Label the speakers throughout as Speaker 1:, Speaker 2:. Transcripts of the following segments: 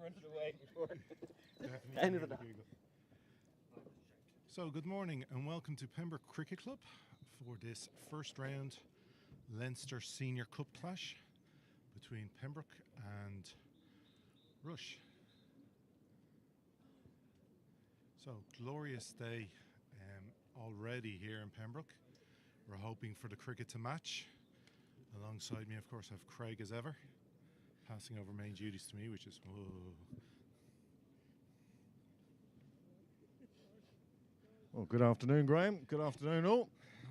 Speaker 1: running away before.
Speaker 2: End of the day.
Speaker 3: So good morning and welcome to Pembroke Cricket Club for this first round Leinster Senior Cup clash between Pembroke and Rush. So glorious day already here in Pembroke. We're hoping for the cricket to match. Alongside me, of course, I have Craig as ever, passing over main duties to me, which is whoa.
Speaker 4: Well, good afternoon, Graham. Good afternoon, all.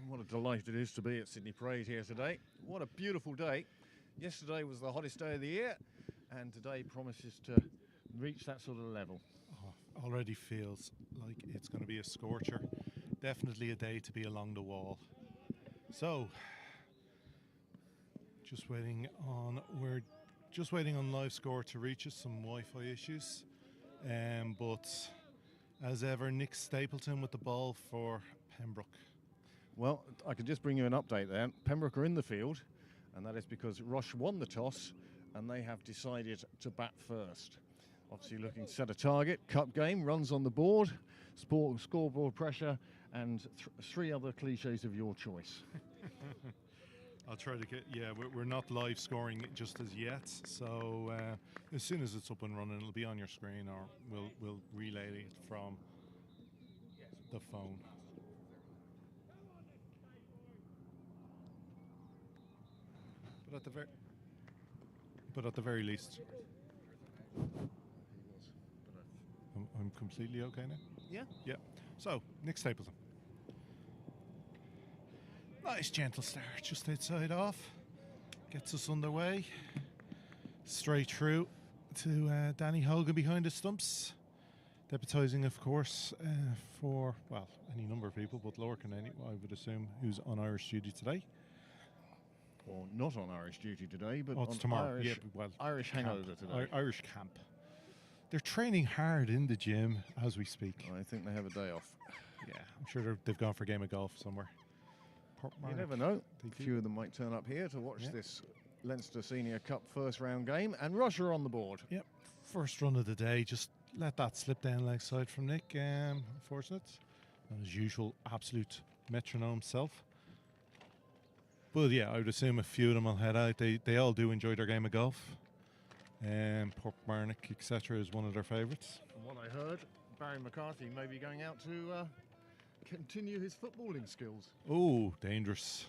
Speaker 4: What a delight it is to be at Sydney Parade here today. What a beautiful day. Yesterday was the hottest day of the year, and today promises to reach that sort of level.
Speaker 3: Oh, already feels like it's going to be a scorcher. Definitely a day to be along the wall. So, we're just waiting on live score to reach us, some Wi-Fi issues. But as ever, Nick Stapleton with the ball for Pembroke.
Speaker 4: Well, I can just bring you an update there. Pembroke are in the field, and that is because Rush won the toss, and they have decided to bat first. Obviously looking to set a target, cup game, runs on the board, scoreboard pressure, and three other cliches of your choice.
Speaker 3: I'll try to get, we're not live scoring just as yet, so as soon as it's up and running, it'll be on your screen, or we'll relay it from the phone. But at the very least, I'm completely okay now.
Speaker 4: Yeah.
Speaker 3: Yeah. So Nick Stapleton. Nice gentle start, just outside off. Gets us underway. Straight through to Danny Hogan behind the stumps. Deputising, of course, for, well, any number of people, but Lorcan, I would assume, who's on Irish duty today.
Speaker 4: Or not on Irish duty today, but
Speaker 3: it's
Speaker 4: on
Speaker 3: tomorrow.
Speaker 4: Irish hangover today.
Speaker 3: Irish camp. They're training hard in the gym as we speak.
Speaker 4: I think they have a day off.
Speaker 3: Yeah, I'm sure they've gone for a game of golf somewhere.
Speaker 4: You never know. A few of them might turn up here to watch this Leinster Senior Cup first round game, and Rush are on the board.
Speaker 3: Yep, first run of the day. Just let that slip down leg side from Nick. Unfortunate. And as usual, absolute metronome self. But yeah, I would assume a few of them will head out. They all do enjoy their game of golf. Portmarnock, etc., is one of their favourites.
Speaker 4: From what I heard, Barry McCarthy may be going out to continue his footballing skills.
Speaker 3: Oh, dangerous.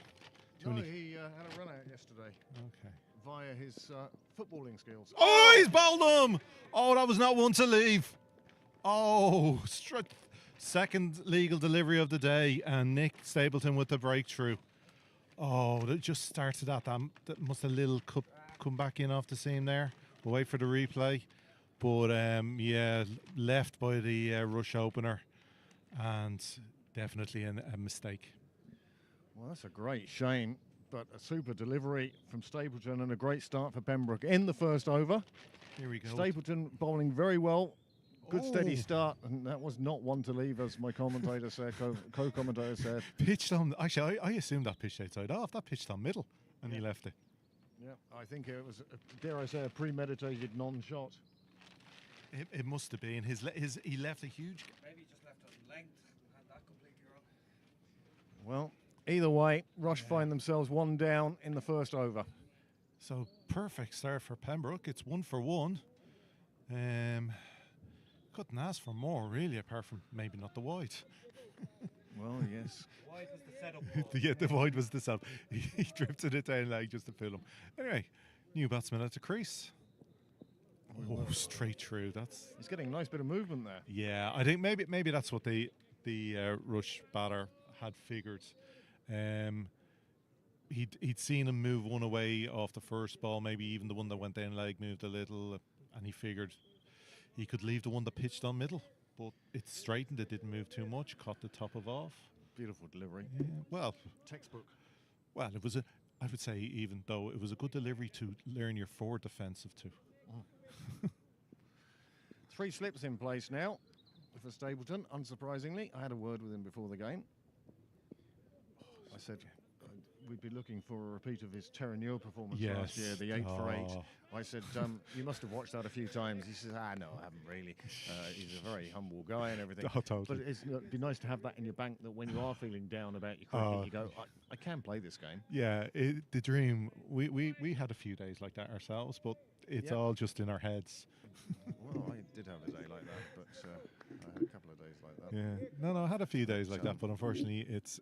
Speaker 4: No, he had a run out yesterday.
Speaker 3: Okay.
Speaker 4: Via his footballing skills.
Speaker 3: Oh, he's bowled him! Oh, that was not one to leave. Oh, second legal delivery of the day, and Nick Stapleton with the breakthrough. Oh, that just started that must have little come back in off the seam there. We'll wait for the replay. But yeah, left by the Rush opener, and definitely a mistake.
Speaker 4: Well, that's a great shame, but a super delivery from Stapleton and a great start for Pembroke in the first over.
Speaker 3: Here we go.
Speaker 4: Stapleton bowling very well. Good steady start, and that was not one to leave, as my commentator said, co-commentator said.
Speaker 3: Pitched on, actually, I assumed that pitched outside off. That pitched on middle, and he left it.
Speaker 4: Yeah, I think it was, dare I say, a premeditated non-shot.
Speaker 3: It must have been. He left a huge...
Speaker 1: Maybe he just left it on length and had that completely wrong.
Speaker 4: Well, either way, Rush find themselves one down in the first over.
Speaker 3: So, perfect start for Pembroke. It's 1 for 1. Couldn't ask for more, really, apart from maybe not the wide.
Speaker 4: Well, yes.
Speaker 1: Wide was the setup.
Speaker 3: Yeah, the wide was the setup. He drifted it down like just to fill him. Anyway, new batsman at the crease. Oh, straight through.
Speaker 4: He's getting a nice bit of movement there.
Speaker 3: Yeah, I think maybe that's what the Rush batter had figured. He'd seen him move one away off the first ball, maybe even the one that went down leg moved a little, and he figured he could leave the one that pitched on middle, but it straightened. It didn't move too much. Caught the top of off.
Speaker 4: Beautiful delivery.
Speaker 3: Yeah, well,
Speaker 4: textbook.
Speaker 3: Well, it was I would say, even though it was a good delivery to learn your forward defensive too.
Speaker 4: Oh. 3 slips in place now for Stapleton. Unsurprisingly, I had a word with him before the game. I said, we'd be looking for a repeat of his Terranure performance
Speaker 3: Yes.
Speaker 4: last year, the 8 for 8.
Speaker 3: Oh.
Speaker 4: I said, you must have watched that a few times. He says, no, I haven't really. He's a very humble guy and everything.
Speaker 3: Oh, totally.
Speaker 4: But it'd be nice to have that in your bank, that when you are feeling down about your cricket, you go, I can play this game.
Speaker 3: Yeah, the dream. We had a few days like that ourselves, but it's all just in our heads.
Speaker 4: Well, I did have a day like that, but I had a couple of days like that.
Speaker 3: Yeah, no, I had a few days like that, but unfortunately, it's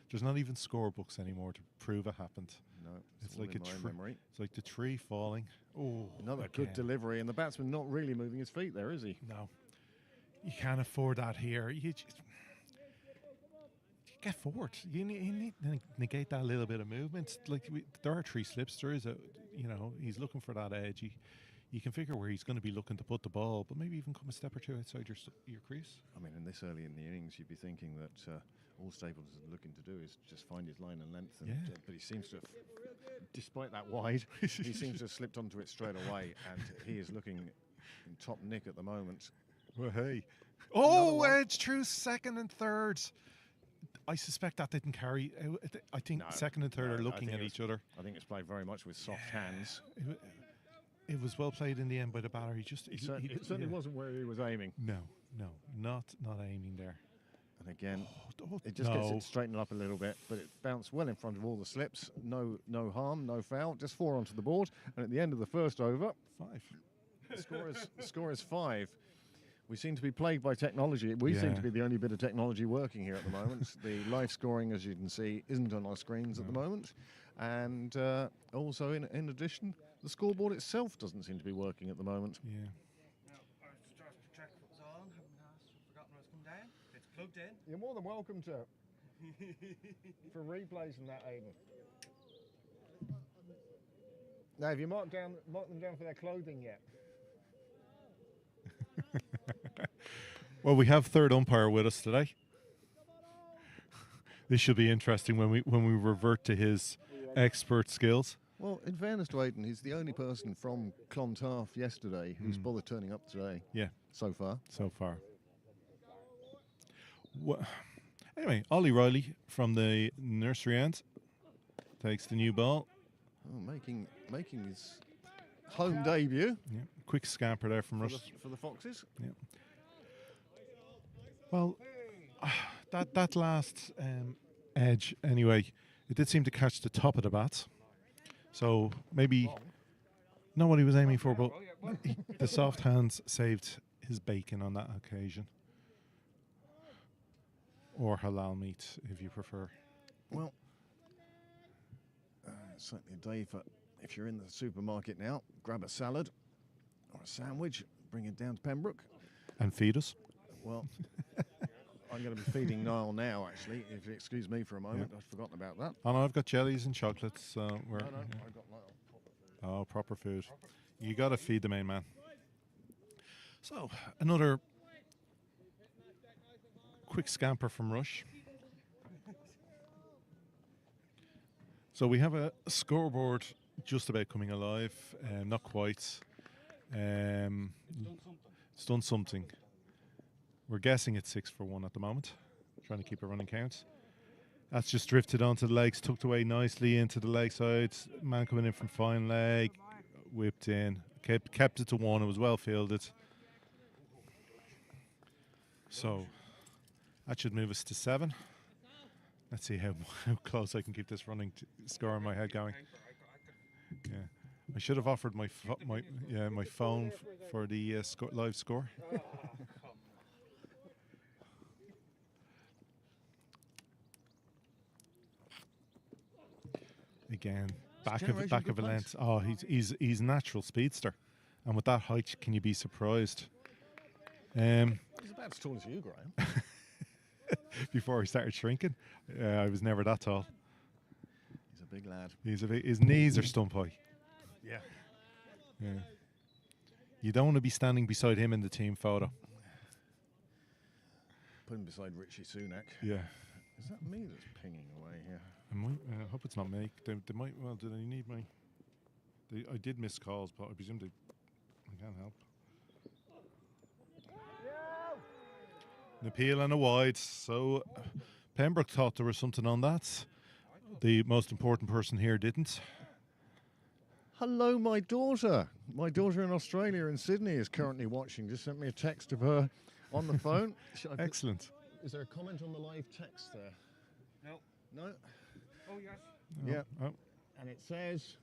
Speaker 3: there's not even scorebooks anymore to prove it happened.
Speaker 4: No,
Speaker 3: It's
Speaker 4: all
Speaker 3: like
Speaker 4: in
Speaker 3: a
Speaker 4: my memory.
Speaker 3: It's like the tree falling. Oh,
Speaker 4: Another good delivery, and the batsman not really moving his feet there, is he?
Speaker 3: No, you can't afford that here. You get forward. You need to negate that little bit of movement. Like there are 3 slips. There is he's looking for that edge. You can figure where he's going to be looking to put the ball, but maybe even come a step or 2 outside your crease.
Speaker 4: I mean, in this early in the innings, you'd be thinking that all Staples is looking to do is just find his line and length. And, but he seems to have, despite that wide, he seems to have slipped onto it straight away, and he is looking in top nick at the moment.
Speaker 3: Well, hey. Oh, edge through second and third. I suspect that didn't carry. I think second and third are looking at each other.
Speaker 4: I think it's played very much with soft hands.
Speaker 3: It was well played in the end by the batter. He
Speaker 4: certainly wasn't where he was aiming.
Speaker 3: No, not aiming there.
Speaker 4: And again, it just gets it straightened up a little bit, but it bounced well in front of all the slips. No harm, no foul, just 4 onto the board. And at the end of the first over,
Speaker 3: 5.
Speaker 4: The score is 5. We seem to be plagued by technology. We seem to be the only bit of technology working here at the moment. The live scoring, as you can see, isn't on our screens at the moment. And also, in addition, the scoreboard itself doesn't seem to be working at the moment.
Speaker 1: Yeah. No, I was just trying to check if it was on. Haven't forgotten what's come down. It's plugged in.
Speaker 4: You're more than welcome to. For replays and that, Aidan. Now, have you marked them down for their clothing yet?
Speaker 3: Well, we have third umpire with us today. This should be interesting when we revert to his expert skills.
Speaker 4: Well, in fairness to Aidan, he's the only person from Clontarf yesterday who's bothered turning up today.
Speaker 3: Yeah.
Speaker 4: So far.
Speaker 3: Anyway, Ollie Riley from the nursery end takes the new ball.
Speaker 4: Oh, making his home debut.
Speaker 3: Yeah. Quick scamper there from Rush.
Speaker 4: For the Foxes.
Speaker 3: Yeah. Well, that last edge, anyway, it did seem to catch the top of the bat. So maybe not what he was aiming for, but the soft hands saved his bacon on that occasion. Or halal meat, if you prefer.
Speaker 4: Well, certainly a day for, if you're in the supermarket now, grab a salad or a sandwich, bring it down to Pembroke.
Speaker 3: And feed us.
Speaker 4: Well, I'm going to be feeding Niall now, actually, if you excuse me for a moment. I'd forgotten about that.
Speaker 3: Oh, no, I've got jellies and chocolates.
Speaker 4: No, I've got Niall.
Speaker 3: Oh, proper food. You got to feed the main man. So, another quick scamper from Rush. So we have a scoreboard just about coming alive. Not quite. It's done something. We're guessing it's 6 for 1 at the moment. Trying to keep a running count. That's just drifted onto the legs, tucked away nicely into the leg side. Man coming in from fine leg, whipped in, kept it to 1. It was well fielded. So that should move us to 7. Let's see how close I can keep this running score in my head going. Yeah, I should have offered my phone for the live score. Again, back of a length. Oh, he's a natural speedster, and with that height, can you be surprised?
Speaker 4: He's about as tall as you, Graham.
Speaker 3: Before he started shrinking, I was never that tall.
Speaker 4: He's a big lad.
Speaker 3: His knees are stump high. Yeah. You don't want to be standing beside him in the team photo.
Speaker 4: Put him beside Richie Sunak.
Speaker 3: Yeah.
Speaker 4: Is that me that's pinging away here?
Speaker 3: I hope it's not me. They might. Well, do they need me? I did miss calls, but I presume I can't help. An appeal and a wide. So Pembroke thought there was something on that. the most important person here didn't.
Speaker 4: Hello, my daughter. My daughter in Australia, in Sydney, is currently watching. Just sent me a text of her on the phone.
Speaker 3: Excellent.
Speaker 4: Is there a comment on the live text there?
Speaker 1: No.
Speaker 4: No?
Speaker 1: Oh, yes.
Speaker 4: Yeah.
Speaker 3: Oh.
Speaker 4: And it says,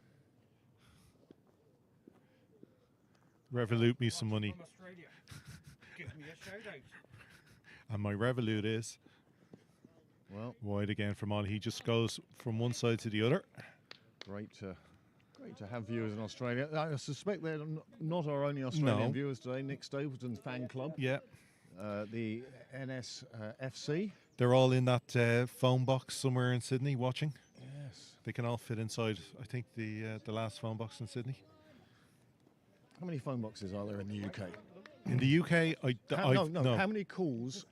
Speaker 3: Revolut me some money.
Speaker 1: From Australia. Give me a shout out.
Speaker 3: And my Revolut is
Speaker 4: well,
Speaker 3: wide again from Ollie. He just goes from one side to the other.
Speaker 4: great to have viewers in Australia. I suspect they're not our only Australian viewers today. Nick Stapleton's fan club.
Speaker 3: Yeah.
Speaker 4: The NSFC.
Speaker 3: They're all in that phone box somewhere in Sydney watching.
Speaker 4: Yes.
Speaker 3: They can all fit inside, I think, the last phone box in Sydney.
Speaker 4: How many phone boxes are there in the UK?
Speaker 3: In the UK,
Speaker 4: no. How many calls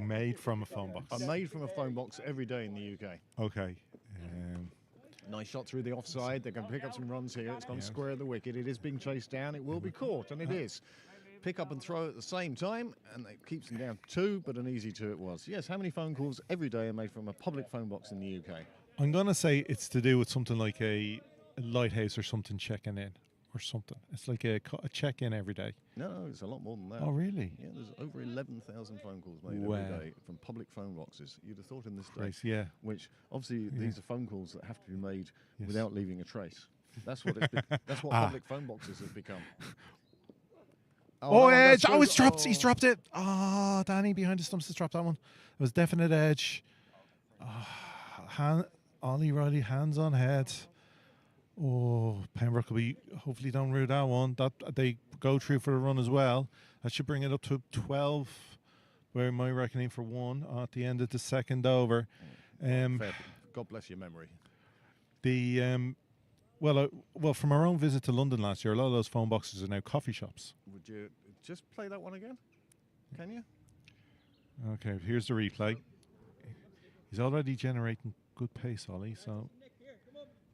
Speaker 3: made from a phone box.
Speaker 4: are made from a phone box every day in the UK?
Speaker 3: Okay.
Speaker 4: Nice shot through the offside. They're going to pick up some runs here. It's gone square of the wicket. It is being chased down. It will be caught, and it is. Pick up and throw at the same time, and it keeps them down 2, but an easy 2 it was. Yes, how many phone calls every day are made from a public phone box in the UK?
Speaker 3: I'm going to say it's to do with something like a lighthouse or something checking in or something. It's like a check-in every day.
Speaker 4: No, it's a lot more than that.
Speaker 3: Oh, really?
Speaker 4: Yeah, there's over 11,000 phone calls made
Speaker 3: Wow.
Speaker 4: every day from public phone boxes. You'd have thought in this day,
Speaker 3: Right, yeah.
Speaker 4: which obviously these are phone calls that have to be made
Speaker 3: Yes.
Speaker 4: without leaving a trace. That's what that's what public phone boxes have become.
Speaker 3: Oh,
Speaker 4: that one
Speaker 3: edge!
Speaker 4: goes
Speaker 3: Oh, it's
Speaker 4: through.
Speaker 3: dropped. He's dropped it. Oh, Danny behind the stumps has dropped that one. It was definite edge. Ollie Riley, hands on head. Oh, Pembroke will be hopefully don't rule that one. That they go through for the run as well. That should bring it up to 12. Where my reckoning for 1 at the end of the second over.
Speaker 4: Fair. God bless your memory.
Speaker 3: The well, from our own visit to London last year, a lot of those phone boxes are now coffee shops.
Speaker 4: Would you just play that one again? Can you?
Speaker 3: Okay, here's the replay. He's already generating good pace, Ollie. So,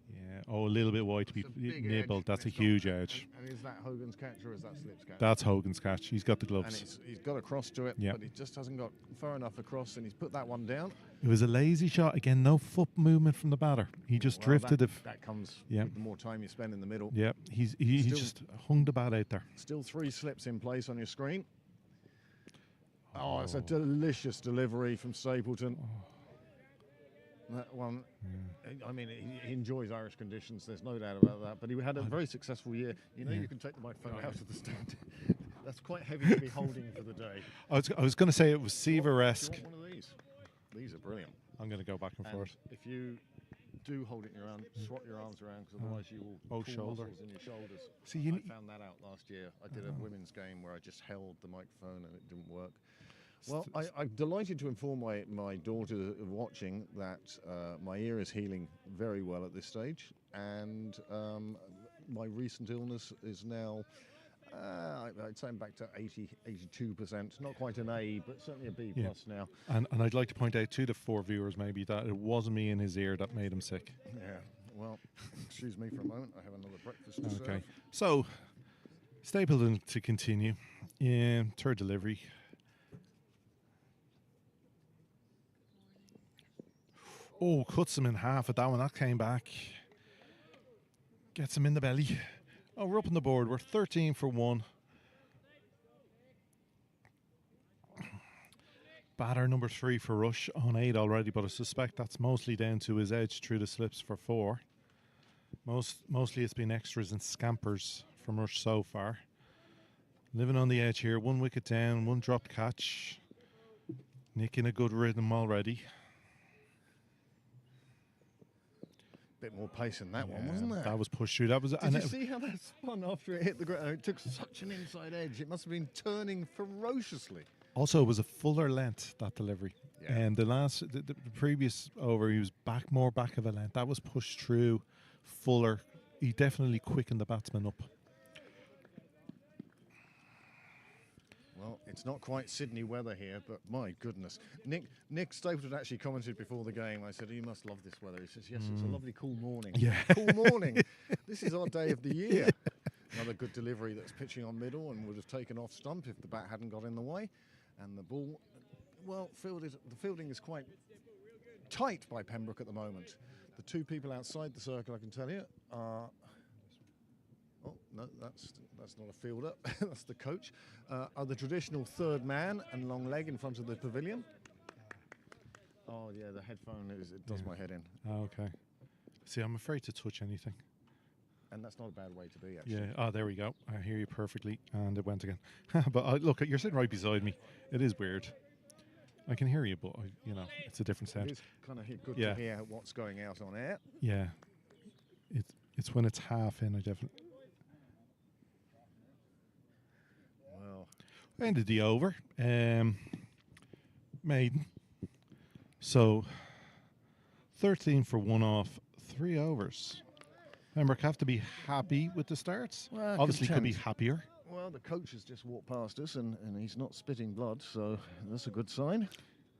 Speaker 3: yeah. Oh, a little bit wide to be
Speaker 4: It's a big
Speaker 3: nibbled.
Speaker 4: edge.
Speaker 3: That's a
Speaker 4: It's
Speaker 3: huge
Speaker 4: not-
Speaker 3: edge.
Speaker 4: And is that Hogan's catch or is that Slip's catch?
Speaker 3: That's Hogan's catch. He's got the
Speaker 4: and
Speaker 3: gloves.
Speaker 4: he's got across to it,
Speaker 3: Yep.
Speaker 4: but he just hasn't got far enough across, and he's put that one down.
Speaker 3: It was a lazy shot. Again, no foot movement from the batter. He just
Speaker 4: Well,
Speaker 3: drifted.
Speaker 4: That comes
Speaker 3: Yep.
Speaker 4: with the more time you spend in the middle.
Speaker 3: Yeah, he
Speaker 4: Still-
Speaker 3: just hung the bat out there.
Speaker 4: Still 3 slips in place on your screen. Oh, it's a delicious delivery from Stapleton. That one, I mean, he enjoys Irish conditions, there's no doubt about that, but he had a very successful year. You know, you can take the microphone out of the stand. That's quite heavy to be holding for the day.
Speaker 3: I was going to say it was
Speaker 4: Do you
Speaker 3: Seaver-esque.
Speaker 4: want one of these? These are brilliant.
Speaker 3: I'm going to go back and
Speaker 4: And
Speaker 3: forth.
Speaker 4: if you do hold it in your hand, swap your arms around, because otherwise you will
Speaker 3: Oh,
Speaker 4: pull
Speaker 3: shoulder.
Speaker 4: muscles in your shoulders.
Speaker 3: See, you
Speaker 4: I found that out last year. I did a women's game where I just held the microphone and it didn't work. Well, I'm delighted to inform my daughter watching that my ear is healing very well at this stage, and my recent illness is now, I'd say I'm back to 82%. Not quite an A, but certainly a B plus now.
Speaker 3: And I'd like to point out to the 4 viewers maybe that it wasn't me in his ear that made him sick.
Speaker 4: Yeah, well, excuse me for a moment. I have another breakfast to
Speaker 3: Okay.
Speaker 4: serve.
Speaker 3: So, Stapleton to continue. Third delivery. Oh, cuts him in half at that one. That came back. Gets him in the belly. Oh, we're up on the board. We're 13 for 1. Batter number 3 for Rush on 8 already, but I suspect that's mostly down to his edge through the slips for 4. Mostly it's been extras and scampers from Rush so far. Living on the edge here. 1 wicket down, 1 dropped catch. Nick in a good rhythm already.
Speaker 4: Bit more pace in that one, wasn't there?
Speaker 3: That was pushed through. That was.
Speaker 4: Did you see how that spun after it hit the ground? It took such an inside edge. It must have been turning ferociously.
Speaker 3: Also, it was a fuller length, that delivery.
Speaker 4: Yeah.
Speaker 3: And the previous over, he was more back of a length. That was pushed through fuller. He definitely quickened the batsman up.
Speaker 4: Well, it's not quite Sydney weather here, but my goodness. Nick Stapleton actually commented before the game. I said, "You must love this weather." He says, "Yes, it's a lovely cool morning."
Speaker 3: Yeah.
Speaker 4: Cool morning. This is our day of the year. Another good delivery that's pitching on middle and would have taken off stump if the bat hadn't got in the way. And the ball, well, the fielding is quite tight by Pembroke at the moment. The two people outside the circle, I can tell you, are... Oh, no, that's not a fielder. That's the coach. Are the traditional third man and long leg in front of the pavilion. Oh, yeah, the headphone, it does my head in.
Speaker 3: Oh, okay. See, I'm afraid to touch anything.
Speaker 4: And that's not a bad way to be, actually.
Speaker 3: Yeah. Oh, there we go. I hear you perfectly, and it went again. But look, you're sitting right beside me. It is weird. I can hear you, but it's a different sound.
Speaker 4: It is kind of good to hear what's going out on air.
Speaker 3: Yeah. It's when it's half in. I definitely.
Speaker 4: Well,
Speaker 3: Ended the over. Maiden. So 13 for 1 off, 3 overs. Pembroke have to be happy with the starts.
Speaker 4: Well,
Speaker 3: obviously could be
Speaker 4: content.
Speaker 3: happier.
Speaker 4: Well, the coach has just walked past us and he's not spitting blood, so that's a good sign.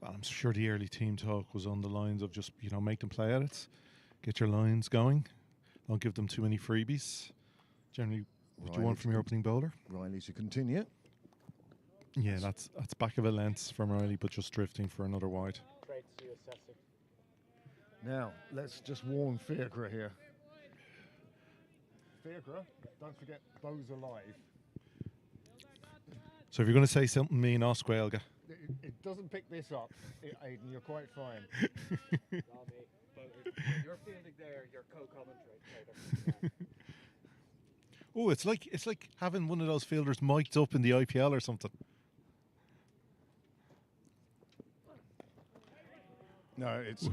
Speaker 3: Well, I'm sure the early team talk was on the lines of just, make them play at it. Get your lines going. Don't give them too many freebies. Generally, what do you want from your opening bowler?
Speaker 4: Riley to continue.
Speaker 3: Yeah, that's back of a length from Riley, but just drifting for another wide.
Speaker 4: Now, let's just warn Fiacre here. Fiacre, don't forget Bo's alive.
Speaker 3: So if you're going to say something mean, ask Gaelga.
Speaker 4: It doesn't pick this up, Aidan, you're quite fine.
Speaker 1: You're fielding there, your co-commentator.
Speaker 3: Oh, it's like having one of those fielders mic'd up in the IPL or something.
Speaker 4: No, it's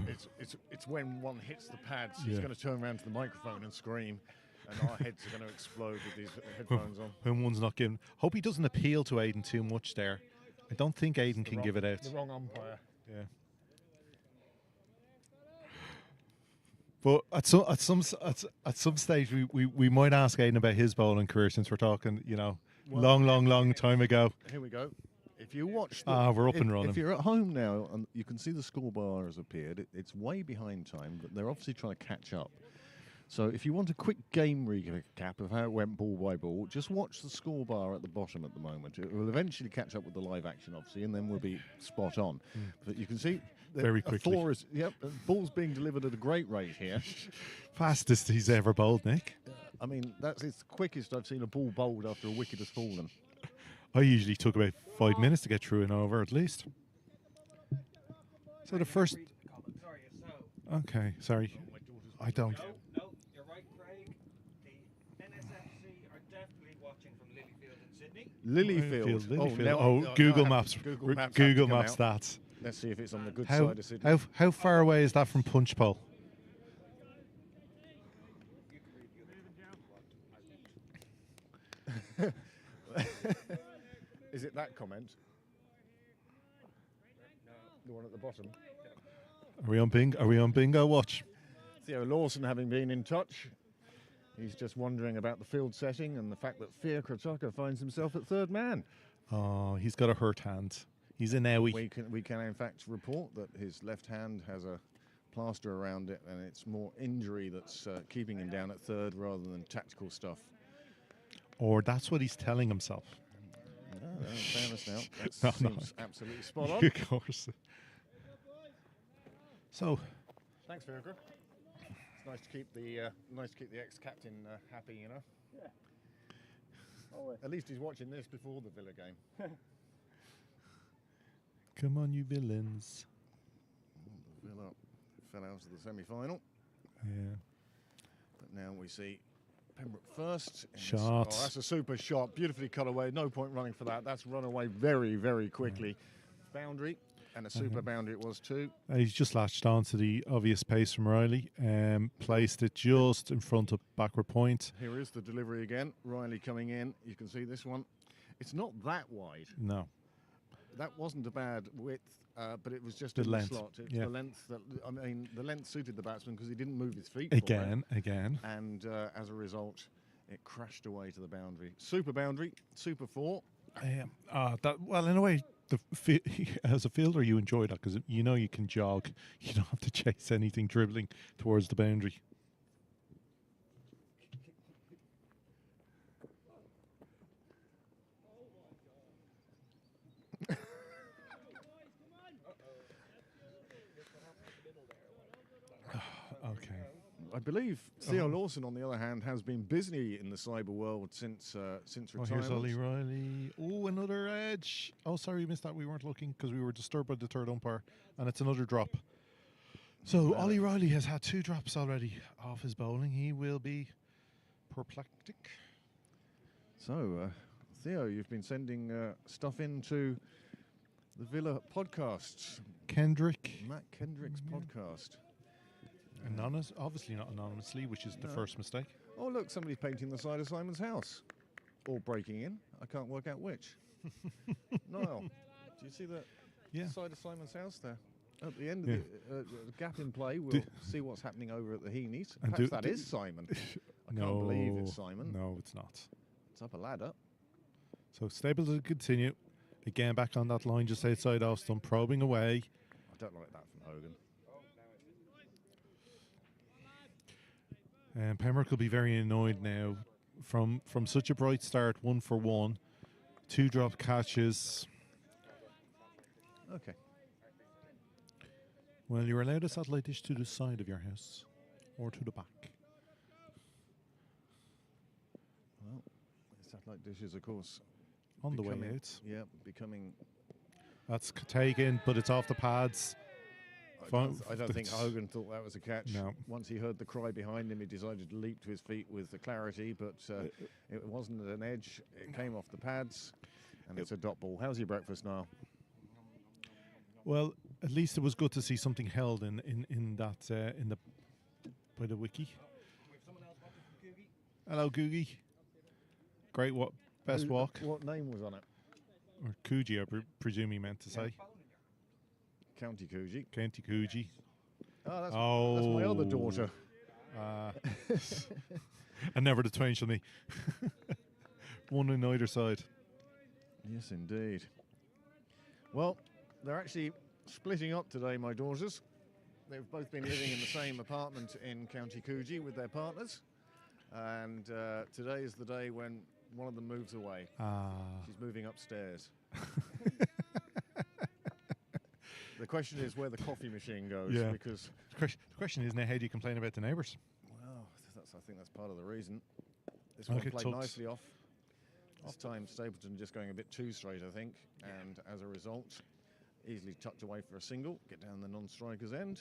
Speaker 4: when one hits the pads, he's going to turn around to the microphone and scream, and our heads are going to explode with these headphones on.
Speaker 3: When one's not given. Hope he doesn't appeal to Aidan too much there. I don't think Aidan can give it out.
Speaker 4: The wrong umpire.
Speaker 3: Yeah. But at some stage we might ask Aidan about his bowling career, since we're talking, long time ago.
Speaker 4: Here we go. If you watch,
Speaker 3: we're up and running.
Speaker 4: If you're at home now and you can see the scorebar has appeared, it's way behind time, but they're obviously trying to catch up. So if you want a quick game recap of how it went ball by ball, just watch the scorebar at the bottom at the moment. It will eventually catch up with the live action, obviously, and then we'll be spot on. But you can see
Speaker 3: very quickly.
Speaker 4: Ball's being delivered at a great rate here.
Speaker 3: Fastest he's ever bowled, Nick.
Speaker 4: I mean, it's the quickest I've seen a ball bowled after a wicket has fallen.
Speaker 3: I usually took about 5 minutes to get through an over at least. So the first... Okay, sorry. I don't.
Speaker 1: No, you're right, Craig. The NSFC are definitely watching from Lilyfield in Sydney.
Speaker 4: Lilyfield.
Speaker 3: Google Maps. Google Maps stats.
Speaker 4: Let's see if it's on the good side of Sydney.
Speaker 3: How far away is that from Punchbowl?
Speaker 4: Is it that comment?
Speaker 1: No.
Speaker 4: The one at the bottom.
Speaker 3: Are we on bingo watch?
Speaker 4: Theo Lawson having been in touch. He's just wondering about the field setting and the fact that Fiacre finds himself at third man.
Speaker 3: Oh, he's got a hurt hand. He's an owie.
Speaker 4: We can in fact report that his left hand has a plaster around it, and it's more injury that's keeping him down at third rather than tactical stuff.
Speaker 3: Or that's what he's telling himself.
Speaker 4: No, fairness now. That seems absolutely spot on.
Speaker 3: Of course. So,
Speaker 4: thanks, Fiacre. It's nice to keep the ex-captain happy, you know.
Speaker 2: Yeah. Always.
Speaker 4: At least he's watching this before the Villa game.
Speaker 3: Come on, you villains.
Speaker 4: Villa fell out of the semi-final.
Speaker 3: Yeah.
Speaker 4: But now we see Pembroke first.
Speaker 3: Shot.
Speaker 4: Oh, that's a super shot. Beautifully cut away. No point running for that. That's run away very, very quickly. Boundary. And a super boundary it was too.
Speaker 3: He's just latched on to the obvious pace from Riley. Placed it just in front of backward point.
Speaker 4: Here is the delivery again. Riley coming in. You can see this one. It's not that wide.
Speaker 3: No.
Speaker 4: That wasn't a bad width, but it was just
Speaker 3: The
Speaker 4: in
Speaker 3: length.
Speaker 4: the slot. It's
Speaker 3: Yeah.
Speaker 4: the length that, the length suited the batsman because he didn't move his feet.
Speaker 3: Again.
Speaker 4: And as a result, it crashed away to the boundary. Super boundary, super four.
Speaker 3: Well, in a way, as a fielder, you enjoy that because you know you can jog. You don't have to chase anything dribbling towards the boundary. Okay.
Speaker 4: I believe Theo Lawson, on the other hand, has been busy in the cyber world since retirement.
Speaker 3: Here's Ollie Riley. Oh, another edge. Oh, sorry, we missed that. We weren't looking because we were disturbed by the third umpire, and it's another drop. So Ollie Riley has had 2 drops already off his bowling. He will be perplexed.
Speaker 4: So, Theo, you've been sending stuff into the Villa podcasts.
Speaker 3: Kendrick.
Speaker 4: Matt Kendrick's podcast.
Speaker 3: Anonymous, obviously not anonymously, which is the first mistake.
Speaker 4: Oh, look, somebody's painting the side of Simon's house. Or breaking in. I can't work out which. Niall, do you see the side of Simon's house there? At the end of the gap in play, we'll see what's happening over at the Heenies. Perhaps that is Simon. I can't believe it's Simon.
Speaker 3: No, it's not.
Speaker 4: It's up a ladder.
Speaker 3: So Stapleton continue. Again, back on that line just outside off stump, probing away.
Speaker 4: I don't like that from Hogan.
Speaker 3: And Pembroke will be very annoyed now. From such a bright start, 1 for 1, 2 drop catches.
Speaker 4: Okay.
Speaker 3: Well, you're allowed a satellite dish to the side of your house or to the back.
Speaker 4: Well, satellite dishes, of course,
Speaker 3: on the way out.
Speaker 4: Yeah, becoming.
Speaker 3: That's taken, but it's off the pads.
Speaker 4: I don't think Hogan thought that was a catch.
Speaker 3: No.
Speaker 4: Once he heard the cry behind him, he decided to leap to his feet with the clarity, but it wasn't at an edge. It came off the pads, and it's a dot ball. How's your breakfast now?
Speaker 3: Well, at least it was good to see something held in the by the wiki. Hello, Googie. Great best walk.
Speaker 4: What name was on it?
Speaker 3: Or Coogee, I presume he meant to say.
Speaker 4: County Coogee.
Speaker 3: County Coogee.
Speaker 4: Oh, that's my other daughter.
Speaker 3: And never the twain shall meet. One on either side.
Speaker 4: Yes, indeed. Well, they're actually splitting up today, my daughters. They've both been living in the same apartment in County Coogee with their partners. And today is the day when one of them moves away. She's moving upstairs. The question is where the coffee machine goes.
Speaker 3: Yeah.
Speaker 4: Because
Speaker 3: the question is now, how do you complain about the neighbours?
Speaker 4: Well, I think that's part of the reason. This one played nicely off. This time Stapleton just going a bit too straight, I think. And as a result, easily tucked away for a single. Get down the non-striker's end.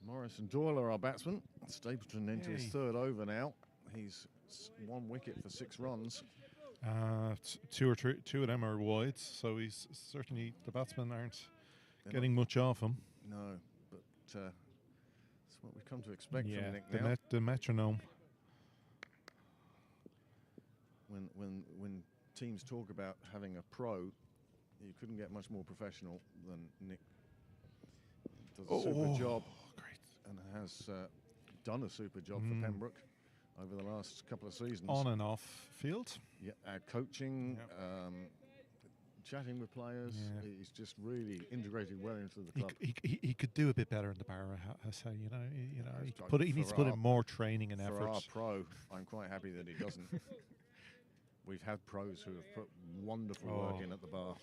Speaker 4: Morris and Doyle are our batsmen. Stapleton into his third over now. He's 1 wicket for 6 runs.
Speaker 3: 2 of them are wides, so he's certainly, the batsmen aren't getting much off him.
Speaker 4: No, but that's what we've come to expect from Nick now.
Speaker 3: The metronome.
Speaker 4: When teams talk about having a pro, you couldn't get much more professional than Nick. Does a super job, great, and has done a super job for Pembroke over the last couple of seasons.
Speaker 3: On and off field.
Speaker 4: Yeah, coaching, chatting with players. Yeah. He's just really integrated well into the club.
Speaker 3: He could do a bit better in the bar, I say. He needs to put in more training and effort.
Speaker 4: For our pro, I'm quite happy that he doesn't. We've had pros who have put wonderful work in at the bar,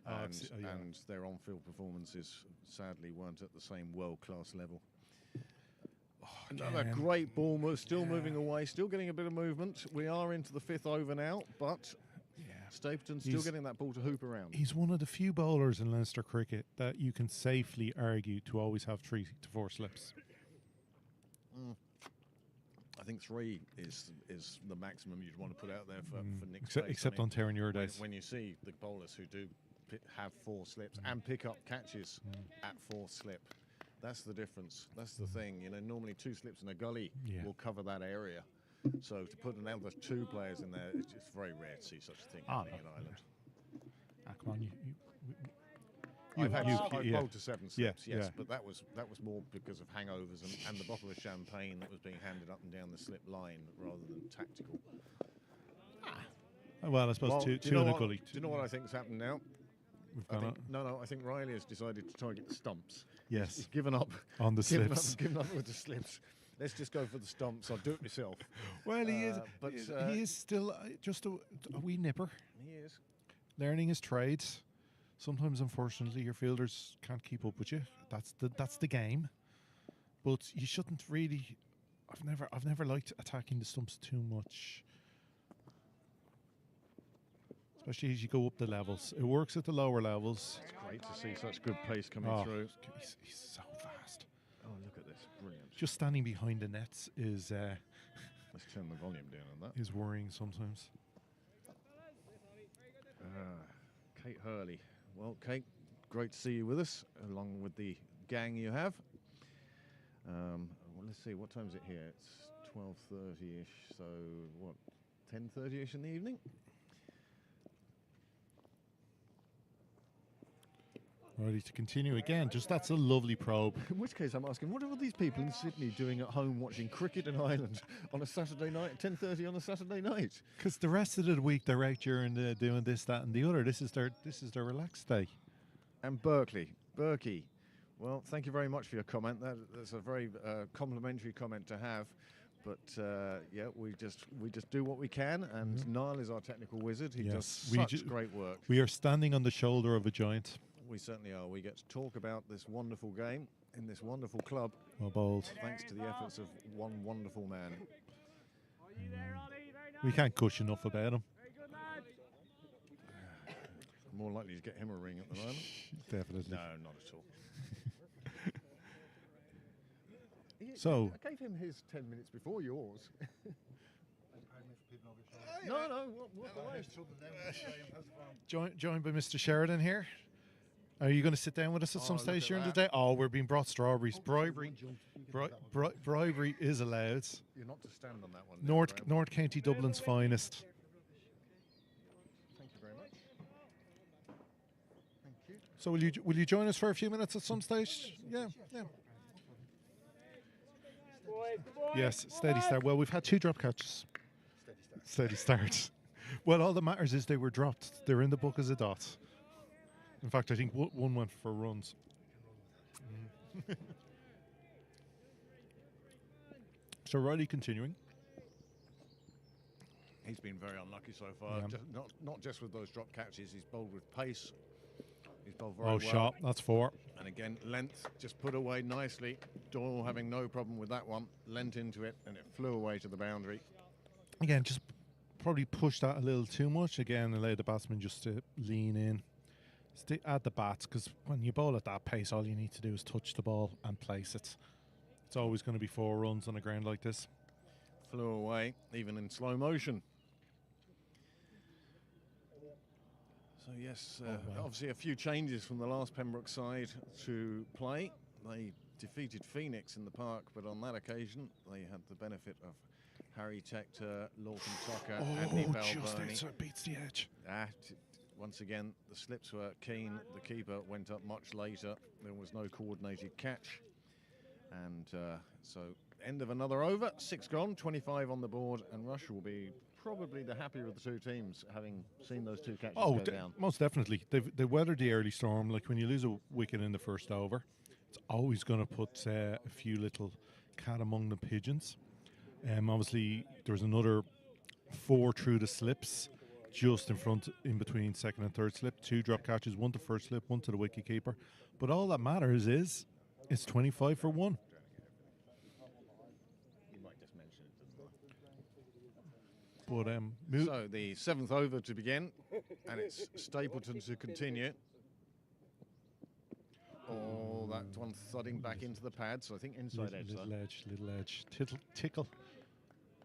Speaker 4: and their on-field performances sadly weren't at the same world-class level. Another great ball move, still moving away, still getting a bit of movement. We are into the 5th over now, but Stapleton's still getting that ball to hoop around.
Speaker 3: He's one of the few bowlers in Leinster cricket that you can safely argue to always have 3 to 4 slips.
Speaker 4: I think 3 is the maximum you'd want to put out there for Nick's
Speaker 3: except on tearing your days.
Speaker 4: When you see the bowlers who do have 4 slips and pick up catches at 4th slip, that's the difference. That's the thing. Normally 2 slips in a gully will cover that area. So to put another 2 players in there, it's very rare to see such a thing happening in Ireland.
Speaker 3: Come on,
Speaker 4: I've bowled to 7 slips,
Speaker 3: yes,
Speaker 4: but that was more because of hangovers and the bottle of champagne that was being handed up and down the slip line rather than tactical.
Speaker 3: Well, I suppose 2 in a gully.
Speaker 4: Do you know what I think's happened now? I think Riley has decided to target the stumps.
Speaker 3: Yes.
Speaker 4: He's given up
Speaker 3: on the slips.
Speaker 4: Given up with the slips. Let's just go for the stumps. I'll do it myself.
Speaker 3: Well, he is, but he is still just a wee nipper.
Speaker 4: He is
Speaker 3: learning his trade. Sometimes, unfortunately, your fielders can't keep up with you. That's the game. But you shouldn't really. I've never liked attacking the stumps too much. Especially as you go up the levels. It works at the lower levels.
Speaker 4: It's great to see such good pace coming through.
Speaker 3: He's so fast.
Speaker 4: Oh, look at this. Brilliant.
Speaker 3: Just standing behind the nets is
Speaker 4: Let's turn the volume down on that.
Speaker 3: is worrying sometimes.
Speaker 4: Kate Hurley. Well, Kate, great to see you with us, along with the gang you have. Well, let's see, what time is it here? It's 12:30-ish, so what, 10:30-ish in the evening?
Speaker 3: Ready to continue again. Just that's a lovely probe.
Speaker 4: In which case, I'm asking, what are all these people in Sydney doing at home watching cricket in Ireland on a Saturday night, 10:30 on a Saturday night?
Speaker 3: Because the rest of the week they're out during doing this, that, and the other. This is their relaxed day.
Speaker 4: And Berkey. Well, thank you very much for your comment. That's a very complimentary comment to have. But yeah, we just do what we can, and Niall is our technical wizard. He does such great work.
Speaker 3: We are standing on the shoulder of a giant.
Speaker 4: We certainly are. We get to talk about this wonderful game in this wonderful club.
Speaker 3: Well bowled.
Speaker 4: Thanks to the efforts of one wonderful man.
Speaker 3: We can't gush enough about him.
Speaker 4: More likely to get him a ring at the moment.
Speaker 3: Definitely.
Speaker 4: No, not at all.
Speaker 3: So
Speaker 4: I gave him his 10 minutes before yours. No, walk away.
Speaker 3: Joined by Mr. Sheridan here. Are you going to sit down with us at some stage during the day? Oh, we're being brought strawberries. Bribery is allowed.
Speaker 4: You're not to stand on that one.
Speaker 3: North County Dublin's finest.
Speaker 4: Thank you very much. Thank you.
Speaker 3: So will you join us for a few minutes at some stage? Yeah. Yes, steady start. Well, we've had 2 drop catches. Steady start. Well, all that matters is they were dropped. They're in the book as a dot. In fact, I think one went for runs. So Riley continuing.
Speaker 4: He's been very unlucky so far.
Speaker 3: Yeah.
Speaker 4: Not just with those drop catches. He's bowled with pace. He's bowled very
Speaker 3: Oh,
Speaker 4: well.
Speaker 3: shot. That's 4.
Speaker 4: And again, length just put away nicely. Doyle having no problem with that one. Lent into it, and it flew away to the boundary.
Speaker 3: Again, just probably pushed that a little too much. Again, allowed the batsman just to lean in. Add the bats, because when you bowl at that pace, all you need to do is touch the ball and place it. It's always going to be 4 runs on a ground like this.
Speaker 4: Flew away, even in slow motion. So yes, obviously a few changes from the last Pembroke side to play. They defeated Phoenix in the park, but on that occasion they had the benefit of Harry Tector, Lawton Tucker, Andy Balburney.
Speaker 3: Just so it beats the edge.
Speaker 4: Once again, the slips were keen. The keeper went up much later. There was no coordinated catch. And so end of another over. 6 gone, 25 on the board, and Rush will be probably the happier of the 2 teams, having seen those 2 catches go down.
Speaker 3: Most definitely. They weathered the early storm. Like when you lose a wicket in the first over, it's always going to put a few little cat among the pigeons. Obviously, there was another 4 through the slips, just in between second and third slip. 2 drop catches, 1 to first slip, 1 to the wicket keeper. But all that matters is it's 25 for 1.
Speaker 4: You might just mention it.
Speaker 3: But
Speaker 4: so the 7th over to begin, and it's Stapleton to continue. Oh, that one thudding back into the pad, so I think inside edge.
Speaker 3: Little edge. Tickle.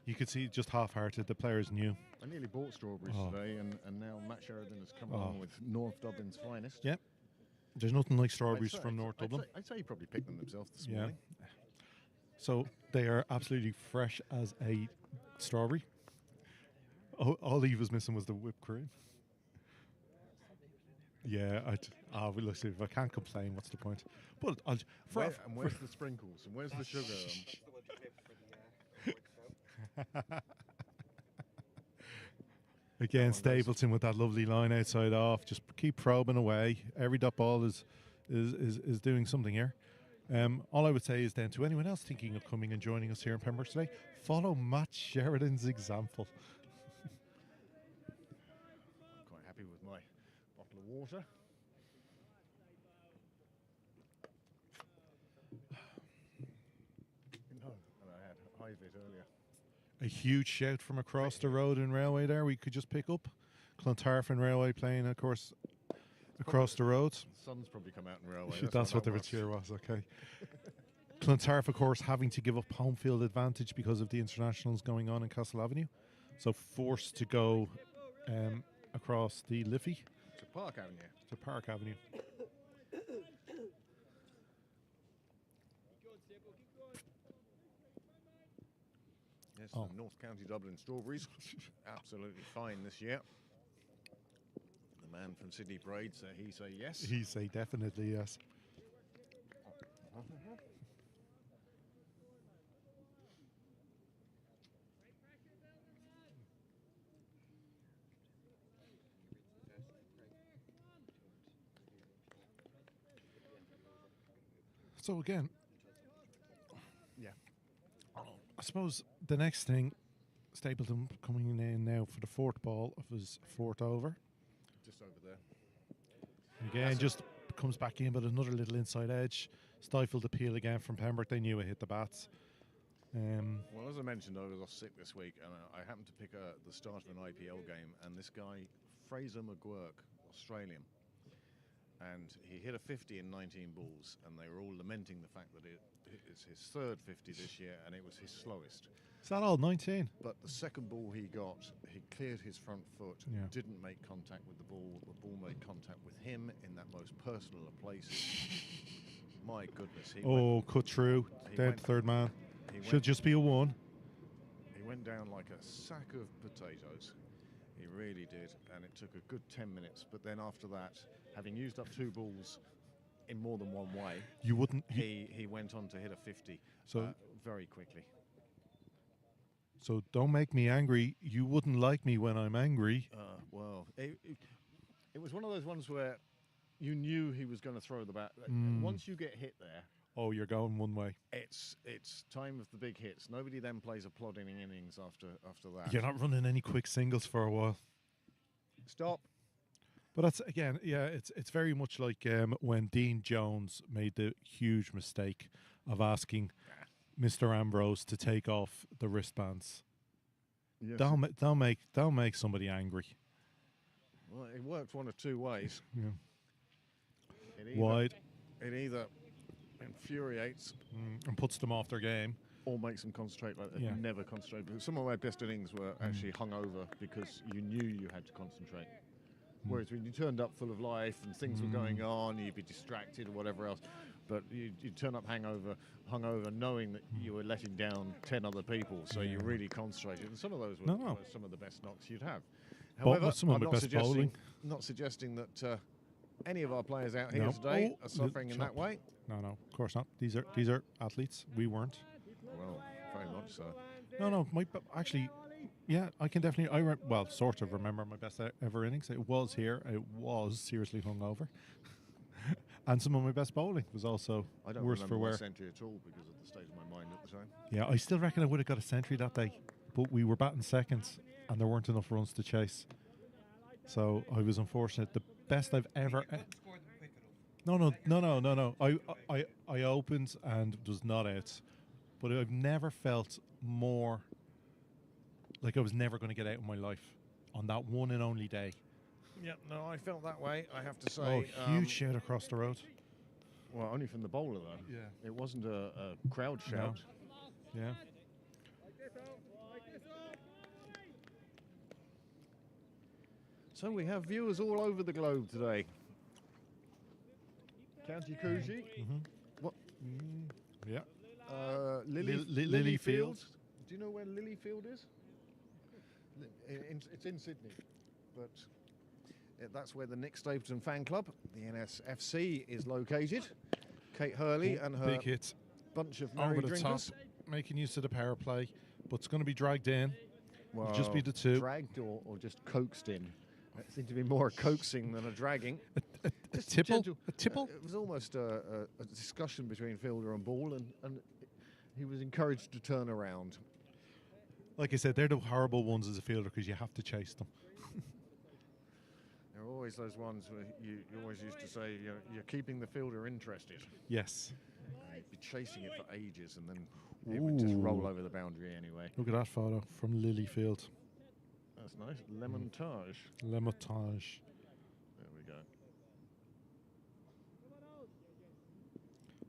Speaker 3: You could see just half-hearted. The players knew.
Speaker 4: I nearly bought strawberries today, and now Matt Sheridan has come along with North Dublin's finest.
Speaker 3: Yep. There's nothing like strawberries from North Dublin.
Speaker 4: I'd say he probably picked them himself this morning.
Speaker 3: So they are absolutely fresh as a strawberry. All he was missing was the whipped cream. Yeah, well, look, if I can't complain, what's the point? But
Speaker 4: where's the sprinkles and where's the sugar?
Speaker 3: Again, Stapleton with that lovely line outside off. Just keep probing away. Every dot ball is doing something here. All I would say is then to anyone else thinking of coming and joining us here in Pembroke today, follow Matt Sheridan's example.
Speaker 4: I'm quite happy with my bottle of water. No, and I had high with it earlier.
Speaker 3: A huge shout from across the road in Railway there. We could just pick up Clontarf Railway playing, of course, across the road.
Speaker 4: The sun's probably come out in Railway.
Speaker 3: That's what the cheer was, okay. Clontarf, of course, having to give up home field advantage because of the internationals going on in Castle Avenue. So forced to go across the Liffey
Speaker 4: To Park Avenue.
Speaker 3: to Park Avenue.
Speaker 4: Yes,
Speaker 3: Oh.
Speaker 4: the North County Dublin Strawberries. Absolutely fine this year. The man from Sydney Parade, so he say yes.
Speaker 3: He say definitely yes. So again,
Speaker 4: Yeah.
Speaker 3: I suppose the next thing, Stapleton coming in now for the fourth ball of his fourth over.
Speaker 4: Just over there.
Speaker 3: Again, just comes back in, but another little inside edge. Stifled appeal again from Pembroke. They knew it hit the bats.
Speaker 4: Well, as I mentioned, I was off sick this week, and I happened to pick the start of an IPL game, and this guy, Fraser McGuirk, Australian, and he hit a 50 in 19 balls, and they were all lamenting the fact that it's his third 50 this year, and it was his slowest.
Speaker 3: Is that all? 19?
Speaker 4: But the second ball he got, he cleared his front foot,
Speaker 3: Yeah.
Speaker 4: didn't make contact with the ball made contact with him in that most personal of places. My goodness.
Speaker 3: Cut through.
Speaker 4: he
Speaker 3: Dead
Speaker 4: went-
Speaker 3: third man.
Speaker 4: he
Speaker 3: Should
Speaker 4: went-
Speaker 3: just be a 1.
Speaker 4: He went down like a sack of potatoes. He really did, and it took a good 10 minutes. But then after that, having used up 2 balls in more than one way,
Speaker 3: You wouldn't.
Speaker 4: he went on to hit a 50
Speaker 3: So-
Speaker 4: very quickly.
Speaker 3: So don't make me angry. You wouldn't like me when I'm angry.
Speaker 4: Well, it was one of those ones where you knew he was going to throw the bat. Once you get hit there,
Speaker 3: Oh, you're going one way.
Speaker 4: it's time of the big hits. Nobody then plays a plodding innings after that.
Speaker 3: You're not running any quick singles for a while.
Speaker 4: Stop.
Speaker 3: But that's again, yeah. It's very much like when Dean Jones made the huge mistake of asking Mr. Ambrose to take off the wristbands.
Speaker 4: Yes.
Speaker 3: Don't make somebody angry.
Speaker 4: Well, it worked one of 2 ways.
Speaker 3: Yeah.
Speaker 4: It either,
Speaker 3: Wide
Speaker 4: It either infuriates
Speaker 3: and puts them off their game.
Speaker 4: or makes them concentrate like they've
Speaker 3: Yeah.
Speaker 4: never concentrated. Because some of my best innings were actually hung over because you knew you had to concentrate. Whereas when you turned up full of life and things were going on, you'd be distracted or whatever else. But you'd turn up hung over knowing that you were letting down 10 other people. So you really concentrated. And some of those were,
Speaker 3: No.
Speaker 4: were some of the best knocks you'd have.
Speaker 3: Bowling
Speaker 4: However,
Speaker 3: was some of
Speaker 4: I'm
Speaker 3: my
Speaker 4: not
Speaker 3: best
Speaker 4: suggesting,
Speaker 3: bowling.
Speaker 4: not suggesting that any of our players out here
Speaker 3: No.
Speaker 4: today
Speaker 3: Oh,
Speaker 4: are suffering in that
Speaker 3: chop.
Speaker 4: way.
Speaker 3: No, of course not. These are athletes. We weren't.
Speaker 4: Well, very much so.
Speaker 3: No. Actually, yeah, I can definitely. Sort of remember my best ever innings. It was here. It was seriously hungover, and some of my best bowling was also
Speaker 4: I don't
Speaker 3: worse
Speaker 4: remember
Speaker 3: for
Speaker 4: my
Speaker 3: wear.
Speaker 4: century at all because of the state of my mind at the time.
Speaker 3: Yeah, I still reckon I would have got a century that day, but we were batting seconds, and there weren't enough runs to chase. So I was unfortunate. The best I've ever.
Speaker 1: Couldn't score them quick enough.
Speaker 3: No. I opened and was not out, but I've never felt more like I was never going to get out of my life on that one and only day.
Speaker 4: Yeah, no, I felt that way, I have to say.
Speaker 3: Oh, huge shout across the road.
Speaker 4: Well, only from the bowler, though.
Speaker 3: Yeah.
Speaker 4: It wasn't a crowd
Speaker 3: No.
Speaker 4: shout.
Speaker 3: Yeah.
Speaker 4: So we have viewers all over the globe today. County Coogee, what?
Speaker 3: Yeah.
Speaker 4: Lilyfield.
Speaker 3: Lilyfield.
Speaker 4: Do you know where Lilyfield is? It's in Sydney, but that's where the Nick Stapleton fan club, the NSFC, is located. Kate Hurley and her
Speaker 3: Big hit
Speaker 4: bunch of merry
Speaker 3: over the top,
Speaker 4: drinkers.
Speaker 3: making use of the power play, but it's going to be dragged in.
Speaker 4: Well,
Speaker 3: just be the two.
Speaker 4: Dragged or just coaxed in. It seemed to be more a coaxing than a dragging.
Speaker 3: A
Speaker 4: Just
Speaker 3: tipple?
Speaker 4: gentle-
Speaker 3: A tipple?
Speaker 4: It was almost a discussion between fielder and ball, and he was encouraged to turn around.
Speaker 3: Like I said, they're the horrible ones as a fielder because you have to chase them.
Speaker 4: There are always those ones where you always used to say you're keeping the fielder interested.
Speaker 3: Yes.
Speaker 4: be chasing it for ages, and then it would just roll over the boundary anyway.
Speaker 3: Look at that photo from Lilyfield.
Speaker 4: That's nice. Lemontage.
Speaker 3: Lemontage.
Speaker 4: There we go.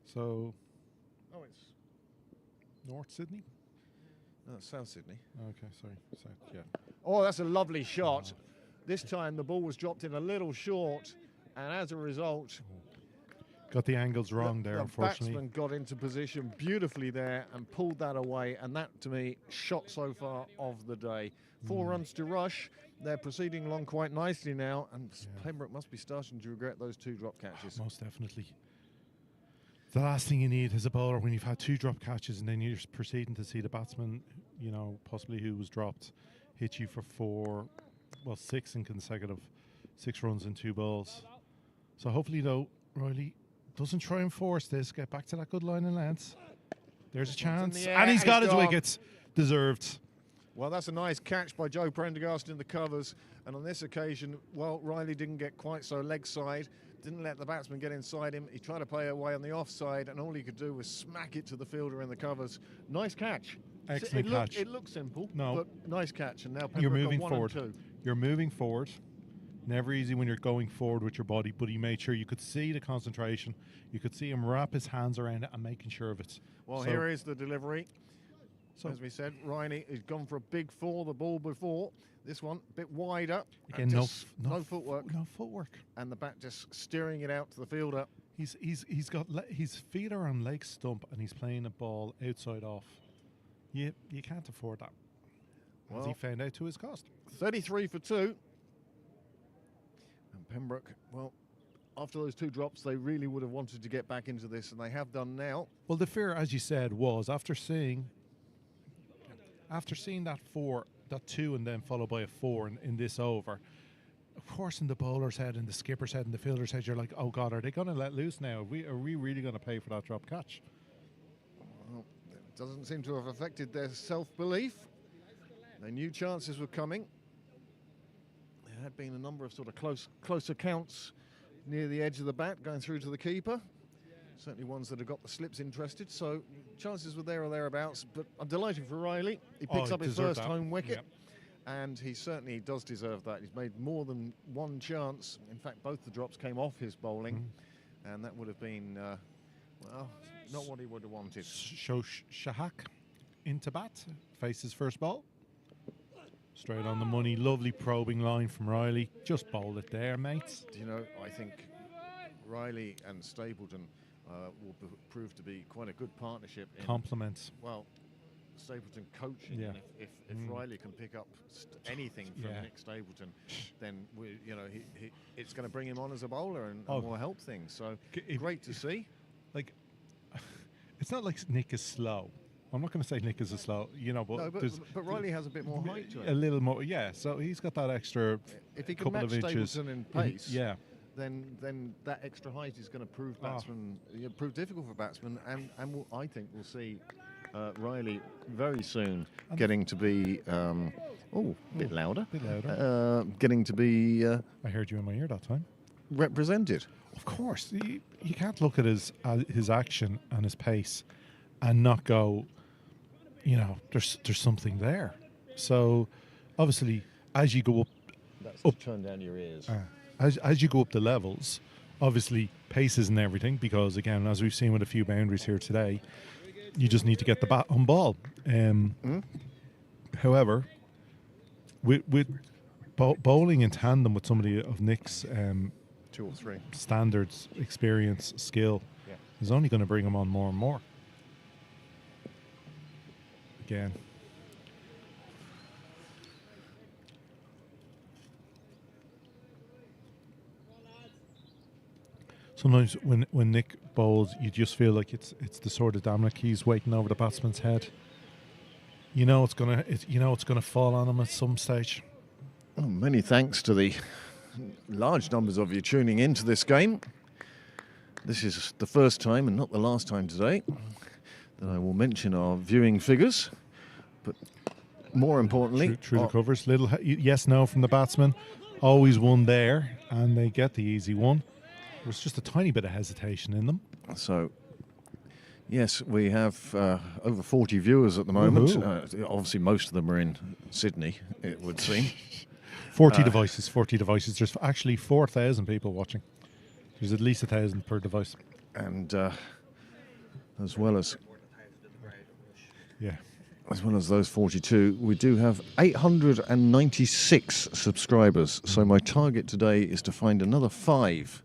Speaker 3: So,
Speaker 4: Oh, it's
Speaker 3: North Sydney?
Speaker 4: no, it's South Sydney.
Speaker 3: Okay, sorry. South, yeah.
Speaker 4: Oh, that's a lovely shot. This time the ball was dropped in a little short, and as a result,
Speaker 3: Got the angles wrong there,
Speaker 4: the
Speaker 3: unfortunately.
Speaker 4: batsman got into position beautifully there and pulled that away, and that, to me, shot so far of the day. 4 runs to Rush. They're proceeding along quite nicely now, and Pembroke must be starting to regret those 2 drop catches.
Speaker 3: Most definitely. The last thing you need as a bowler when you've had 2 drop catches and then you're proceeding to see the batsman, you know, possibly who was dropped, hit you for 6 in consecutive, 6 runs and 2 balls. So hopefully, though, Riley doesn't try and force this. Get back to that good line and length. There's a chance. And he's got his wickets. Deserved.
Speaker 4: Well, that's a nice catch by Joe Prendergast in the covers. And on this occasion, well, Riley didn't get quite so leg side. Didn't let the batsman get inside him. He tried to play away on the offside, and all he could do was smack it to the fielder in the covers. Nice catch.
Speaker 3: Excellent catch.
Speaker 4: It looked simple,
Speaker 3: No.
Speaker 4: but nice catch. And now Pembroke
Speaker 3: You're
Speaker 4: are
Speaker 3: moving
Speaker 4: 1
Speaker 3: forward.
Speaker 4: and 2.
Speaker 3: You're moving forward. Never easy when you're going forward with your body, but he made sure you could see the concentration. You could see him wrap his hands around it and making sure of it.
Speaker 4: Well,
Speaker 3: So-
Speaker 4: here is the delivery.
Speaker 3: So
Speaker 4: As we said, Riley has gone for a big 4, the ball before. This one a bit wider.
Speaker 3: Again,
Speaker 4: and
Speaker 3: no
Speaker 4: just no footwork.
Speaker 3: No footwork.
Speaker 4: And the bat just steering it out to the fielder.
Speaker 3: He's got his feet are on leg stump and he's playing a ball outside off. You can't afford that. As
Speaker 4: Well,
Speaker 3: he found out to his cost.
Speaker 4: 33 for 2. And Pembroke, well, after those 2 drops, they really would have wanted to get back into this, and they have done now.
Speaker 3: Well, the fear, as you said, was after seeing that 4, that 2, and then followed by a 4 in this over. Of course, in the bowler's head, and the skipper's head, and the fielder's head, you're like, oh God, are they going to let loose now? Are we really going to pay for that drop catch?
Speaker 4: Well, it doesn't seem to have affected their self-belief. They knew chances were coming. There had been a number of sort of close accounts near the edge of the bat, going through to the keeper. Certainly ones that have got the slips interested, so chances were there or thereabouts. But I'm delighted for Riley. He picks up his first home wicket.
Speaker 3: Yep.
Speaker 4: And he certainly does deserve that. He's made more than 1 chance. In fact, both the drops came off his bowling, and that would have been, well, not what he would have wanted.
Speaker 3: Shahak into bat, faces first ball. Straight on the money, lovely probing line from Riley. Just bowled it there, mates.
Speaker 4: You know, I think Riley and Stapleton will prove to be quite a good partnership.
Speaker 3: Compliments.
Speaker 4: Well, Stapleton coaching.
Speaker 3: Yeah.
Speaker 4: And if Riley can pick up anything from Nick Stapleton, then it's going to bring him on as a bowler and will help things. So great to see.
Speaker 3: Like, it's not like Nick is slow. I'm not going to say Nick is a slow, but
Speaker 4: No, but Riley has a bit more height to
Speaker 3: a
Speaker 4: him.
Speaker 3: little more, yeah. So he's got that extra
Speaker 4: If he can
Speaker 3: couple
Speaker 4: match
Speaker 3: of inches.
Speaker 4: Stapleton in pace,
Speaker 3: Yeah.
Speaker 4: then that extra height is going to prove prove difficult for batsmen, and I think we'll see Riley very soon getting to be a bit louder. Getting to be
Speaker 3: I heard you in my ear that time.
Speaker 4: represented.
Speaker 3: Of course, you can't look at his action and his pace and not go, there's something there. So obviously, as you go up,
Speaker 4: Turn down your ears.
Speaker 3: as you go up the levels, obviously pace isn't everything, because again, as we've seen with a few boundaries here today, you just need to get the bat on ball. However, with bowling in tandem with somebody of Nick's
Speaker 4: 2 or 3
Speaker 3: standards, experience, skill, is only going to bring him on more and more. Again. Sometimes when Nick bowls, you just feel like it's the sort of Damocles waiting over the batsman's head. It's gonna fall on him at some stage.
Speaker 4: Well, many thanks to the large numbers of you tuning into this game. This is the first time and not the last time today that I will mention our viewing figures, but more importantly,
Speaker 3: Through the covers, little yes, no from the batsman, always one there, and they get the easy one. There's just a tiny bit of hesitation in them.
Speaker 4: So Yes, we have over 40 viewers at the moment.
Speaker 3: Woohoo.
Speaker 4: Obviously, most of them are in Sydney, it would seem.
Speaker 3: 40 devices, 40 devices. There's actually 4,000 people watching. There's at least 1,000 per device.
Speaker 4: And as well as
Speaker 3: Yeah.
Speaker 4: as well as those 42, we do have 896 subscribers. So my target today is to find another 5.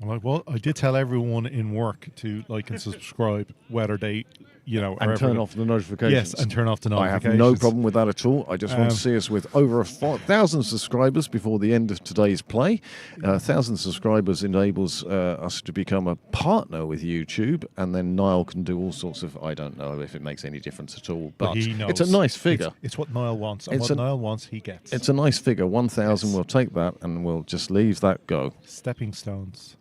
Speaker 3: Well, I did tell everyone in work to like and subscribe, whether they,
Speaker 4: And turn off the notifications.
Speaker 3: Yes, and turn off the
Speaker 4: I
Speaker 3: notifications.
Speaker 4: have no problem with that at all. I just want to see us with over 1,000 subscribers before the end of today's play. 1,000 subscribers enables us to become a partner with YouTube, and then Niall can do all sorts of, I don't know if it makes any difference at all, but
Speaker 3: he knows.
Speaker 4: it's a nice figure.
Speaker 3: It's what Niall wants, and what Niall wants, he gets.
Speaker 4: It's a nice figure. 1,000, we'll take that, and we'll just leave that go.
Speaker 3: Stepping stones.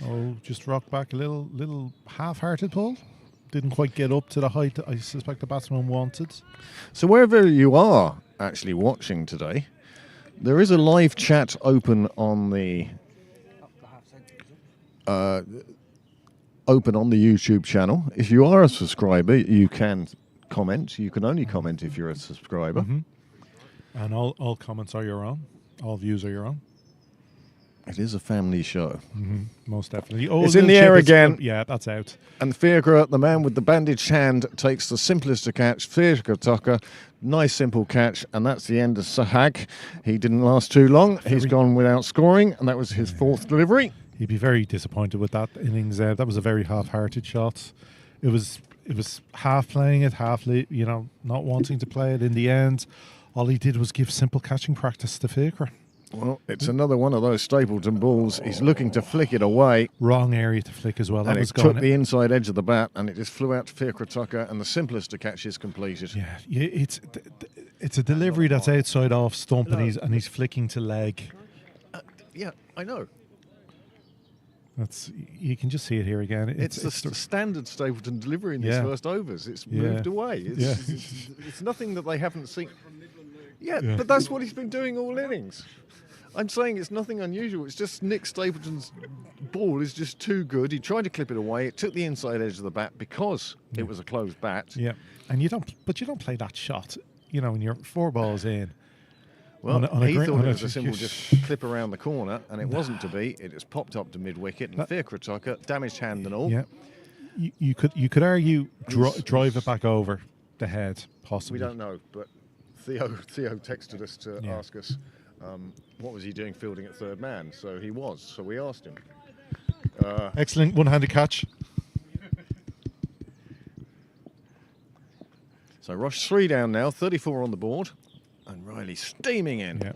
Speaker 3: Oh, just rock back a little half-hearted pull. Didn't quite get up to the height that I suspect the batsman wanted.
Speaker 4: So wherever you are actually watching today, there is a live chat open on the YouTube channel. If you are a subscriber, you can comment. You can only comment if you're a subscriber.
Speaker 3: Mm-hmm. And all comments are your own. All views are your own.
Speaker 4: It is a family show.
Speaker 3: Mm-hmm. Most definitely. Oh,
Speaker 4: it's in the air again.
Speaker 3: Yeah, that's out.
Speaker 4: And Fiacre, the man with the bandaged hand, takes the simplest to catch. Fiacre Tucker, nice simple catch, and that's the end of Sahag. He didn't last too long. He's gone without scoring, and that was his 4th delivery.
Speaker 3: He'd be very disappointed with that innings. That was a very half-hearted shot. It was half playing it, half not wanting to play it. In the end, all he did was give simple catching practice to Fiacre.
Speaker 4: Well, it's another one of those Stapleton balls. He's looking to flick it away.
Speaker 3: Wrong area to flick as well.
Speaker 4: And it took the inside edge of the bat, and it just flew out to Fiacre Tucker, and the simplest to catch is completed.
Speaker 3: Yeah, it's a delivery that's outside off stump, and he's flicking to leg.
Speaker 4: Yeah, I know.
Speaker 3: You can just see it here again.
Speaker 4: It's the standard Stapleton delivery in these first overs. It's moved away. It's nothing that they haven't seen. Yeah, but that's what he's been doing all innings. I'm saying it's nothing unusual. It's just Nick Stapleton's ball is just too good. He tried to clip it away. It took the inside edge of the bat because it was a closed bat.
Speaker 3: Yeah, and you don't play that shot. When you're 4 balls in.
Speaker 4: Well, he thought it was a simple just clip around the corner, and it wasn't to be. It just popped up to mid-wicket, and Fiacre Tucker, damaged hand and all.
Speaker 3: Yeah, you could argue drive it back over the head, possibly.
Speaker 4: We don't know, but Theo texted us to ask us what was he doing fielding at third man. So he was. So we asked him.
Speaker 3: Excellent one-handed catch.
Speaker 4: So Rush 3 down now, 34 on the board. And Riley steaming in.
Speaker 3: Yeah.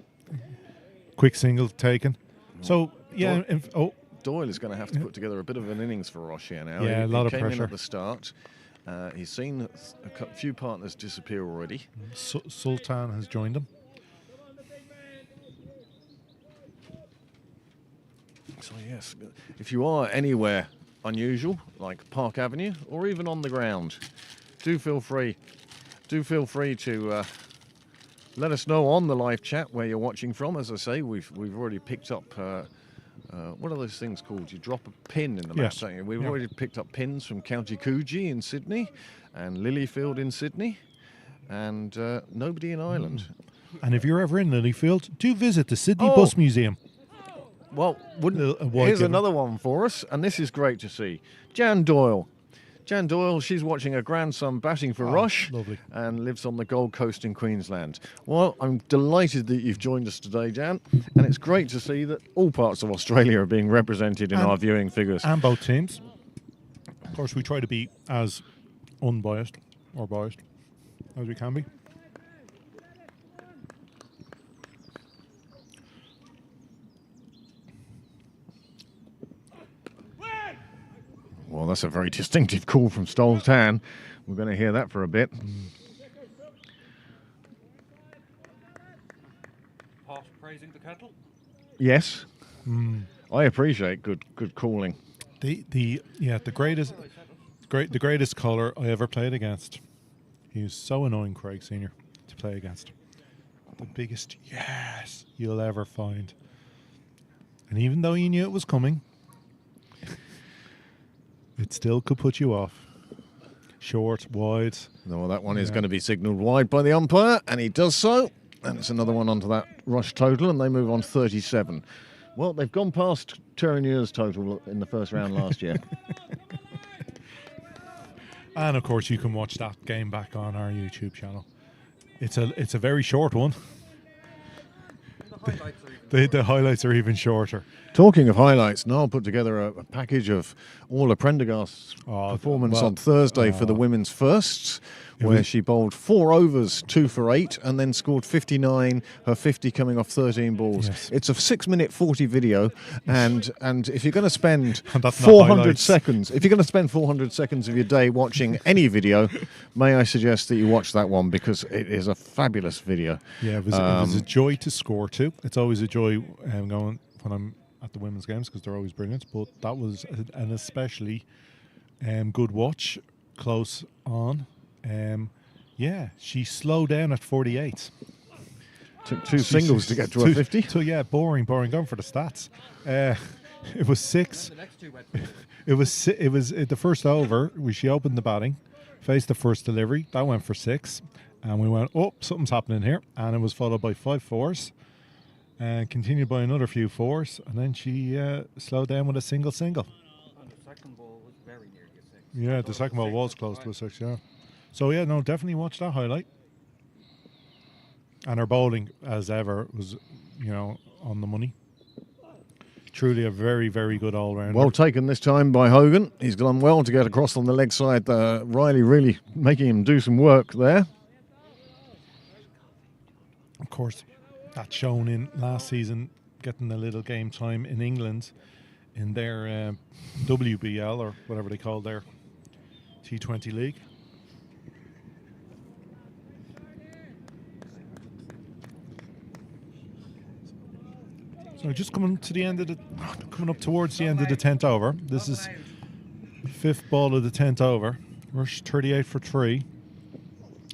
Speaker 3: Quick single taken. So, yeah.
Speaker 4: Doyle is going to have to put together a bit of an innings for Rush here now.
Speaker 3: Yeah, a lot of
Speaker 4: came
Speaker 3: pressure.
Speaker 4: In at the start. He's seen a few partners disappear already.
Speaker 3: Sultan has joined him.
Speaker 4: So, yes, if you are anywhere unusual, like Park Avenue, or even on the ground, do feel free to let us know on the live chat where you're watching from. As I say, we've already picked up, what are those things called? You drop a pin in the match, don't you? We've already picked up pins from County Coogee in Sydney and Lilyfield in Sydney and nobody in Ireland.
Speaker 3: And if you're ever in Lilyfield, do visit the Sydney Bus Museum.
Speaker 4: Well, here's another one for us, and this is great to see. Jan Doyle, she's watching her grandson batting for Rush and lives on the Gold Coast in Queensland. Well, I'm delighted that you've joined us today, Jan, and it's great to see that all parts of Australia are being represented in our viewing figures.
Speaker 3: And both teams. Of course, we try to be as unbiased or biased as we can be.
Speaker 4: Well, that's a very distinctive call from Stoltan. We're going to hear that for a bit.
Speaker 1: Pot praising the kettle?
Speaker 4: Yes. I appreciate good calling.
Speaker 3: The greatest caller I ever played against. He was so annoying, Craig Senior, to play against. The biggest yes you'll ever find. And even though you knew it was coming, it still could put you off. Short, wide.
Speaker 4: No, that one is going to be signalled wide by the umpire, and he does so. And it's another one onto that Rush total, and they move on to 37. Well, they've gone past Terranier's total in the first round last year.
Speaker 3: And of course, you can watch that game back on our YouTube channel. It's a very short one. The highlights are even shorter.
Speaker 4: Talking of highlights, Niall put together a package of all of Prendergast's performance on Thursday for the women's firsts, where she bowled 4 overs, 2 for 8, and then scored 59, her 50 coming off 13 balls.
Speaker 3: Yes.
Speaker 4: It's a 6-minute 40 video, and if you're going to spend
Speaker 3: That's not
Speaker 4: 400
Speaker 3: highlights.
Speaker 4: seconds, if you're going to spend 400 seconds of your day watching any video, may I suggest that you watch that one, because it is a fabulous video.
Speaker 3: Yeah, it was a joy to score too. It's always a joy going when I'm at the women's games because they're always brilliant. But that was an especially good watch, close on. Yeah, she slowed down at 48.
Speaker 4: Took 2 singles to get to a 50.
Speaker 3: Yeah, boring. Going for the stats. It was 6. It was the first over. She opened the batting, faced the first delivery. That went for 6, and we went, oh, something's happening here. And it was followed by 5 fours, and continued by another few 4s, and then she slowed down with a single.
Speaker 1: And the second ball was very nearly a 6.
Speaker 3: Yeah, the second ball was close to a 6. Yeah. So yeah, no, definitely watch that highlight. And her bowling, as ever, was on the money. Truly a very, very good all-rounder.
Speaker 4: Well taken this time by Hogan. He's done well to get across on the leg side. Riley really making him do some work there.
Speaker 3: Of course, that's shown in last season, getting a little game time in England in their WBL, or whatever they call their T20 league. So just coming up towards the end of the 10th over. This is 5th ball of the 10th over. Rush 38 for 3.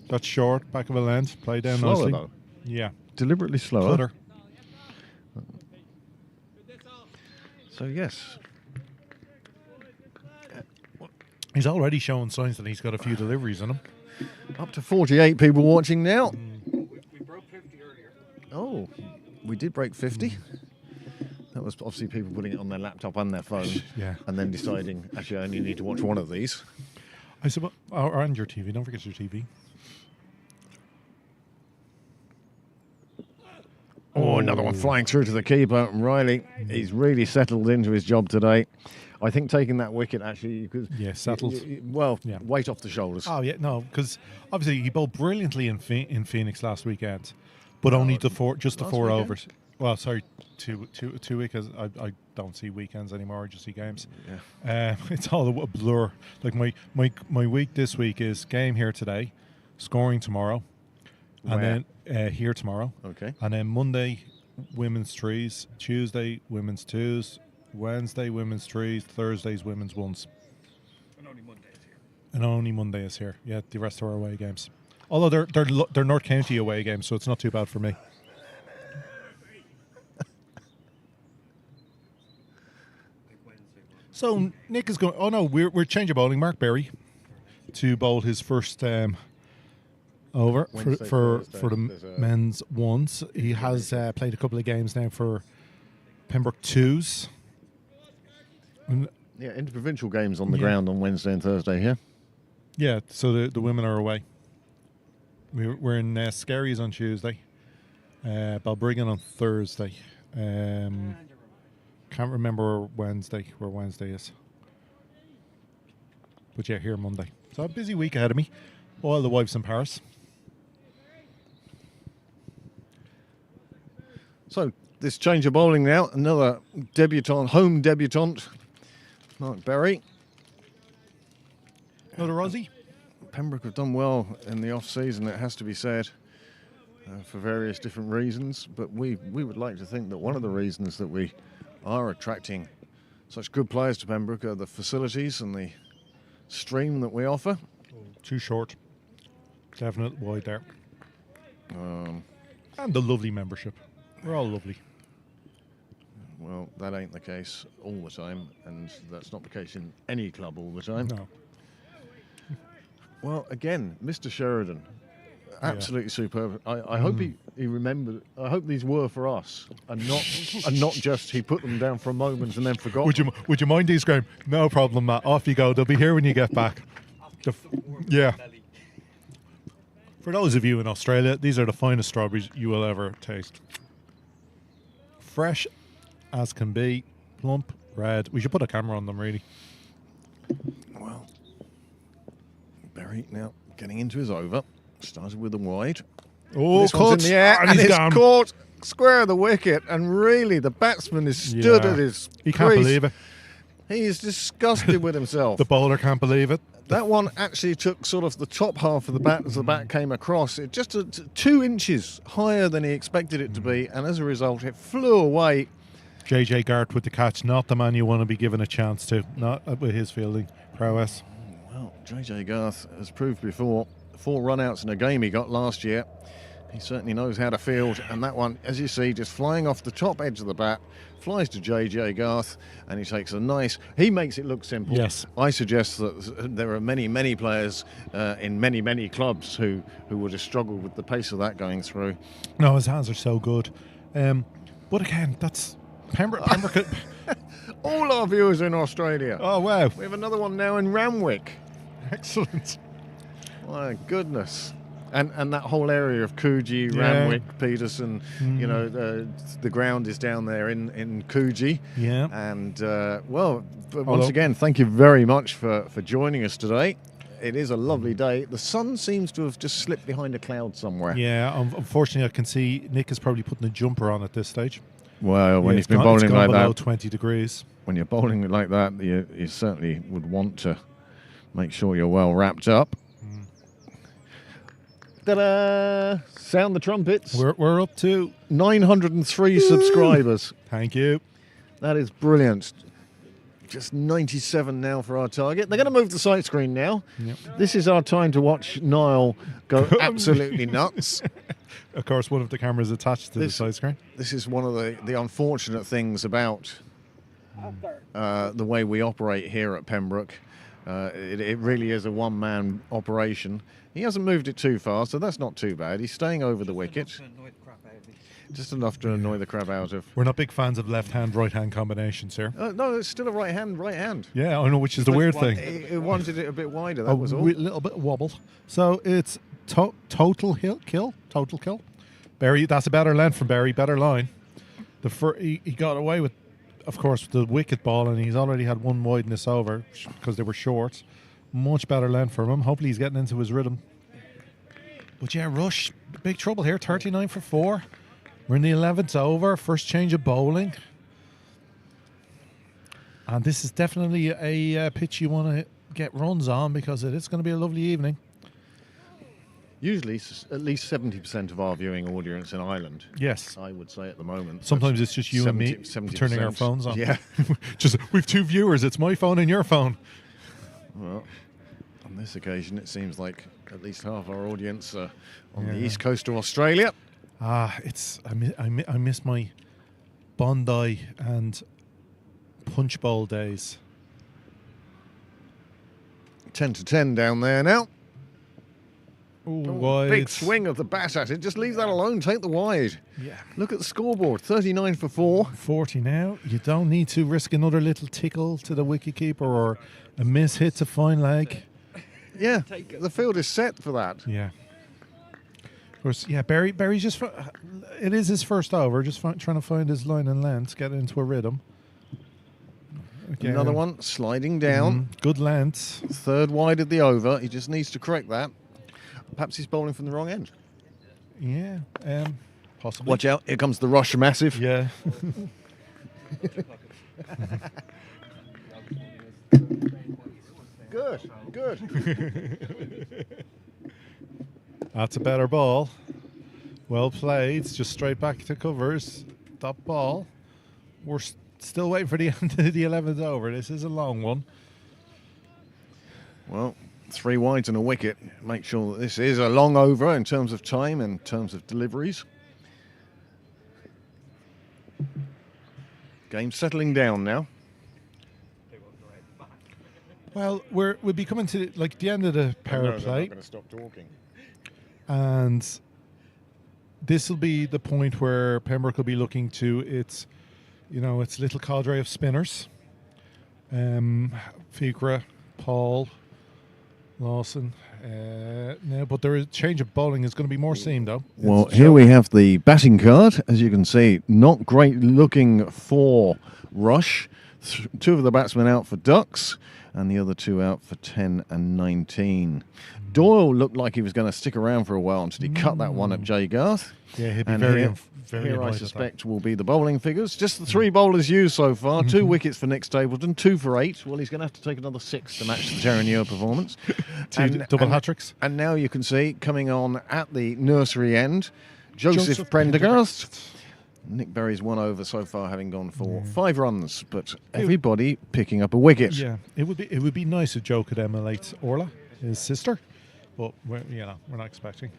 Speaker 3: Got short, back of a length, play down
Speaker 4: Slower
Speaker 3: nicely.
Speaker 4: though.
Speaker 3: Yeah.
Speaker 4: Deliberately slower.
Speaker 3: Clutter.
Speaker 4: So yes.
Speaker 3: He's already showing signs that he's got a few deliveries in him.
Speaker 4: Up to 48 people watching now.
Speaker 1: We broke 50 earlier.
Speaker 4: Oh, we did break 50. That was obviously people putting it on their laptop and their phone.
Speaker 3: Yeah.
Speaker 4: And then deciding, actually, I only need to watch one of these.
Speaker 3: I suppose, and your TV. Don't forget your TV.
Speaker 4: Oh, another one flying through to the keeper. Riley, he's really settled into his job today. I think taking that wicket, actually, because
Speaker 3: settled.
Speaker 4: Weight off the shoulders.
Speaker 3: Oh yeah, no, because obviously he bowled brilliantly in Phoenix last weekend, but only the 4
Speaker 4: weekend?
Speaker 3: overs. Well, sorry, two weekends. I don't see weekends anymore. I just see games.
Speaker 4: Yeah.
Speaker 3: It's all a blur. Like my week this week is game here today, scoring tomorrow, and then here tomorrow.
Speaker 4: Okay.
Speaker 3: And then Monday, women's 3s. Tuesday, women's 2s. Wednesday, women's 3s. Thursdays, women's 1s.
Speaker 1: And only Monday is here.
Speaker 3: And only Monday is here. Yeah, the rest are away games. Although they're North County away games, so it's not too bad for me. So Nick is going. Oh no, we're changing bowling. Mark Berry to bowl his first over
Speaker 4: Wednesday,
Speaker 3: for
Speaker 4: Thursday.
Speaker 3: the
Speaker 4: There's
Speaker 3: men's 1s. He has played a couple of games now for Pembroke 2s.
Speaker 4: Yeah, interprovincial games on the
Speaker 3: Yeah.
Speaker 4: ground on Wednesday and Thursday here.
Speaker 3: Yeah, so the women are away. We're in Skerries on Tuesday, Balbriggan on Thursday. Can't remember where Wednesday is. But yeah, here Monday. So a busy week ahead of me. All the wives in Paris.
Speaker 4: So this change of bowling now. Another home debutant, Mark Berry.
Speaker 3: Another Aussie.
Speaker 4: Pembroke have done well in the off-season, it has to be said, for various different reasons. But we would like to think that one of the reasons that we are attracting such good players to Pembroke are the facilities and the stream that we offer.
Speaker 3: Too short. Definite wide there. And the lovely membership. We're all lovely.
Speaker 4: Well, that ain't the case all the time, and that's not the case in any club all the time.
Speaker 3: No.
Speaker 4: Well, again, Mr. Sheridan, absolutely superb. I hope he remembered. I hope these were for us, and not just he put them down for a moment and then forgot.
Speaker 3: Would you mind these, Graham? No problem, Matt. Off you go. They'll be here when you get back. Yeah. For those of you in Australia, these are the finest strawberries you will ever taste. Fresh as can be, plump, red. We should put a camera on them, really.
Speaker 4: Well, Berry now getting into his over. Started with a wide.
Speaker 3: Oh,
Speaker 4: this one's in the air, and
Speaker 3: he's
Speaker 4: it's
Speaker 3: down.
Speaker 4: caught square of the wicket. And really, the batsman is stood at his
Speaker 3: He
Speaker 4: crease.
Speaker 3: can't believe it.
Speaker 4: He is disgusted with himself.
Speaker 3: The bowler can't believe it.
Speaker 4: That one actually took sort of the top half of the bat as the bat came across. It just 2 inches higher than he expected it to be, and as a result, it flew away.
Speaker 3: JJ Garth with the catch, not the man you want to be given a chance to, not with his fielding prowess.
Speaker 4: Well, JJ Garth has proved before, 4 run-outs in a game he got last year. He certainly knows how to field, and that one, as you see, just flying off the top edge of the bat, flies to JJ Garth, and he takes a nice... He makes it look simple.
Speaker 3: Yes.
Speaker 4: I suggest that there are many, many players in many, many clubs who would have struggled with the pace of that going through.
Speaker 3: No, his hands are so good. But again, that's... Pembroke...
Speaker 4: All our viewers are in Australia.
Speaker 3: Oh, wow.
Speaker 4: We have another one now in Ramwick.
Speaker 3: Excellent.
Speaker 4: My goodness. And that whole area of Coogee,
Speaker 3: Yeah.
Speaker 4: Ramwick, Peterson, you know, the ground is down there in Coogee.
Speaker 3: Yeah.
Speaker 4: And, well, once
Speaker 3: Hello.
Speaker 4: again, thank you very much for joining us today. It is a lovely day. The sun seems to have just slipped behind a cloud somewhere.
Speaker 3: Yeah, unfortunately, I can see Nick is probably putting a jumper on at this stage.
Speaker 4: Well, when
Speaker 3: Yeah,
Speaker 4: you've been
Speaker 3: it's
Speaker 4: bowling
Speaker 3: gone
Speaker 4: like
Speaker 3: below
Speaker 4: that,
Speaker 3: 20 degrees.
Speaker 4: when you're bowling like that, you certainly would want to make sure you're well wrapped up. Ta-da! Sound the trumpets.
Speaker 3: We're up to...
Speaker 4: 903 subscribers.
Speaker 3: Thank you.
Speaker 4: That is brilliant. Just 97 now for our target. They're going to move the sight screen now.
Speaker 3: Yep.
Speaker 4: This is our time to watch Niall go absolutely nuts.
Speaker 3: Of course, one of the cameras attached to the
Speaker 4: This-
Speaker 3: side screen.
Speaker 4: This is one of the unfortunate things about the way we operate here at Pembroke. It really is a one-man operation. He hasn't moved it too far, so that's not too bad. He's staying over the wicket. Just enough to annoy the crap out of.
Speaker 3: We're not big fans of left-hand, right-hand combinations here.
Speaker 4: No, it's still a right hand.
Speaker 3: Yeah, I know, which is the weird thing.
Speaker 4: He wanted it a bit wider, that was all.
Speaker 3: Little bit wobble. So it's total kill. Barry, that's a better length from Barry, better line. He got away with, of course, the wicket ball, and he's already had one wideness over because they were short. Much better length from him. Hopefully he's getting into his rhythm. But yeah, Rush, big trouble here. 39 for 4. We're in the 11th over. First change of bowling. And this is definitely a pitch you want to get runs on because it is going to be a lovely evening.
Speaker 4: Usually, at least 70% of our viewing audience in Ireland,
Speaker 3: Yes.
Speaker 4: I would say at the moment.
Speaker 3: Sometimes it's just you and me
Speaker 4: 70%.
Speaker 3: turning our phones on.
Speaker 4: Yeah.
Speaker 3: Just, we've 2 viewers. It's my phone and your phone.
Speaker 4: Well, on this occasion, it seems like at least half our audience are on the
Speaker 3: Yeah.
Speaker 4: east coast of Australia.
Speaker 3: I miss my Bondi and Punch Bowl days.
Speaker 4: 10 to 10 down there now.
Speaker 3: Ooh,
Speaker 4: Oh,
Speaker 3: wide.
Speaker 4: big swing of the bat at it. Just leave that alone. Take the wide.
Speaker 3: Yeah.
Speaker 4: Look at the scoreboard. 39 for 4.
Speaker 3: 40 now. You don't need to risk another little tickle to the wicketkeeper or a miss hit to fine leg.
Speaker 4: Yeah, the field is set for that.
Speaker 3: Yeah. Of course, yeah, Barry's just... It is his first over, just trying to find his line and length, get into a rhythm. Again.
Speaker 4: Another one sliding down.
Speaker 3: Good length.
Speaker 4: Third wide of the over. He just needs to correct that. Perhaps he's bowling from the wrong end.
Speaker 3: Yeah, possibly.
Speaker 4: Watch out. Here comes the Rush Massive.
Speaker 3: Yeah.
Speaker 4: Good.
Speaker 3: That's a better ball. Well played. Just straight back to covers. Top ball. We're still waiting for the end of the 11th over. This is a long one.
Speaker 4: Well, 3 wides and a wicket. Make sure that this is a long over in terms of time and in terms of deliveries. Game settling down now.
Speaker 3: Well, we'll be coming to like the end of the power
Speaker 4: No,
Speaker 3: play,
Speaker 4: they're not going to stop talking.
Speaker 3: and this will be the point where Pembroke will be looking to its, its little cadre of spinners. Figra, Paul, Lawson. No, but there is change of bowling is going to be more seam though.
Speaker 4: Well, here we have the batting card. As you can see, not great looking for Rush. Two of the batsmen out for Ducks, and the other two out for 10 and 19. Doyle looked like he was going to stick around for a while until he cut that one at Jay Garth.
Speaker 3: Yeah, he'd be
Speaker 4: And
Speaker 3: very
Speaker 4: here,
Speaker 3: very
Speaker 4: here I
Speaker 3: annoyed at
Speaker 4: suspect will be the bowling figures. Just the 3 bowlers used so far. 2 wickets for Nick Stapleton, 2 for 8. Well, he's going to have to take another 6 to match the Terry Newell performance.
Speaker 3: that. Double hat-tricks.
Speaker 4: And now you can see, coming on at the nursery end, Joseph Prendergast. Nick Berry's 1 over so far, having gone for 5 runs, but everybody picking up a wicket.
Speaker 3: Yeah, it would be nice if Joe could emulate Orla, his sister, but we're not expecting.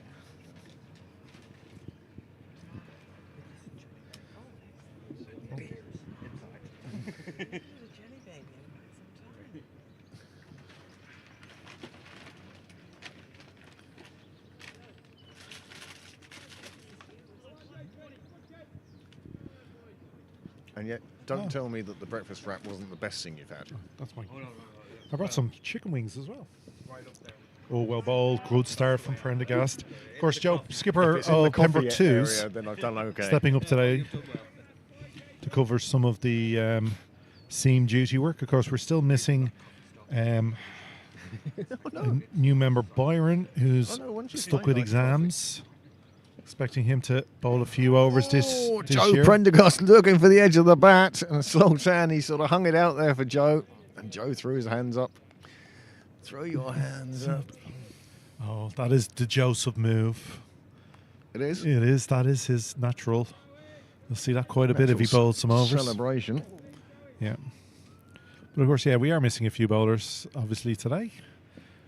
Speaker 4: And yet, don't tell me that the breakfast wrap wasn't the best thing you've had.
Speaker 3: That's fine. I brought some chicken wings as well. Oh, well bowled. Good start from Prendergast. Of course, Joe, skipper
Speaker 4: If it's in the
Speaker 3: of Pembroke
Speaker 4: coffee
Speaker 3: 2s,
Speaker 4: area, then I've done okay.
Speaker 3: stepping up today to cover some of the seam duty work. Of course, we're still missing a new member, Byron, who's stuck with exams. Expecting him to bowl a few overs this
Speaker 4: Joe
Speaker 3: year.
Speaker 4: Prendergast looking for the edge of the bat, and Sultan, he sort of hung it out there for Joe, and Joe threw his hands up. Throw your hands up.
Speaker 3: Oh, that is the Joseph move.
Speaker 4: It is?
Speaker 3: It is. That is his natural. You'll see that quite a bit if he bowls some overs.
Speaker 4: Celebration.
Speaker 3: Yeah. But of course, we are missing a few bowlers, obviously, today.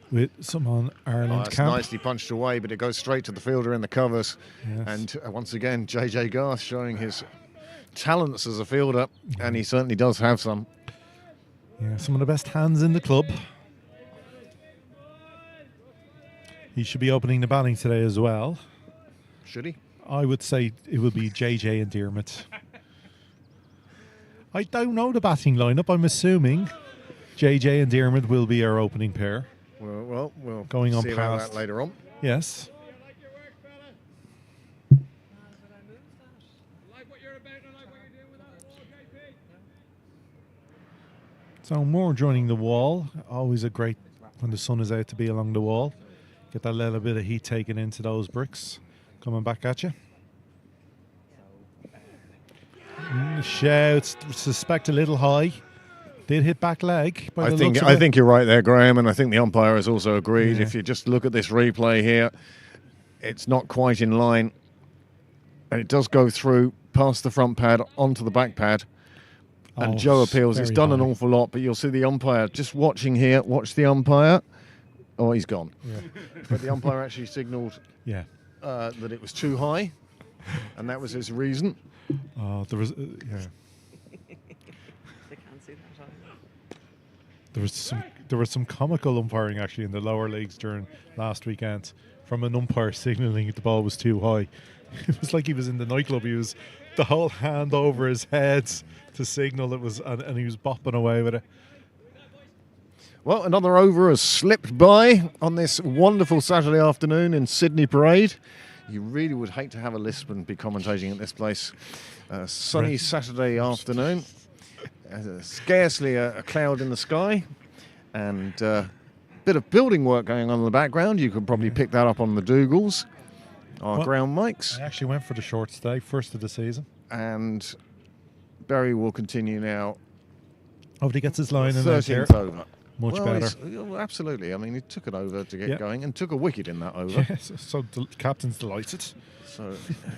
Speaker 3: With some on Ireland
Speaker 4: That's
Speaker 3: camp.
Speaker 4: nicely punched away, but it goes straight to the fielder in the covers.
Speaker 3: Yes.
Speaker 4: And once again, JJ Garth showing his talents as a fielder, and he certainly does have some.
Speaker 3: Yeah, some of the best hands in the club. He should be opening the batting today as well.
Speaker 4: Should he?
Speaker 3: I would say it will be JJ and Dermot. I don't know the batting lineup. I'm assuming JJ and Dermot will be our opening pair.
Speaker 4: Well, we'll
Speaker 3: Going on
Speaker 4: see about
Speaker 3: past.
Speaker 4: that later on.
Speaker 3: Yes. So more joining the wall. Always a great when the sun is out to be along the wall. Get that little bit of heat taken into those bricks. Coming back at you. Shouts. Suspect a little high. Did hit back leg. By the looks of
Speaker 4: I
Speaker 3: it.
Speaker 4: think you're right there, Graham, and I think the umpire has also agreed.
Speaker 3: Yeah.
Speaker 4: If you just look at this replay here, it's not quite in line, and it does go through past the front pad onto the back pad. And
Speaker 3: Oh,
Speaker 4: Joe appeals. It's
Speaker 3: very
Speaker 4: done an
Speaker 3: high.
Speaker 4: awful lot, but you'll see the umpire just watching here. Watch the umpire. Oh, he's gone.
Speaker 3: Yeah.
Speaker 4: But the umpire actually signalled
Speaker 3: Yeah.
Speaker 4: that it was too high, and that was his reason.
Speaker 3: Oh, there was. Yeah.
Speaker 2: They can't see that either.
Speaker 3: There was some comical umpiring actually in the lower leagues during last weekend from an umpire signalling the ball was too high. It was like he was in the nightclub. He was the whole hand over his head to signal it was, and he was bopping away with it.
Speaker 4: Well, another over has slipped by on this wonderful Saturday afternoon in Sydney Parade. You really would hate to have a lisp and be commentating at this place. Sunny
Speaker 3: Right.
Speaker 4: Saturday afternoon. Scarcely a cloud in the sky. And a bit of building work going on in the background. You could probably pick that up on the Dougals, our
Speaker 3: Well,
Speaker 4: ground mics.
Speaker 3: I actually went for the short stay, first of the season.
Speaker 4: And Berry will continue now.
Speaker 3: Hopefully he gets his line in there.
Speaker 4: 13th over.
Speaker 3: Much
Speaker 4: Well,
Speaker 3: better.
Speaker 4: Absolutely. I mean, he took it over to get
Speaker 3: Yeah.
Speaker 4: going and took a wicket in that over.
Speaker 3: Yes, so the captain's delighted.
Speaker 4: So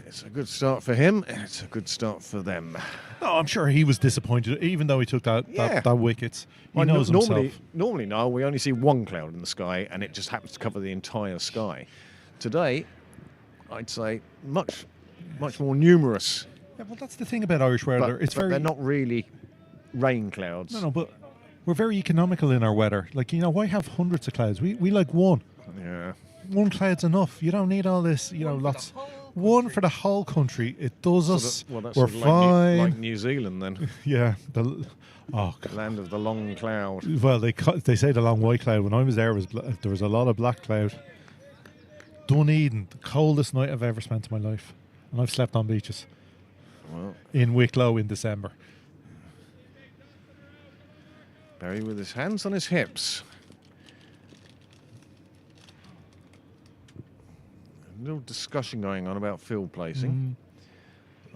Speaker 4: it's a good start for him. It's a good start for them.
Speaker 3: No, I'm sure he was disappointed, even though he took that
Speaker 4: Yeah.
Speaker 3: that wicket. He
Speaker 4: Well,
Speaker 3: knows himself.
Speaker 4: normally, no, we only see one cloud in the sky, and it just happens to cover the entire sky. Today, I'd say much more numerous
Speaker 3: Yeah, well, that's the thing about Irish weather.
Speaker 4: But,
Speaker 3: It's
Speaker 4: but
Speaker 3: very
Speaker 4: they're not really rain clouds.
Speaker 3: no, but we're very economical in our weather. Like, why have hundreds of clouds? We like one.
Speaker 4: Yeah.
Speaker 3: One cloud's enough. You don't need all this. Lots. One for the whole country. It does us.
Speaker 4: That's
Speaker 3: We're
Speaker 4: sort of
Speaker 3: fine.
Speaker 4: like New Zealand then.
Speaker 3: Yeah.
Speaker 4: The land of the long cloud.
Speaker 3: Well, they say the long white cloud. When I was there, there was a lot of black cloud. Dunedin, the coldest night I've ever spent in my life, and I've slept on beaches.
Speaker 4: Well,
Speaker 3: in Wicklow in December.
Speaker 4: Barry with his hands on his hips. A little discussion going on about field placing.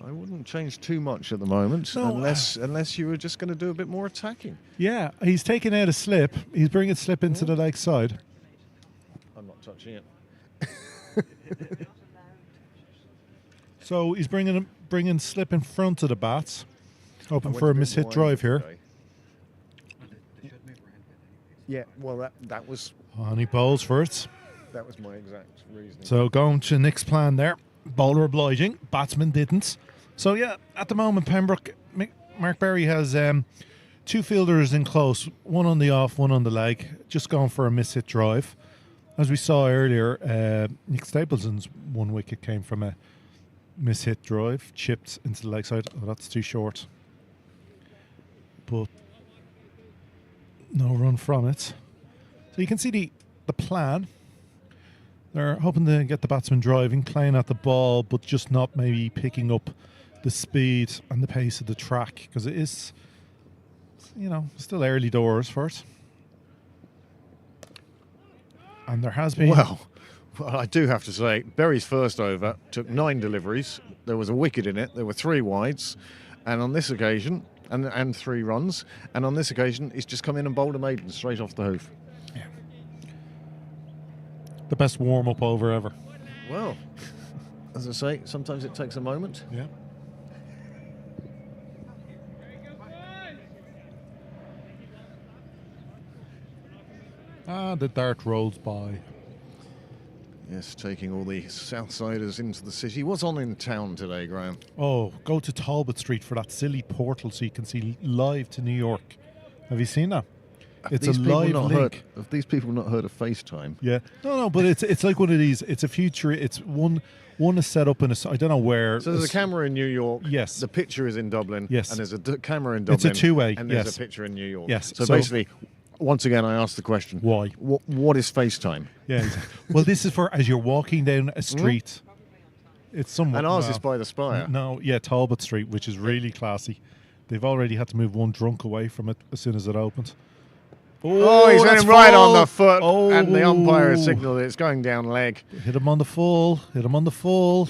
Speaker 4: I wouldn't change too much at the moment,
Speaker 3: No,
Speaker 4: unless you were just going to do a bit more attacking.
Speaker 3: Yeah, he's taking out a slip. He's bringing slip into the leg side.
Speaker 4: I'm not touching it.
Speaker 3: So he's bringing slip in front of the bats,
Speaker 4: I
Speaker 3: hoping
Speaker 4: went
Speaker 3: for a
Speaker 4: bit
Speaker 3: mishit
Speaker 4: wide
Speaker 3: drive here.
Speaker 4: today. Yeah, well, that was
Speaker 3: And he bowls for it.
Speaker 4: my exact reasoning.
Speaker 3: So going to Nick's plan there. Bowler obliging, batsman didn't. So yeah, at the moment Pembroke, Mark Berry has two fielders in close, one on the off, one on the leg, just going for a mishit drive. As we saw earlier, Nick Stapleson's one wicket came from a mishit drive, chipped into the leg side. Oh, that's too short. But no run from it. So you can see the plan. They're hoping to get the batsman driving, playing at the ball, but just not maybe picking up the speed and the pace of the track, because it is, still early doors for it. And there has been...
Speaker 4: Well, I do have to say, Berry's first over took 9 deliveries. There was a wicket in it. There were 3 wides. And on this occasion, and 3 runs. And on this occasion, he's just come in and bowled a maiden straight off the hoof.
Speaker 3: Yeah. The best warm-up over ever.
Speaker 4: Well, as I say, sometimes it takes a moment.
Speaker 3: Yeah. The dart rolls by.
Speaker 4: Yes, taking all the Southsiders into the city. What's on in town today, Graham?
Speaker 3: Oh, go to Talbot Street for that silly portal so you can see live to New York. Have you seen that? It's a live link.
Speaker 4: Have these people not heard of FaceTime?
Speaker 3: Yeah. No, but it's like one of these. It's a future. It's one is set up in I don't know where.
Speaker 4: So there's a camera in New York.
Speaker 3: Yes.
Speaker 4: The picture is in Dublin.
Speaker 3: Yes.
Speaker 4: And there's a camera in Dublin.
Speaker 3: It's a two-way.
Speaker 4: And there's
Speaker 3: yes.
Speaker 4: a picture in New York.
Speaker 3: Yes.
Speaker 4: So basically, once again, I asked the question.
Speaker 3: Why?
Speaker 4: What is FaceTime?
Speaker 3: Yeah. Exactly. Well, this is for as you're walking down a street. It's somewhat.
Speaker 4: And ours is by the Spire.
Speaker 3: No, yeah, Talbot Street, which is really classy. They've already had to move one drunk away from it as soon as it opened.
Speaker 4: Oh, he's hit him right on the foot,
Speaker 3: Oh.
Speaker 4: and the umpire has signalled it's going down leg.
Speaker 3: Hit him on the full. Hit him on the full.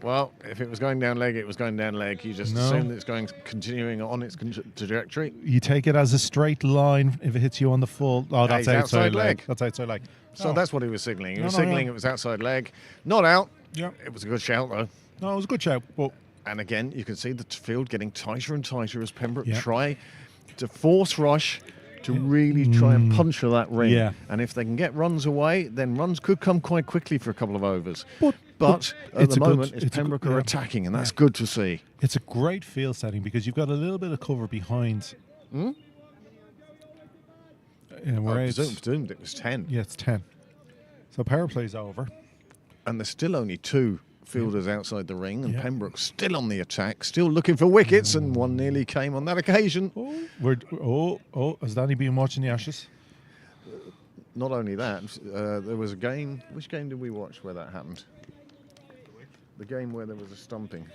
Speaker 4: Well, if it was going down leg, it was going down leg. You just assume that it's continuing on its trajectory.
Speaker 3: You take it as a straight line if it hits you on the full. Oh, that's outside leg. That's outside leg.
Speaker 4: So that's what he was signalling. He was
Speaker 3: No,
Speaker 4: signalling it was outside leg. Not out.
Speaker 3: Yeah.
Speaker 4: It was a good shout, though.
Speaker 3: No, it was a good shout. But
Speaker 4: And again, you can see the field getting tighter and tighter as Pembroke
Speaker 3: Yeah.
Speaker 4: try to force Rush to really try and puncture that ring.
Speaker 3: Yeah.
Speaker 4: And if they can get runs away, then runs could come quite quickly for a couple of overs. But at
Speaker 3: it's
Speaker 4: the
Speaker 3: a good-
Speaker 4: moment, it's Pembroke are
Speaker 3: yeah.
Speaker 4: attacking, and that's good to see.
Speaker 3: it's a great field setting because you've got a little bit of cover behind.
Speaker 4: Hmm?
Speaker 3: Yeah,
Speaker 4: I
Speaker 3: where it's,
Speaker 4: presumed it was 10.
Speaker 3: yeah, it's 10. So power play's over.
Speaker 4: And there's still only 2 fielders outside the ring, and
Speaker 3: Yeah.
Speaker 4: Pembroke still on the attack, still looking for wickets, and one nearly came on that occasion.
Speaker 3: Has Danny been watching the Ashes?
Speaker 4: Not only that, there was a game. Which game did we watch where that happened? The game where there was a stumping.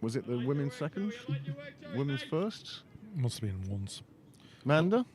Speaker 4: Was it the women's seconds? Women's firsts?
Speaker 3: Must have been once.
Speaker 4: Manda?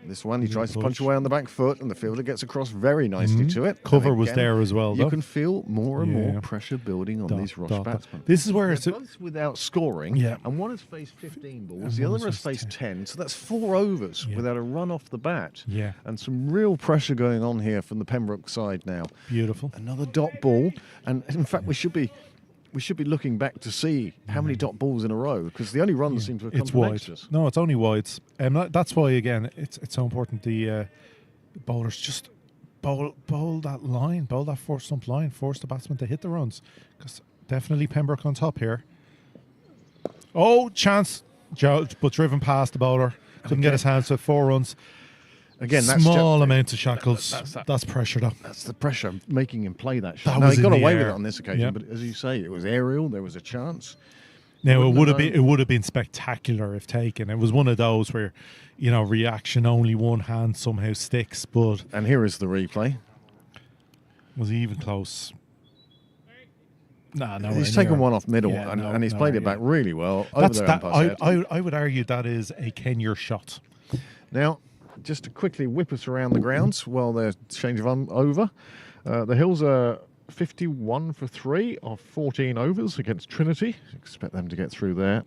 Speaker 4: This one, he tries to punch away on the back foot, and the fielder gets across very nicely to it.
Speaker 3: Cover
Speaker 4: And
Speaker 3: was
Speaker 4: again,
Speaker 3: there as well,
Speaker 4: You
Speaker 3: though.
Speaker 4: can feel more and
Speaker 3: Yeah.
Speaker 4: more pressure building on these Rush batsmen.
Speaker 3: This is where it's
Speaker 4: They're both without scoring,
Speaker 3: Yeah.
Speaker 4: and one has faced 15 balls,
Speaker 3: And
Speaker 4: the
Speaker 3: one
Speaker 4: other
Speaker 3: has
Speaker 4: has faced
Speaker 3: faced
Speaker 4: 10, so that's 4 overs
Speaker 3: Yeah.
Speaker 4: without a run off the bat.
Speaker 3: Yeah.
Speaker 4: And some real pressure going on here from the Pembroke side now.
Speaker 3: beautiful.
Speaker 4: Another dot ball, and in fact we should be looking back to see how many dot balls in a row, because the only runs seem to have come
Speaker 3: It's
Speaker 4: from
Speaker 3: wide.
Speaker 4: extras.
Speaker 3: No, it's only wides. That's why again it's so important. The bowlers just bowl that line, bowl that force stump line, force the batsman to hit the runs. Because definitely Pembroke on top here. Oh, chance, but driven past the bowler. Couldn't get his hands to 4 runs.
Speaker 4: Again, that's
Speaker 3: small amount of shackles. That's pressure, though.
Speaker 4: That's the pressure making him play that shot.
Speaker 3: That
Speaker 4: Now,
Speaker 3: was
Speaker 4: he got
Speaker 3: in the
Speaker 4: away with
Speaker 3: air.
Speaker 4: it on this occasion,
Speaker 3: Yeah.
Speaker 4: but as you say, it was aerial. There was a chance.
Speaker 3: Now
Speaker 4: Wouldn't
Speaker 3: it would have been spectacular if taken. It was one of those where, reaction only one hand somehow sticks, but
Speaker 4: And here is the replay.
Speaker 3: was he even close? Nah, no.
Speaker 4: He's taken one off middle,
Speaker 3: Yeah,
Speaker 4: and he's played it back really well. Over
Speaker 3: That's
Speaker 4: the
Speaker 3: that.
Speaker 4: umpire's head.
Speaker 3: I would argue that is a Kenya shot.
Speaker 4: Now, just to quickly whip us around the grounds while they're change of over. The Hills are 51 for 3 of 14 overs against Trinity. Expect them to get through there.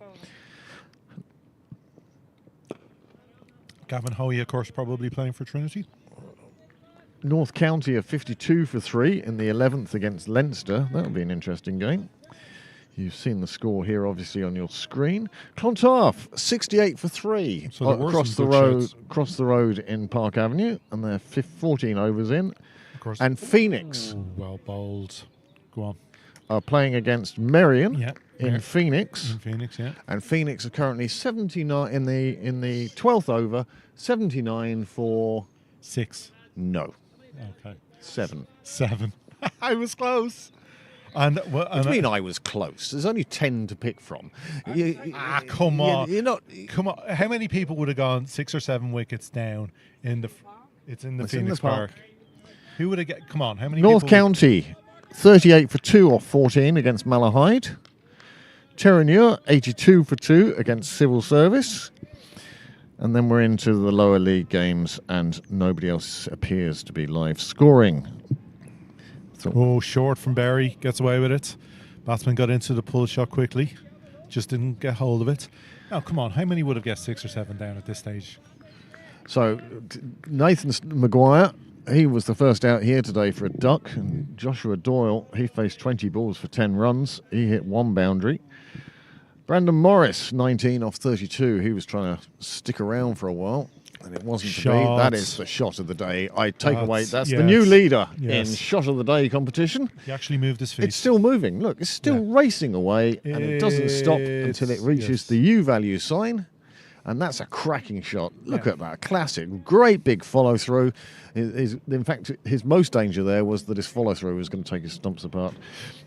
Speaker 3: Gavin Hoey, of course, probably playing for Trinity.
Speaker 4: North County are 52 for 3 in the 11th against Leinster. That'll be an interesting game. You've seen the score here, obviously, on your screen. Clontarf, 68 for 3
Speaker 3: So there were
Speaker 4: across
Speaker 3: some
Speaker 4: the
Speaker 3: good
Speaker 4: road.
Speaker 3: shots.
Speaker 4: Across the road in Park Avenue, and they're 14 overs in.
Speaker 3: Of course.
Speaker 4: And Phoenix
Speaker 3: Ooh, well bowled. Go on.
Speaker 4: are playing against Merion
Speaker 3: Yeah.
Speaker 4: in Phoenix.
Speaker 3: In Phoenix, yeah.
Speaker 4: And Phoenix are currently 79 in the 12th over, 79 for
Speaker 3: 6.
Speaker 4: no,
Speaker 3: Okay.
Speaker 4: 7.
Speaker 3: 7. I was close. And
Speaker 4: What do you mean I was close? There's only 10 to pick from.
Speaker 3: Come on.
Speaker 4: You're not.
Speaker 3: Come on. How many people would have gone 6 or 7 wickets down in the? It's in the
Speaker 4: It's in
Speaker 3: Phoenix
Speaker 4: the park.
Speaker 3: Park. Who would have get? Come on. How many?
Speaker 4: North
Speaker 3: people
Speaker 4: County, 38 for 2 off 14 against Malahide. Terenure, 82 for 2 against Civil Service. And then we're into the lower league games, and nobody else appears to be live scoring.
Speaker 3: Oh, short from Barry. Gets away with it. Batsman got into the pull shot quickly. Just didn't get hold of it. Now, come on. How many would have guessed 6 or 7 down at this stage?
Speaker 4: So Nathan Maguire, he was the first out here today for a duck. And Joshua Doyle, he faced 20 balls for 10 runs. He hit 1 boundary. Brandon Morris, 19 off 32. He was trying to stick around for a while, and it wasn't to be. That
Speaker 3: Shots.
Speaker 4: is the shot of the day. I take away, that's the
Speaker 3: yes.
Speaker 4: new leader in
Speaker 3: Yes.
Speaker 4: shot of the day competition.
Speaker 3: He actually moved his feet.
Speaker 4: It's still moving. Look, it's still racing away, and it doesn't stop until it
Speaker 3: It's-
Speaker 4: reaches
Speaker 3: yes.
Speaker 4: the U value sign. And that's a cracking shot. Look at that. Classic. Great big follow through. In fact, his most danger there was that his follow through was going to take his stumps apart.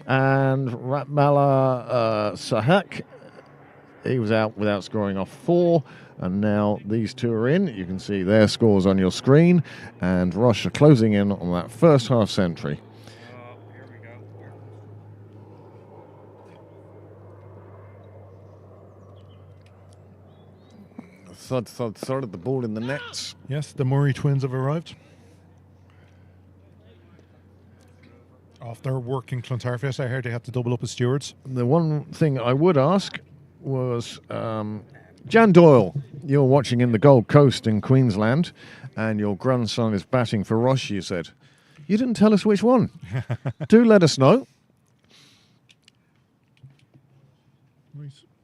Speaker 4: And Ratmala Sahak, he was out without scoring off 4. And now these two are in. You can see their scores on your screen. And Rush are closing in on that first half century.
Speaker 1: Here we go.
Speaker 4: Thud, thud, thud, the ball in the nets.
Speaker 3: Yes, the Murray twins have arrived. After working Clontarf yesterday, I heard they had to double up as stewards.
Speaker 4: The one thing I would ask was, Jan Doyle, you're watching in the Gold Coast in Queensland, and your grandson is batting for Rush, you said. You didn't tell us which one. Do let us know.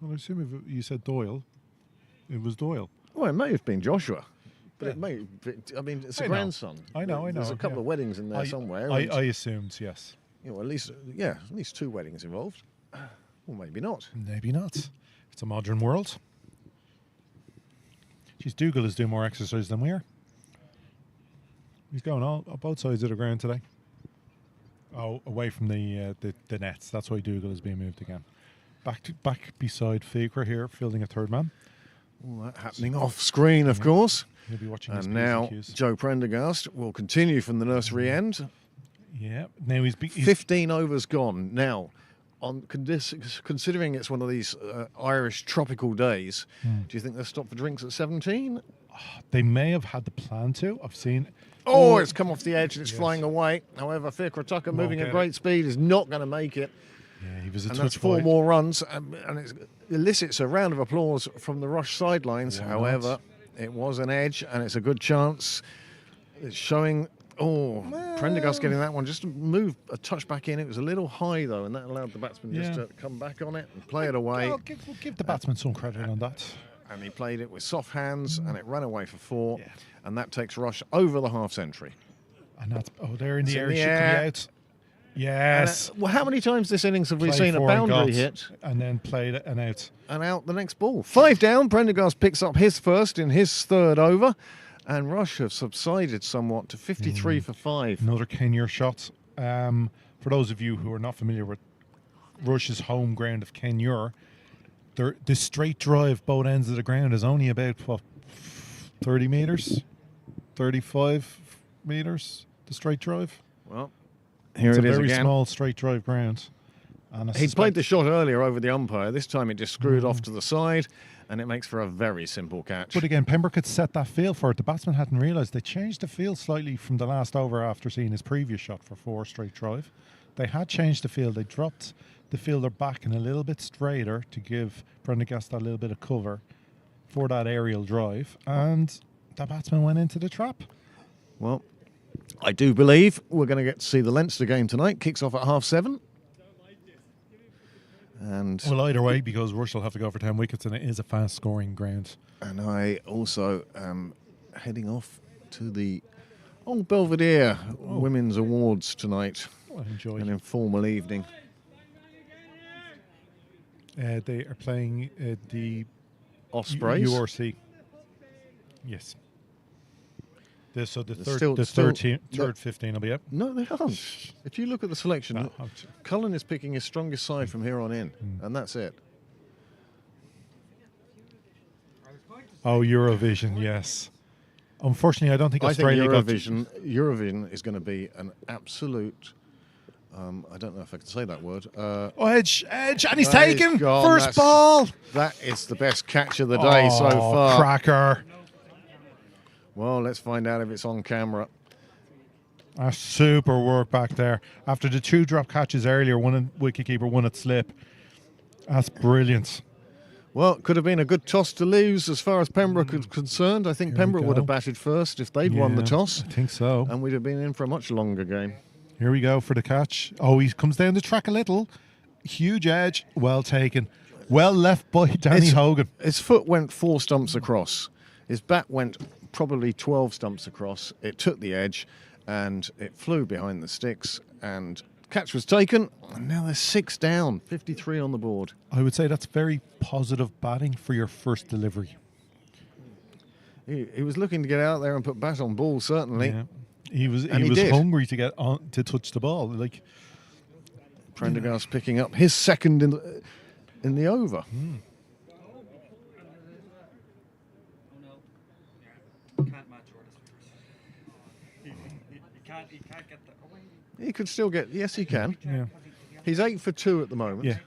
Speaker 3: Well, I assume if you said Doyle, it was Doyle.
Speaker 4: Well, it may have been Joshua, but
Speaker 3: Yeah.
Speaker 4: it may. I mean, it's a
Speaker 3: I know.
Speaker 4: grandson.
Speaker 3: I know.
Speaker 4: There's a couple
Speaker 3: yeah.
Speaker 4: of weddings in there somewhere.
Speaker 3: I
Speaker 4: and,
Speaker 3: assumed, yes.
Speaker 4: you know, at least 2 weddings involved. Or maybe not.
Speaker 3: Maybe not. It's a modern world. Geez, Dougal is doing more exercise than we are. He's going all both sides of the ground today. Oh, away from the nets. That's why Dougal is being moved again. Back beside Fikra here, fielding a third man.
Speaker 4: All that happening off screen, of course.
Speaker 3: He'll be watching his
Speaker 4: And
Speaker 3: P's
Speaker 4: now
Speaker 3: Q's.
Speaker 4: Joe Prendergast will continue from the nursery end.
Speaker 3: Yeah. Now he's
Speaker 4: 15 overs gone. Now, considering it's one of these Irish tropical days, do you think they'll stop for drinks at 17?
Speaker 3: They may have had the plan to. I've seen.
Speaker 4: Oh, it's come off the edge and it's flying away. However, Fikra Tucker moving
Speaker 3: get
Speaker 4: at
Speaker 3: it.
Speaker 4: great speed is not going to make it.
Speaker 3: Yeah, he was a
Speaker 4: And
Speaker 3: touch
Speaker 4: that's 4
Speaker 3: wide.
Speaker 4: more runs, and it elicits a round of applause from the Rush sidelines.
Speaker 3: Why not?
Speaker 4: However, it was an edge, and it's a good chance. It's showing. Oh, Prendergast getting that one just to move a touch back in. It was a little high though, and that allowed the batsman just
Speaker 3: Yeah.
Speaker 4: to come back on it and play it away.
Speaker 3: Well, we'll give the batsman some credit on that.
Speaker 4: And he played it with soft hands, and it ran away for 4.
Speaker 3: Yeah.
Speaker 4: And that takes Rush over the half century.
Speaker 3: And that's they're in
Speaker 4: It's
Speaker 3: the
Speaker 4: in
Speaker 3: air.
Speaker 4: the
Speaker 3: She could
Speaker 4: air.
Speaker 3: be out. Yes.
Speaker 4: Well, how many times this innings have we
Speaker 3: Played
Speaker 4: seen a
Speaker 3: 4 and
Speaker 4: boundary
Speaker 3: got,
Speaker 4: hit
Speaker 3: and then played it and out?
Speaker 4: and out the next ball? 5 down. Prendergast picks up his first in his third over, and Rush have subsided somewhat to 53 for 5.
Speaker 3: Another Kenure shot. For those of you who are not familiar with Rush's home ground of Kenure, the straight drive both ends of the ground is only about 30 meters, 35 meters. The straight drive.
Speaker 4: Well, here
Speaker 3: It's
Speaker 4: it
Speaker 3: a
Speaker 4: is
Speaker 3: very
Speaker 4: again.
Speaker 3: small straight drive ground. And I
Speaker 4: He'd played
Speaker 3: suspect-
Speaker 4: the shot earlier over the umpire. This time it just screwed off to the side, and it makes for a very simple catch.
Speaker 3: But again, Pembroke had set that field for it. The batsman hadn't realised. They changed the field slightly from the last over after seeing his previous shot for 4 straight drive. They had changed the field. They dropped the fielder back in a little bit straighter to give Prendergast that little bit of cover for that aerial drive. And the batsman went into the trap.
Speaker 4: Well, I do believe we're going to get to see the Leinster game tonight. Kicks off at 7:30. And
Speaker 3: Well, either way, because Rush will have to go for 10 wickets, and it is a fast-scoring ground.
Speaker 4: I also am heading off to the Old Belvedere Women's Awards tonight.
Speaker 3: Well, enjoy.
Speaker 4: An informal evening.
Speaker 3: They are playing the
Speaker 4: Ospreys.
Speaker 3: URC. Yes. So the
Speaker 4: There's
Speaker 3: third,
Speaker 4: still-
Speaker 3: the
Speaker 4: still-
Speaker 3: third,
Speaker 4: no.
Speaker 3: third 15 will be up.
Speaker 4: No, they aren't. If you look at the selection,
Speaker 3: No,
Speaker 4: Cullen is picking his strongest side from here on in, and that's it.
Speaker 3: Oh, Eurovision, yes. Unfortunately, I don't think
Speaker 4: I think
Speaker 3: Australia got
Speaker 4: Eurovision is going to be an absolute. I don't know if I can say that word.
Speaker 3: Edge, and he's
Speaker 4: That is
Speaker 3: taken
Speaker 4: gone.
Speaker 3: first
Speaker 4: That's-
Speaker 3: ball.
Speaker 4: That is the best catch of the day so
Speaker 3: Oh,
Speaker 4: far.
Speaker 3: cracker.
Speaker 4: Well, let's find out if it's on camera.
Speaker 3: A super work back there. After the 2 drop catches earlier, one at wicketkeeper, one at slip. That's brilliant.
Speaker 4: Well, it could have been a good toss to lose as far as Pembroke is concerned. I think
Speaker 3: Here we
Speaker 4: Pembroke would have
Speaker 3: go.
Speaker 4: batted first if they'd won the
Speaker 3: Yeah,
Speaker 4: toss,
Speaker 3: I think so.
Speaker 4: and we'd have been in for a much longer game.
Speaker 3: Here we go for the catch. Oh, he comes down the track a little. Huge edge. Well taken. Well left by Danny Hogan.
Speaker 4: His foot went 4 stumps across. His bat went probably 12 stumps across. It took the edge, and it flew behind the sticks, and catch was taken, and now they're 6 down, 53 on the board.
Speaker 3: I would say that's very positive batting for your first delivery.
Speaker 4: He was looking to get out there and put bat on ball, certainly.
Speaker 3: Yeah. He was
Speaker 4: And he did.
Speaker 3: hungry to get on to touch the ball. Like
Speaker 4: Prendergast picking up his second in the over.
Speaker 1: Can't match orders. He can't get the. Oh, wait.
Speaker 4: He could still get, yes he can.
Speaker 3: yeah.
Speaker 4: He's 8 for 2 at the moment.
Speaker 3: Yeah.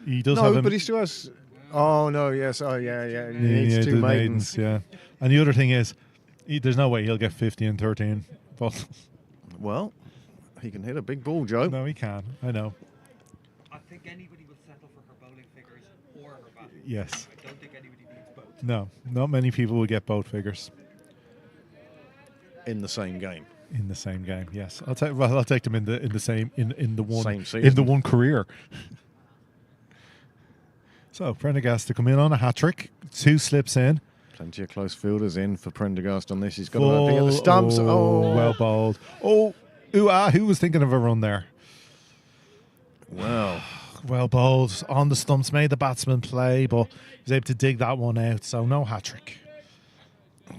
Speaker 3: He does have
Speaker 4: No,
Speaker 3: him.
Speaker 4: but he still has, oh no, yes, oh yeah. He
Speaker 3: yeah,
Speaker 4: needs
Speaker 3: yeah,
Speaker 4: 2
Speaker 3: the
Speaker 4: maidens.
Speaker 3: Yeah. And the other thing is, there's no way he'll get 50 and 13. But
Speaker 4: Well, he can hit a big ball, Joe.
Speaker 3: no, he can. I know.
Speaker 1: I think anybody will settle for her bowling figures or her batting.
Speaker 3: Yes.
Speaker 1: I don't think anybody needs both.
Speaker 3: No, not many people will get both figures
Speaker 4: In the same game.
Speaker 3: in the same game. Yes, I'll take. Well, I'll take them in the same in the one
Speaker 4: Same
Speaker 3: in
Speaker 4: season.
Speaker 3: the one career. So Prendergast to come in on a hat trick. 2 slips in.
Speaker 4: Plenty of close fielders in for Prendergast on this. He's got to pick at the
Speaker 3: Full-
Speaker 4: stumps. Oh,
Speaker 3: well bowled. Oh, who was thinking of a run there?
Speaker 4: Well,
Speaker 3: Well bowled on the stumps, made the batsman play, but he was able to dig that one out. So no hat trick.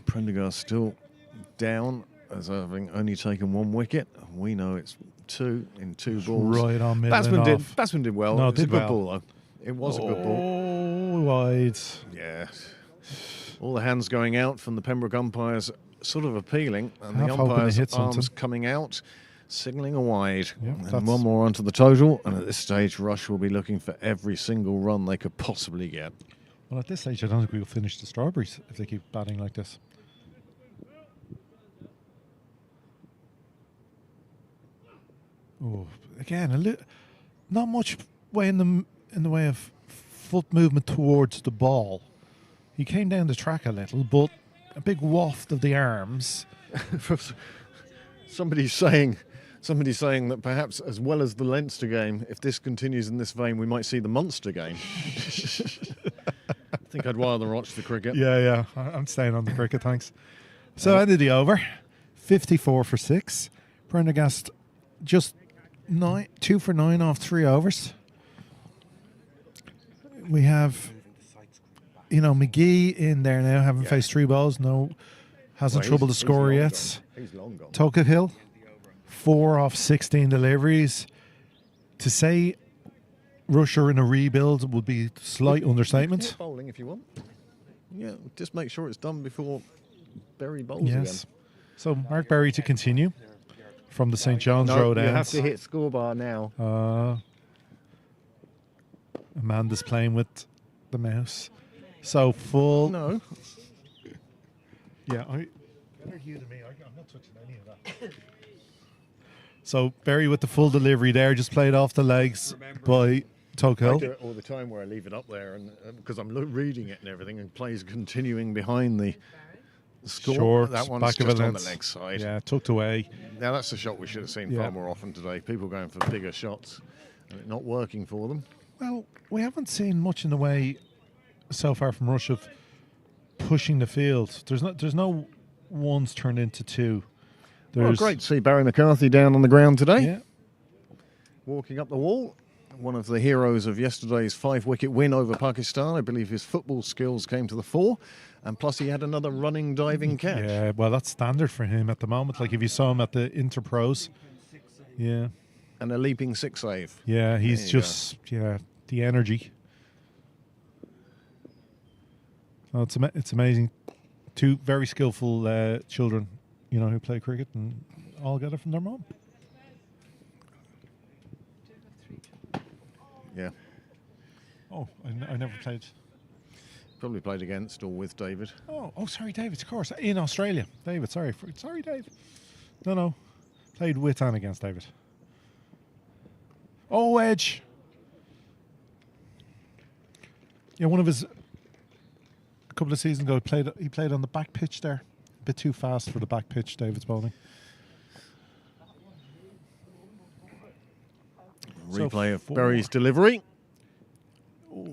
Speaker 4: Prendergast still down as having only taken 1 wicket. We know it's 2 in 2 balls.
Speaker 3: Right on middle.
Speaker 4: Batsman did well.
Speaker 3: No,
Speaker 4: It's a
Speaker 3: did
Speaker 4: good
Speaker 3: well.
Speaker 4: ball though. It was a good ball.
Speaker 3: Oh, wide.
Speaker 4: Yeah. All the hands going out from the Pembroke umpires, sort of appealing, and
Speaker 3: Half
Speaker 4: the
Speaker 3: hoping to
Speaker 4: umpires'
Speaker 3: hit
Speaker 4: arms
Speaker 3: something.
Speaker 4: coming out, signalling a wide.
Speaker 3: Yep,
Speaker 4: and
Speaker 3: that's-
Speaker 4: 1 more onto the total, and at this stage, Rush will be looking for every single run they could possibly get.
Speaker 3: Well, at this stage, I don't think we'll finish the Strawberries if they keep batting like this. Oh, again, not much way in the way of foot movement towards the ball. He came down the track a little, but a big waft of the arms.
Speaker 4: Somebody's saying that perhaps as well as the Leinster game, if this continues in this vein, we might see the Munster game. I think I'd rather watch the cricket.
Speaker 3: Yeah. I'm staying on the cricket, thanks. So ended the over, 54 for 6. Prendergast just 2 for 9 off 3 overs. We have, McGee in there now, having faced 3 balls. No, hasn't troubled the score yet.
Speaker 4: He's long gone.
Speaker 3: Tokahill, 4 off 16 deliveries. To say Rush are in a rebuild would be slight understatement.
Speaker 4: Keep bowling if you want. Yeah, just make sure it's done before Berry bowls again.
Speaker 3: So Mark Berry to continue from the St. John's Road
Speaker 4: you
Speaker 3: end.
Speaker 4: have to hit scorebar now.
Speaker 3: Amanda's playing with the mouse. So full.
Speaker 4: No.
Speaker 3: Yeah, better you than me. I'm not touching any of that. So Berry with the full delivery there, just played off the legs by
Speaker 4: I
Speaker 3: Tokahill.
Speaker 4: do it all the time where I leave it up there, and because I'm reading it and everything, and plays continuing behind the score.
Speaker 3: Short,
Speaker 4: that one's
Speaker 3: back of
Speaker 4: just
Speaker 3: it,
Speaker 4: on the leg side.
Speaker 3: Yeah, tucked away.
Speaker 4: Now that's the shot we should have seen
Speaker 3: Yeah.
Speaker 4: far more often today. People going for bigger shots, and it not working for them.
Speaker 3: Well, we haven't seen much in the way so far from Rush of pushing the field. There's no ones turned into 2.
Speaker 4: Well, great to see Barry McCarthy down on the ground today,
Speaker 3: Yeah,
Speaker 4: walking up the wall. One of the heroes of yesterday's 5-wicket win over Pakistan. I believe his football skills came to the fore, and plus he had another running, diving catch.
Speaker 3: yeah. Well, that's standard for him at the moment. Like if you saw him at the Interpros, yeah,
Speaker 4: And a leaping 6 save.
Speaker 3: yeah. He's
Speaker 4: There you
Speaker 3: just the energy. Oh, it's amazing. 2 very skillful children, who play cricket and all get it from their mom.
Speaker 4: Yeah,
Speaker 3: Oh, I never played.
Speaker 4: probably played against or with David.
Speaker 3: Oh, sorry, David. Of course, in Australia, David. Sorry, Dave. No, played with and against David. Oh, Edge. Yeah, one of his a couple of seasons ago he played on the back pitch there. A bit too fast for the back pitch, David's bowling. So
Speaker 4: Replay of
Speaker 3: 4.
Speaker 4: Berry's delivery.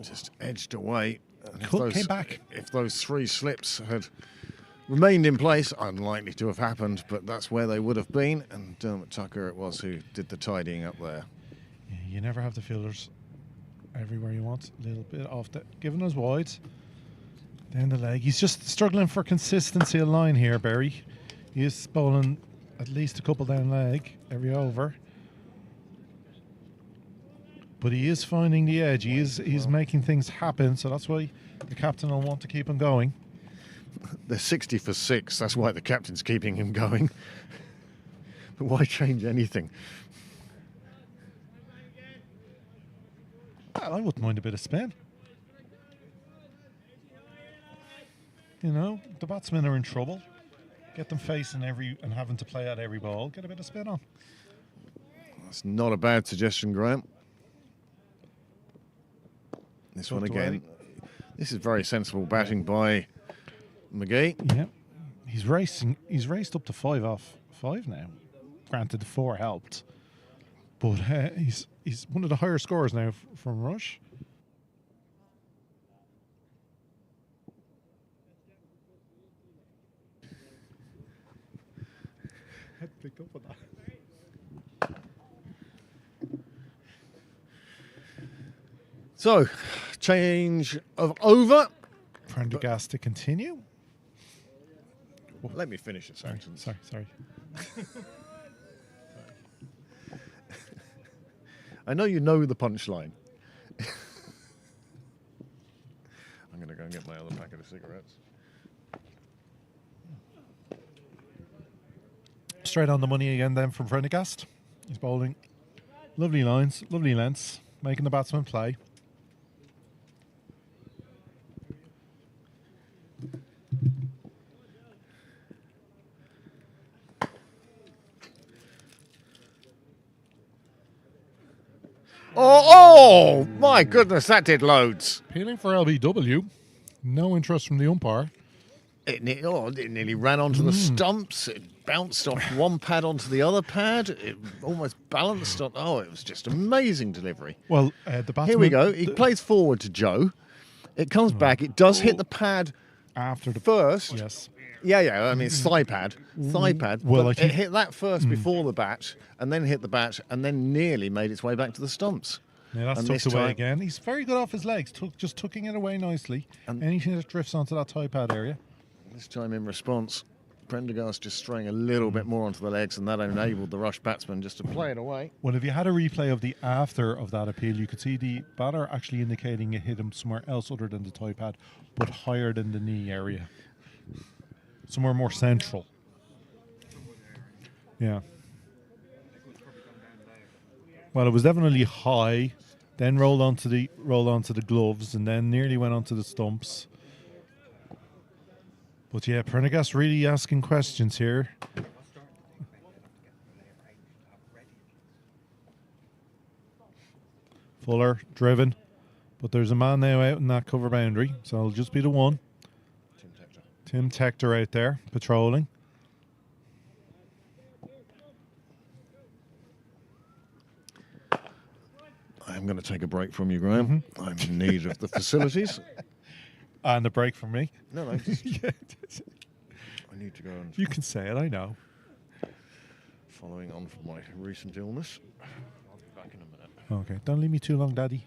Speaker 4: Just edged away. And
Speaker 3: Came back.
Speaker 4: If those 3 slips had remained in place, unlikely to have happened, but that's where they would have been. And Dermot Tucker it was who did the tidying up there.
Speaker 3: Yeah, you never have the fielders everywhere you want. A little bit off giving us wide. Down the leg. He's just struggling for consistency of line here, Berry. He is bowling at least a couple down leg every over. But he is finding the edge. He's making things happen, so that's why the captain will want to keep him going.
Speaker 4: They're 60 for 6. That's why the captain's keeping him going. But why change anything?
Speaker 3: Well, I wouldn't mind a bit of spin. The batsmen are in trouble. Get them facing and having to play out every ball. Get a bit of spin on.
Speaker 4: That's not a bad suggestion, Graham. This
Speaker 3: Tucked
Speaker 4: one again.
Speaker 3: away.
Speaker 4: This is very sensible batting by McGee.
Speaker 3: Yeah, he's raced up to 5 off 5 now. Granted, the 4 helped, but he's one of the higher scorers now from Rush. Picked up on that.
Speaker 4: So, change of over.
Speaker 3: Prendergast to continue.
Speaker 4: Let me finish the sentence.
Speaker 3: Sorry.
Speaker 4: I know you know the punchline. I'm going to go and get my other packet of cigarettes.
Speaker 3: Straight on the money again then from Prendergast. He's bowling. Lovely lines, lovely lengths, making the batsman play.
Speaker 4: Oh, my goodness, that did loads.
Speaker 3: Appealing for LBW. No interest from the umpire.
Speaker 4: It nearly ran onto the stumps. It bounced off one pad onto the other pad. It almost balanced on. Oh, it was just amazing delivery.
Speaker 3: Well, the batsman...
Speaker 4: Here we go. He plays forward to Joe. It comes back. It does hit the pad
Speaker 3: after the
Speaker 4: first.
Speaker 3: Yes.
Speaker 4: Yeah. I mean, it's thigh pad.
Speaker 3: Well,
Speaker 4: But
Speaker 3: I think-
Speaker 4: it hit that first before the bat, and then hit the bat, and then nearly made its way back to the stumps.
Speaker 3: Yeah, that's
Speaker 4: And
Speaker 3: tucked
Speaker 4: this
Speaker 3: away
Speaker 4: time-
Speaker 3: again. He's very good off his legs, just tucking it away nicely.
Speaker 4: And-
Speaker 3: Anything that drifts onto that tie pad area.
Speaker 4: This time in response, Prendergast just straying a little bit more onto the legs, and that enabled the Rush batsman just to play it away.
Speaker 3: Well, if you had a replay of the after of that appeal, you could see the batter actually indicating it hit him somewhere else other than the tie pad, but higher than the knee area. Somewhere more central. Yeah. Well, it was definitely high, then rolled onto the gloves, and then nearly went onto the stumps. But yeah, Prendergast really asking questions here. Fuller driven, but there's a man now out in that cover boundary, so it'll just be the one. Tim Tector out there patrolling.
Speaker 4: I'm going to take a break from you, Graham. I'm in need of the facilities.
Speaker 3: And a break from me.
Speaker 4: No, just,
Speaker 3: Yeah,
Speaker 4: I need to go and
Speaker 3: you can say it, I know.
Speaker 4: following on from my recent illness. I'll be back in a minute.
Speaker 3: Okay, don't leave me too long, Daddy.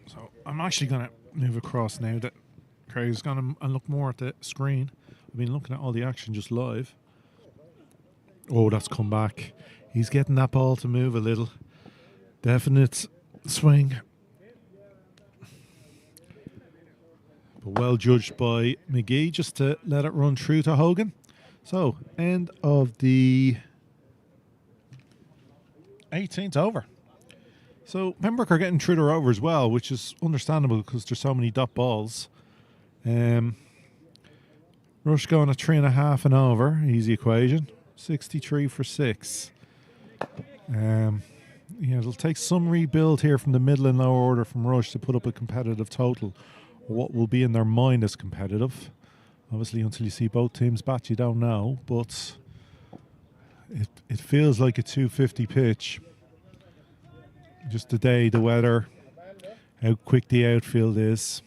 Speaker 3: So I'm actually going to move across now that Craig's going to look more at the screen. I've been looking at all the action just live. Oh, that's come back. He's getting that ball to move a little. Definite swing. But well judged by McGee just to let it run through to Hogan. So, end of the 18th over. So, Pembroke are getting through their over as well, which is understandable because there's so many dot balls. Rush going at 3.5 and over. Easy equation. 63 for 6. Yeah, it'll take some rebuild here from the middle and lower order from Rush to put up a competitive total. What will be in their mind as competitive. Obviously, until you see both teams bat, you don't know. But it feels like a 250 pitch. Just the day, the weather, how quick the outfield is.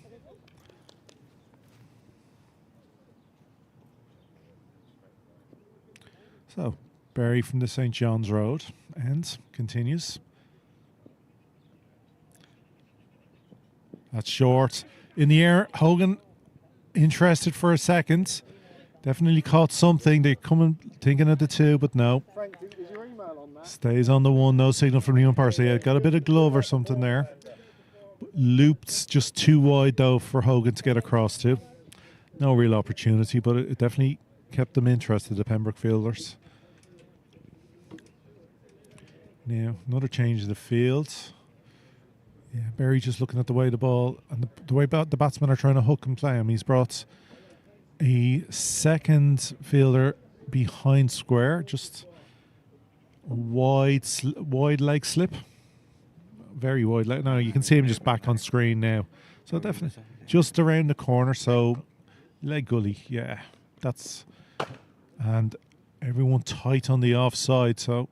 Speaker 3: So, Barry from the St. John's Road and continues. That's short. In the air, Hogan interested for a second. Definitely caught something. They're coming, thinking of the two, but no.
Speaker 5: Frank, is your email on that?
Speaker 3: Stays on the one. No signal from the umpire. So yeah, got a bit of glove or something there. Looped just too wide though for Hogan to get across to. No real opportunity, but it definitely kept them interested, the Pembroke fielders. Now, another change in the field. Yeah, Barry just looking at the way the ball and the way the batsmen are trying to hook and play him. He's brought a second fielder behind square, just wide leg slip. Very wide leg. Now you can see him just back on screen now. So definitely just around the corner. So leg gully, yeah. That's, and everyone tight on the offside. So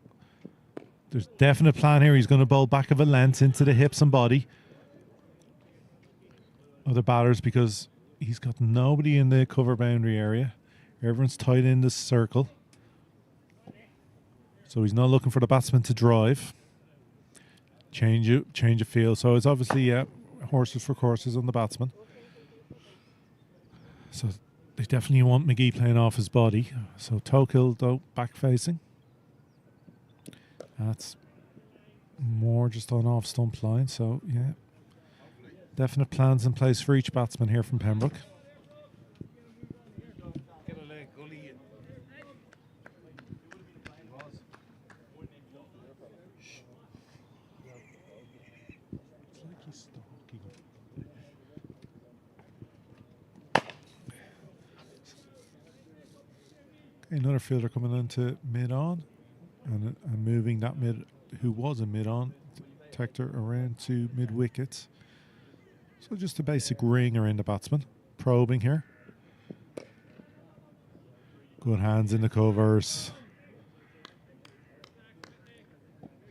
Speaker 3: there's definite plan here. He's going to bowl back of a length into the hips and body of the batters because he's got nobody in the cover boundary area. Everyone's tight in the circle. So he's not looking for the batsman to drive. Change of field. So it's obviously horses for courses on the batsman. So they definitely want McGee playing off his body. So Tokill though back facing. That's more just on off stump line. So yeah, definite plans in place for each batsman here from Pembroke.
Speaker 1: Get a leg gully in.
Speaker 3: Okay, another fielder coming into mid on and moving that mid, who was a mid on, Tector around to mid wicket. So just a basic ring around the batsman. Probing here. Good hands in the covers.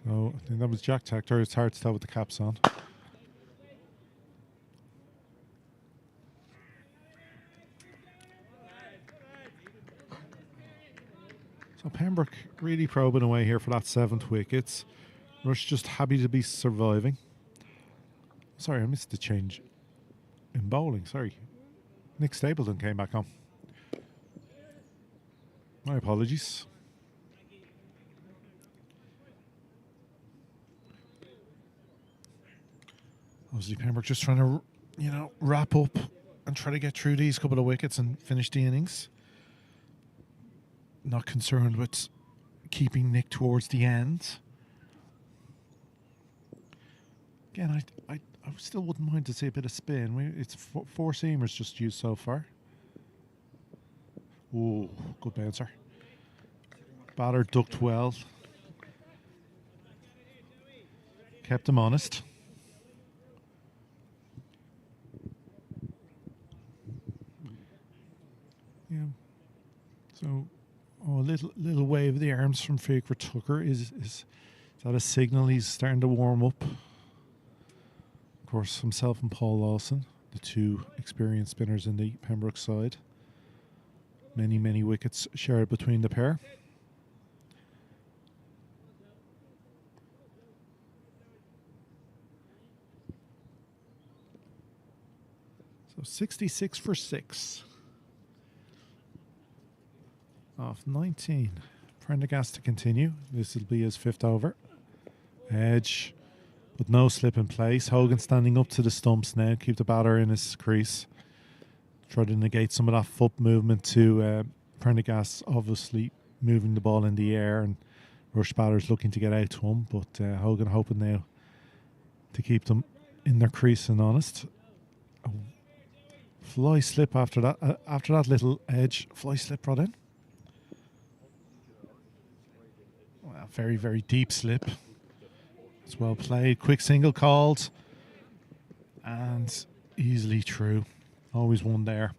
Speaker 3: So I think that was Jack Tector. It's hard to tell with the caps on. So Pembroke really probing away here for that 7th wicket. Rush just happy to be surviving. Sorry, I missed the change in bowling. Sorry. Nick Stapleton came back on. My apologies. Obviously Pembroke just trying to, wrap up and try to get through these couple of wickets and finish the innings. Not concerned with keeping Nick towards the end. Again, I still wouldn't mind to see a bit of spin. It's four seamers just used so far. Ooh, good bouncer. Batter ducked well. Kept him honest. Yeah. So, a little wave of the arms from Faker Tucker is that a signal he's starting to warm up? Of course, himself and Paul Lawson, the two experienced spinners in the Pembroke side. Many wickets shared between the pair. So 66 for 6. Off 19. Prendergast to continue. This will be his 5th over. Edge, with no slip in place. Hogan standing up to the stumps now. Keep the batter in his crease. Try to negate some of that foot movement to Prendergast, obviously moving the ball in the air, and Rush batters looking to get out to him, but Hogan hoping now to keep them in their crease and honest. A fly slip after that little edge. Fly slip brought in. Well, very deep slip. It's well played. Quick single called. And easily through. Always one there.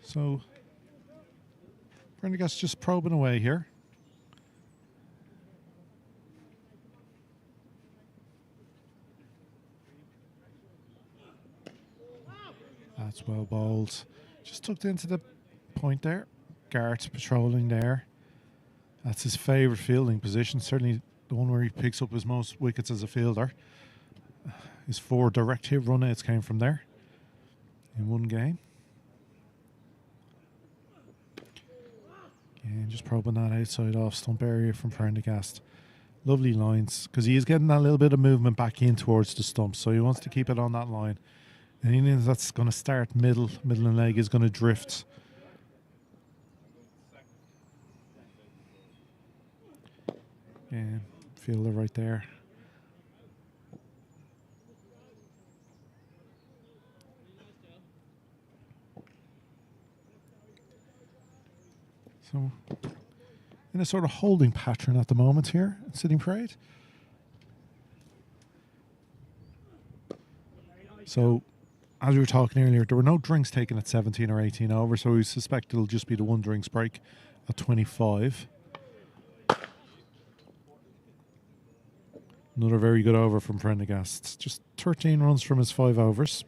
Speaker 3: So, Prendergast just probing away here. That's well bowled. Just tucked into the point there. Gart patrolling there. That's his favourite fielding position. Certainly the one where he picks up his most wickets as a fielder. His 4 direct hit run outs came from there in one game. And just probing that outside off stump area from Prendergast. Lovely lines, because he is getting that little bit of movement back in towards the stump, so he wants to keep it on that line. Anything that's going to start middle and leg is going to drift. Yeah, fielder right there. So, in a sort of holding pattern at the moment here at Sitting Parade. So, as we were talking earlier, there were no drinks taken at 17 or 18 over, so we suspect it'll just be the 1 drinks break at 25. Another very good over from Prendergast. Just 13 runs from his 5 overs.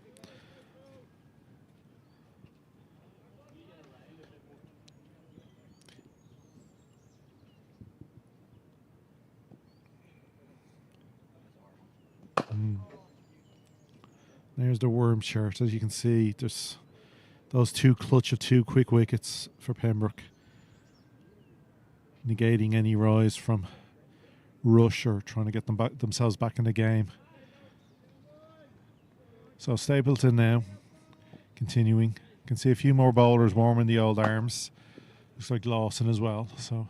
Speaker 3: There's the worm shirt. As you can see, there's those 2 clutch of 2 quick wickets for Pembroke, negating any rise from Rush or trying to get themselves back in the game. So Stapleton now continuing. You can see a few more bowlers warming the old arms. Looks like Lawson as well. So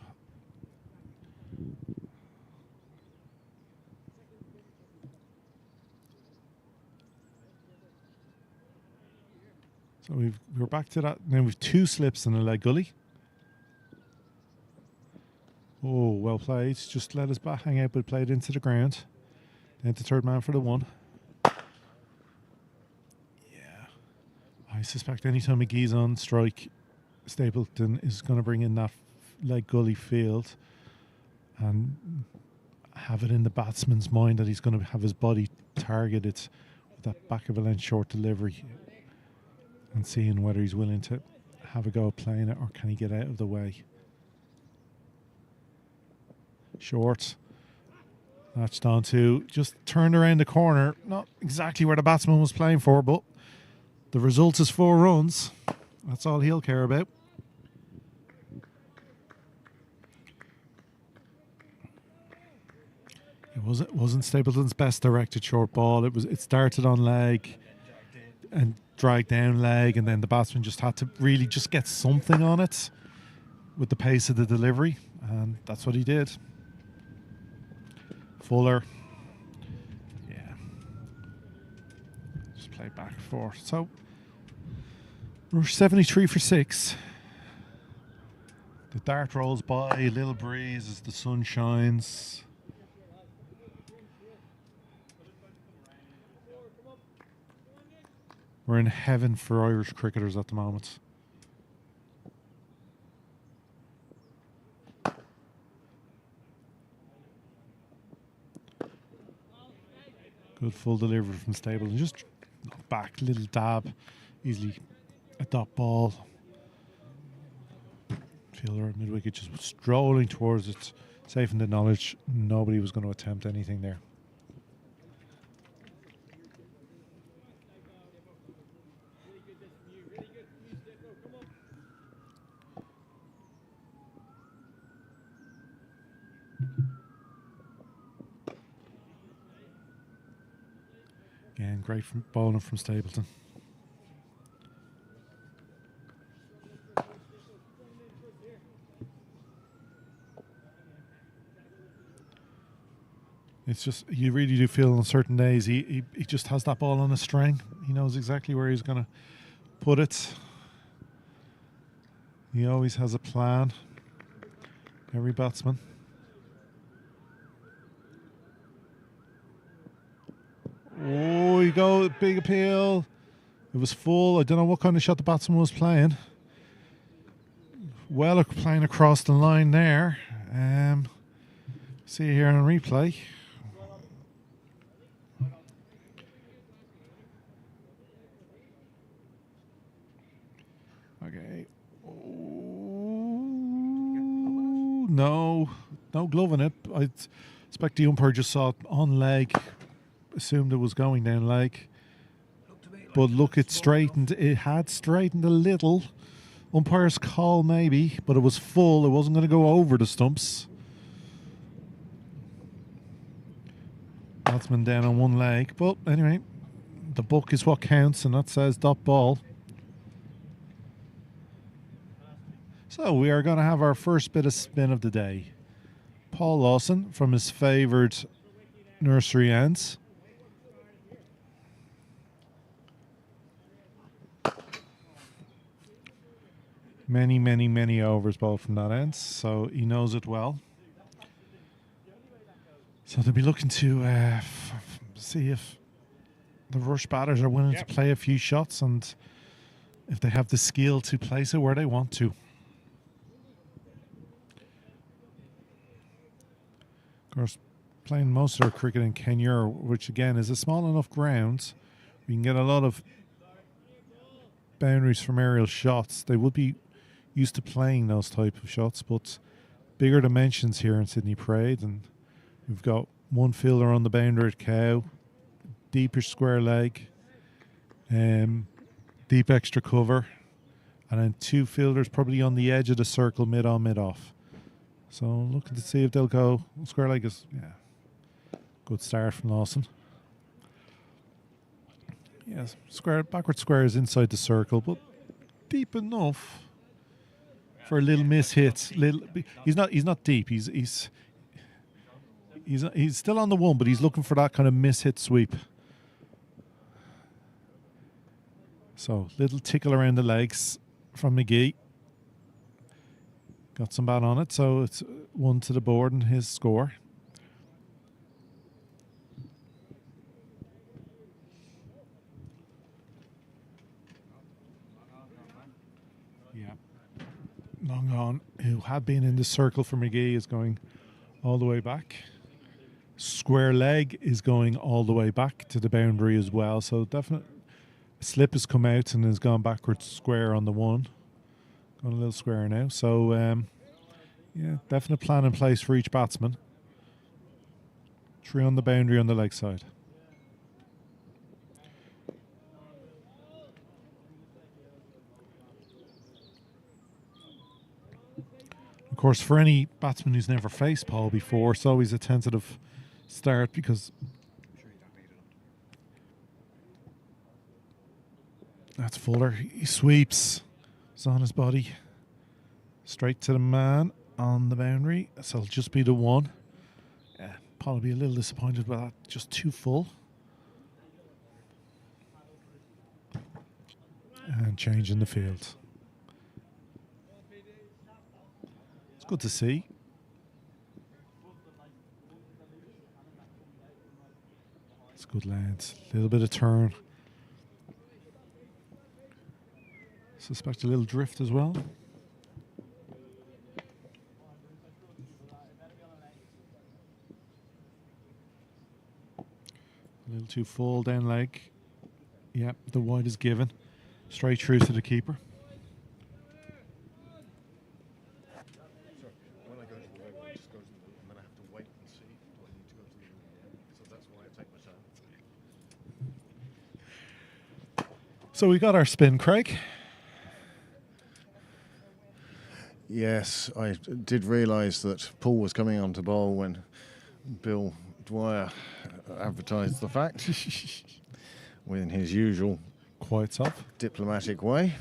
Speaker 3: we're back to that. Now we've 2 slips and a leg gully. Oh, well played. Just let his bat hang out, but played into the ground. Then to third man for the 1. Yeah. I suspect anytime McGee's on strike, Stapleton is going to bring in that leg gully field and have it in the batsman's mind that he's going to have his body targeted with that back of a length short delivery. and seeing whether he's willing to have a go at playing it or can he get out of the way. Short. Latched onto, just turned around the corner. Not exactly where the batsman was playing for, but the result is 4 runs. That's all he'll care about. It wasn't Stapleton's best directed short ball. It started on leg and dragged down leg, and then the batsman just had to really just get something on it with the pace of the delivery, and that's what he did. Fuller, yeah, just play back and forth. So Rush 73 for 6. The dart rolls by, a little breeze as the sun shines. We're in heaven for Irish cricketers at the moment. Good full delivery from Stapleton. Just back, little dab, easily a dot ball. Fielder at mid-wicket just strolling towards it, safe in the knowledge nobody was going to attempt anything there. Again, great from bowling from Stapleton. It's just, you really do feel on certain days he just has that ball on a string. He knows exactly where he's going to put it. He always has a plan. Every batsman. Oh, you go, big appeal. It was full. I don't know what kind of shot the batsman was playing. Well, playing across the line there. See here on replay. Okay. Oh, no glove in it. I expect the umpire just saw it on leg. Assumed it was going down leg, but look, it straightened. It had straightened a little. Umpire's call maybe, but it was full. It wasn't going to go over the stumps. Batsman down on one leg, but anyway, the book is what counts, and that says dot ball. So we are going to have our first bit of spin of the day. Paul Lawson from his favoured nursery ends. Many overs bowled from that end, so he knows it well. So they'll be looking to see if the Rush batters are willing to play a few shots and if they have the skill to place it where they want to. Of course, playing most of their cricket in Kenya, which again is a small enough ground, we can get a lot of boundaries from aerial shots. They would be used to playing those type of shots, but bigger dimensions here in Sydney Parade, and we've got one fielder on the boundary at Cow, deeper square leg, deep extra cover, and then 2 fielders probably on the edge of the circle, mid on, mid off. So looking to see if they'll go. Square leg is, good start from Lawson. Yes, backward square is inside the circle, but deep enough for a little miss hit. He's not deep. He's still on the one, but he's looking for that kind of miss hit sweep. So little tickle around the legs from McGee. Got some bat on it, so it's 1 to the board and his score. Long on, who had been in the circle for McGee, is going all the way back. Square leg is going all the way back to the boundary as well. So definitely Slip has come out and has gone backwards square on the one. Going a little square now. So, yeah, definite plan in place for each batsman. 3 on the boundary on the leg side. Of course, for any batsman who's never faced Paul before, it's always a tentative start because that's Fuller. He sweeps. It's on his body. Straight to the man on the boundary. So it'll just be the one. Yeah, Paul will be a little disappointed with that. Just too full. And change in the field. It's good to see. It's good, lads. A little bit of turn. Suspect a little drift as well. A little too full down leg. Yep, the wide is given. Straight through to the keeper.
Speaker 4: When I go to the web, it just goes to the, and then I have to wait and see. Do I need to go to the room? So that's why I take my time.
Speaker 3: So we got our spin, Craig.
Speaker 4: Yes, I did realise that Paul was coming on to bowl when Bill Dwyer advertised the fact within his usual
Speaker 3: Quite soft.
Speaker 4: diplomatic way.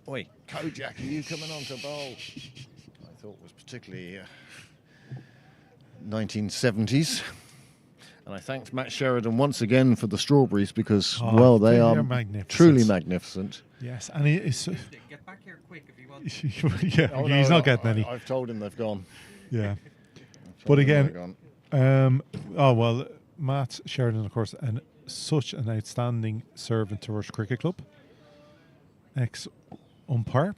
Speaker 4: Oi, Kojak, are you coming on to bowl? I thought was particularly 1970s. And I thanked Matt Sheridan once again for the strawberries because, well, they are
Speaker 3: magnificent.
Speaker 4: truly magnificent.
Speaker 3: Yes, and it's
Speaker 1: Get back here quick if you want.
Speaker 3: yeah,
Speaker 4: Oh,
Speaker 3: he's
Speaker 4: no,
Speaker 3: not getting any.
Speaker 4: I've told him they've gone.
Speaker 3: Yeah,
Speaker 4: I've told
Speaker 3: but
Speaker 4: him they're
Speaker 3: again,
Speaker 4: gone.
Speaker 3: oh well, Matt Sheridan, of course, and such an outstanding servant to Rush Cricket Club. Ex-umpire.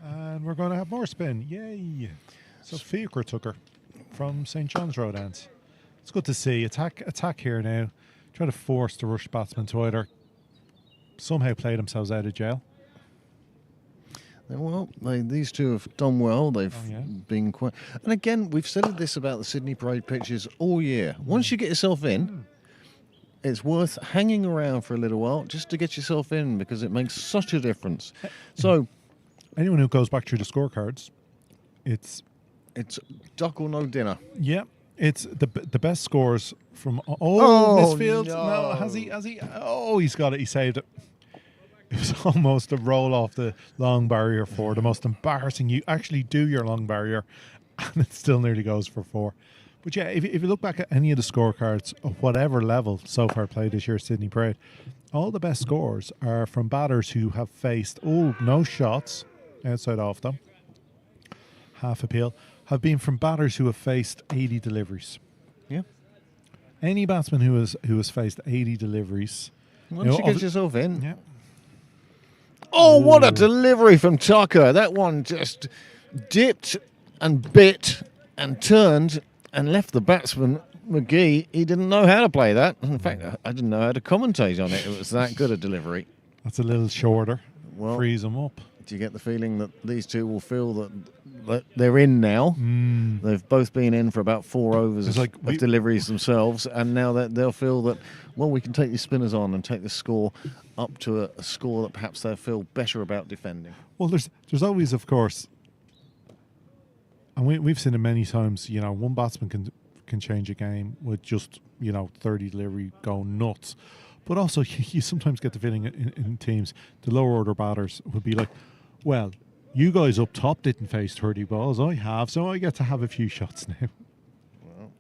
Speaker 3: And we're going to have more spin. Yay. So Fiacre took her from St. John's Road ends. It's good to see. Attack here now. Try to force the Rush batsmen to either somehow play themselves out of jail.
Speaker 4: Well, these two have done well. They've
Speaker 3: Oh, yeah.
Speaker 4: been quite... And again, we've said this about the Sydney Parade pitches all year. Once you get yourself in, it's worth hanging around for a little while just to get yourself in because it makes such a difference. So...
Speaker 3: Anyone who goes back through the scorecards, it's
Speaker 4: duck or no dinner.
Speaker 3: yeah, it's the best scores from
Speaker 4: Oh,
Speaker 3: Misfield.
Speaker 4: no.
Speaker 3: No, has he? Oh, he's got it. He saved it. It was almost a roll off the long barrier for the most embarrassing. You actually do your long barrier, and it still nearly goes for 4. But yeah, if you look back at any of the scorecards of whatever level so far played this year, Sydney Parade, all the best scores are from batters who have faced no shots outside off them, half appeal, have been from batters who have faced 80 deliveries.
Speaker 4: Yeah.
Speaker 3: Any batsman who has faced 80 deliveries.
Speaker 4: Once you get yourself in.
Speaker 3: Yeah.
Speaker 4: Oh, what a
Speaker 3: Ooh.
Speaker 4: delivery from Tucker. That one just dipped and bit and turned and left the batsman, McGee. He didn't know how to play that. In fact, I didn't know how to commentate on it. It was that good a delivery.
Speaker 3: That's a little shorter.
Speaker 4: Well,
Speaker 3: Freeze them up.
Speaker 4: do you get the feeling that these two will feel that they're in now? They've both been in for about 4 overs
Speaker 3: It's like
Speaker 4: of deliveries themselves, and now that they'll feel that, well, we can take these spinners on and take the score up to a score that perhaps they'll feel better about defending.
Speaker 3: Well, there's always, of course, and we've seen it many times. You know, one batsman can change a game with just 30 delivery going nuts. But also, you sometimes get the feeling in teams, the lower order batters would be like, well, you guys up top didn't face 30 balls. I have, so I get to have a few shots now.
Speaker 4: Well,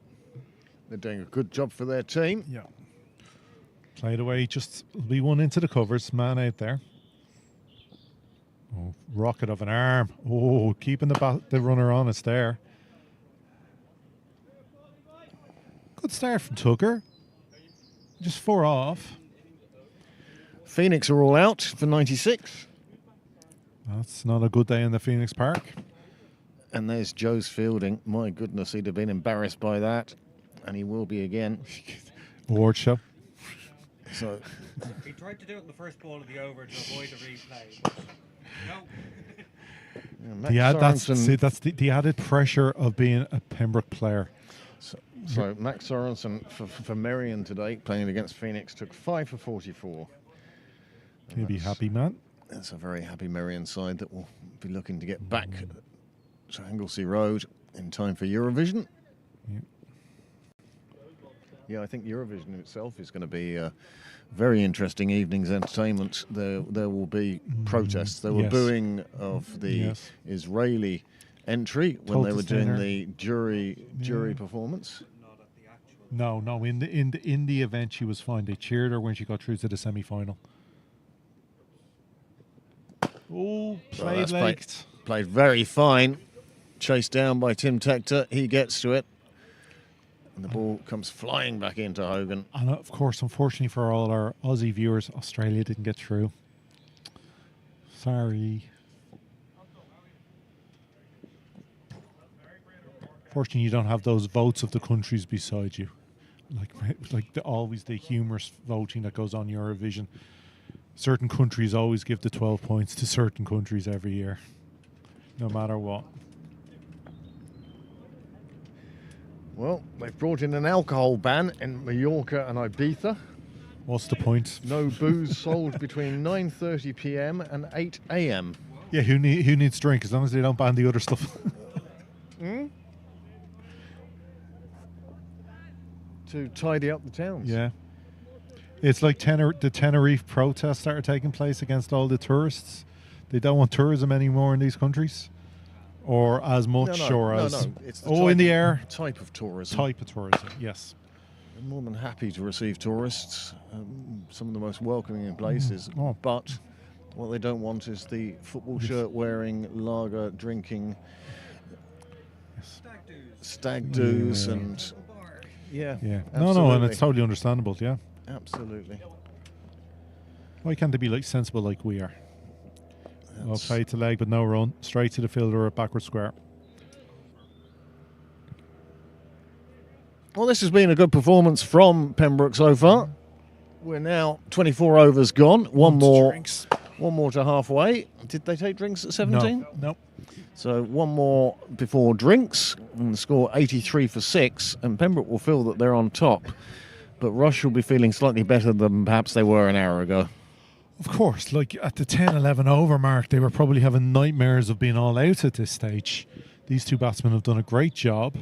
Speaker 4: they're doing a good job for their team.
Speaker 3: Yeah. Played away, just be one into the covers. Man out there. Oh, rocket of an arm. Oh, keeping the runner honest there. Good start from Tucker. Just 4 off.
Speaker 4: Phoenix are all out for 96.
Speaker 3: That's not a good day in the Phoenix Park.
Speaker 4: And there's Joe's fielding. My goodness, he'd have been embarrassed by that. And he will be again.
Speaker 3: Award show.
Speaker 4: So
Speaker 1: He tried to do it in the first ball of the over to avoid a replay. But no.
Speaker 4: yeah, Max Sorensen,
Speaker 3: That's the added pressure of being a Pembroke player.
Speaker 4: So Max Sorensen for Merion today, playing against Phoenix, took 5 for 44.
Speaker 3: He'll be happy, man.
Speaker 4: That's a very happy Merion side that will be looking to get back to Anglesey Road in time for Eurovision. Yeah, I think Eurovision itself is going to be a very interesting evening's entertainment. There will be protests. There were booing of the Israeli entry when they were doing the jury performance.
Speaker 3: No, in the event she was fine. They cheered her when she got through to the semi-final. Oh,
Speaker 4: played very fine. Chased down by Tim Tector. He gets to it. And the ball comes flying back into Hogan.
Speaker 3: And of course, unfortunately for all our Aussie viewers, Australia didn't get through. Sorry. Fortunately, you don't have those votes of the countries beside you. Like always the humorous voting that goes on Eurovision. Certain countries always give the 12 points to certain countries every year, no matter what.
Speaker 4: Well, they've brought in an alcohol ban in Mallorca and Ibiza.
Speaker 3: What's the point?
Speaker 4: No booze sold between 9:30 p.m. and 8 a.m.
Speaker 3: Yeah, who needs drink as long as they don't ban the other stuff?
Speaker 4: To tidy up the towns.
Speaker 3: Yeah. It's like the Tenerife protests that are taking place against all the tourists. They don't want tourism anymore in these countries. Or as much, as...
Speaker 4: It's
Speaker 3: in the air.
Speaker 4: Type of tourism.
Speaker 3: Type of tourism, yes.
Speaker 4: They're more than happy to receive tourists. Some of the most welcoming places. But what they don't want is the football shirt wearing, lager drinking, stag do's and... Yeah.
Speaker 3: No, and it's totally understandable, yeah.
Speaker 4: Absolutely.
Speaker 3: Why can't they be sensible like we are? Well played to leg, but no run. Straight to the fielder at backward square. Well,
Speaker 4: this has been a good performance from Pembroke so far. We're now 24 overs gone. One more to halfway. Did they take drinks at 17?
Speaker 3: No.
Speaker 4: So one more before drinks, and the score 83 for 6. And Pembroke will feel that they're on top, but Rush will be feeling slightly better than perhaps they were an hour ago.
Speaker 3: Of course, like at the 10-11 over mark, they were probably having nightmares of being all out at this stage. These two batsmen have done a great job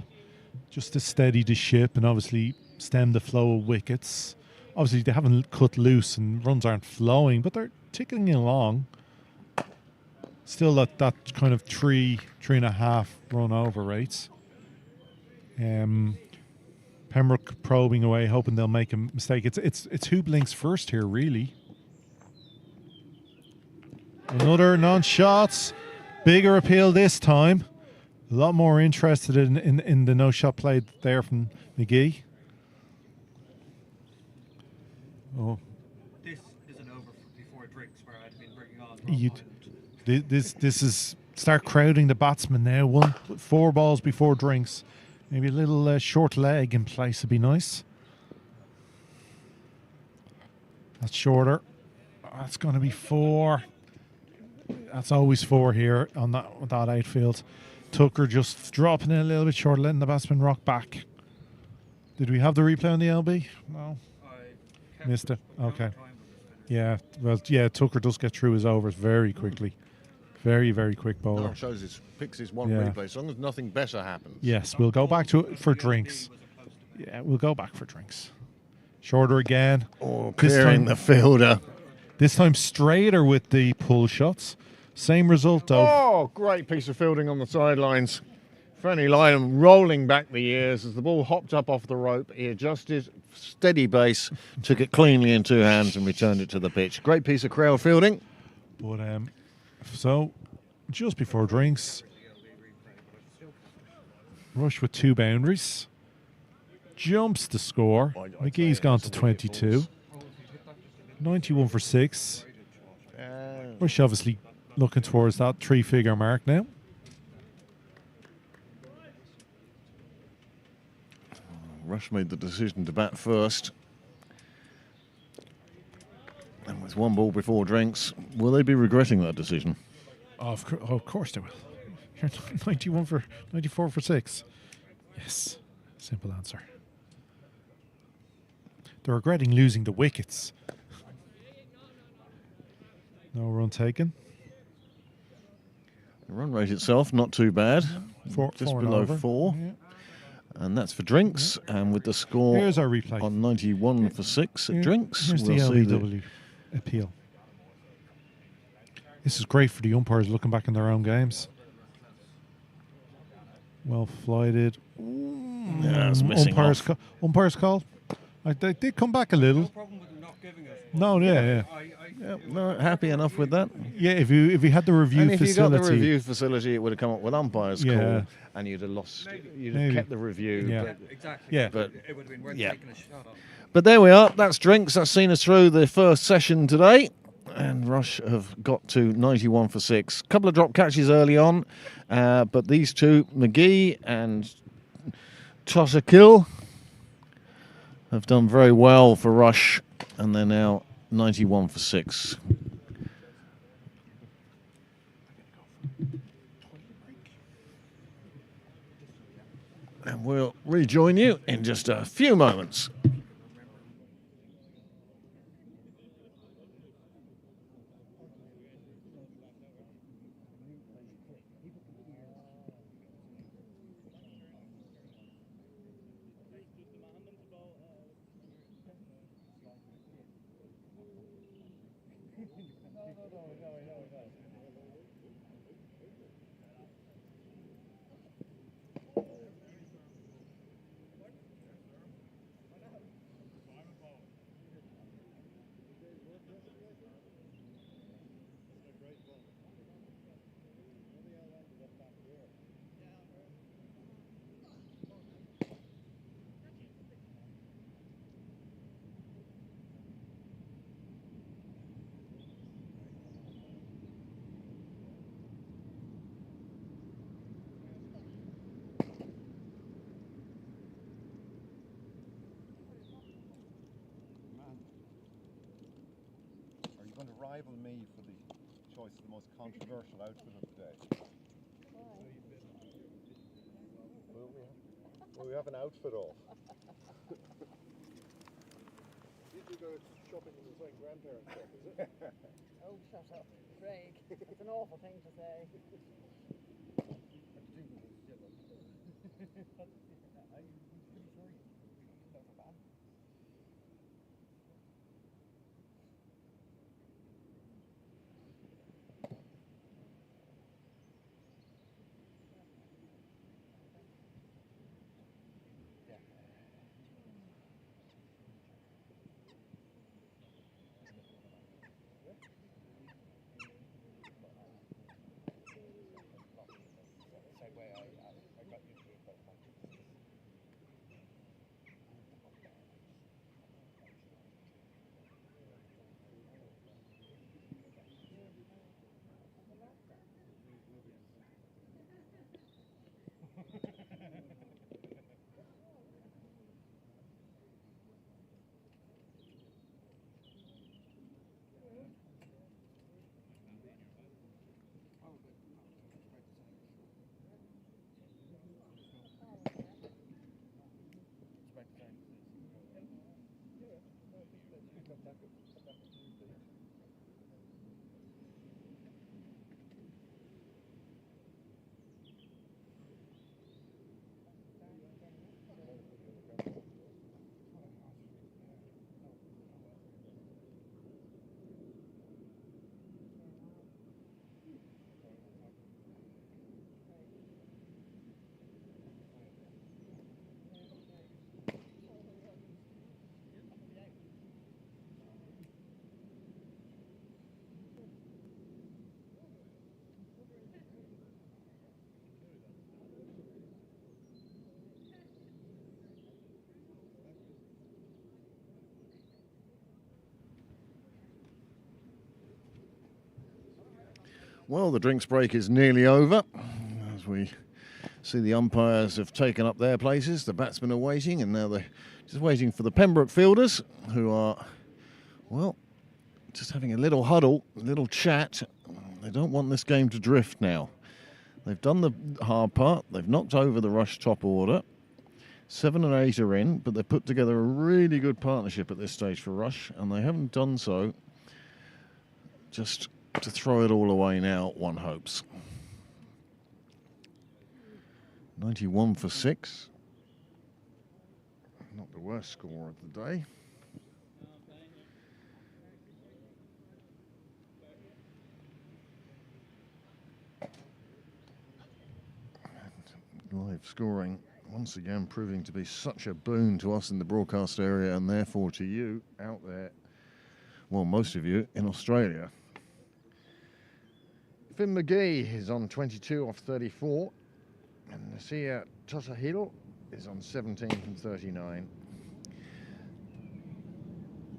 Speaker 3: just to steady the ship and obviously stem the flow of wickets. Obviously, they haven't cut loose and runs aren't flowing, but they're ticking along. Still at that kind of 3.5 run over rates. Pembroke probing away, hoping they'll make a mistake. It's Hoobling's first here, really. Another non-shots. Bigger appeal this time. A lot more interested in the no-shot play there from McGee. Oh.
Speaker 1: This is an over before drinks where I'd been bringing on.
Speaker 3: This is start crowding the batsmen now. 4 balls before drinks. Maybe a little short leg in place would be nice. That's shorter. That's going to be 4. That's always 4 here on that outfield. Tucker just dropping it a little bit short, letting the batsman rock back. Did we have the replay on the LB? No. Missed it. Okay. Yeah. Well, yeah. Tucker does get through his overs very quickly. Very, very quick bowler.
Speaker 4: No, shows picks his one replay. As long as nothing better happens.
Speaker 3: Yes, we'll go back to it for drinks. Yeah, we'll go back for drinks. Shorter again.
Speaker 4: Oh, clearing the fielder.
Speaker 3: This time straighter with the pull shots. Same result though.
Speaker 4: Oh, great piece of fielding on the sidelines. Fanny Lynham rolling back the ears as the ball hopped up off the rope. He adjusted, steady base, took it cleanly in 2 hands and returned it to the pitch. Great piece of crowd fielding.
Speaker 3: But so just before drinks, Rush with 2 boundaries. Jumps the score. McGee's gone to 22. 91 for 6. Rush obviously looking towards that 3-figure mark now.
Speaker 4: Rush made the decision to bat first. And with 1 ball before drinks, will they be regretting that decision?
Speaker 3: Of course they will. You're 94 for 6. Yes, simple answer. They're regretting losing the wickets. No run taken.
Speaker 4: The run rate itself, not too bad. Just below 4.
Speaker 3: Yeah.
Speaker 4: And that's for drinks. And with the score
Speaker 3: Here's our replay.
Speaker 4: on 91 for 6 at drinks,
Speaker 3: Here's
Speaker 4: we'll
Speaker 3: the
Speaker 4: see the
Speaker 3: LBW appeal. This is great for the umpires looking back in their own games. Well flighted.
Speaker 4: Yeah, it's missing off.
Speaker 3: Umpire's call. They did come back a
Speaker 1: No
Speaker 3: little.
Speaker 1: problem with them not giving us.
Speaker 3: No, yeah.
Speaker 4: Yeah, no, happy enough with that.
Speaker 3: Yeah, if you had the review
Speaker 4: And if
Speaker 3: facility.
Speaker 4: you got the review facility, it would have come up with umpire's
Speaker 3: Yeah.
Speaker 4: call, and you'd have lost. You'd have
Speaker 3: Maybe.
Speaker 4: kept the review.
Speaker 3: Yeah.
Speaker 4: But,
Speaker 1: Exactly.
Speaker 3: Yeah.
Speaker 4: But
Speaker 1: it would have been worth
Speaker 4: yeah.
Speaker 1: taking a shot on.
Speaker 4: but there we are. That's drinks. That's seen us through the first session today. And Rush have got to 91 for 6. Couple of drop catches early on, but these two, McGee and Tossakill, have done very well for Rush, and they're now 91 for 6. And we'll rejoin you in just a few moments.
Speaker 5: Are you going to rival me for the choice of the most controversial outfit of the day? Well, we have an outfit off. Did you go shopping in the same grandparents' shop, is it?
Speaker 6: Oh, shut up, Craig. It's an awful thing to say.
Speaker 4: Well, the drinks break is nearly over as we See, the umpires have taken up their places. The batsmen are waiting, and now they're just waiting for the Pembroke fielders, who are, well, just having a little huddle, a little chat. They don't want this game to drift now. They've done the hard part. They've knocked over the Rush top order. 7 and 8 are in, but they've put together a really good partnership at this stage for Rush, and they haven't done so just to throw it all away now, one hopes. 91 for 6. Not the worst score of the day. And live scoring once again proving to be such a boon to us in the broadcast area, and therefore to you out there, well, most of you in Australia. Finn McGee is on 22 off 34. And Nasia Tosahil is on 17 from 39.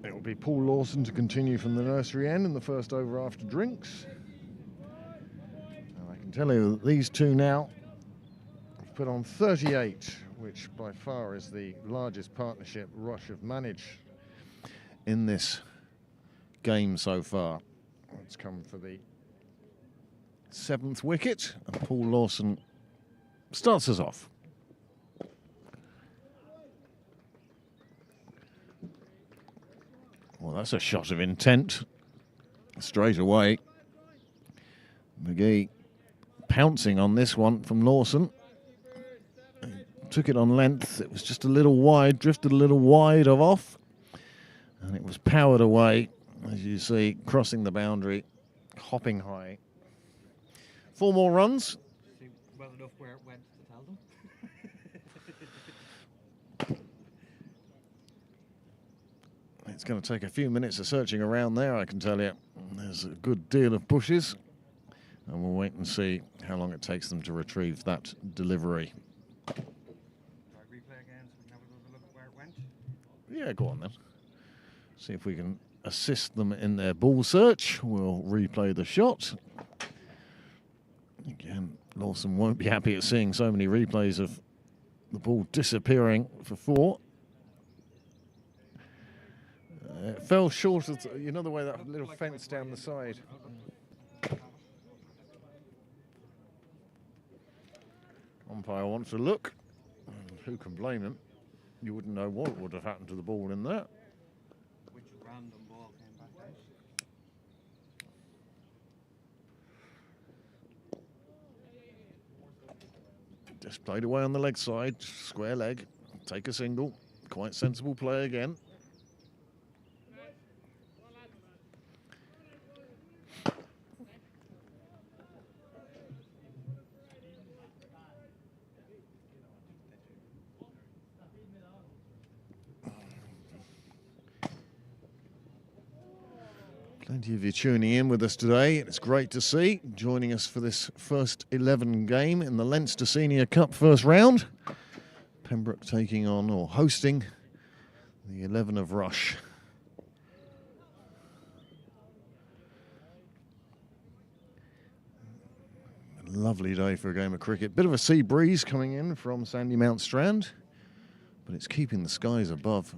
Speaker 4: It will be Paul Lawson to continue from the nursery end in the first over after drinks. And I can tell you that these two now have put on 38, which by far is the largest partnership Rush have managed in this game so far. It's come for the 7th wicket, and Paul Lawson starts us off. Well, that's a shot of intent straight away. McGee pouncing on this one from Lawson. Took it on length. It was just a little wide, drifted a little wide of off. And it was powered away, as you see, crossing the boundary, hopping high. 4 more runs.
Speaker 2: Well enough where it went to tell them.
Speaker 4: It's going to take a few minutes of searching around there, I can tell you. There's a good deal of bushes, and we'll wait and see how long it takes them to retrieve that delivery.
Speaker 1: Try replay again so we can have a look at where it went.
Speaker 4: Yeah, go on then. See if we can assist them in their ball search. We'll replay the shot. Again, Lawson won't be happy at seeing so many replays of the ball disappearing for 4. It fell short of, you know, the way that little fence down the side. Umpire wants to look. Who can blame him? You wouldn't know what would have happened to the ball in there.
Speaker 2: Which random ball came back out?
Speaker 4: Just played away on the leg side, square leg, take a single. Quite sensible play again. Plenty of you tuning in with us today. It's great to see. Joining us for this first 11 game in the Leinster Senior Cup first round. Pembroke taking on or hosting the 11 of Rush. A lovely day for a game of cricket. Bit of a sea breeze coming in from Sandy Mount Strand, but it's keeping the skies above.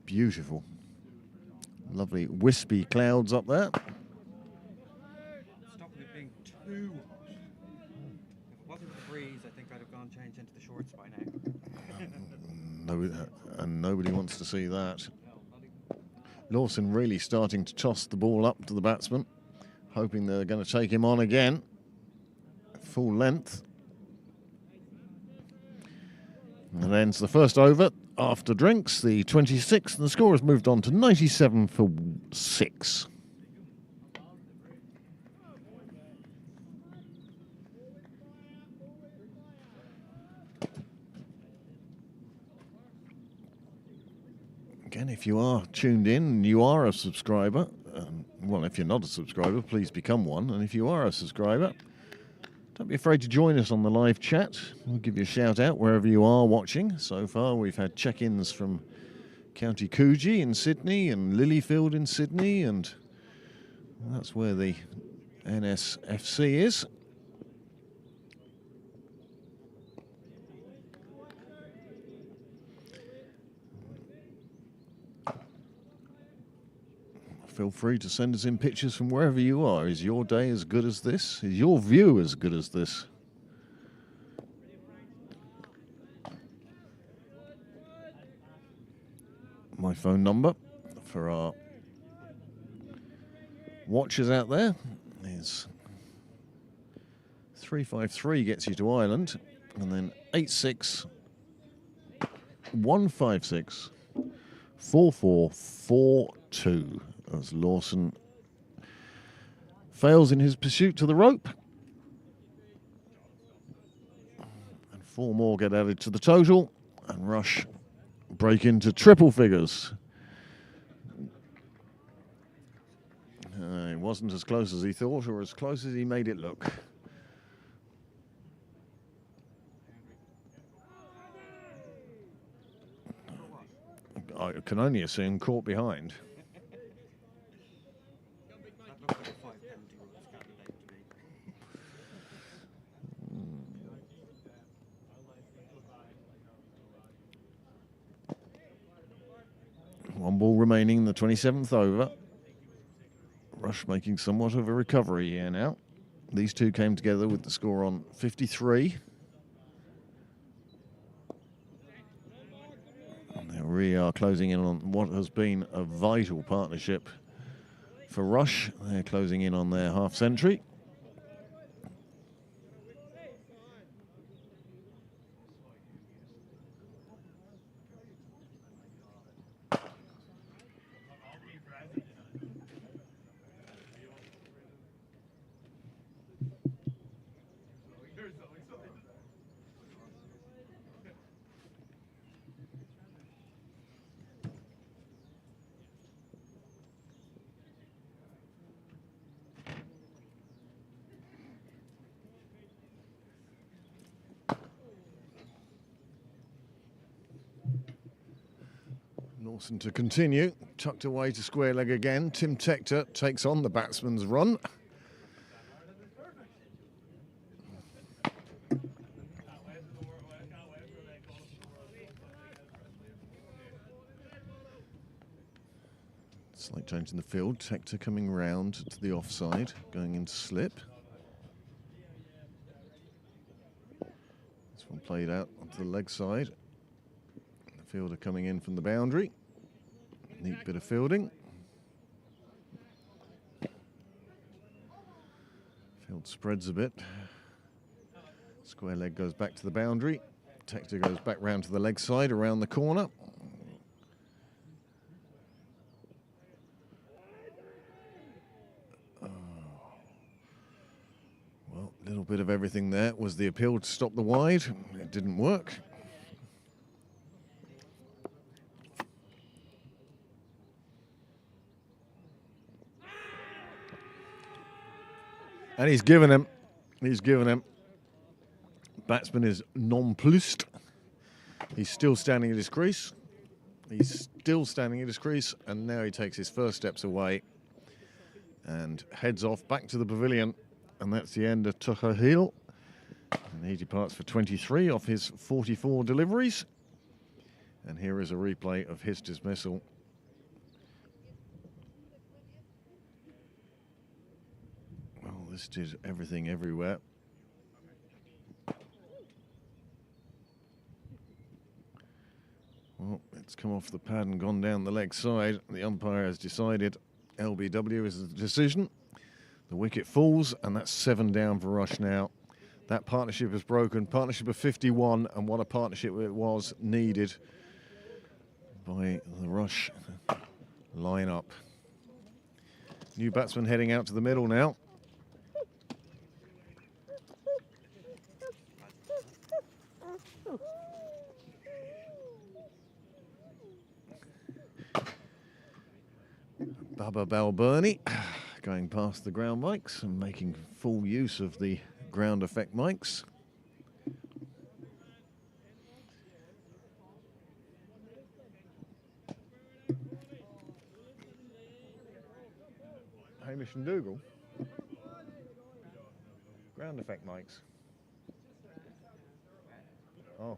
Speaker 4: Beautiful. Lovely wispy clouds up there.
Speaker 2: Stopping it being too hot. If it wasn't for the breeze, I think I'd have gone changed into the shorts by now.
Speaker 4: And nobody wants to see that. Lawson really starting to toss the ball up to the batsman, hoping they're going to take him on again. Full length. And ends the first over after drinks, the 26th, and the score has moved on to 97 for 6. Again, if you are tuned in and you are a subscriber, well, if you're not a subscriber, please become one. And if you are a subscriber, don't be afraid to join us on the live chat. We'll give you a shout out wherever you are watching. So far, we've had check-ins from County Coogee in Sydney and Lilyfield in Sydney, and that's where the NSFC is. Feel free to send us in pictures from wherever you are. Is your day as good as this? Is your view as good as this? My phone number for our watchers out there is 353 gets you to Ireland, and then 86156 4442 as Lawson fails in his pursuit to the rope. And 4 more get added to the total, and Rush break into triple figures. It wasn't as close as he thought, or as close as he made it look. I can only assume caught behind.
Speaker 2: That looks like a 5 penalty rules candidate to me.
Speaker 4: 1 ball remaining in the 27th over. Rush making somewhat of a recovery here now. These two came together with the score on 53. And they really are closing in on what has been a vital partnership for Rush. They're closing in on their half century. Lawson to continue, tucked away to square leg again. Tim Tector takes on the batsman's run. Slight change in the field. Tector coming round to the offside, going into slip. This one played out onto the leg side. The fielder coming in from the boundary. Neat bit of fielding. Field spreads a bit. Square leg goes back to the boundary. Tector goes back round to the leg side, around the corner. Well, a little bit of everything there. Was the appeal to stop the wide? It didn't work. And he's given him. He's given him. Batsman is nonplussed. He's still standing at his crease. He's still standing at his crease, and now he takes his first steps away and heads off back to the pavilion. And that's the end of Tucker Hill. And he departs for 23 off his 44 deliveries. And here is a replay of his dismissal. Well, this did everything everywhere. Well, it's come off the pad and gone down the leg side. The umpire has decided LBW is the decision. The wicket falls, and that's 7 down for Rush now. That partnership is broken. Partnership of 51, and what a partnership it was needed by the Rush line-up. New batsman heading out to the middle now. Baba Balbirnie going past the ground mics and making full use of the ground effect mics. Hamish and Dougal. Ground effect mics. Oh.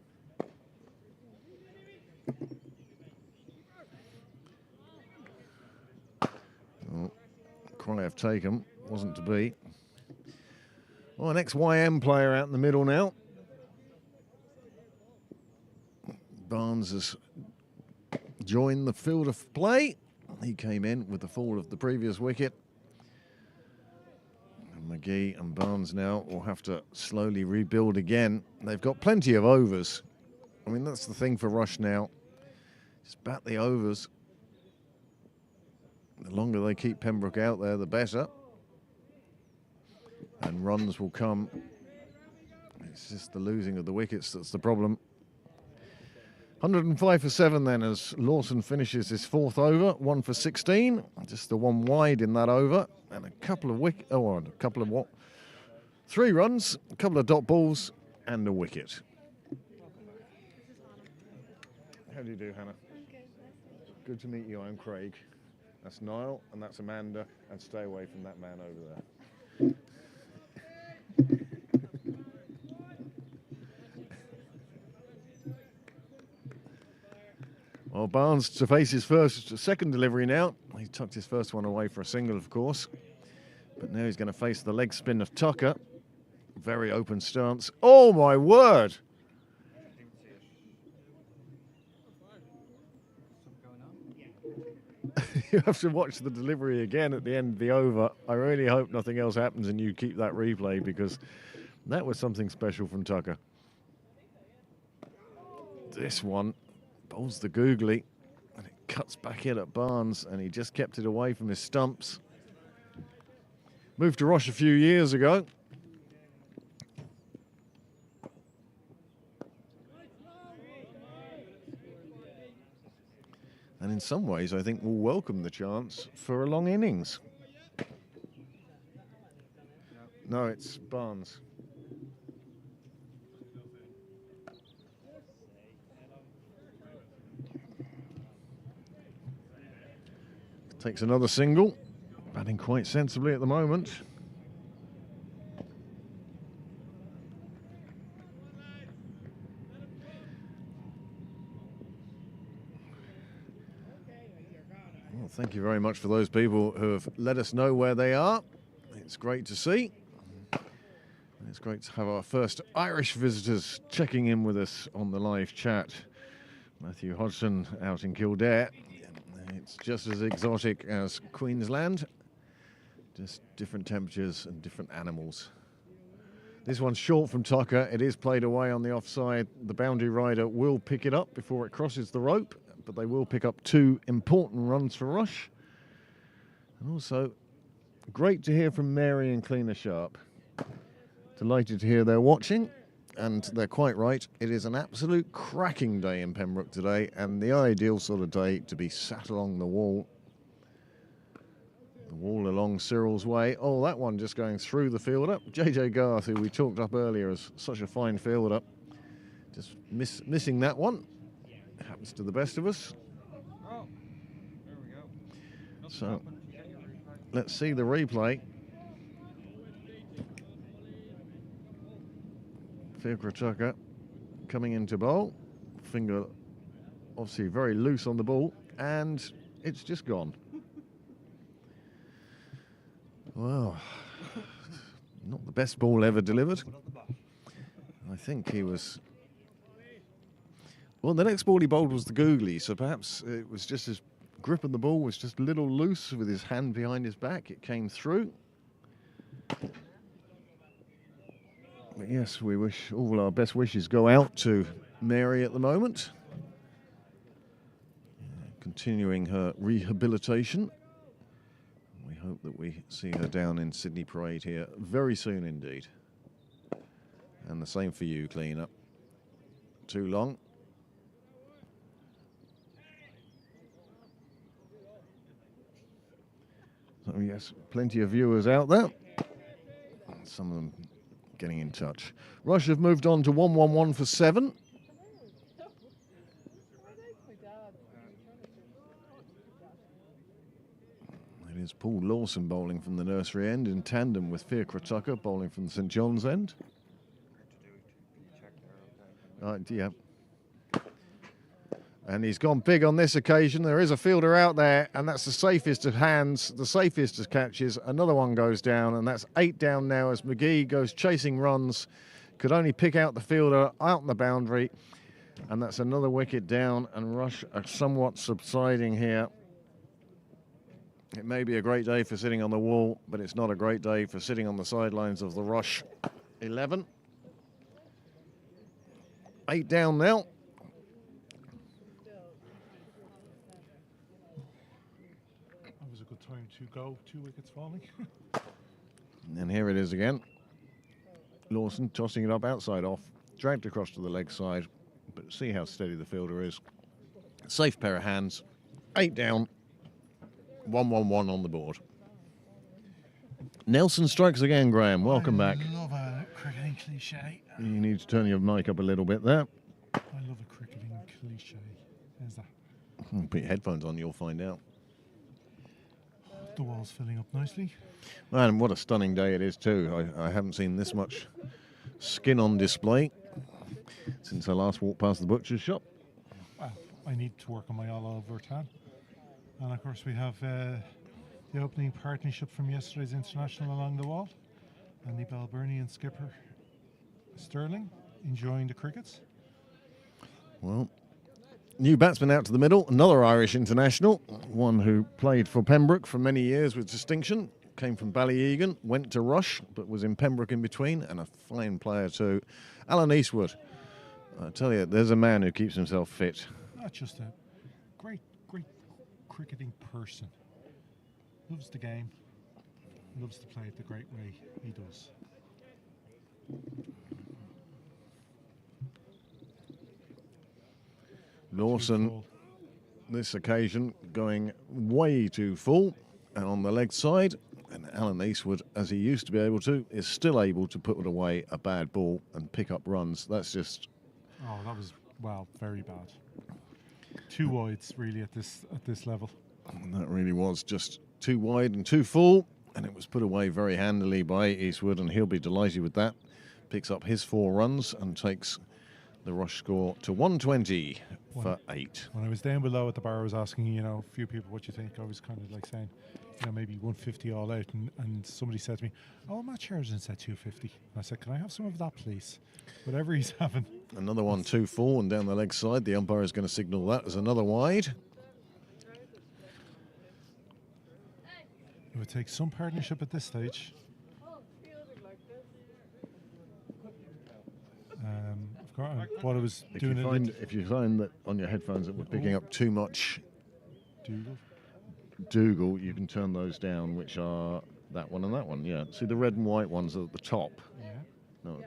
Speaker 4: may have taken. Wasn't to be. Well, an ex-YM player out in the middle now. Barnes has joined the field of play. He came in with the fall of the previous wicket. And McGee and Barnes now will have to slowly rebuild again. They've got plenty of overs. I mean, that's the thing for Rush now. Just bat the overs. The longer they keep Pembroke out there, the better. And runs will come. It's just the losing of the wickets that's the problem. 105 for 7 then as Lawson finishes his 4th over, 1 for 16. Just the one wide in that over. And a couple of what? 3 runs, a couple of dot balls, and a wicket. How do you do, Hannah? Good to meet you. I'm Craig. That's Niall, and that's Amanda. And stay away from that man over there. Well, Barnes to face his second delivery now. He tucked his first one away for a single, of course. But now he's going to face the leg spin of Tucker. Very open stance. Oh, my word! You have to watch the delivery again at the end of the over. I really hope nothing else happens and you keep that replay, because that was something special from Tucker. This one bowls the googly and it cuts back in at Barnes, and he just kept it away from his stumps. Moved to Rush a few years ago. And in some ways, I think we'll welcome the chance for a long innings. No, it's Barnes. Takes another single. Batting quite sensibly at the moment. Well, thank you very much for those people who have let us know where they are. It's great to see. It's great to have our first Irish visitors checking in with us on the live chat. Matthew Hodgson out in Kildare. It's just as exotic as Queensland, just different temperatures and different animals. This one's short from Tucker. It is played away on the offside. The boundary rider will pick it up before it crosses the rope, but they will pick up 2 important runs for Rush. And also, great to hear from Mary and Cleaner Sharp. Delighted to hear they're watching. And they're quite right. It is an absolute cracking day in Pembroke today, and the ideal sort of day to be sat along the wall. The wall along Cyril's Way. Oh, that one just going through the fielder. JJ Garth, who we talked up earlier as such a fine fielder, just missing that one. It happens to the best of us.
Speaker 2: Oh, there we go. Nothing
Speaker 4: So,
Speaker 2: happened. You get your replay.
Speaker 4: let's see the replay. Fiacre Tucker coming into bowl. Finger obviously very loose on the ball, and it's just gone. Well, not the best ball ever delivered. I think he was... Well, the next ball he bowled was the googly, so perhaps it was just his grip of the ball was just a little loose with his hand behind his back. It came through. But yes, we wish all our best wishes go out to Mary at the moment. Continuing her rehabilitation. We hope that we see her down in Sydney Parade here very soon indeed. And the same for you, Cleaner. Too long. So yes, plenty of viewers out there. Some of them getting in touch. Rush have moved on to 111 for 7. It is Paul Lawson bowling from the nursery end in tandem with Fiacre Tucker bowling from the St John's end.
Speaker 2: Check there, okay.
Speaker 4: Yeah. And he's gone big on this occasion. There is a fielder out there, and that's the safest of hands, the safest of catches. Another one goes down, and that's 8 down now as McGee goes chasing runs. Could only pick out the fielder out on the boundary. And that's another wicket down, and Rush are somewhat subsiding here. It may be a great day for sitting on the wall, but it's not a great day for sitting on the sidelines of the Rush 11. 8 down now.
Speaker 3: That was a good time to go. 2 wickets falling.
Speaker 4: And here it is again. Lawson tossing it up outside off, dragged across to the leg side, but see how steady the fielder is. Safe pair of hands. 8 down. 1-1-1 on the board. Nelson strikes again, Graham. Welcome back.
Speaker 3: I love a cricketing cliche.
Speaker 4: You need to turn your mic up a little bit there.
Speaker 3: I love a cricketing cliche. There's that.
Speaker 4: Put your headphones on, you'll find out.
Speaker 3: The wall's filling up nicely.
Speaker 4: Man, what a stunning day it is too. I haven't seen this much skin on display since I last walked past the butcher's shop.
Speaker 3: Well, I need to work on my all-over tan. And of course we have the opening partnership from yesterday's international along the wall. And the Balburnian skipper Sterling enjoying the crickets.
Speaker 4: Well, new batsman out to the middle, another Irish international, one who played for Pembroke for many years with distinction, came from Ballyegan, went to Rush, but was in Pembroke in between, and a fine player too. Alan Eastwood. I tell you, there's a man who keeps himself fit.
Speaker 3: Not just a great cricketing person. Loves the game. Loves to play it the great way he does.
Speaker 4: Lawson, this occasion, going way too full and on the leg side. And Alan Eastwood, as he used to be able to, is still able to put away a bad ball and pick up runs. That's just...
Speaker 3: Oh, that was, well, very bad. 2 wides, really, at this level.
Speaker 4: That really was just too wide and too full. And it was put away very handily by Eastwood, and he'll be delighted with that. Picks up his 4 runs and takes the Rush score to 120 for 8.
Speaker 3: When I was down below at the bar, I was asking, a few people what you think. I was kind of like saying, maybe 150 all out. And somebody said to me, oh, Matt Sheridan said 250. I said, can I have some of that, please? Whatever he's having.
Speaker 4: Another one, 2-4, and down the leg side. The umpire is going to signal that as another wide.
Speaker 3: It would take some partnership at this stage. What I was
Speaker 4: If
Speaker 3: doing
Speaker 4: you find that on your headphones that we're picking up too much
Speaker 3: Dougal.
Speaker 4: Dougal, you can turn those down, which are that one and that one. Yeah, see the red and white ones are at the top.
Speaker 3: Yeah.
Speaker 4: No,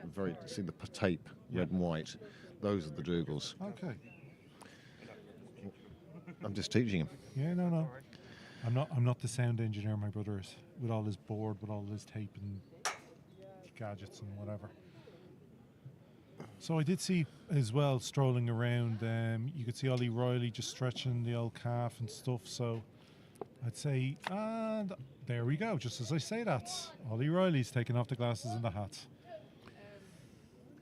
Speaker 4: see the tape, red and white. Those are the Dougals.
Speaker 3: Okay.
Speaker 4: I'm just teaching him.
Speaker 3: Yeah, no. I'm not the sound engineer my brother is, with all his board, with all his tape and gadgets and whatever. So I did see as well, strolling around, you could see Ollie Riley just stretching the old calf and stuff. So I'd say, and there we go, just as I say that. Ollie Riley's taking off the glasses and the hat.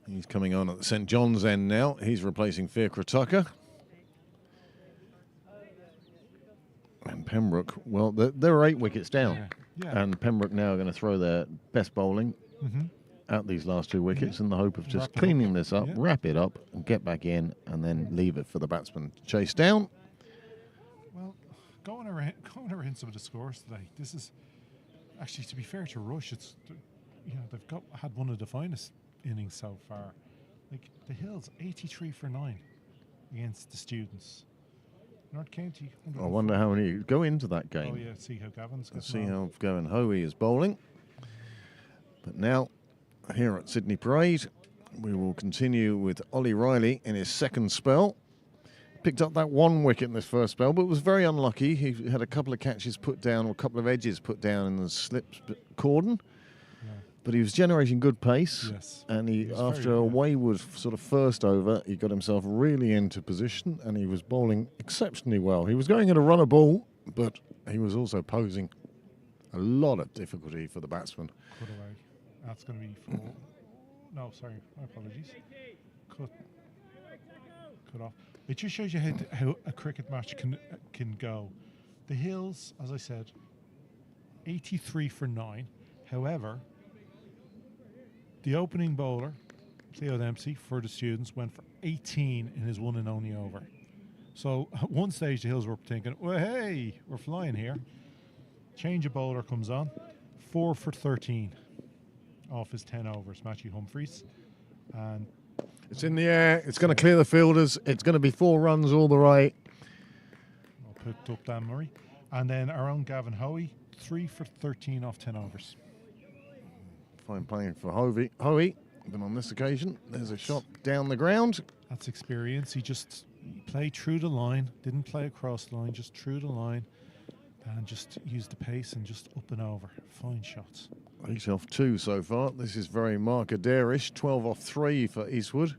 Speaker 4: He's coming on at the St John's end now. He's replacing Fiacre Tucker. And Pembroke, well, there are 8 wickets down.
Speaker 3: Yeah.
Speaker 4: And Pembroke now are going to throw their best bowling out these last 2 wickets in the hope of just cleaning this up, wrap it up, and get back in, and then leave it for the batsman to chase down.
Speaker 3: Well, going around some of the scores today, this is actually, to be fair to Rush, it's they've had one of the finest innings so far. Like the Hills, 83 for 9 against the Students. North County.
Speaker 4: I wonder how many go into that game.
Speaker 3: Oh yeah, see how Gavin's got.
Speaker 4: See how Gavin Hoey is bowling. But now, here at Sydney Parade, we will continue with Ollie Riley in his second spell. Picked up that 1 wicket in this first spell, but was very unlucky. He had a couple of catches put down, or a couple of edges put down in the slip cordon. But he was generating good pace, and he after a wayward sort of first over, he got himself really into position, and he was bowling exceptionally well. He was going at a runner ball, but he was also posing a lot of difficulty for the batsman.
Speaker 3: Cut away. That's going to be 4. No, sorry, my apologies. cut off. It just shows you how a cricket match can go. The Hills, as I said, 83 for 9. However, the opening bowler, Theo Dempsey, for the students, went for 18 in his one and only over. So at one stage, the Hills were thinking, well, hey, we're flying here. Change of bowler comes on, 4 for 13 off his 10 overs, Matthew Humphreys. And
Speaker 4: it's in the air. It's going to clear the fielders. It's going to be 4 runs all the way.
Speaker 3: I'll picked up Dan Murray. And then our own Gavin Hoey, 3 for 13 off 10 overs.
Speaker 4: Fine playing for Hoey. But on this occasion, there's a shot down the ground.
Speaker 3: That's experience. He just played through the line, didn't play across the line, just through the line, and just used the pace and just up and over. Fine shots.
Speaker 4: 8 off 2 so far. This is very Markaderish. 12 off 3 for Eastwood.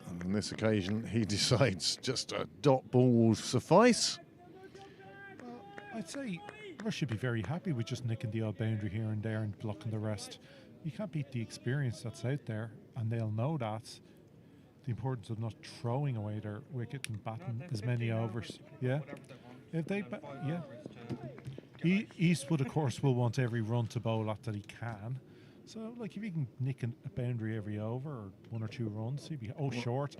Speaker 4: And on this occasion, he decides just a dot ball will suffice.
Speaker 3: I'd say Rush should be very happy with just nicking the odd boundary here and there and blocking the rest. You can't beat the experience that's out there, and they'll know that. The importance of not throwing away their wicket and batting as many overs. Yeah, if they, Eastwood, of course, will want every run to bowl at that he can. So, like, if you can nick a boundary every over or 1 or 2 runs, he'd be short.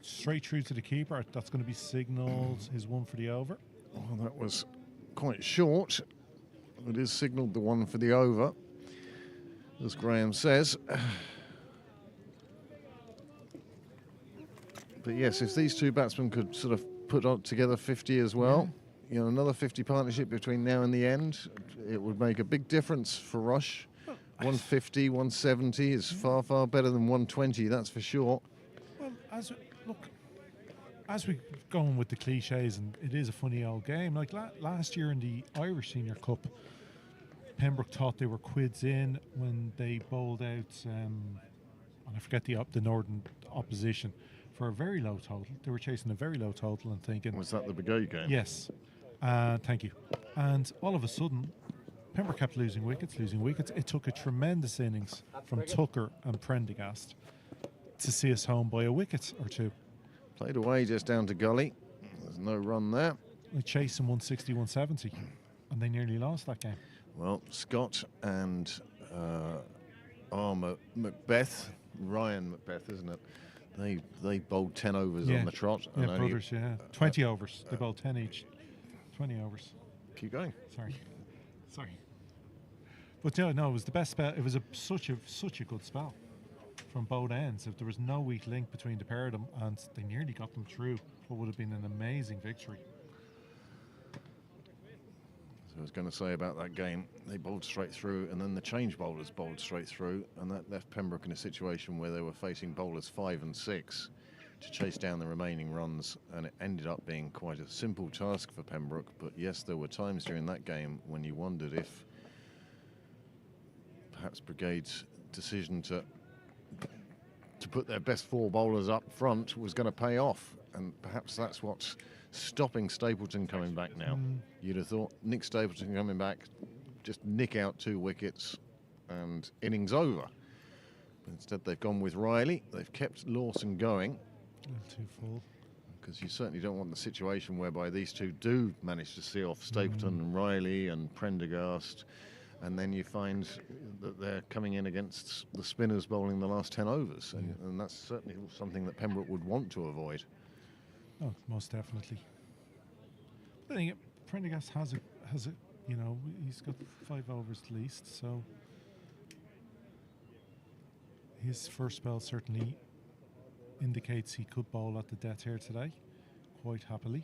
Speaker 3: Straight through to the keeper. That's going to be signalled his 1 for the over.
Speaker 4: Well, that was quite short. It is signalled the 1 for the over, as Graham says. But yes, if these two batsmen could sort of put on together 50 as well, you know, another 50 partnership between now and the end, it would make a big difference for Rush. 150, 170 is far, far better than 120, that's for sure.
Speaker 3: Well, as we go on with the cliches, and it is a funny old game, like last year in the Irish Senior Cup, Pembroke thought they were quids in when they bowled out, and I forget the northern opposition, for a very low total. They were chasing a very low total and thinking...
Speaker 4: Was that the Brigade game?
Speaker 3: Yes. Thank you. And all of a sudden, Pembroke kept losing wickets. It took a tremendous innings from Tucker and Prendergast to see us home by a wicket or 2.
Speaker 4: Played away just down to gully. There's no run there.
Speaker 3: They chased them 160, 170, and they nearly lost that game.
Speaker 4: Well, Scott and Macbeth, Ryan Macbeth, isn't it? They bowled 10 overs on the trot.
Speaker 3: Yeah, brothers, 20 overs. They bowled 10 each. 20 overs.
Speaker 4: Keep going.
Speaker 3: Sorry. But no, it was the best spell. It was such a good spell from both ends. If there was no weak link between the pair of them, and they nearly got them through what would have been an amazing victory.
Speaker 4: I was going to say about that game, they bowled straight through, and then the change bowlers bowled straight through, and that left Pembroke in a situation where they were facing bowlers 5 and 6 to chase down the remaining runs, and it ended up being quite a simple task for Pembroke. But yes, there were times during that game when you wondered if perhaps Brigade's decision to put their best 4 bowlers up front was going to pay off, and perhaps that's what's stopping Stapleton coming back now. You'd have thought Nick Stapleton coming back, just nick out 2 wickets and innings over. But instead they've gone with Riley. They've kept Lawson going.
Speaker 3: Too full.
Speaker 4: Because you certainly don't want the situation whereby these two do manage to see off Stapleton and Riley and Prendergast, and then you find that they're coming in against the spinners bowling the last 10 overs. And that's certainly something that Pembroke would want to avoid.
Speaker 3: Oh, most definitely. But then Prendergast has a, you know, he's got 5 overs at least, so his first spell certainly indicates he could bowl at the death here today, quite happily.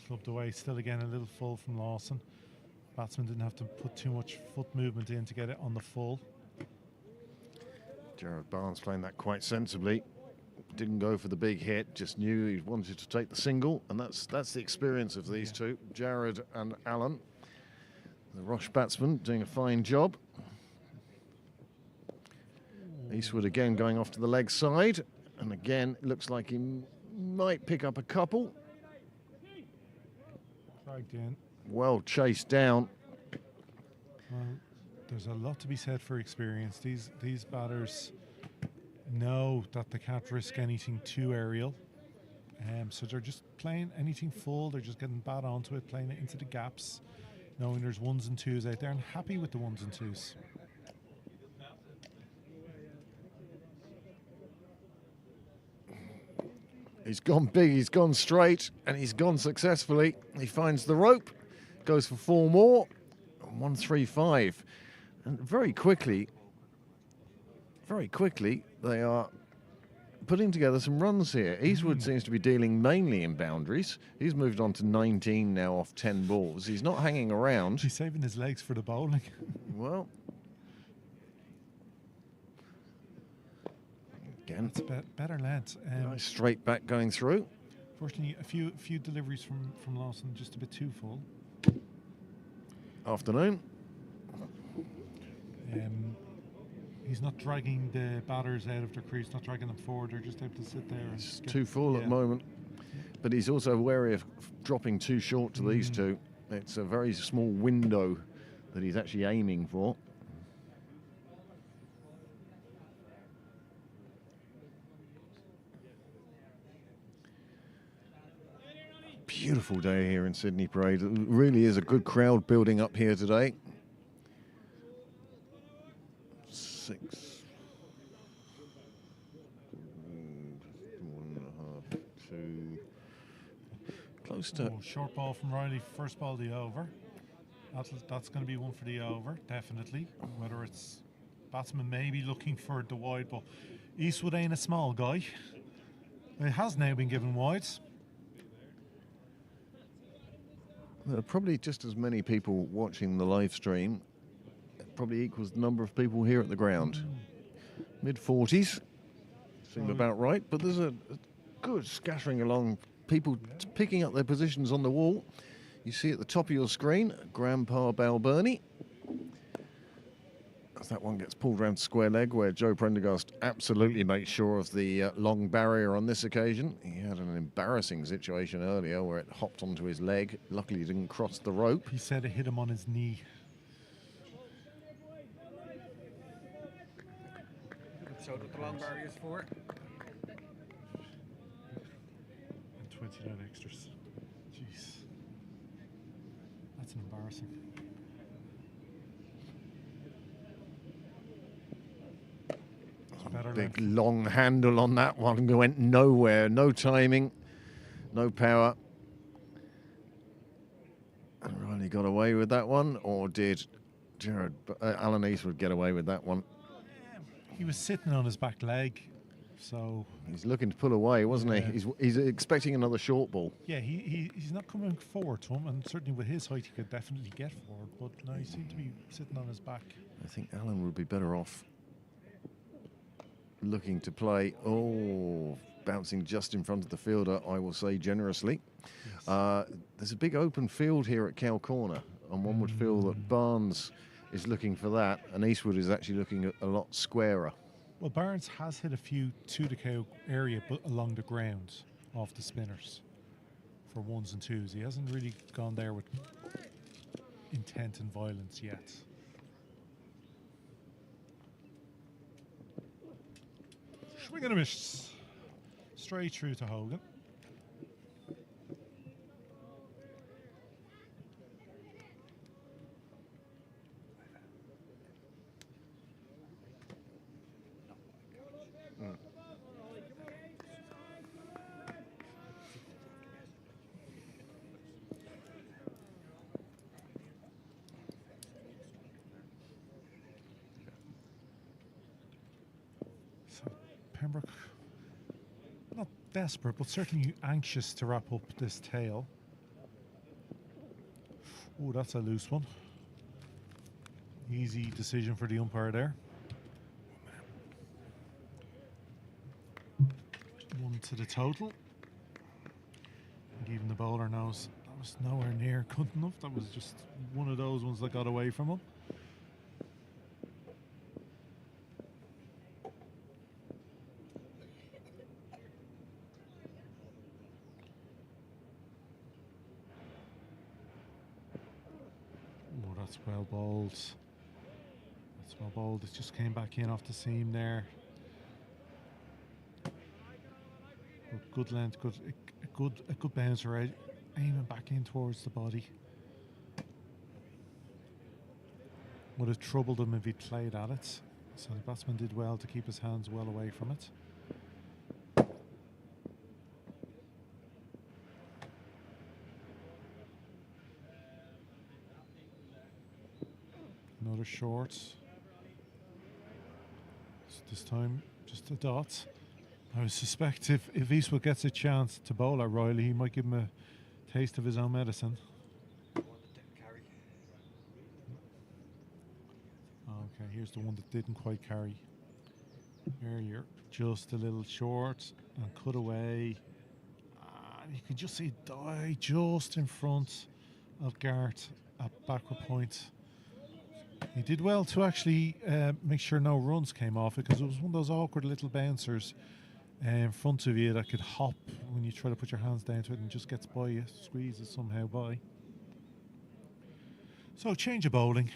Speaker 3: Clubbed away, still again a little full from Lawson. Batsman didn't have to put too much foot movement in to get it on the full.
Speaker 4: Jared Barnes playing that quite sensibly. Didn't go for the big hit, just knew he wanted to take the single, and that's the experience of these two, Jared and Alan. The Rush batsman doing a fine job. Eastwood again going off to the leg side, And again, it looks like he might pick up a couple.
Speaker 3: Dragged in.
Speaker 4: Well chased down.
Speaker 3: Well, there's a lot to be said for experience. These batters know that they can't risk anything too aerial. So they're just playing anything full. They're just getting bat onto it, playing it into the gaps, knowing there's ones and twos out there, and happy with the ones and twos.
Speaker 4: He's gone big, he's gone straight, and he's gone successfully. He finds the rope, goes for 4 more, 135. And very quickly, they are putting together some runs here. Eastwood seems to be dealing mainly in boundaries. He's moved on to 19 now off 10 balls. He's not hanging around.
Speaker 3: He's saving his legs for the bowling.
Speaker 4: Well, again,
Speaker 3: It's better length.
Speaker 4: nice straight back going through.
Speaker 3: Fortunately, a few deliveries from Lawson, just a bit too full.
Speaker 4: Afternoon.
Speaker 3: He's not dragging the batters out of their crease, not dragging them forward. They're just able to sit there. And
Speaker 4: It's
Speaker 3: get-
Speaker 4: too full at the moment. But he's also wary of dropping too short to these two. It's a very small window that he's actually aiming for. Beautiful day here in Sydney Parade. It really is a good crowd building up here today. 6. 1.5, 2. Close to.
Speaker 3: Oh, short ball from Riley, first ball the over. That's going to be one for the over, definitely. Whether it's batsman maybe looking for the wide ball. Eastwood ain't a small guy. It has now been given wide.
Speaker 4: There are probably just as many people watching the live stream. It probably equals the number of people here at the ground. Mid-40s. Seem about right, but there's a good scattering along. People picking up their positions on the wall. You see at the top of your screen, Grandpa Balburney. As that one gets pulled around square leg, where Joe Prendergast absolutely makes sure of the long barrier on this occasion. He had an embarrassing situation earlier where it hopped onto his leg. Luckily, he didn't cross the rope.
Speaker 3: He said it hit him on his knee.
Speaker 2: Showed what the long barrier is for.
Speaker 3: And 29 extras. Jeez. That's embarrassing. Better
Speaker 4: Big
Speaker 3: left.
Speaker 4: long handle on that one. Went nowhere. No timing. No power. And Riley got away with that one. Or did Alan Eastwood get away with that one?
Speaker 3: He was sitting on his back leg, so
Speaker 4: He's looking to pull away, wasn't
Speaker 3: Yeah.
Speaker 4: he? He's expecting another short ball.
Speaker 3: yeah, he's not coming forward to him, and certainly with his height, he could definitely get forward. But no, he seemed to be sitting on his back.
Speaker 4: I think Alan would be better off looking to play. Oh, bouncing just in front of the fielder, I will say generously.
Speaker 3: Yes.
Speaker 4: There's a big open field here at Cow Corner, and one would feel that Barnes is looking for that, and Eastwood is actually looking a lot squarer.
Speaker 3: Well, Barnes has hit a few to the cow area, but along the ground off the spinners for ones and twos. He hasn't really gone there with intent and violence yet. Swing and a miss. Straight through to Hogan. So Pembroke, not desperate, but certainly anxious to wrap up this tail. Oh, that's a loose one. Easy decision for the umpire there. One to the total. And even the bowler knows that was nowhere near good enough. That was just one of those ones that got away from him. that's well bowled. That's well bowled. It just came back in off the seam there. But good length, a good bouncer out, aiming back in towards the body. Would have troubled him if he'd played at it. So the batsman did well to keep his hands well away from it. Another short. This time, just a dot. I would suspect if Eastwood gets a chance to bowl at Riley, he might give him a taste of his own medicine. Okay, here's the one that didn't quite carry. Earlier, just a little short and cut away. And you can just see it die just in front of Garrett at backward point. He did well to actually make sure no runs came off it, because it was one of those awkward little bouncers in front of you that could hop when you try to put your hands down to it and just gets by you, squeezes somehow by. So change of bowling.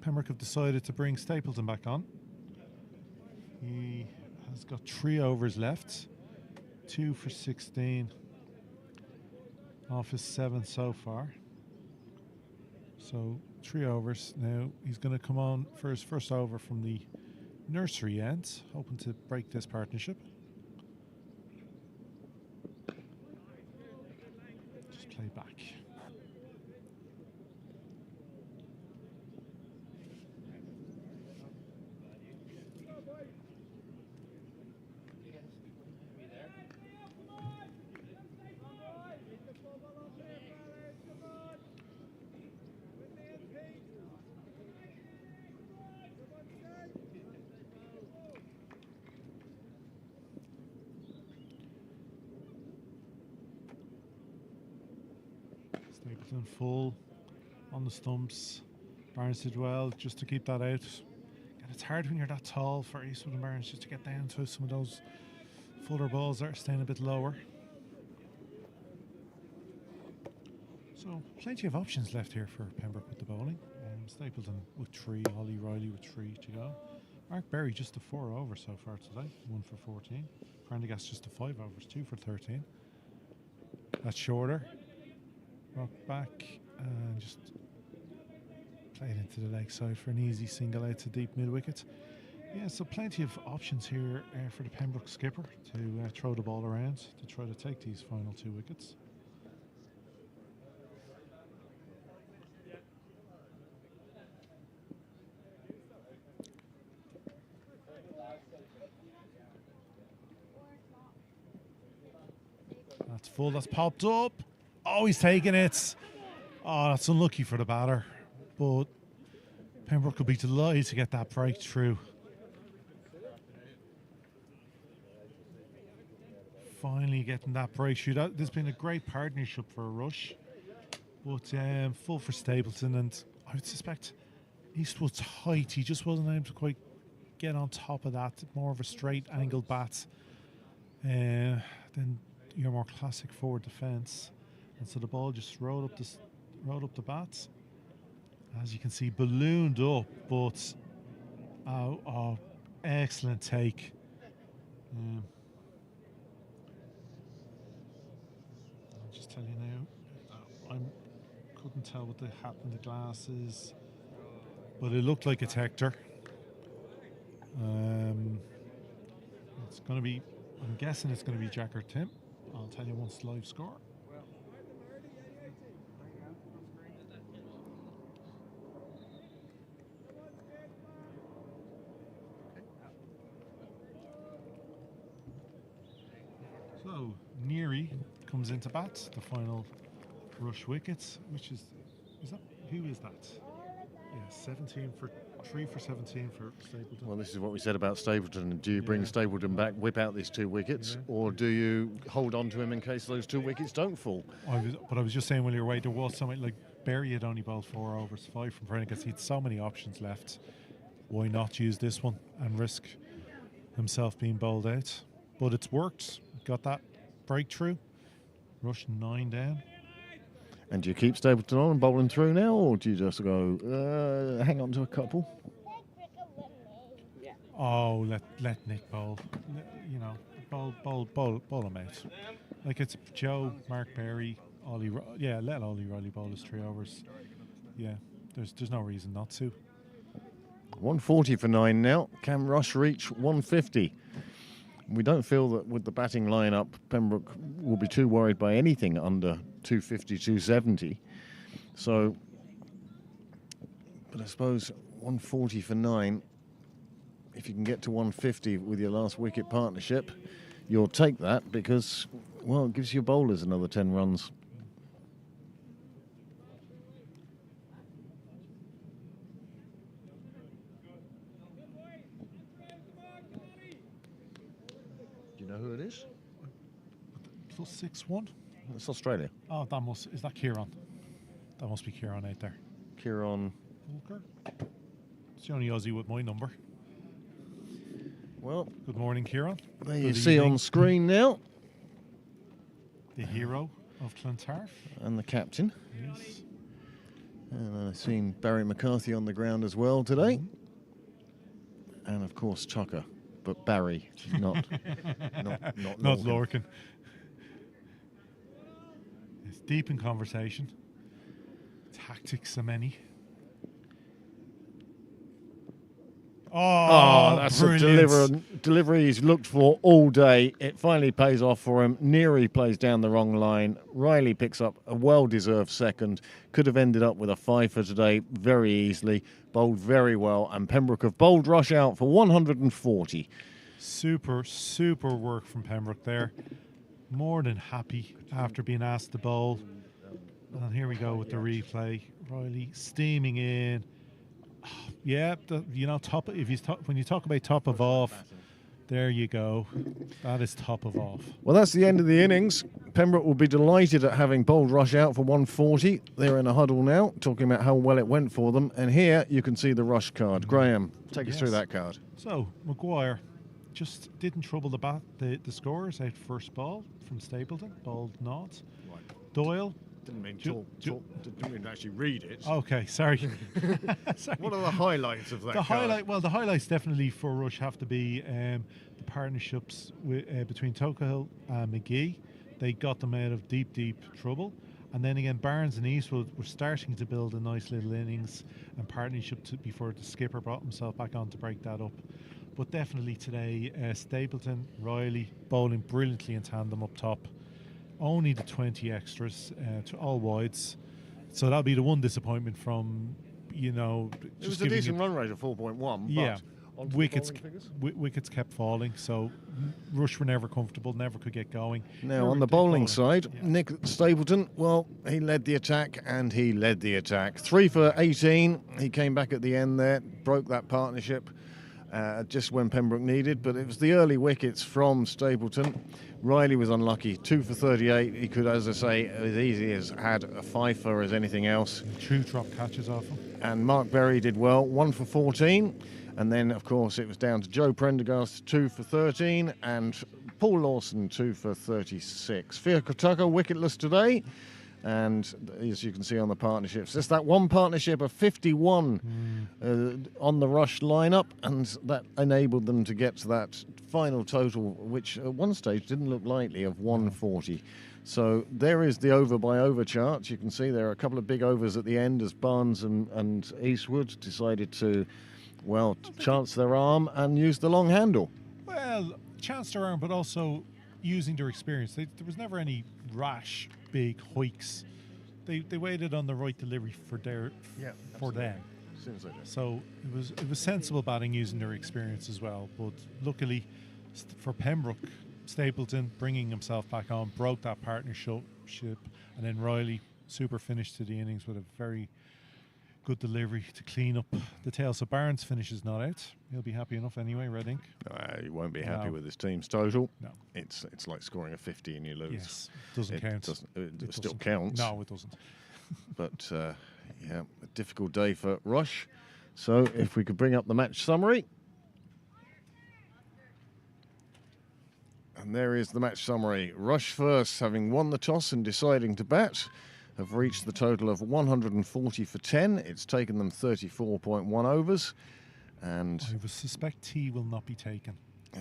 Speaker 3: Pembroke have decided to bring Stapleton back on. He has got 3 overs left, 2 for 16 off his 7 so far. So 3 overs. Now he's going to come on for his first over from the nursery end, hoping to break this partnership. Just play back. Stapleton full on the stumps. Barnes did well just to keep that out. And it's hard when you're that tall for Eastwood and Barnes just to get down to some of those fuller balls that are staying a bit lower. So plenty of options left here for Pembroke with the bowling. Stapleton with 3, Ollie Riley with 3 to go. Mark Berry just a 4 over so far today, 1 for 14. Prendergast just a 5 overs, 2 for 13. That's shorter. Rock back and just played into the leg side for an easy single out to deep mid wicket. Yeah, so plenty of options here for the Pembroke skipper to throw the ball around to try to take these final 2 wickets. That's full, that's popped up. Oh, he's taking it. Oh, that's unlucky for the batter. But Pembroke will be delighted to get that breakthrough. Finally getting that breakthrough. This has been a great partnership for Rush. But full for Stapleton, and I would suspect Eastwood's height, he just wasn't able to quite get on top of that. More of a straight angled bat than your more classic forward defence. And so the ball just rode up the bat. As you can see, ballooned up, but oh, excellent take. I'll just tell you now, I couldn't tell what happened in the glasses, but it looked like it's Hector. It's going to be, I'm guessing it's going to be Jack or Tim. I'll tell you once live score. So Neary comes into bat, the final Rush wickets, which is that, who is that? Yeah, 3 for 17 for Stapleton.
Speaker 4: Well, this is what we said about Stapleton. Do you bring Stapleton back, whip out these 2 wickets, or do you hold on to him in case those 2 wickets don't fall?
Speaker 3: But I was just saying, while you're away, there was something like Berry had only bowled 4 overs, 5 from Prendergast. He had so many options left. Why not use this one and risk himself being bowled out? But it's worked. Got that breakthrough. Rush 9 down.
Speaker 4: And do you keep Stapleton on and bowling through now, or do you just go, hang on to a couple?
Speaker 3: Oh, let Nick bowl. You know, bowl him out. Like it's Joe, Mark Berry, Ollie. Let Ollie Riley bowl his 3 overs. Yeah, there's no reason not to.
Speaker 4: 140 for 9 now. Can Rush reach 150? We don't feel that with the batting lineup, Pembroke will be too worried by anything under 250, 270. So, but I suppose 140 for 9, if you can get to 150 with your last wicket partnership, you'll take that because, well, it gives your bowlers another 10 runs. Do you know who it is?
Speaker 3: +6-1.
Speaker 4: It's Australia.
Speaker 3: Oh, is that Kieran? That must be Kieran out there.
Speaker 4: Kieran
Speaker 3: Walker. It's the only Aussie with my number.
Speaker 4: Well,
Speaker 3: good morning, Kieran.
Speaker 4: There you see on screen now.
Speaker 3: The hero of Clontarf.
Speaker 4: And the captain.
Speaker 3: Yes.
Speaker 4: And I've seen Barry McCarthy on the ground as well today. And of course Tucker. But Barry, not
Speaker 3: Lorcan. It's deep in conversation. Tactics so many. Oh,
Speaker 4: that's
Speaker 3: brilliant.
Speaker 4: a delivery he's looked for all day. It finally pays off for him. Neary plays down the wrong line. Riley picks up a well-deserved second. Could have ended up with a 5 for today very easily. Bowled very well. And Pembroke have bowled Rush out for 140.
Speaker 3: Super work from Pembroke there. More than happy after being asked to bowl. And here we go with the replay. Riley steaming in. Yeah, top. When you talk about top of off, there you go. That is top of off.
Speaker 4: Well, that's the end of the innings. Pembroke will be delighted at having bowled Rush out for 140. They're in a huddle now, talking about how well it went for them. And here you can see the Rush card. Graham, take us through that card.
Speaker 3: So Maguire just didn't trouble the scorers out first ball from Stapleton. Bowled not.
Speaker 4: Right.
Speaker 3: Doyle.
Speaker 4: Didn't mean didn't mean actually read it.
Speaker 3: Okay, sorry.
Speaker 4: What are the highlights of that?
Speaker 3: The highlights definitely for Rush have to be the partnerships between Tocahill and McGee. They got them out of deep trouble. And then again, Barnes and Eastwood were starting to build a nice little innings and partnership before the skipper brought himself back on to break that up. But definitely today, Stapleton, Riley bowling brilliantly in tandem up top. Only the 20 extras to all wides. So that'll be the one disappointment from,
Speaker 4: It was a decent run rate of 4.1.
Speaker 3: Yeah.
Speaker 4: But
Speaker 3: wickets kept falling, so Rush were never comfortable, never could get going.
Speaker 4: Now, on the bowling side, Nick Stapleton, well, he led the attack, and he led the attack. 3 for 18. He came back at the end there, broke that partnership just when Pembroke needed, but it was the early wickets from Stapleton. Riley was unlucky, 2 for 38. He could, as I say, as easy as had a 5 for as anything else.
Speaker 3: 2 drop catches off him. And
Speaker 4: Mark Berry did well, 1 for 14. And then, of course, it was down to Joe Prendergast, 2 for 13, and Paul Lawson, 2 for 36. Fia Tucker wicketless today. And as you can see on the partnerships, just that one partnership of 51 on the Rush lineup, and that enabled them to get to that final total, which at one stage didn't look likely, of 140. So there is the over by over chart. You can see there are a couple of big overs at the end as Barnes and Eastwood decided to, well, chance their arm and use the long handle.
Speaker 3: Well, chance their arm, but also using their experience. There was never any rash big hikes. They waited on the right delivery for them. So it was sensible batting using their experience as well. But luckily for Pembroke, Stapleton bringing himself back on, broke that partnership, and then Riley super finished to the innings with a very good delivery to clean up the tail. So Barnes finishes not out. He'll be happy enough anyway, Red Ink.
Speaker 4: He won't be happy with his team's total.
Speaker 3: No.
Speaker 4: It's like scoring a 50 and you lose.
Speaker 3: Yes, doesn't count.
Speaker 4: It still counts.
Speaker 3: No, it doesn't.
Speaker 4: But, a difficult day for Rush. So if we could bring up the match summary. And there is the match summary. Rush first, having won the toss and deciding to bat, have reached the total of 140 for 10. It's taken them 34.1 overs. And
Speaker 3: I would suspect tea will not be taken.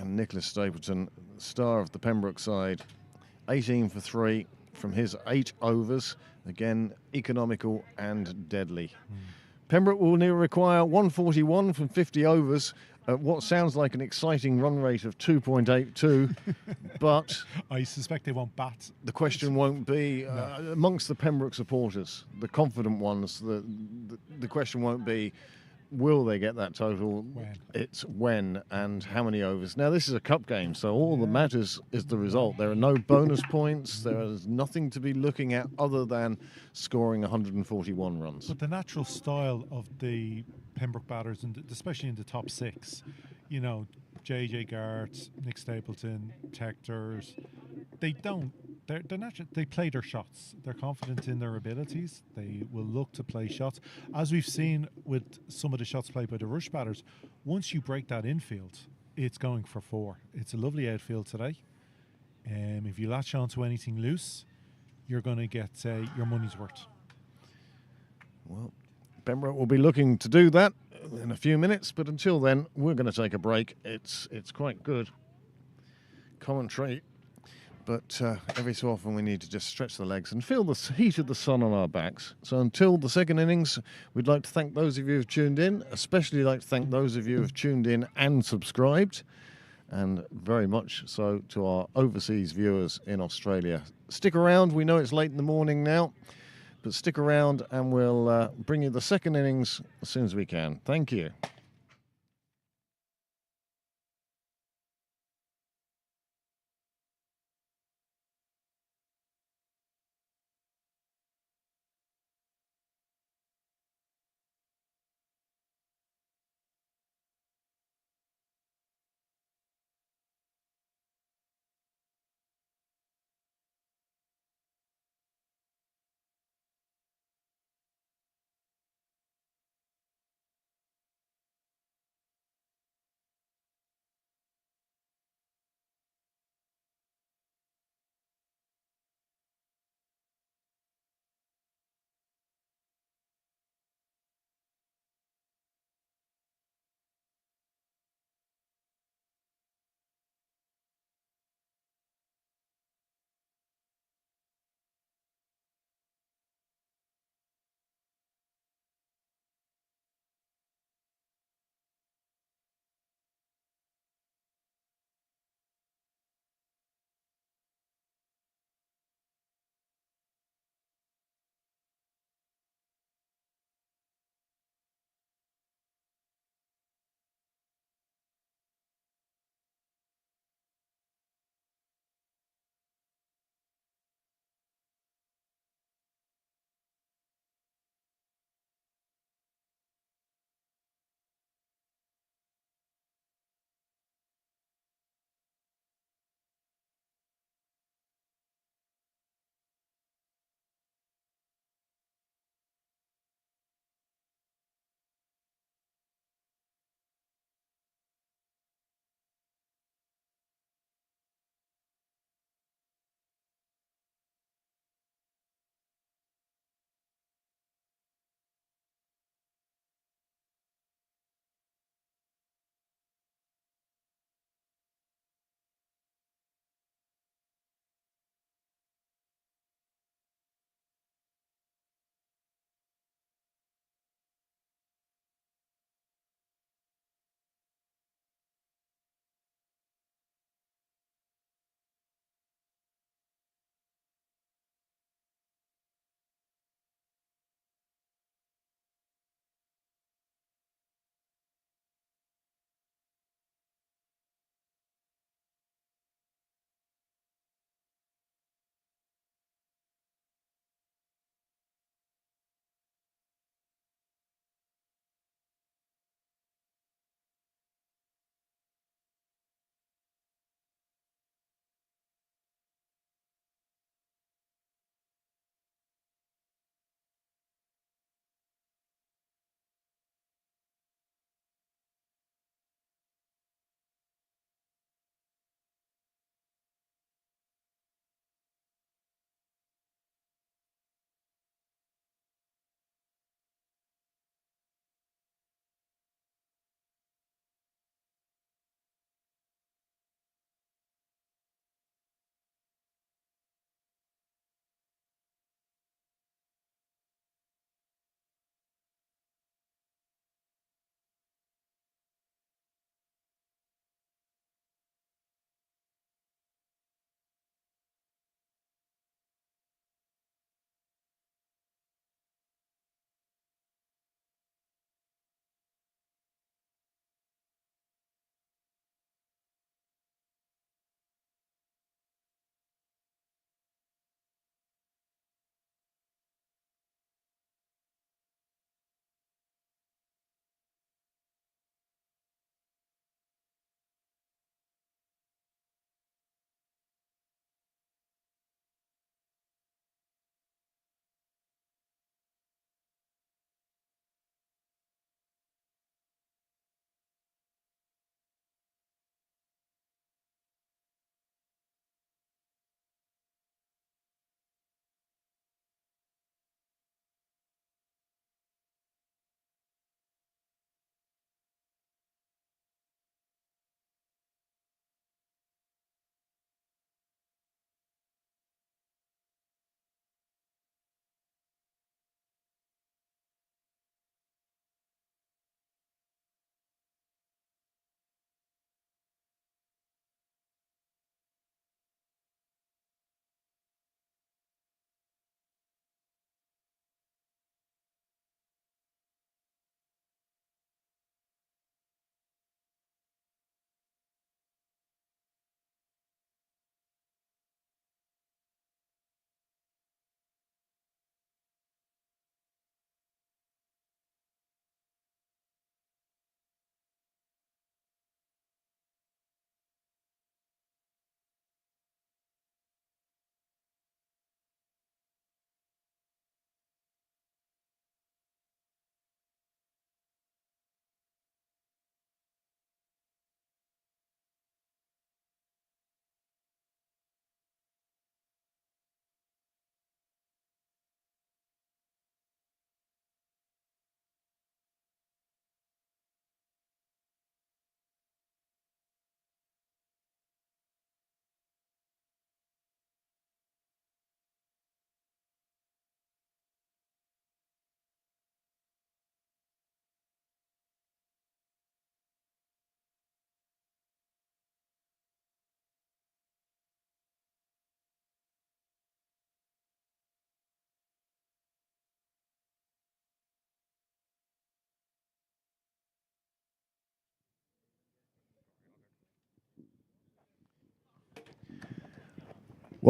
Speaker 4: Nicholas Stapleton, star of the Pembroke side, 18 for 3 from his 8 overs. Again, economical and deadly. Pembroke will now require 141 from 50 overs at what sounds like an exciting run rate of 2.82, but
Speaker 3: I suspect they won't bat.
Speaker 4: the question won't be amongst the Pembroke supporters, the confident ones. The question won't be, will they get that total?
Speaker 3: When?
Speaker 4: It's when and how many overs. Now, this is a cup game, so all that matters is the result. There are no bonus points. There is nothing to be looking at other than scoring 141 runs.
Speaker 3: But the natural style of the Pembroke batters, and especially in the top 6, you know, JJ Gart, Nick Stapleton, Tectors, they're natural. They play their shots. They're confident in their abilities. They will look to play shots. As we've seen with some of the shots played by the rush batters, once you break that infield, it's going for 4. It's a lovely outfield today. If you latch onto anything loose, you're going to get your money's worth.
Speaker 4: Well, Pembroke will be looking to do that in a few minutes, but until then, we're going to take a break. It's quite good commentary, but every so often we need to just stretch the legs and feel the heat of the sun on our backs. So until the second innings, we'd like to thank those of you who've tuned in, especially like to thank those of you who've tuned in and subscribed, and very much so to our overseas viewers in Australia. Stick around, we know it's late in the morning now, but stick around and we'll bring you the second innings as soon as we can. Thank you.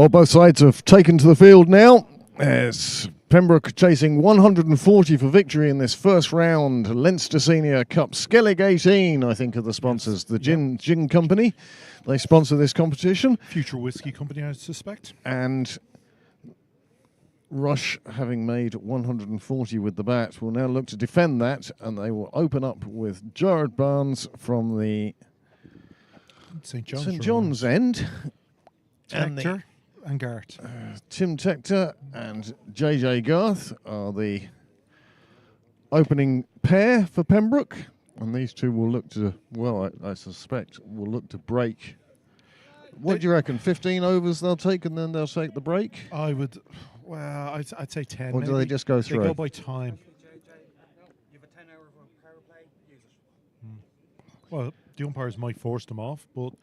Speaker 4: Well, both sides have taken to the field now. As Pembroke chasing 140 for victory in this first round. Leinster Senior Cup. Skellig 18, I think, are the sponsors. The Gin Company. They sponsor this competition.
Speaker 3: Future Whiskey Company, I suspect.
Speaker 4: And Rush, having made 140 with the bat, will now look to defend that, and they will open up with Jared Barnes from the
Speaker 3: St.
Speaker 4: John's end.
Speaker 3: Tector and Gart.
Speaker 4: Tim Tector and JJ Garth are the opening pair for Pembroke, and these two will look to, well, I suspect, will look to break. What do you reckon? 15 overs they'll take, and then they'll take the break?
Speaker 3: I would, well, I'd say 10.
Speaker 4: Or do they just go through?
Speaker 3: They go by time.
Speaker 2: You have a 10-hour power play, use it.
Speaker 3: Well, the umpires might force them off, but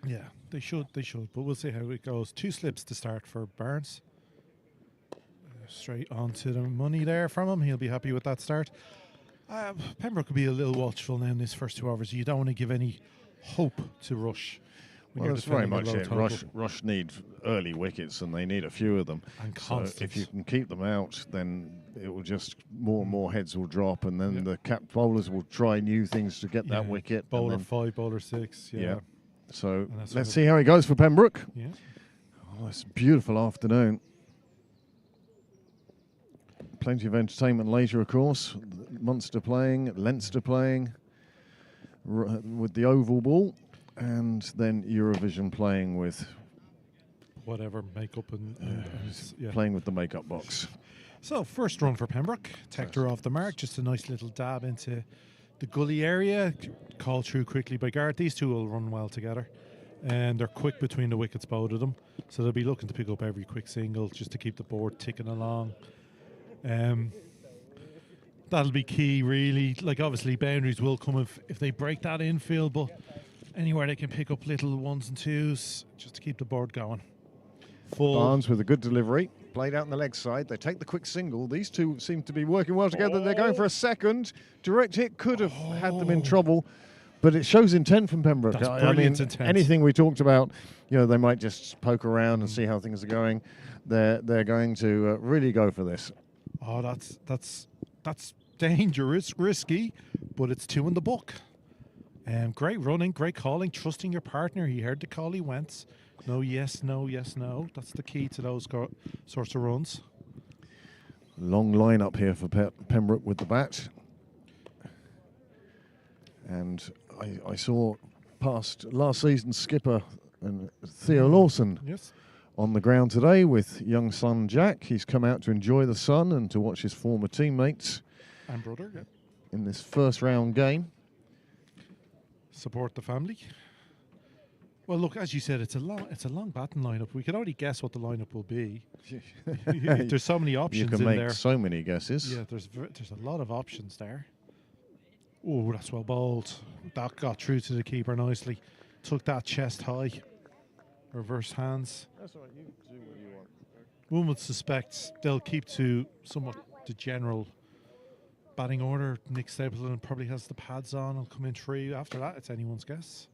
Speaker 3: yeah, they should. But we'll see how it goes. 2 slips to start for Barnes. Straight onto the money there from him. He'll be happy with that start. Pembroke could be a little watchful now in this first 2 overs. You don't want to give any hope to Rush.
Speaker 4: Well, that's very much it. Rush need early wickets, and they need a few of them.
Speaker 3: And
Speaker 4: so if you can keep them out, then it will just more and more heads will drop, and then the capped bowlers will try new things to get that wicket.
Speaker 3: Bowler 5, bowler 6. Yeah.
Speaker 4: So let's see how it goes for Pembroke.
Speaker 3: Yeah.
Speaker 4: Oh, it's a beautiful afternoon. Plenty of entertainment later, of course. Munster playing, Leinster playing with the oval ball. And then Eurovision playing with
Speaker 3: whatever makeup and
Speaker 4: playing with the makeup box.
Speaker 3: So first run for Pembroke, Tector off the mark, just a nice little dab into the gully area, called through quickly by Garth. These two will run well together, and they're quick between the wickets, both of them. So they'll be looking to pick up every quick single just to keep the board ticking along. That'll be key, really. Like, obviously boundaries will come if they break that infield, but anywhere they can pick up little 1s and 2s just to keep the board going.
Speaker 4: Barnes with a good delivery, played out on the leg side. They take the quick single. These two seem to be working well together. They're going for a second. Direct hit could have had them in trouble, but it shows intent from Pembroke.
Speaker 3: That's brilliant intent.
Speaker 4: Anything we talked about, they might just poke around and see how things are going. They're going to really go for this.
Speaker 3: Oh, that's dangerous, risky, but it's 2 in the book. Great running, great calling, trusting your partner. He heard the call, he went. No, yes, no, yes, no. That's the key to those sorts of runs.
Speaker 4: Long line up here for Pembroke with the bat. And I saw past last season's skipper and Theo Lawson on the ground today with young son Jack. He's come out to enjoy the sun and to watch his former teammates
Speaker 3: and brother
Speaker 4: in this first round game.
Speaker 3: Support the family. Well, look, as you said, it's a long batting lineup. We can already guess what the lineup will be. There's so many options.
Speaker 4: You can
Speaker 3: in
Speaker 4: make
Speaker 3: there.
Speaker 4: so many guesses.
Speaker 3: Yeah, there's a lot of options there. Oh, that's well bowled. That got through to the keeper nicely. Took that chest high. Reverse hands.
Speaker 4: That's all right. You do what you want.
Speaker 3: One would suspect they'll keep to somewhat the general batting order. Nick Stapleton probably has the pads on and come in 3. After that, it's anyone's guess.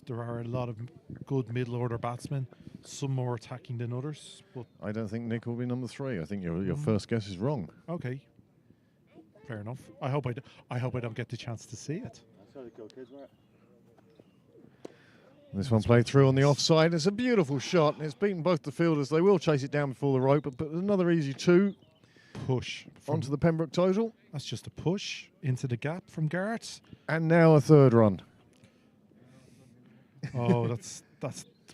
Speaker 3: There are a lot of good middle order batsmen, some more attacking than others. But
Speaker 4: I don't think Nick will be number 3. I think your first guess is wrong.
Speaker 3: Okay, fair enough. I hope I don't get the chance to see it.
Speaker 4: This one played through on the offside. It's a beautiful shot. It's beaten both the fielders. They will chase it down before the rope, but another easy 2.
Speaker 3: Push
Speaker 4: onto the Pembroke total.
Speaker 3: That's just a push into the gap from Garrett.
Speaker 4: And now a 3rd run.
Speaker 3: Oh, that's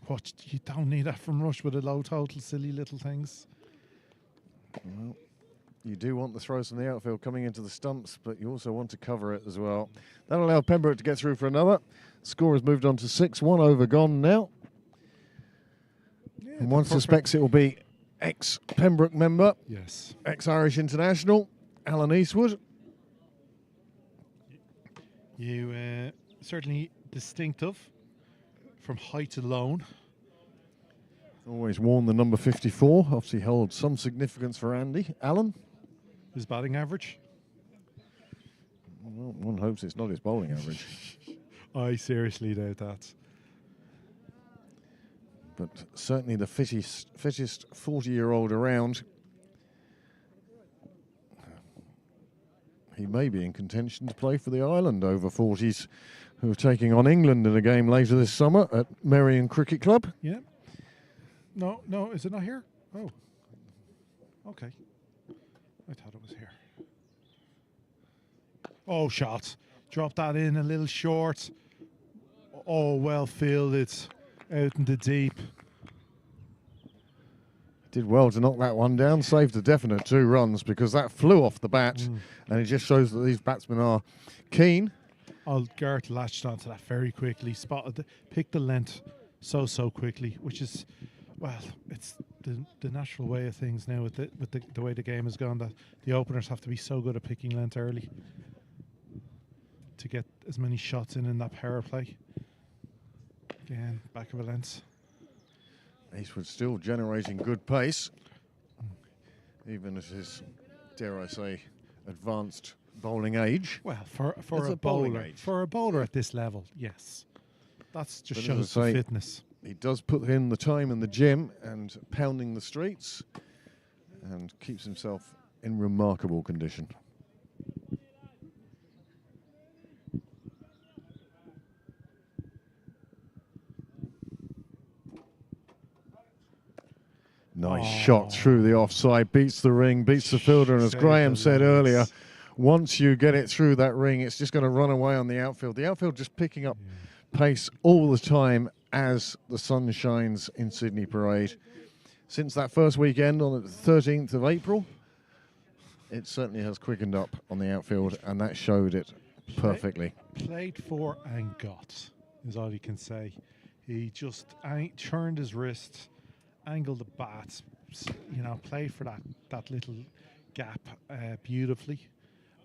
Speaker 3: what you don't need that from Rush with a low total, silly little things.
Speaker 4: Well, you do want the throws from the outfield coming into the stumps, but you also want to cover it as well. That'll allow Pembroke to get through for another. Score has moved on to 6. 1 over gone now. Yeah, and one suspects it will be ex-Pembroke member.
Speaker 3: Yes.
Speaker 4: Ex-Irish international, Alan Eastwood.
Speaker 3: You certainly distinctive from height alone.
Speaker 4: Always worn the number 54. Obviously holds some significance for Andy. Alan?
Speaker 3: His batting average?
Speaker 4: Well, one hopes it's not his bowling average.
Speaker 3: I seriously doubt that.
Speaker 4: But certainly the fittest 40-year-old around. He may be in contention to play for the Ireland over 40s, who are taking on England in a game later this summer at Merrion Cricket Club.
Speaker 3: Yeah. No, is it not here? Oh. Okay. I thought it was here. Oh, shot. Drop that in a little short. Oh, well fielded. Out in the deep.
Speaker 4: Did well to knock that one down, saved a definite 2 runs because that flew off the bat, and it just shows that these batsmen are keen.
Speaker 3: Oh, Garrett latched onto that very quickly, picked the length so quickly, which is, well, it's the natural way of things now with the way the game has gone, that the openers have to be so good at picking length early to get as many shots in that power play. Again, back of a length.
Speaker 4: Eastwood still generating good pace, even at his, dare I say, advanced bowling age.
Speaker 3: Well, for
Speaker 4: It's
Speaker 3: a
Speaker 4: bowling
Speaker 3: bowler,
Speaker 4: age.
Speaker 3: for a bowler at this level, yes, that's just
Speaker 4: But as
Speaker 3: shows
Speaker 4: I
Speaker 3: the
Speaker 4: say,
Speaker 3: fitness.
Speaker 4: He does put in the time in the gym and pounding the streets, and keeps himself in remarkable condition. Nice shot through the offside, beats the ring, beats the fielder, and as
Speaker 3: Save
Speaker 4: Graham
Speaker 3: the
Speaker 4: said
Speaker 3: legs.
Speaker 4: earlier, once you get it through that ring, it's just going to run away on the outfield. The outfield just picking up pace all the time as the sun shines in Sydney Parade. Since that first weekend on the 13th of April, it certainly has quickened up on the outfield, and that showed it perfectly.
Speaker 3: Played for and got, is all you can say. He just turned his wrist, angled the bat, played for that little gap beautifully,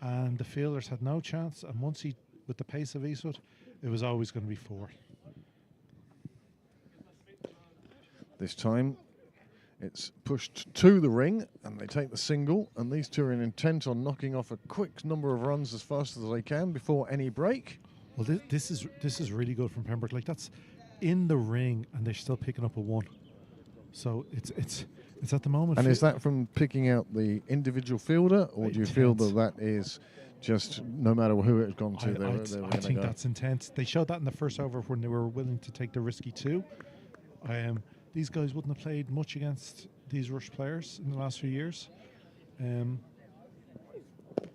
Speaker 3: and the fielders had no chance. And once with the pace of Eastwood, it was always going to be 4.
Speaker 4: This time, it's pushed to the ring, and they take the single, and these two are intent on knocking off a quick number of runs as fast as they can before any break.
Speaker 3: Well, this is really good from Pembroke. Like, that's in the ring, and they're still picking up a 1. So it's at the moment.
Speaker 4: And is that from picking out the individual fielder, or do you feel that is just no matter who it's gone to?
Speaker 3: I think that's intense. They showed that in the first over when they were willing to take the risky 2. These guys wouldn't have played much against these Rush players in the last few years. No,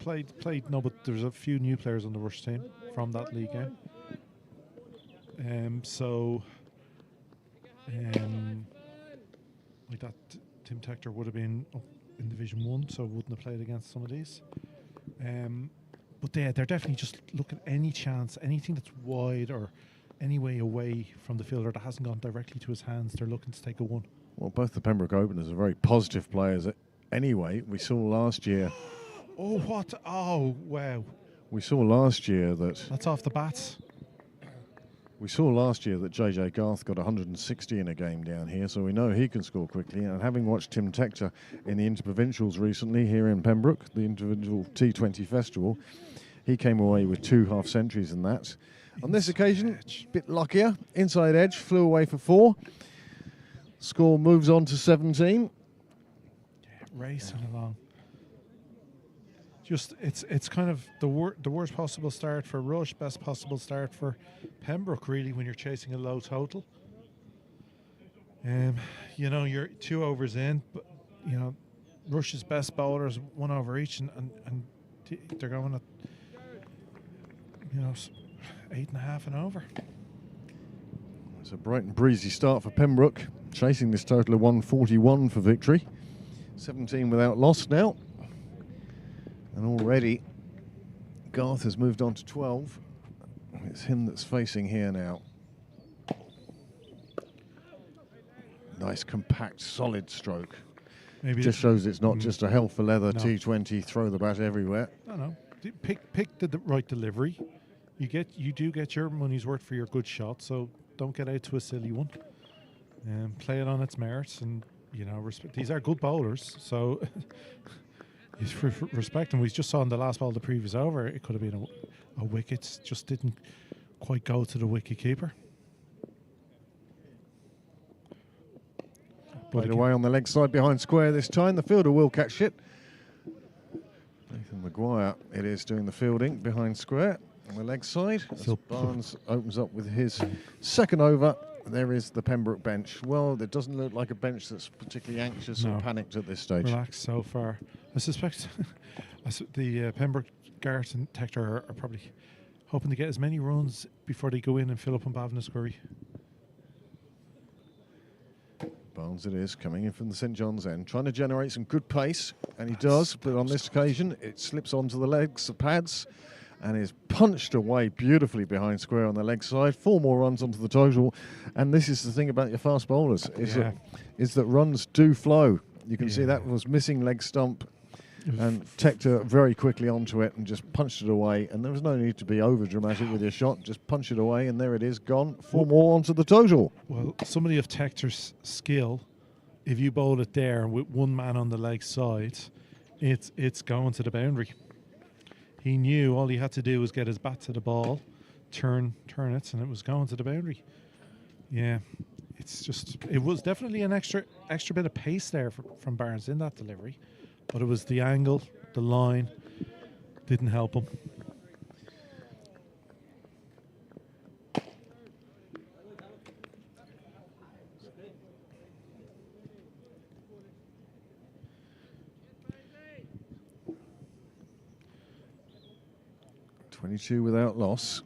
Speaker 3: but there's a few new players on the Rush team from that league game. Like that, Tim Tector would have been up in Division 1, so wouldn't have played against some of these. But they're definitely just looking at any chance, anything that's wide or any way away from the fielder that hasn't gone directly to his hands, they're looking to take a 1.
Speaker 4: Well, both the Pembroke openers are very positive players. Anyway, we saw last year.
Speaker 3: Oh, what? Oh, wow.
Speaker 4: We saw last year that.
Speaker 3: That's off the bats.
Speaker 4: We saw last year that JJ Garth got 160 in a game down here, so we know he can score quickly. And having watched Tim Tector in the Interprovincials recently here in Pembroke, the individual T20 festival, he came away with 2 half-centuries in that. On this occasion, a bit luckier. Inside edge, flew away for 4. Score moves on to 17.
Speaker 3: Racing along. Just it's kind of the worst possible start for Rush, best possible start for Pembroke, really, when you're chasing a low total. You're 2 overs in, but Rush's best bowlers 1 over each, and they're going at 8.5 and over.
Speaker 4: It's a bright and breezy start for Pembroke, chasing this total of 141 for victory. 17 without loss now. And already Garth has moved on to 12. It's him that's facing here now. Nice, compact, solid stroke.
Speaker 3: Maybe
Speaker 4: just shows it's not just a hell for leather
Speaker 3: No.
Speaker 4: T20, throw the bat everywhere.
Speaker 3: No. Pick the right delivery. You do get your money's worth for your good shot, so don't get out to a silly one. Play it on its merits, and these are good bowlers, so respect them. We just saw in the last ball of the previous over, it could have been a wicket, just didn't quite go to the wicket keeper.
Speaker 4: Played away on the leg side behind square this time. The fielder will catch it. Nathan Maguire, it is, doing the fielding behind square on the leg side. As
Speaker 3: So-
Speaker 4: Barnes opens up with his second over. There is the Pembroke bench. Well, it doesn't look like a bench that's particularly anxious or
Speaker 3: No.
Speaker 4: panicked at this stage.
Speaker 3: Relaxed so far. I suspect the Pembroke Garrett and Tector are probably hoping to get as many runs before they go in and fill up on Bavnaskuri.
Speaker 4: Barnes it is, coming in from the St John's end, trying to generate some good pace, and he does, but on this occasion it slips onto the legs, the pads, and is punched away beautifully behind square on the leg side. 4 more runs onto the total, and this is the thing about your fast bowlers, is that runs do flow. You can see that was missing leg stump, and Tector very quickly onto it and just punched it away, and there was no need to be over dramatic with your shot, just punch it away, and there it is, gone. 4 more onto the total.
Speaker 3: Well, somebody of Tector's skill, if you bowl it there with one man on the leg side, it's going to the boundary. He knew all he had to do was get his bat to the ball, turn it, and it was going to the boundary. Yeah, it was definitely an extra bit of pace there from Barnes in that delivery, but it was the angle, the line, didn't help him.
Speaker 4: .22 without loss.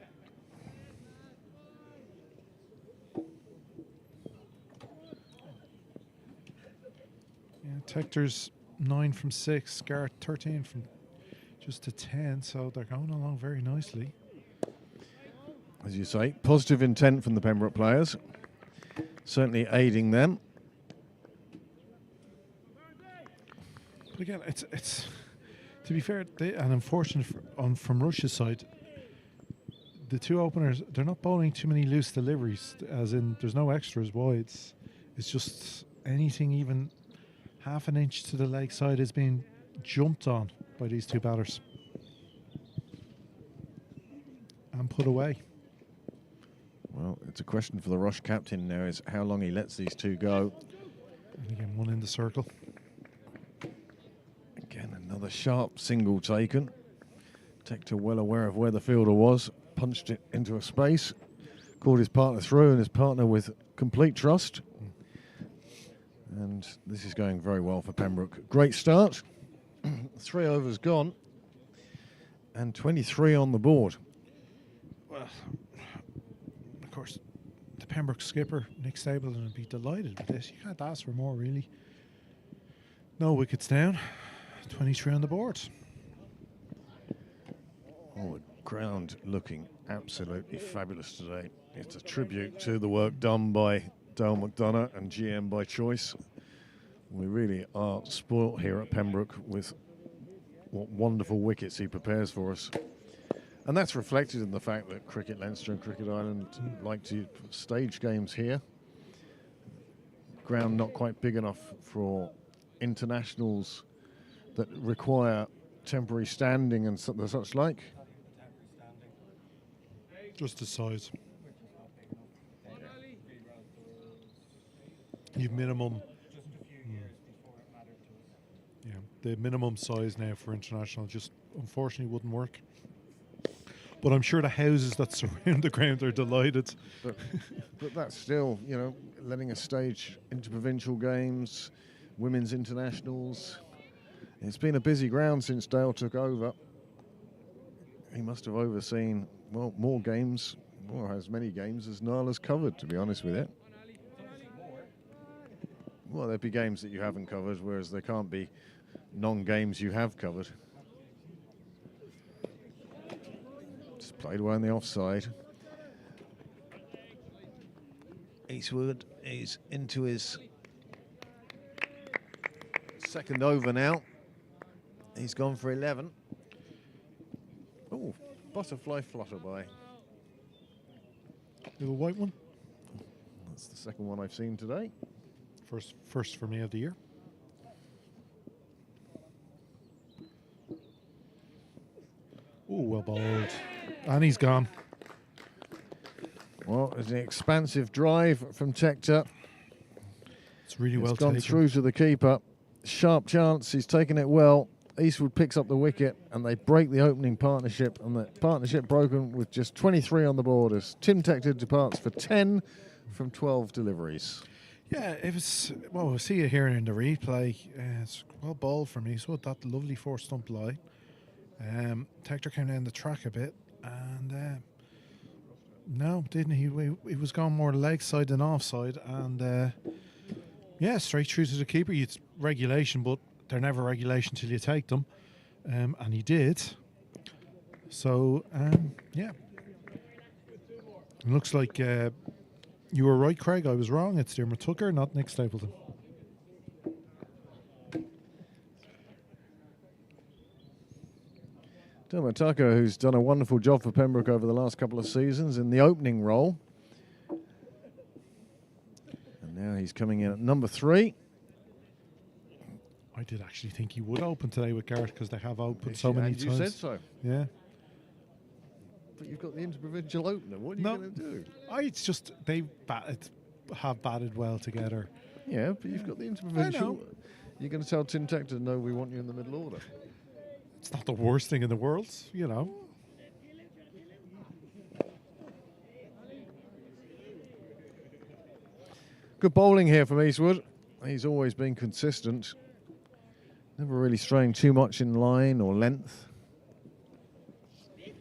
Speaker 3: Yeah, Tector's 9 from 6, Garrett 13 from just to 10, so they're going along very nicely.
Speaker 4: As you say, positive intent from the Pembroke players, certainly aiding them.
Speaker 3: But again, it's to be fair, and unfortunate from Rush's side, the two openers, they're not bowling too many loose deliveries, as in there's no extras wides. It's just anything even half an inch to the leg side is being jumped on by these two batters and put away.
Speaker 4: Well, it's a question for the Rush captain now, is how long he lets these two go.
Speaker 3: And again, one in the circle.
Speaker 4: Again, another sharp single taken. Tector well aware of where the fielder was, punched it into a space, called his partner through, and his partner with complete trust. And this is going very well for Pembroke. Great start. 3 overs gone, and 23 on the board.
Speaker 3: Well, of course, the Pembroke skipper, Nick Stapleton, would be delighted with this. You can't ask for more, really. No wickets down. 23 on the board.
Speaker 4: Oh, the ground looking absolutely fabulous today. It's a tribute to the work done by Dale McDonough and GM by choice. We really are spoilt here at Pembroke with what wonderful wickets he prepares for us. And that's reflected in the fact that Cricket Leinster and Cricket Ireland like to stage games here. Ground not quite big enough for internationals that require temporary standing and such like.
Speaker 3: Just the size. You've minimum. Yeah, the minimum size now for international just unfortunately wouldn't work. But I'm sure the houses that surround the ground are delighted.
Speaker 4: But that's still, you know, letting us stage interprovincial games, women's internationals. It's been a busy ground since Dale took over. He must have overseen, well, more games, or as many games as Nyla's covered, to be honest with it. Well, there'd be games that you haven't covered, whereas there can't be non-games you have covered. Just played away on the offside. Eastwood is into his second over now. He's gone for 11. Oh, butterfly flutter by.
Speaker 3: Little white one.
Speaker 4: That's the second one I've seen today.
Speaker 3: First for me of the year. Oh, well bowled. And he's gone.
Speaker 4: That was an expansive drive from Tector.
Speaker 3: It's really well
Speaker 4: It's gone
Speaker 3: taken.
Speaker 4: through to the keeper. Sharp chance. He's taken it well. Eastwood picks up the wicket and they break the opening partnership, and the partnership broken with just 23 on the board as Tim Tector departs for 10 from 12 deliveries.
Speaker 3: Yeah, it was. Well, we'll see it here in the replay. It's well bowled from Eastwood. That lovely four stump lie. Tector came down the track a bit, and no, didn't he? He was going more leg side than offside, and yeah, straight through to the keeper. It's regulation, but they're never regulation till you take them, and he did. So yeah, it looks like you were right, Craig. I was wrong. It's Dermot Tucker, not Nick Stapleton.
Speaker 4: Dermot Tucker, who's done a wonderful job for Pembroke over the last couple of seasons in the opening role. And now he's coming in at number 3.
Speaker 3: I did actually think he would open today with Garrett because they have opened so many times.
Speaker 4: You said so.
Speaker 3: Yeah.
Speaker 4: But you've got the interprovincial opener. What are you going to do?
Speaker 3: It's just they have batted well together.
Speaker 4: Yeah, but you've got the interprovincial. You're going to tell Tim Tector, no, we want you in the middle order.
Speaker 3: It's not the worst thing in the world, you know.
Speaker 4: Good bowling here from Eastwood. He's always been consistent. Never really straying too much in line or length. I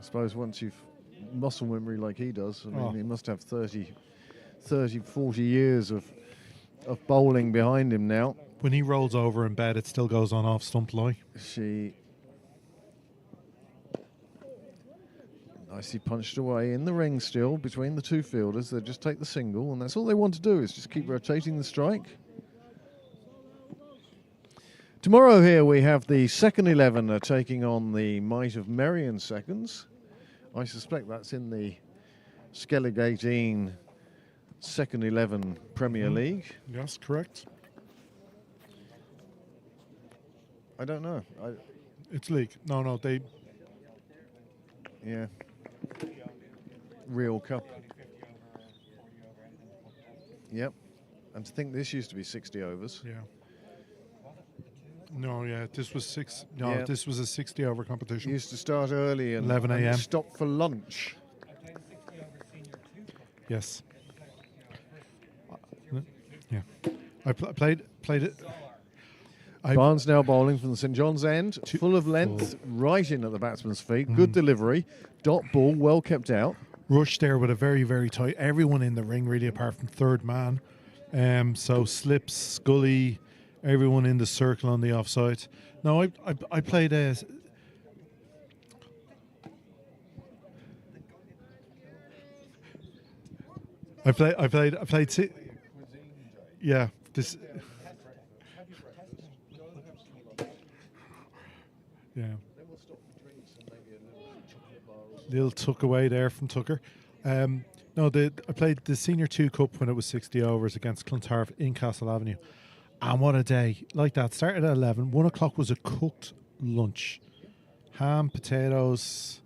Speaker 4: suppose once you've muscle memory like he does, I mean, he must have 30, 40 years of bowling behind him now.
Speaker 3: When he rolls over in bed, it still goes on off stump lie.
Speaker 4: Nicely punched away in the ring still between the two fielders. They just take the single, and that's all they want to do is just keep rotating the strike. Tomorrow here we have the second 11 taking on the might of Merion seconds. I suspect that's in the Skellige second 11 Premier League.
Speaker 3: Yes, correct.
Speaker 4: I don't know.
Speaker 3: It's league. No, they...
Speaker 4: Yeah. Real Cup. Yep. And to think this used to be 60 overs.
Speaker 3: Yeah. No, yeah, this was this was a 60-over competition.
Speaker 4: Used to start early and
Speaker 3: 11 a.m.
Speaker 4: stop for lunch.
Speaker 3: Yes. Yeah. I played it.
Speaker 4: Barnes now bowling from the St John's end, full of length, right in at the batsman's feet. Good delivery. Dot ball, well kept out.
Speaker 3: Rush there with a very, very tight. Everyone in the ring, really, apart from third man. So Slips, Scully, everyone in the circle on the offside. No, I played a. I played. Yeah, this. Yeah. Little tuck away there from Tucker. No, I played the Senior 2 Cup when it was 60 overs against Clontarf in Castle Avenue. And what a day. Like that. Started at 11. 1 o'clock was a cooked lunch. Ham, potatoes,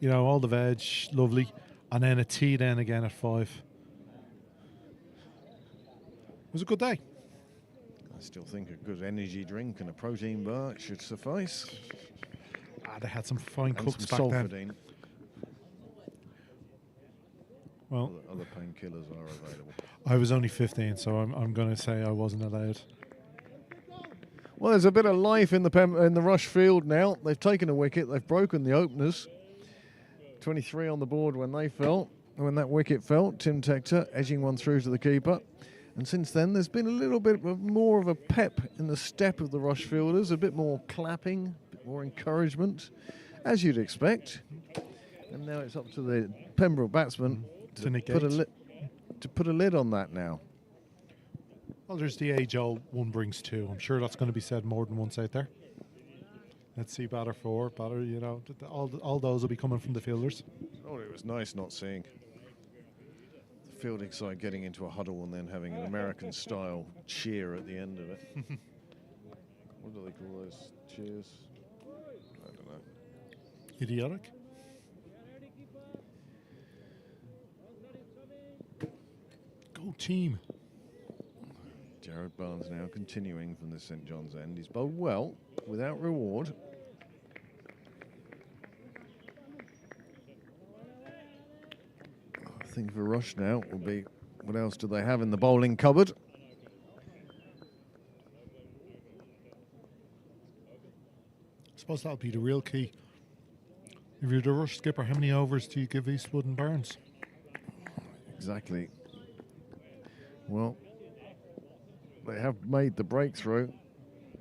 Speaker 3: all the veg, lovely. And then a tea then again at 5. It was a good day.
Speaker 4: I still think a good energy drink and a protein bar should suffice.
Speaker 3: They had some fine
Speaker 4: and
Speaker 3: cooks
Speaker 4: some
Speaker 3: back then.
Speaker 4: sulfadine.
Speaker 3: Well,
Speaker 4: other painkillers are available.
Speaker 3: I was only 15, so I'm going to say I wasn't allowed.
Speaker 4: Well, there's a bit of life in the Rush field now. They've taken a wicket. They've broken the openers. 23 on the board when that wicket fell. Tim Tector edging one through to the keeper. And since then, there's been a little bit more of a pep in the step of the Rush fielders, a bit more clapping, a bit more encouragement, as you'd expect. And now it's up to the Pembroke batsman to put a lid on that now.
Speaker 3: Well, there's the age-old one brings two. I'm sure that's going to be said more than once out there. Let's see batter 4, all those will be coming from the fielders.
Speaker 4: Oh, it was nice not seeing the fielding side getting into a huddle and then having an American-style cheer at the end of it. What do they call those cheers? I don't know.
Speaker 3: Idiotic? team.
Speaker 4: Jared Barnes now continuing from the St John's end. He's bowled well, without reward. I think for Rush now will be, what else do they have in the bowling cupboard?
Speaker 3: I suppose that'll be the real key. If you're the Rush skipper, how many overs do you give Eastwood and Barnes?
Speaker 4: Exactly. Well, they have made the breakthrough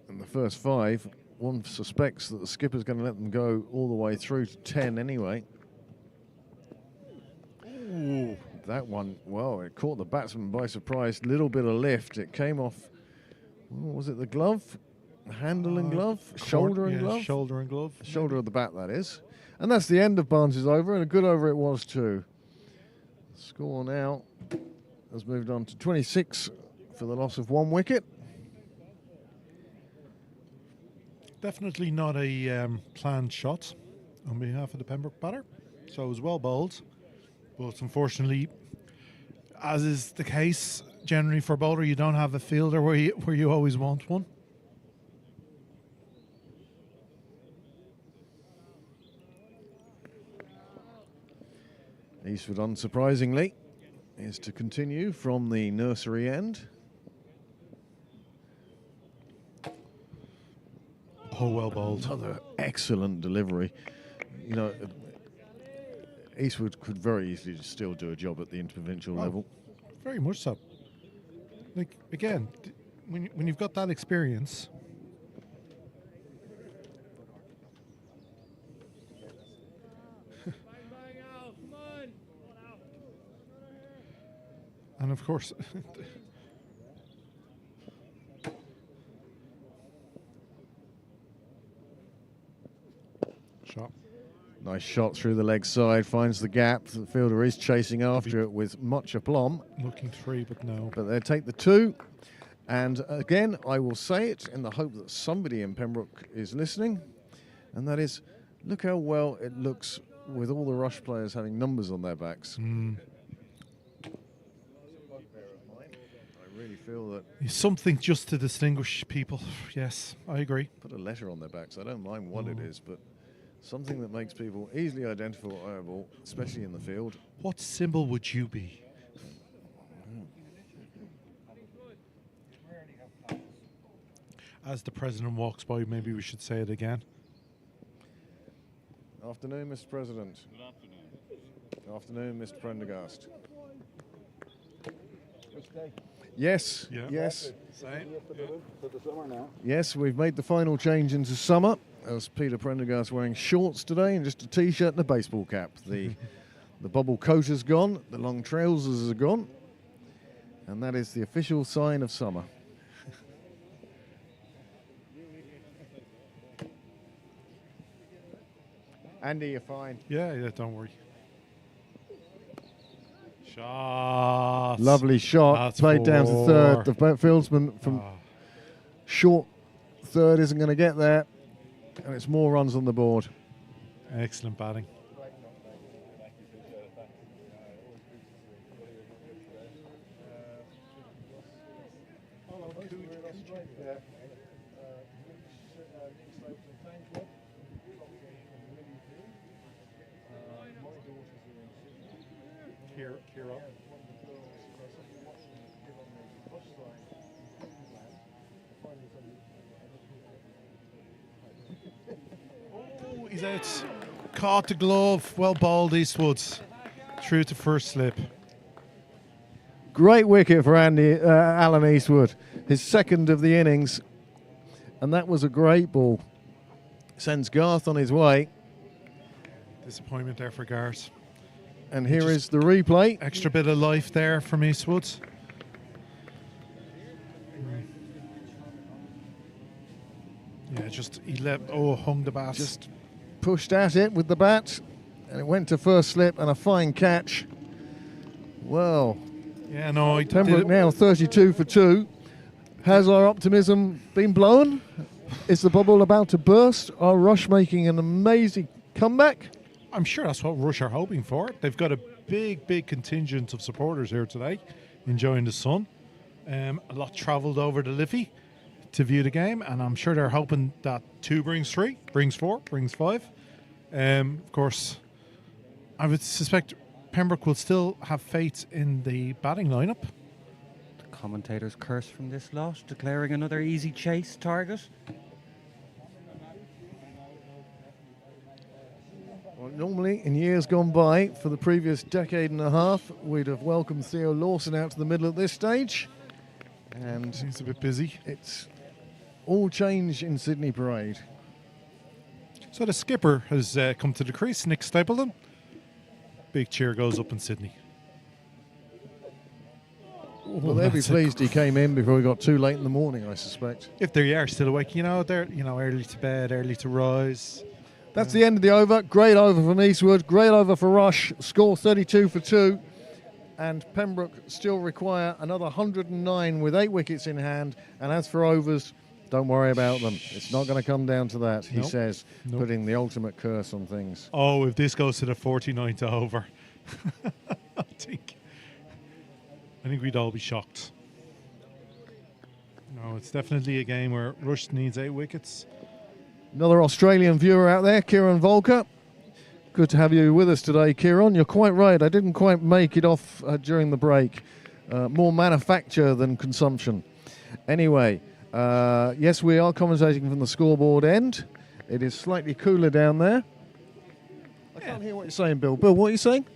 Speaker 4: in the first 5. One suspects that the skipper's going to let them go all the way through to 10 anyway. Ooh, that one, well, it caught the batsman by surprise. Little bit of lift. It came off, what was it, the glove? Handle and glove? Shoulder and glove?
Speaker 3: Shoulder and glove.
Speaker 4: Shoulder of the bat, that is. And that's the end of Barnes' over, and a good over it was too. Score now has moved on to 26 for the loss of 1 wicket.
Speaker 3: Definitely not a planned shot on behalf of the Pembroke batter. So it was well bowled. But unfortunately, as is the case generally for a bowler, you don't have a fielder where you always want one.
Speaker 4: Eastwood, unsurprisingly, is to continue from the nursery end.
Speaker 3: Oh, well bowled.
Speaker 4: Another excellent delivery. You know, Eastwood could very easily still do a job at the interprovincial level.
Speaker 3: Very much so. Like, again, when you've got that experience, and of course, shot.
Speaker 4: Nice shot through the leg side, finds the gap. The fielder is chasing after it with much aplomb.
Speaker 3: Looking 3, but no.
Speaker 4: But they take the 2. And again, I will say it in the hope that somebody in Pembroke is listening. And that is, look how well it looks with all the Rush players having numbers on their backs.
Speaker 3: Mm.
Speaker 4: I really feel that...
Speaker 3: Something just to distinguish people. Yes, I agree.
Speaker 4: Put a letter on their backs. I don't mind what it is, but something that makes people easily identifiable, especially in the field.
Speaker 3: What symbol would you be? As the president walks by, maybe we should say it again.
Speaker 4: Afternoon, Mr. President. Good afternoon. Afternoon, Mr. Prendergast. Yes,
Speaker 3: Yeah.
Speaker 4: yes.
Speaker 3: Same.
Speaker 5: For the summer now.
Speaker 4: Yes, we've made the final change into summer. As Peter Prendergast wearing shorts today and just a T-shirt and a baseball cap. The bubble coat has gone, the long trousers are gone, and that is the official sign of summer. Andy, you're fine.
Speaker 3: Yeah, don't worry. Shot.
Speaker 4: Lovely shot.
Speaker 3: That's
Speaker 4: Played down to
Speaker 3: 4.
Speaker 4: third. The fieldsman from short third isn't going to get there. And it's more runs on the board.
Speaker 3: Excellent batting. Cheer up. Oh, he's out. Caught the glove. Well bowled, Eastwoods. Through to first slip.
Speaker 4: Great wicket for Alan Eastwood. His second of the innings. And that was a great ball. Sends Garth on his way.
Speaker 3: Disappointment there for Garth.
Speaker 4: And here is the replay.
Speaker 3: Extra bit of life there from Eastwoods. Yeah, just hung the bat.
Speaker 4: Just pushed at it with the bat. And it went to first slip and a fine catch. Well,
Speaker 3: yeah, no, I
Speaker 4: Pembroke now 32 for 2. Has our optimism been blown? Is the bubble about to burst? Are Rush making an amazing comeback?
Speaker 3: I'm sure that's what Rush are hoping for. They've got a big contingent of supporters here today enjoying the sun. A lot travelled over to Liffey to view the game, and I'm sure they're hoping that 2 brings 3, brings 4, brings 5. Of course, I would suspect Pembroke will still have faith in the batting lineup.
Speaker 2: The commentators curse from this lot, declaring another easy chase target.
Speaker 4: Well, normally, in years gone by, for the previous decade and a half, we'd have welcomed Theo Lawson out to the middle at this stage. And
Speaker 3: He's a bit busy.
Speaker 4: it's all change in Sydney Parade.
Speaker 3: So the skipper has come to the crease, Nick Stapleton. Big cheer goes up in Sydney.
Speaker 4: Well, they'll be
Speaker 3: that's a
Speaker 4: pleased he came in before he got too late in the morning, I suspect.
Speaker 3: If they are still awake, they're early to bed, early to rise.
Speaker 4: That's the end of the over. Great over from Eastwood. Great over for Rush. Score 32 for 2. And Pembroke still require another 109 with 8 wickets in hand. And as for overs, don't worry about them. It's not going to come down to that, he
Speaker 3: Nope.
Speaker 4: says,
Speaker 3: Nope.
Speaker 4: putting the ultimate curse on things.
Speaker 3: Oh, if this goes to the 49th over, I think we'd all be shocked. No, it's definitely a game where Rush needs 8 wickets.
Speaker 4: Another Australian viewer out there, Kieran Volker. Good to have you with us today, Kieran. You're quite right. I didn't quite make it off during the break. More manufacture than consumption. Anyway, yes, we are commentating from the scoreboard end. It is slightly cooler down there. I can't hear what you're saying, Bill. Bill, what are you saying?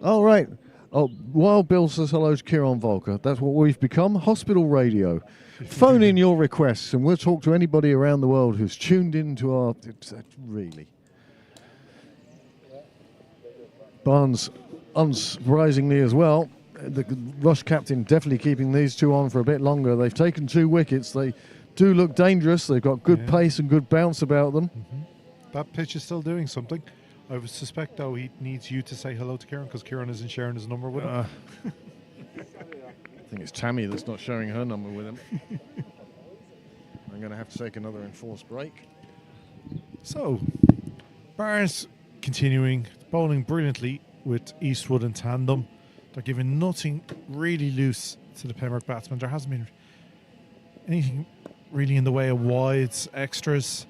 Speaker 4: Oh, right. Oh, while Bill says hello to Kieran Volker, that's what we've become, hospital radio. Phone in your requests and we'll talk to anybody around the world who's tuned into our... really. Barnes, unsurprisingly as well, the Rush captain definitely keeping these two on for a bit longer. They've taken 2 wickets. They do look dangerous. They've got good pace and good bounce about them.
Speaker 3: That pitch is still doing something. I would suspect, though, he needs you to say hello to Kieran because Kieran isn't sharing his number with him.
Speaker 4: I think it's Tammy that's not showing her number with him. I'm going to have to take another enforced break.
Speaker 3: So, Barnes continuing, bowling brilliantly with Eastwood in tandem. They're giving nothing really loose to the Pembroke batsmen. There hasn't been anything really in the way of wides, extras.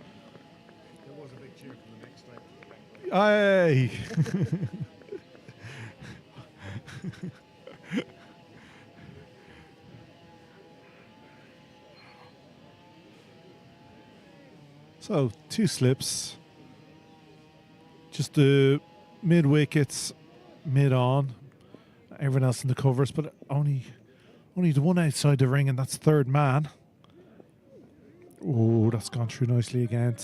Speaker 4: There was a big cheer for the next day.
Speaker 3: Aye! So, 2 slips. Just the mid wickets, mid on. Everyone else in the covers, but only the one outside the ring, and that's third man. Oh, that's gone through nicely again.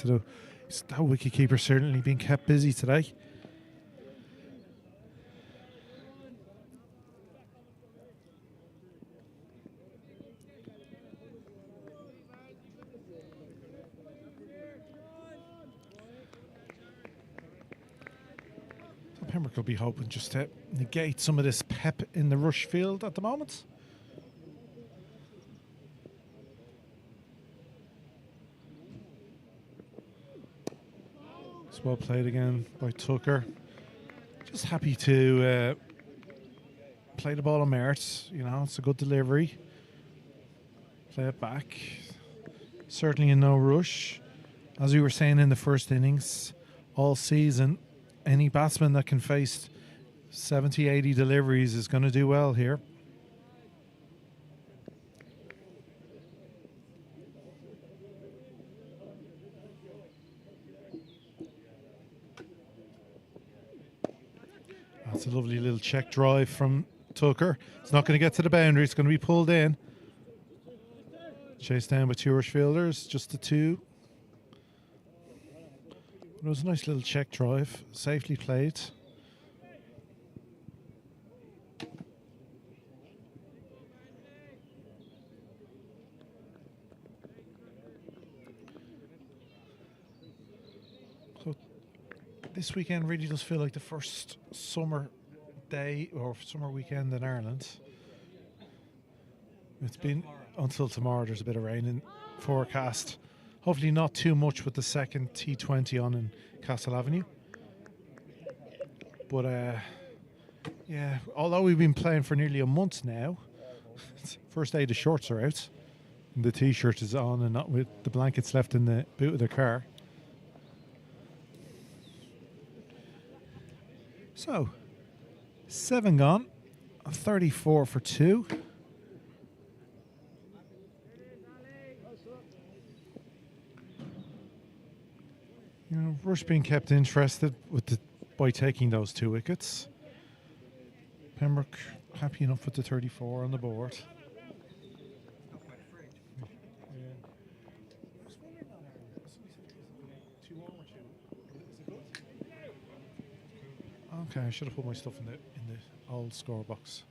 Speaker 3: That wicket keeper certainly being kept busy today. Pembroke will be hoping just to negate some of this pep in the Rush field at the moment. It's well played again by Tucker. Just happy to play the ball on merit. It's a good delivery. Play it back. Certainly in no rush. As we were saying in the first innings, all season, any batsman that can face 70, 80 deliveries is going to do well here. That's a lovely little check drive from Tucker. It's not going to get to the boundary. It's going to be pulled in. Chased down by 2 Rush fielders, just the 2. It was a nice little check drive, safely played. So this weekend really does feel like the first summer day or summer weekend in Ireland. It's been until tomorrow. There's a bit of rain in forecast. Hopefully not too much with the second T20 on in Castle Avenue. But Yeah, although we've been playing for nearly a month now, first day the shorts are out, and the t-shirt is on and not with the blankets left in the boot of the car. So, 7 gone, 34 for 2. You know, Rush being kept interested by taking those 2 wickets. Pembroke happy enough with the 34 on the board. Okay, I should have put my stuff in the old score box.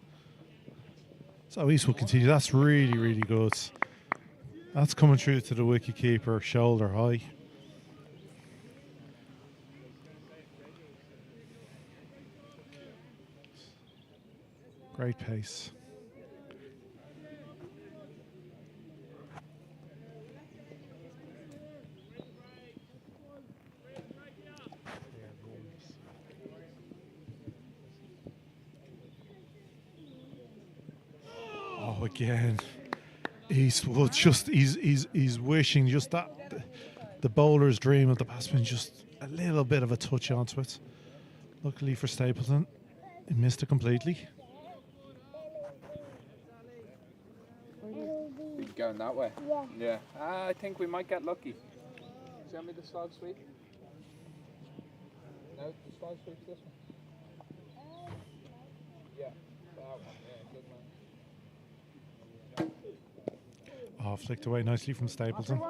Speaker 3: So East will continue. That's really, really good. That's coming through to the wicketkeeper, shoulder high. Great pace. Oh, again, Eastwood he's wishing just that the bowler's dream of the batsman, just a little bit of a touch onto it. Luckily for Stapleton, he missed it completely.
Speaker 7: He's going that way. Yeah. I think we might get lucky. Show me the slog sweep. No, the slog sweep's this one. Yeah, that one. Yeah, good man.
Speaker 3: Oh, flicked away nicely from Stapleton.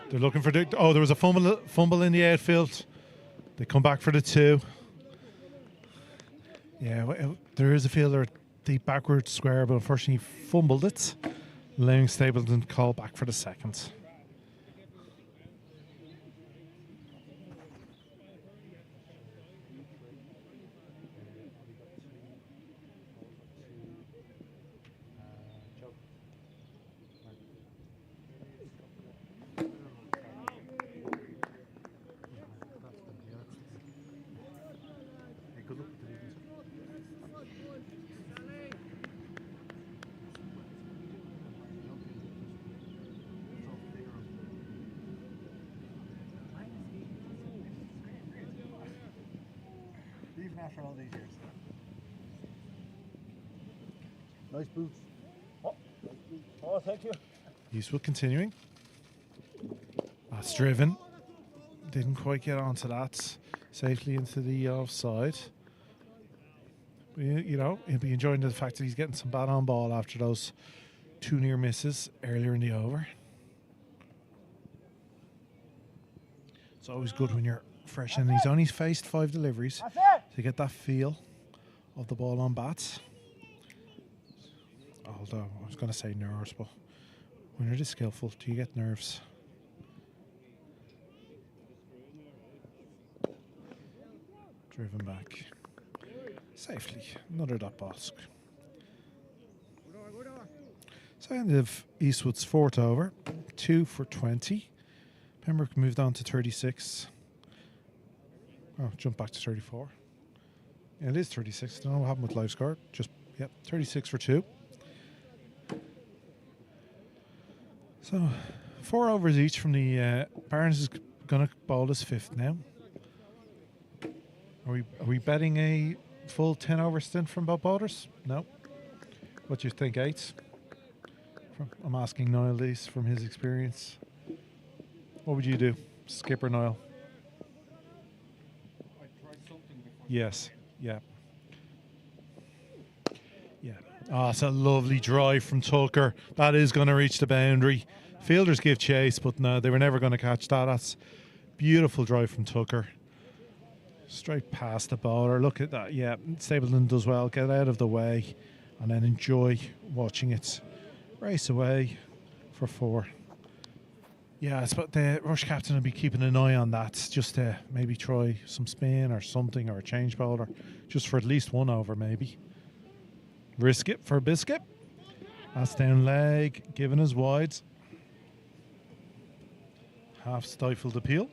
Speaker 3: They're looking for the. Oh, there was a fumble in the outfield. They come back for the 2. Yeah, there is a fielder deep backward square, but unfortunately fumbled it, allowing Stapleton to call back for the 2nd.
Speaker 5: Even after all these years. Nice boots. Oh, thank you.
Speaker 3: Eastwood continuing. That's driven. Didn't quite get onto that. Safely into the offside. You know, he'll be enjoying the fact that he's getting some bat on ball after those 2 near misses earlier in the over. It's always good when you're fresh, and he's only faced 5 deliveries to get that feel of the ball on bats. Although I was going to say nerves, but when you're this skillful, do you get nerves? Driven back safely. Another dot Bosk. So end of Eastwood's 4th over, 2 for 20. Pembroke moved on to 36. Oh, jump back to 34. Yeah, it is 36. Don't know what happened with live score. Just, yep, 36 for 2. So, 4 overs each from the Barnes is going to bowl his 5th now. Are we betting a full 10 over stint from both bowlers? No. What do you think, 8? I'm asking Niall these from his experience. What would you do, Skipper Niall?
Speaker 2: I'd try something before.
Speaker 3: Yes. Yeah. Yeah. Oh, it's a lovely drive from Tucker. That is going to reach the boundary. Fielders give chase, but no, they were never going to catch that. That's beautiful drive from Tucker. Straight past the bowler. Look at that. Yeah, Stapleton does well. Get out of the way and then enjoy watching it race away for 4. Yeah, I suppose the Rush captain will be keeping an eye on that, just to maybe try some spin or something, or a change bowler, just for at least 1 over maybe. Risk it for a biscuit. That's down leg, given his wides. Half stifled appeal.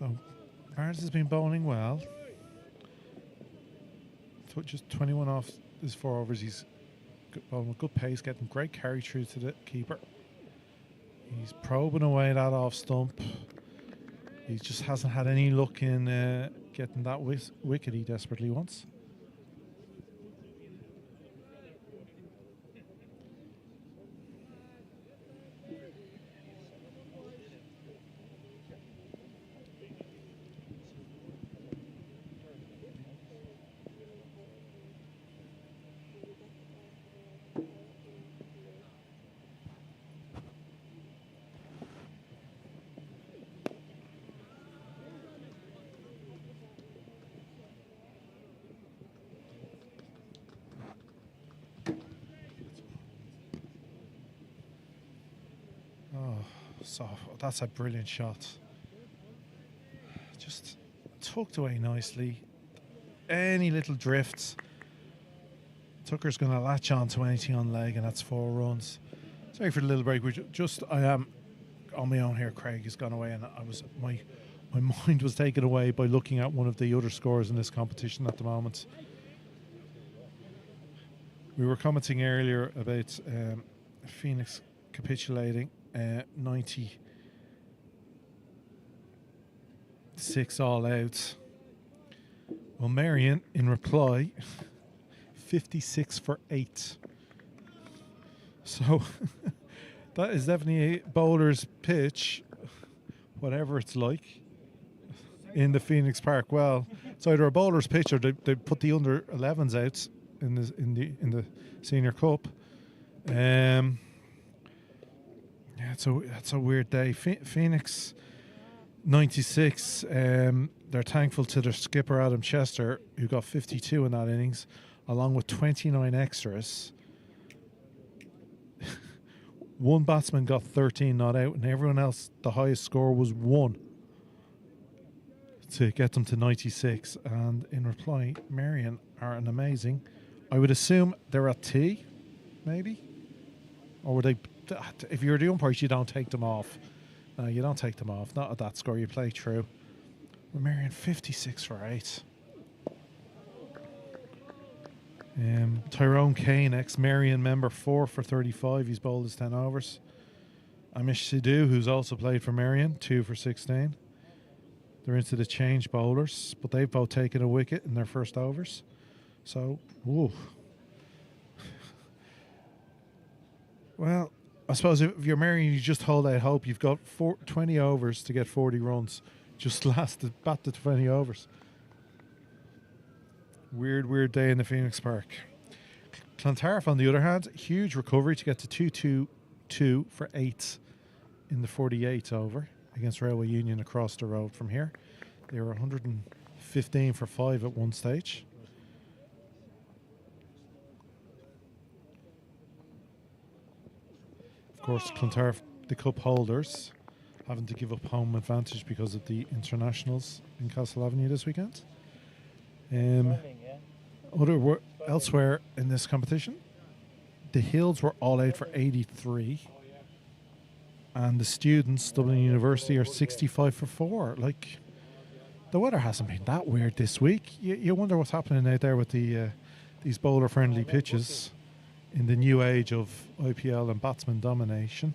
Speaker 3: So Barnes has been bowling well. Just 21 off his 4 overs. He's bowling with good pace, getting great carry through to the keeper. He's probing away that off stump. He just hasn't had any luck in getting that wicket he desperately wants. So that's a brilliant shot. Just tucked away nicely. Any little drifts, Tucker's going to latch on to anything on leg, and that's 4 runs. Sorry for the little break. I am on my own here. Craig has gone away, and my mind was taken away by looking at one of the other scores in this competition at the moment. We were commenting earlier about Phoenix capitulating. 96 all out. Well, Marion, in reply, 56 for 8. So that is definitely a bowler's pitch, whatever it's like, in the Phoenix Park. Well, it's either a bowler's pitch or they put the under 11s out in the Senior Cup. Yeah, it's a weird day. Phoenix 96. They're thankful to their skipper Adam Chester, who got 52 in that innings, along with 29 extras. One batsman got 13 not out, and everyone else, the highest score was 1 to get them to 96. And in reply, Marion are an amazing. I would assume they're at tea, maybe, or were they? If you're the umpires, you don't take them off. You don't take them off. Not at that score. You play through. We're Marion 56 for 8. Tyrone Kane, ex-Marion member, 4 for 35. He's bowled his 10 overs. Amish Sidhu, who's also played for Marion, 2 for 16. They're into the change bowlers, but they've both taken a wicket in their first overs. So, whoa. Well, I suppose if you're Marion, you just hold out hope. You've got 20 overs to get 40 runs. Just bat the 20 overs. Weird day in the Phoenix Park. Clontarf, on the other hand, huge recovery to get to 2-2-2 for 8 in the 48th over against Railway Union across the road from here. They were 115 for 5 at one stage. Of course, Clontarf, the cup holders, having to give up home advantage because of the internationals in Castle Avenue this weekend. Elsewhere in this competition, the Hills were all out for 83, and the students, Dublin University, are 65 for 4. Like, the weather hasn't been that weird this week. You wonder what's happening out there with these bowler-friendly pitches in the new age of IPL and batsman domination.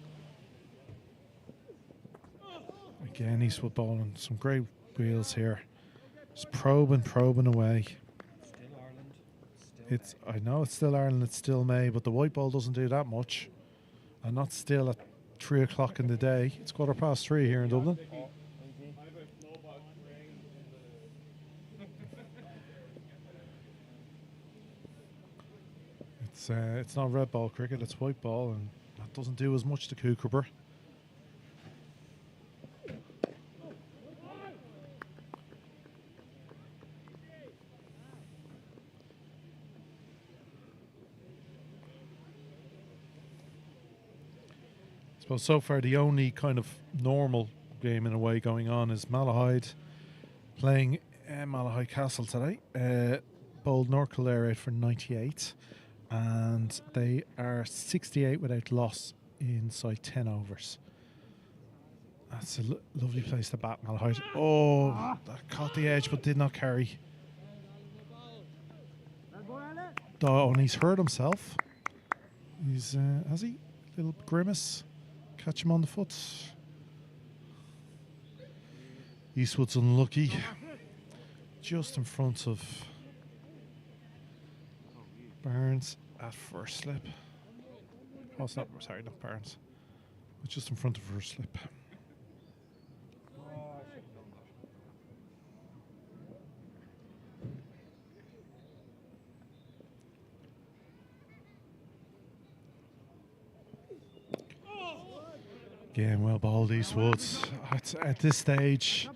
Speaker 3: Again, Eastwood bowling some great wheels here. Just probing away.
Speaker 2: Still Ireland.
Speaker 3: I know it's still Ireland, it's still May, but the white ball doesn't do that much. And not still at 3 o'clock in the day. It's 3:15 here in Dublin. It's not red ball cricket, it's white ball, and that doesn't do as much to Cooper. Well, so far the only kind of normal game in a way going on is Malahide playing Malahide Castle today. Bowled North Kildare out for 98, and they are 68 without loss inside 10 overs. That's a lovely place to bat, Malahide. Oh, that caught the edge but did not carry. Oh, and he's hurt himself. He's, has he? Little grimace. Catch him on the foot. Eastwood's unlucky. Just in front of Barnes at first slip. Oh, it's not, sorry, not Barnes. It's just in front of first slip. Game well bowled, Eastwoods. At this stage,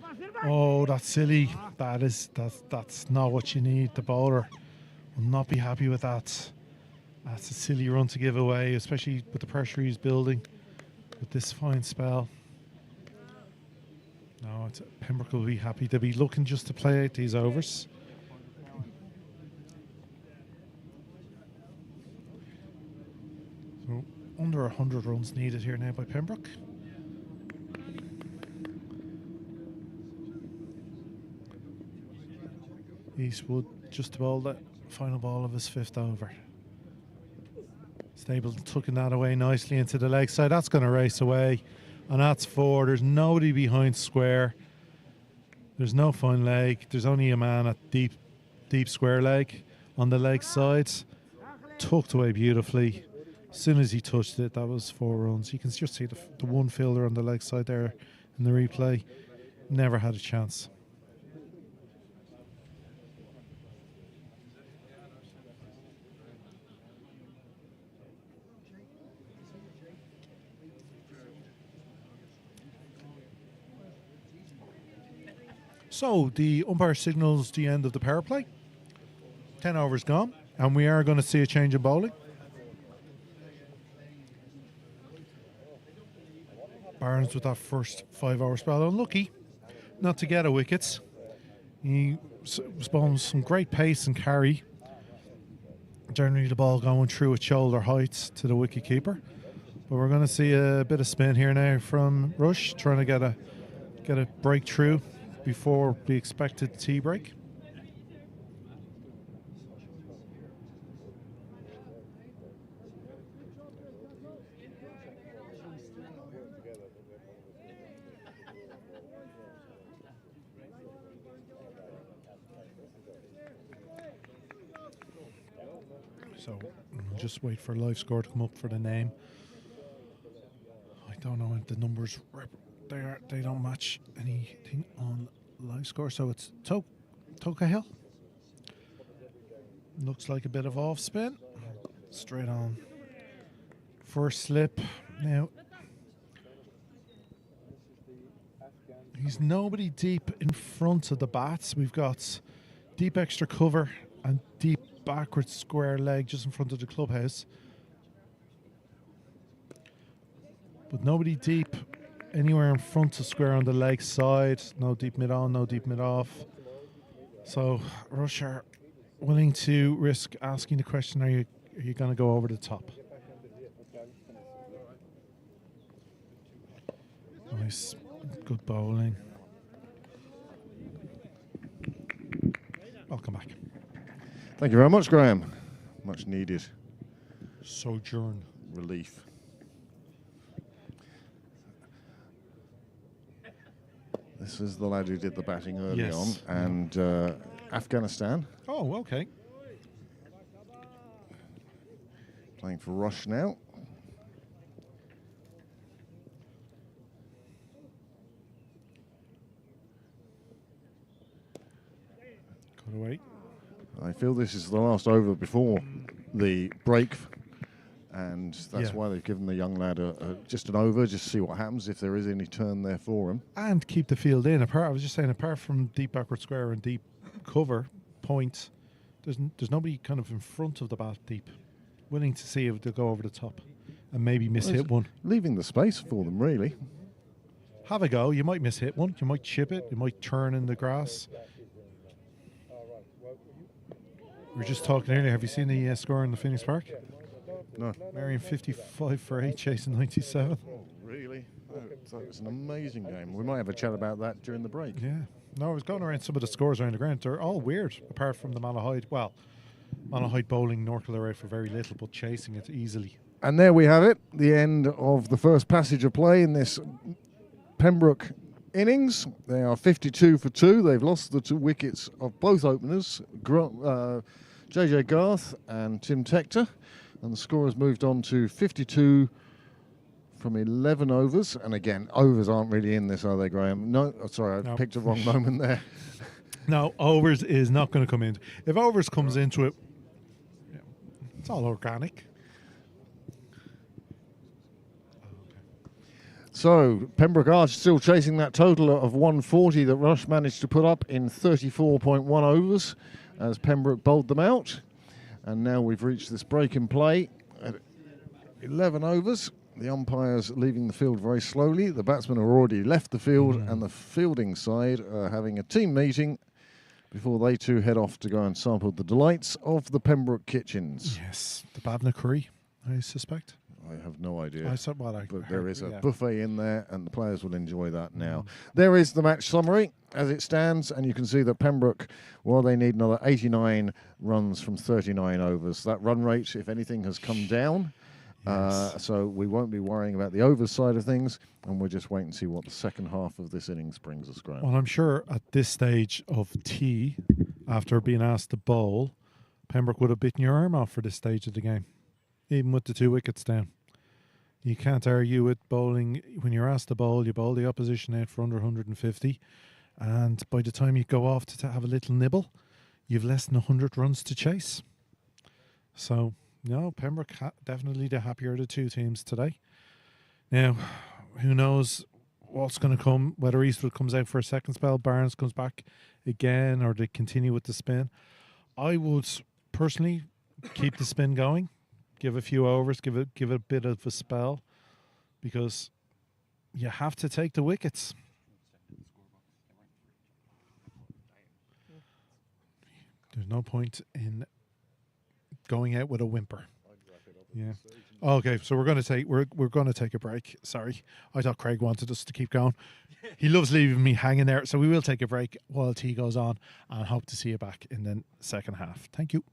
Speaker 3: oh, that's silly. That's not what you need. The bowler will not be happy with that. That's a silly run to give away, especially with the pressure he's building with this fine spell. No, Pembroke will be happy. They'll be looking just to play out these overs. So under 100 runs needed here now by Pembroke. Eastwood just to bowl the final ball of his 5th over. Stapleton tucking that away nicely into the leg side. That's going to race away. And that's 4. There's nobody behind square. There's no fine leg. There's only a man at deep square leg on the leg side. Tucked away beautifully. As soon as he touched it, that was 4 runs. You can just see the one fielder on the leg side there in the replay. Never had a chance. So the umpire signals the end of the power play. 10 overs gone, and we are going to see a change in bowling. Barnes with that first 5-over spell, unlucky not to get a wicket. He spawns some great pace and carry. Generally the ball going through at shoulder height to the wicket keeper. But we're going to see a bit of spin here now from Rush, trying to get a breakthrough before the expected tea break. So we'll just wait for live score to come up for the name. I don't know if the numbers they don't match anything on live score, so it's Toka Hill. Looks like a bit of off spin. Straight on. First slip. Now he's nobody deep in front of the bats. We've got deep extra cover and deep backward square leg just in front of the clubhouse. But nobody deep anywhere in front of square on the leg side. No deep mid on, no deep mid off. So Rush are willing to risk asking the question, are you going to go over the top? Nice, good bowling. I'll come back.
Speaker 4: Thank you very much, Graham. Much needed
Speaker 3: Sojourn
Speaker 4: relief. This is the lad who did the batting early on, and Afghanistan.
Speaker 3: Oh, okay.
Speaker 4: Playing for Rush now.
Speaker 3: Got away.
Speaker 4: I feel this is the last over before the break, and that's why they've given the young lad just an over, just to see what happens, if there is any turn there for him.
Speaker 3: And keep the field in. I was just saying, apart from deep backward square and deep cover point, there's nobody kind of in front of the bat deep, willing to see if they'll go over the top and maybe miss-hit one.
Speaker 4: Leaving the space for them, really.
Speaker 3: Have a go. You might miss-hit one. You might chip it. You might turn in the grass. We were just talking earlier. Have you seen the score in the Phoenix Park?
Speaker 4: No.
Speaker 3: Marion 55 for 8, chasing 97.
Speaker 4: Oh, really? So it's an amazing game. We might have a chat about that during the break.
Speaker 3: Yeah. No, I was going around some of the scores around the ground. They're all weird, apart from the Malahide. Well, Malahide bowling North Kildare for very little, but chasing it easily.
Speaker 4: And there we have it, the end of the first passage of play in this Pembroke innings. They are 52 for 2. They've lost the 2 wickets of both openers, JJ Garth and Tim Tector. And the score has moved on to 52 from 11 overs. And again, overs aren't really in this, are they, Graham? No, sorry, I picked a wrong moment there.
Speaker 3: No, overs is not going to come in. If overs comes into it, it's all organic.
Speaker 4: So, Pembroke are still chasing that total of 140 that Rush managed to put up in 34.1 overs as Pembroke bowled them out. And now we've reached this break in play at 11 overs. The umpires leaving the field very slowly. The batsmen have already left the field, and the fielding side are having a team meeting before they too head off to go and sample the delights of the Pembroke kitchens.
Speaker 3: Yes, the Bavna curry, I suspect.
Speaker 4: I have no idea.
Speaker 3: But
Speaker 4: there is a buffet in there, and the players will enjoy that now. There is the match summary as it stands, and you can see that Pembroke, well, they need another 89 runs from 39 overs. That run rate, if anything, has come down.
Speaker 3: Yes.
Speaker 4: So we won't be worrying about the overs side of things, and we'll just wait and see what the second half of this innings brings us, Graham.
Speaker 3: Well, I'm sure at this stage of tea, after being asked to bowl, Pembroke would have bitten your arm off for this stage of the game, even with the 2 wickets down. You can't argue with bowling. When you're asked to bowl, you bowl the opposition out for under 150, and by the time you go off to have a little nibble, you've less than 100 runs to chase. So, no, Pembroke definitely the happier of the 2 teams today. Now, who knows what's going to come, whether Eastwood comes out for a second spell, Barnes comes back again, or they continue with the spin. I would personally keep the spin going. Give a few overs, give it a bit of a spell, because you have to take the wickets. There's no point in going out with a whimper. Yeah. Okay, so we're going to take a break. Sorry, I thought Craig wanted us to keep going. He loves leaving me hanging there, so we will take a break while tea goes on, and hope to see you back in the second half. Thank you.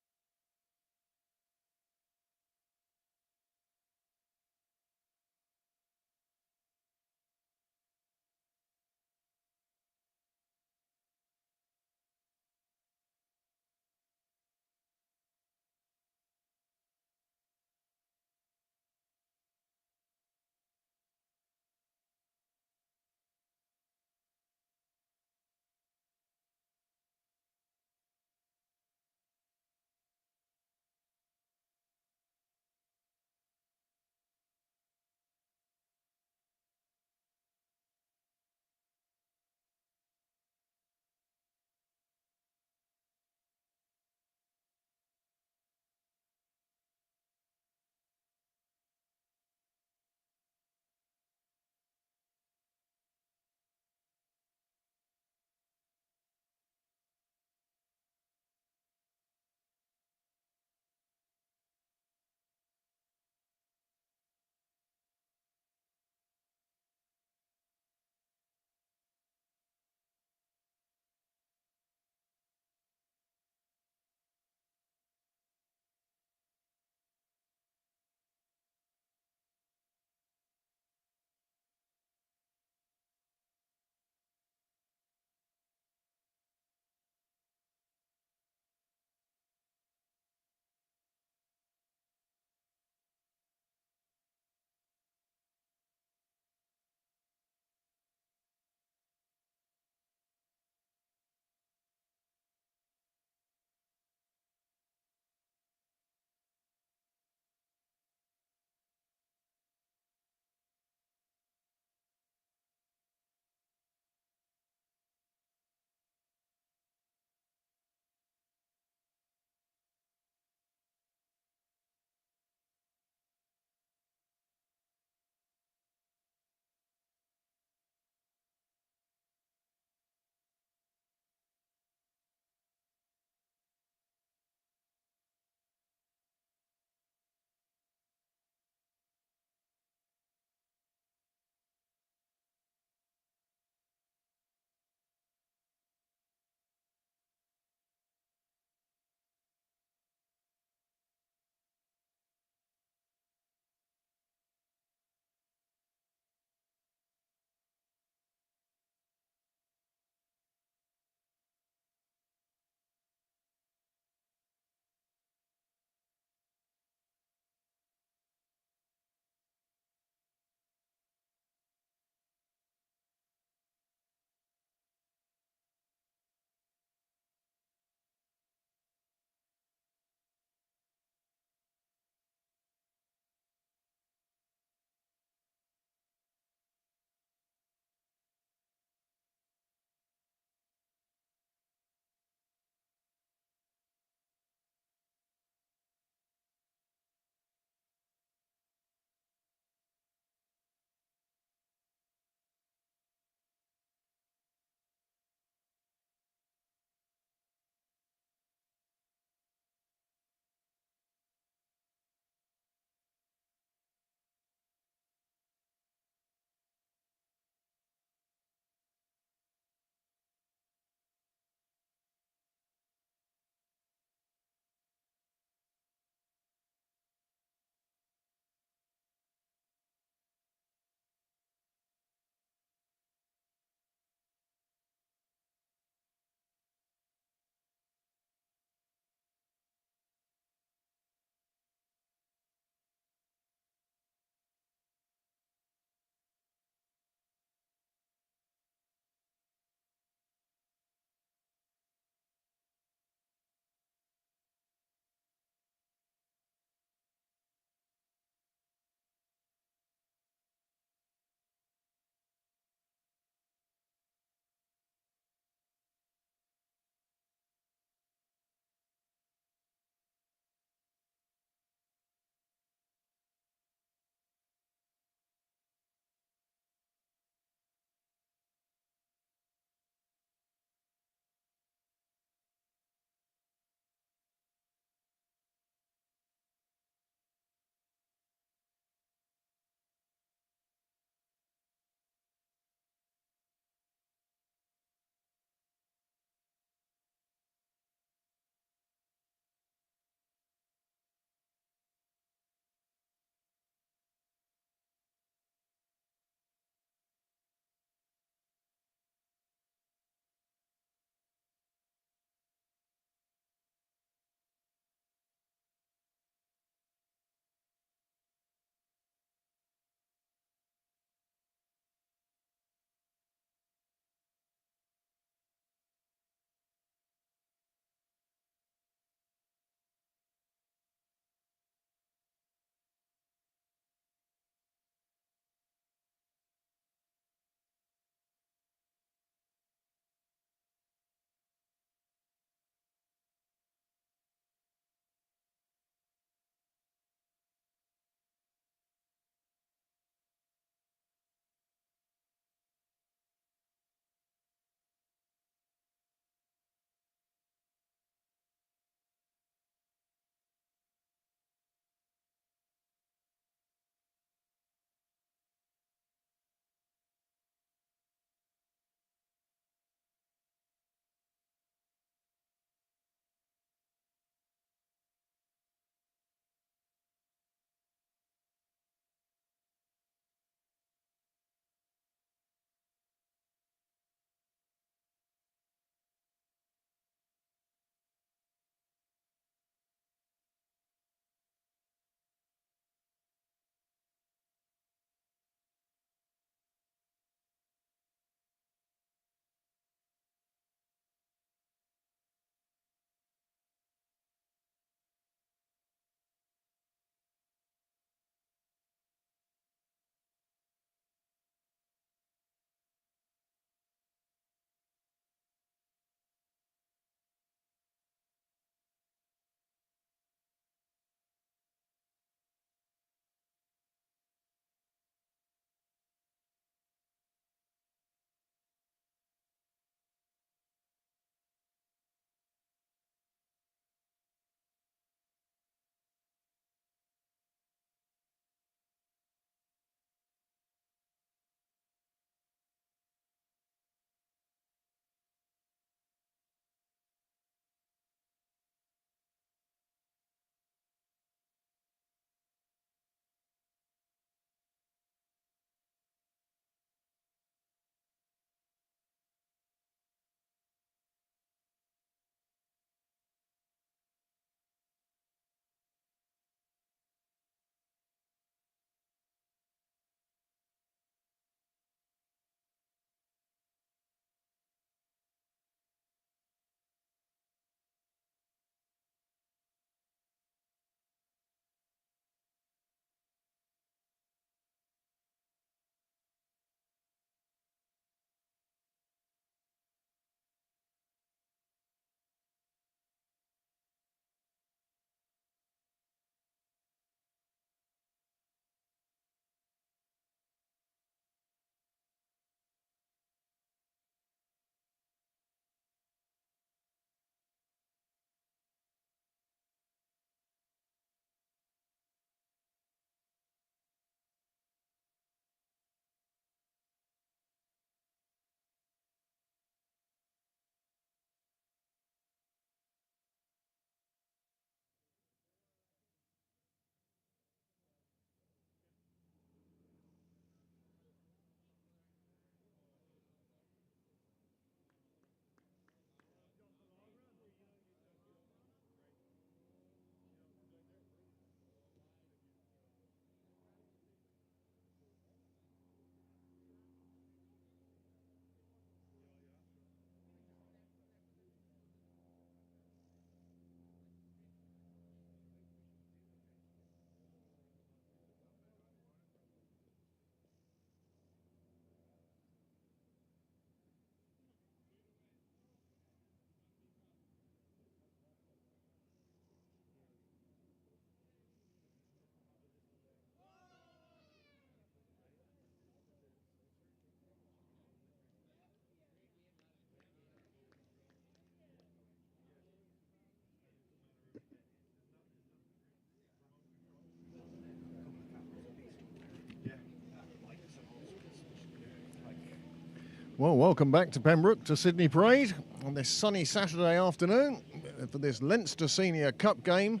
Speaker 4: Well, welcome back to Pembroke, to Sydney Parade on this sunny Saturday afternoon for this Leinster Senior Cup game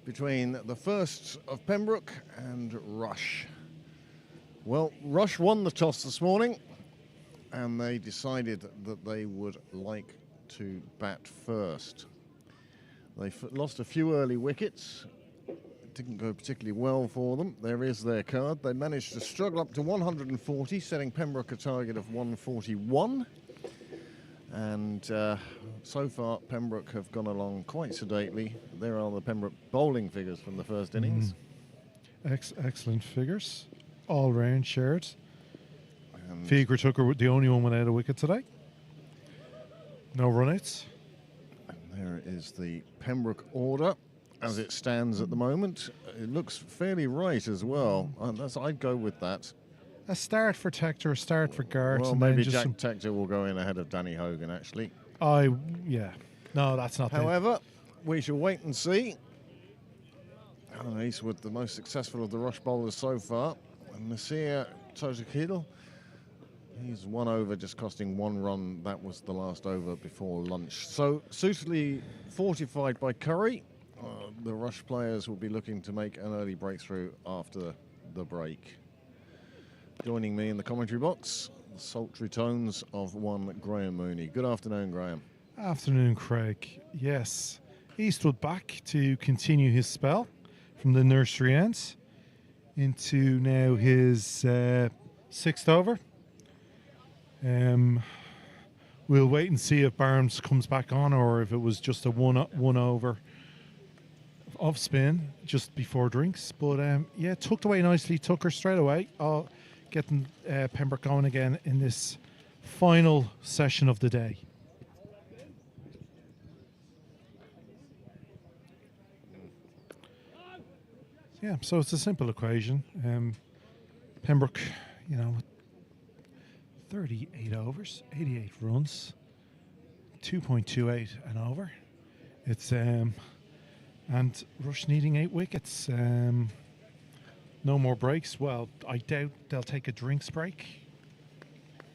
Speaker 4: between the firsts of Pembroke and Rush. Well, Rush won the toss this morning and they decided that they would like to bat first. They lost a few early wickets. It didn't go particularly well for them. There is their card. They managed to struggle up to 140, setting Pembroke a target of 141. And so far, Pembroke have gone along quite sedately. There are the Pembroke bowling figures from the first innings.
Speaker 3: Excellent figures. All round shared. Fieger took the only one without a wicket today. No run-outs.
Speaker 4: And there is the Pembroke order as it stands at the moment. It looks fairly right as well. I'd go with that.
Speaker 3: A start for Tector, a start for Gart.
Speaker 4: Well,
Speaker 3: and
Speaker 4: maybe
Speaker 3: then just
Speaker 4: Jack Tector will go in ahead of Danny Hogan, actually.
Speaker 3: Yeah. No, that's not.
Speaker 4: However, we shall wait and see. Alan Eastwood, the most successful of the Rush bowlers so far. And Nasir Tojakil, he's 1 over, just costing 1 run. That was the last over before lunch. So, suitably fortified by Curry, the Rush players will be looking to make an early breakthrough after the break. Joining me in the commentary box, the sultry tones of one Graham Mooney. Good afternoon, Graham.
Speaker 3: Afternoon, Craig. Yes, Eastwood back to continue his spell from the nursery ends into now his 6th over. We'll wait and see if Barnes comes back on or if it was just a one over of spin just before drinks. But yeah, tucked away nicely, took her straight away. Getting Pembroke going again in this final session of the day. Yeah, so it's a simple equation. Pembroke, 38 overs, 88 runs, 2.28 an over. It's and Rush needing 8 wickets. No more breaks. Well, I doubt they'll take a drinks break.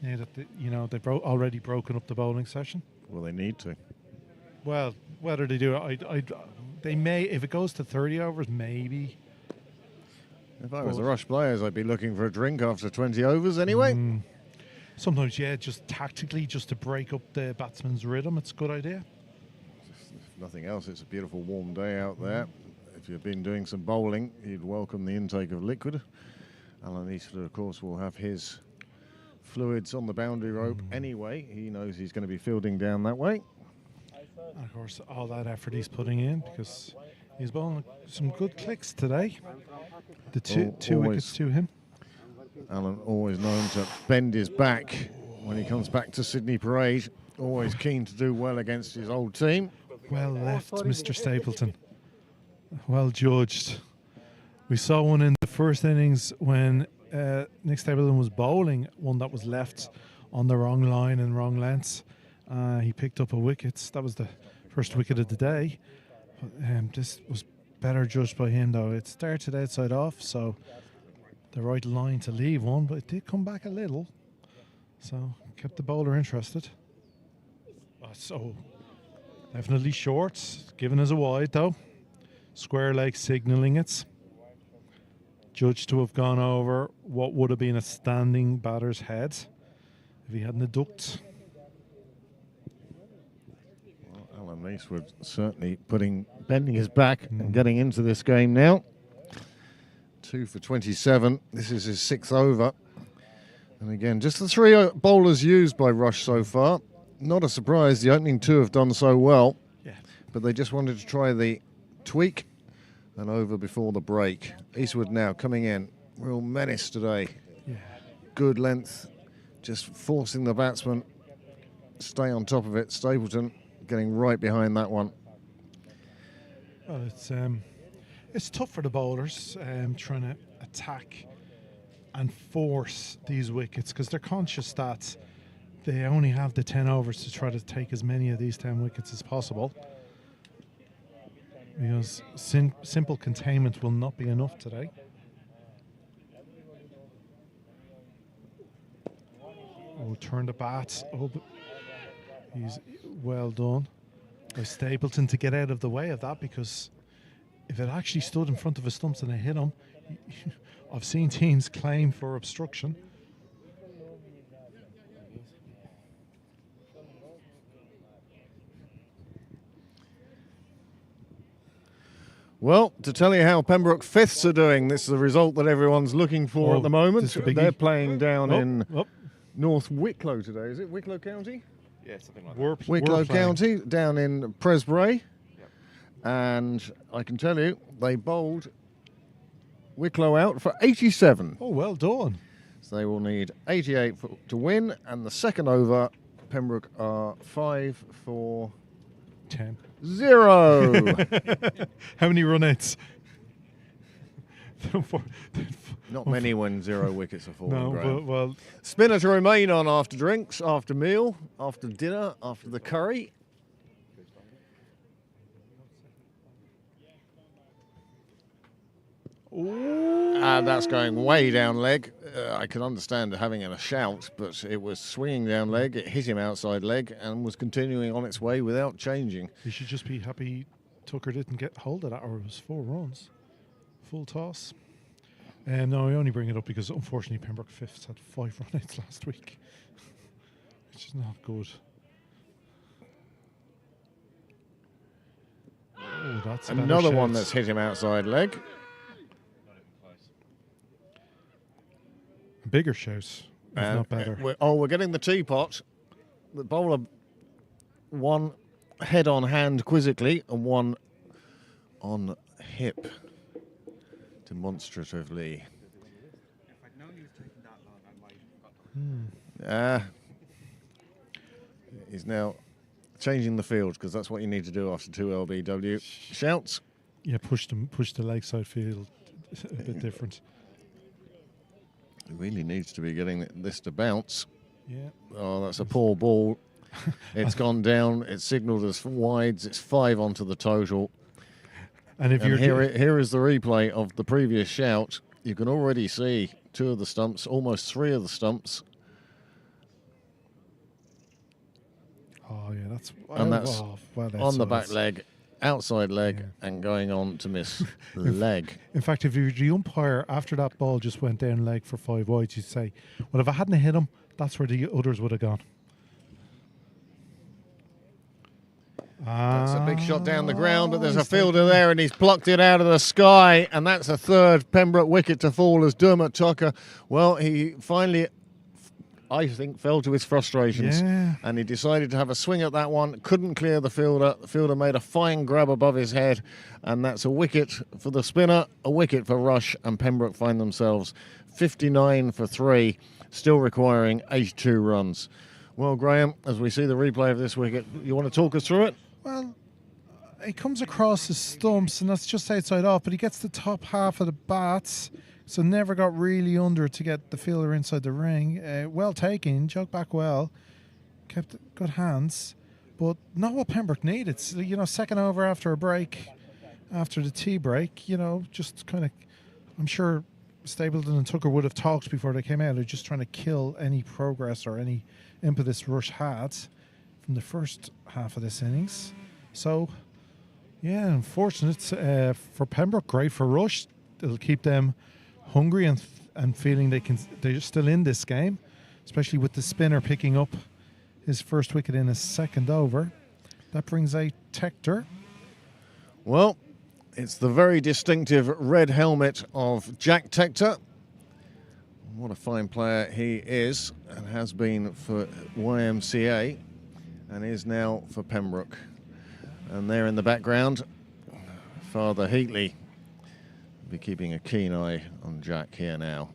Speaker 3: Now that they've already broken up the bowling session.
Speaker 4: Well, they need to.
Speaker 3: Well, whether they do it, they may. If it goes to 30 overs, maybe.
Speaker 4: If I was the Rush players, I'd be looking for a drink after 20 overs anyway.
Speaker 3: Sometimes, yeah, just tactically, just to break up the batsman's rhythm, it's a good idea.
Speaker 4: If nothing else, it's a beautiful warm day out there. If you've been doing some bowling, you'd welcome the intake of liquid. Alan Eastwood, of course, will have his fluids on the boundary rope anyway. He knows he's going to be fielding down that way.
Speaker 3: And of course, all that effort he's putting in because he's bowling some good clicks today. The two wickets to him.
Speaker 4: Alan always known to bend his back when he comes back to Sydney Parade. Always keen to do well against his old team.
Speaker 3: Well left, Mr. Stapleton. Well judged. We saw one in the first innings when Nick Stapleton was bowling, one that was left on the wrong line and wrong lengths. He picked up a wicket. That was the first wicket of the day. But, this was better judged by him, though. It started outside off, so the right line to leave one, but it did come back a little. So kept the bowler interested. So definitely short, given as a wide, though. Square leg signalling it. Judged to have gone over what would have been a standing batter's head if he hadn't ducked.
Speaker 4: Well, Alan Eastwood certainly bending his back and getting into this game now. 2 for 27. This is his 6th over. And again, just the 3 bowlers used by Rush so far. Not a surprise, the opening 2 have done so well.
Speaker 3: Yeah.
Speaker 4: But they just wanted to try the tweak and over before the break. Eastwood now coming in. Real menace today.
Speaker 3: Yeah.
Speaker 4: Good length. Just forcing the batsman. Stay on top of it. Stapleton getting right behind that one.
Speaker 3: Well, it's tough for the bowlers trying to attack and force these wickets because they're conscious that they only have the 10 overs to try to take as many of these 10 wickets as possible. Because simple containment will not be enough today. Oh, turn the bats up. He's well done by Stapleton to get out of the way of that, because if it actually stood in front of his stumps and it hit him, I've seen teams claim for obstruction.
Speaker 4: Well, to tell you how Pembroke Fifths are doing, this is the result that everyone's looking for at the moment. They're playing down in North Wicklow today. Is it Wicklow County?
Speaker 5: Yeah, something like that.
Speaker 4: Wicklow County, down in Presbury. Yep. And I can tell you, they bowled Wicklow out for 87.
Speaker 3: Oh, well done.
Speaker 4: So they will need 88 to win. And the second over, Pembroke are 5 for
Speaker 3: 10.
Speaker 4: 0.
Speaker 3: How many run-outs?
Speaker 4: Not many when 0 wickets are falling.
Speaker 3: No, but, well,
Speaker 4: spinner to remain on after drinks, after meal, after dinner, after the curry. And that's going way down leg. I can understand having a shout, but it was swinging down leg. It hit him outside leg and was continuing on its way without changing.
Speaker 3: You should just be happy Tucker didn't get hold of that, or it was 4 runs. Full toss. No, I only bring it up because unfortunately Pembroke Fifths had 5 run-outs last week, which is not good. Oh, that's
Speaker 4: another one that's hit him outside leg.
Speaker 3: Bigger shows, if not better.
Speaker 4: We're getting the teapot. The bowler, one head on hand quizzically and one on hip demonstratively.
Speaker 2: If I'd known he was taking that long, I might have got
Speaker 4: He's now changing the field, because that's what you need to do after 2 LBW. Shouts.
Speaker 3: Yeah, push the leg side field a bit different.
Speaker 4: He really needs to be getting this to bounce.
Speaker 3: Yeah.
Speaker 4: Oh, that's a poor ball. It's gone down. It's signalled as wides. It's 5 onto the total.
Speaker 3: And if
Speaker 4: here is the replay of the previous shout. You can already see 2 of the stumps, almost 3 of the stumps.
Speaker 3: Oh yeah, that's
Speaker 4: on the back leg, outside leg, and going on to miss leg.
Speaker 3: In fact, if the umpire after that ball just went down leg for 5 wides, you'd say, well, if I hadn't hit him, that's where the others would have gone.
Speaker 4: That's a big shot down the ground, but there's a fielder there, and he's plucked it out of the sky, and that's a 3rd Pembroke wicket to fall as Dermot Tucker. Well, he finally, I think, fell to his frustrations, and he decided to have a swing at that one. Couldn't clear the fielder. The fielder made a fine grab above his head, and that's a wicket for the spinner, a wicket for Rush, and Pembroke find themselves 59 for 3, still requiring 82 runs. Well, Graham, as we see the replay of this wicket, you want to talk us through it?
Speaker 3: Well, he comes across his stumps, and that's just outside off, but he gets the top half of the bats, so never got really under to get the fielder inside the ring. Well taken, jogged back well, kept good hands, but not what Pembroke needed. So, second over after a break, after the tea break, just kind of, I'm sure Stapleton and Tucker would have talked before they came out. They're just trying to kill any progress or any impetus Rush had from the first half of this innings. So, yeah, unfortunate for Pembroke, great for Rush. It'll keep them hungry and feeling they're still in this game, especially with the spinner picking up his first wicket in his second over. That brings a Tector.
Speaker 4: Well, it's the very distinctive red helmet of Jack Tector. What a fine player he is, and has been for YMCA, and is now for Pembroke. And there in the background, Father Heatley will be keeping a keen eye on Jack here now.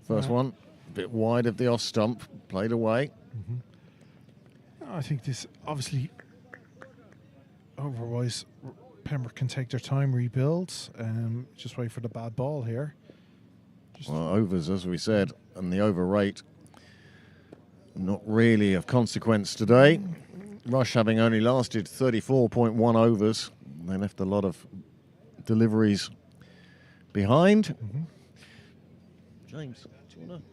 Speaker 4: First one, a bit wide of the off stump, played away.
Speaker 3: I think this, obviously, otherwise Pembroke can take their time, rebuild, just wait for the bad ball here.
Speaker 4: Well, overs, as we said, and the over rate not really of consequence today. Rush having only lasted 34.1 overs. They left a lot of deliveries behind. James, do you want to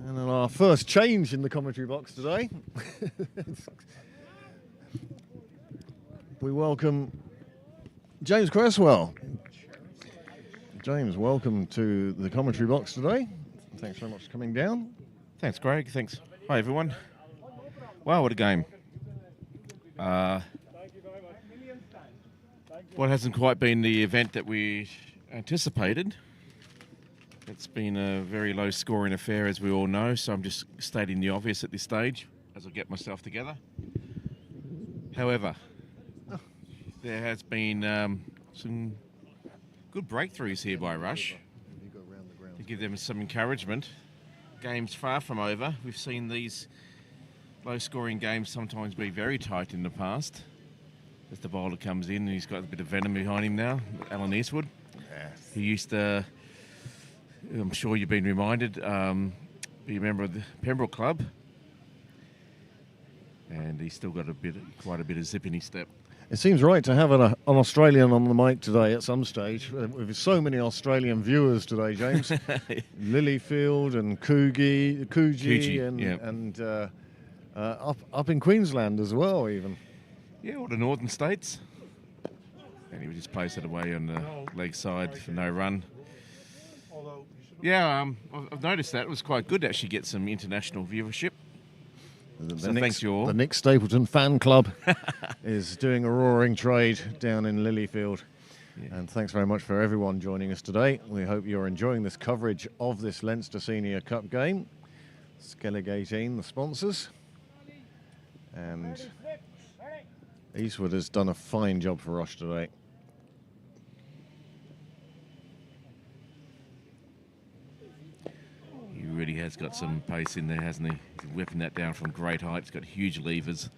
Speaker 4: And then our first change in the commentary box today. We welcome James Cresswell. James, welcome to the commentary box today. Thanks very much for coming down.
Speaker 8: Thanks, Greg. Thanks. Hi, everyone. Wow, what a game. What hasn't quite been the event that we anticipated. It's been a very low-scoring affair, as we all know, so I'm just stating the obvious at this stage as I get myself together. However, there has been some good breakthroughs here by Rush to give them some encouragement. Game's far from over. We've seen these low-scoring games sometimes be very tight in the past. As the bowler comes in and he's got a bit of venom behind him now, Alan Eastwood.
Speaker 4: Yes.
Speaker 8: He used to, I'm sure you've been reminded, be a member of the Pembroke Club. And he's still got quite a bit of zip in his step.
Speaker 4: It seems right to have an Australian on the mic today at some stage. With so many Australian viewers today, James. Lilyfield and Coogee and up in Queensland as well, even.
Speaker 8: Yeah, all the northern states. And he just placed it away on the leg side for no run. Yeah, I've noticed that. It was quite good to actually get some international viewership. Thanks you all.
Speaker 4: The Nick Stapleton fan club is doing a roaring trade down in Lilyfield. Yeah. And thanks very much for everyone joining us today. We hope you're enjoying this coverage of this Leinster Senior Cup game. Skellig 18, the sponsors. And Eastwood has done a fine job for Rush today.
Speaker 8: He really has got some pace in there, hasn't he? He's whipping that down from great height. He's got huge levers.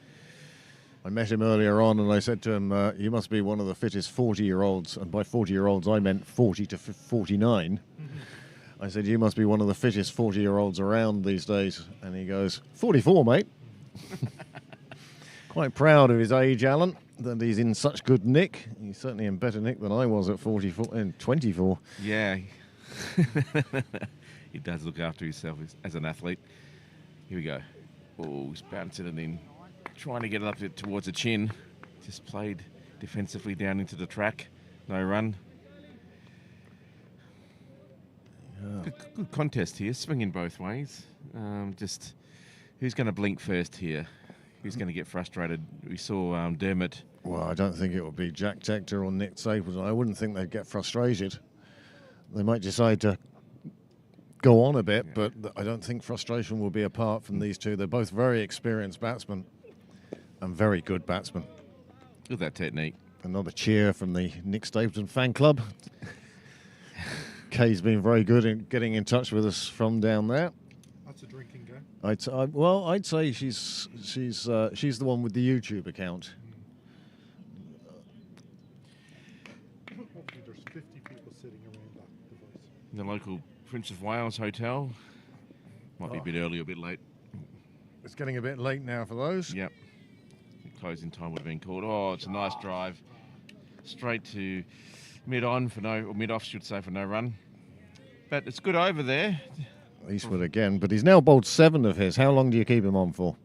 Speaker 4: I met him earlier on and I said to him, you must be one of the fittest 40-year-olds. And by 40-year-olds, I meant 40 to 49. I said, you must be one of the fittest 40-year-olds around these days. And he goes, 44, mate. Quite proud of his age, Alan, that he's in such good nick. He's certainly in better nick than I was at 44 and 24.
Speaker 8: Yeah. He does look after himself as an athlete. Here we go. Oh, he's bouncing it in. Trying to get it up towards the chin. Just played defensively down into the track. No run. Yeah. Good contest here. Swinging both ways. Just who's going to blink first here? Who's going to get frustrated? We saw Dermot.
Speaker 4: Well, I don't think it would be Jack Tector or Nick Stapleton. I wouldn't think they'd get frustrated. They might decide to go on a bit, but I don't think frustration will be apart from these two. They're both very experienced batsmen and very good batsmen.
Speaker 8: Look at that technique.
Speaker 4: Another cheer from the Nick Stapleton fan club. Kay's been very good in getting in touch with us from down there.
Speaker 3: That's a drinking game.
Speaker 4: I'd say she's the one with the YouTube account.
Speaker 3: Hopefully there's 50 people sitting around that device.
Speaker 8: In the local Prince of Wales hotel. Might be a bit early or a bit late.
Speaker 4: It's getting a bit late now for those.
Speaker 8: Yep. The closing time would have been called. Oh, it's a nice drive. Straight to mid-on for no, or mid-off, should say, for no run. But it's good over there.
Speaker 4: Eastwood again, but he's now bowled 7 of his. How long do you keep him on for?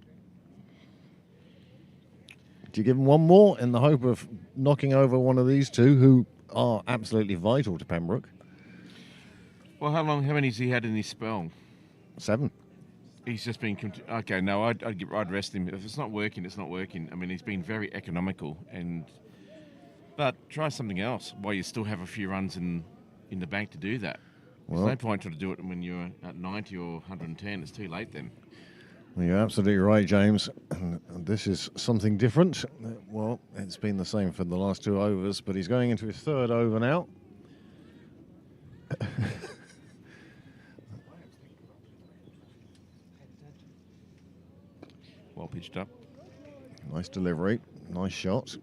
Speaker 4: Do you give him one more in the hope of knocking over one of these two who are absolutely vital to Pembroke?
Speaker 8: Well, how many has he had in his spell?
Speaker 4: 7.
Speaker 8: He's just been... okay, no, I'd rest him. If it's not working, it's not working. I mean, he's been very economical. But try something else while you still have a few runs in the bank to do that. There's no point trying to do it when you're at 90 or 110. It's too late then.
Speaker 4: Well, you're absolutely right, James. And this is something different. Well, it's been the same for the last 2 overs, but he's going into his 3rd over now.
Speaker 8: Well pitched up.
Speaker 4: Nice delivery, nice shot.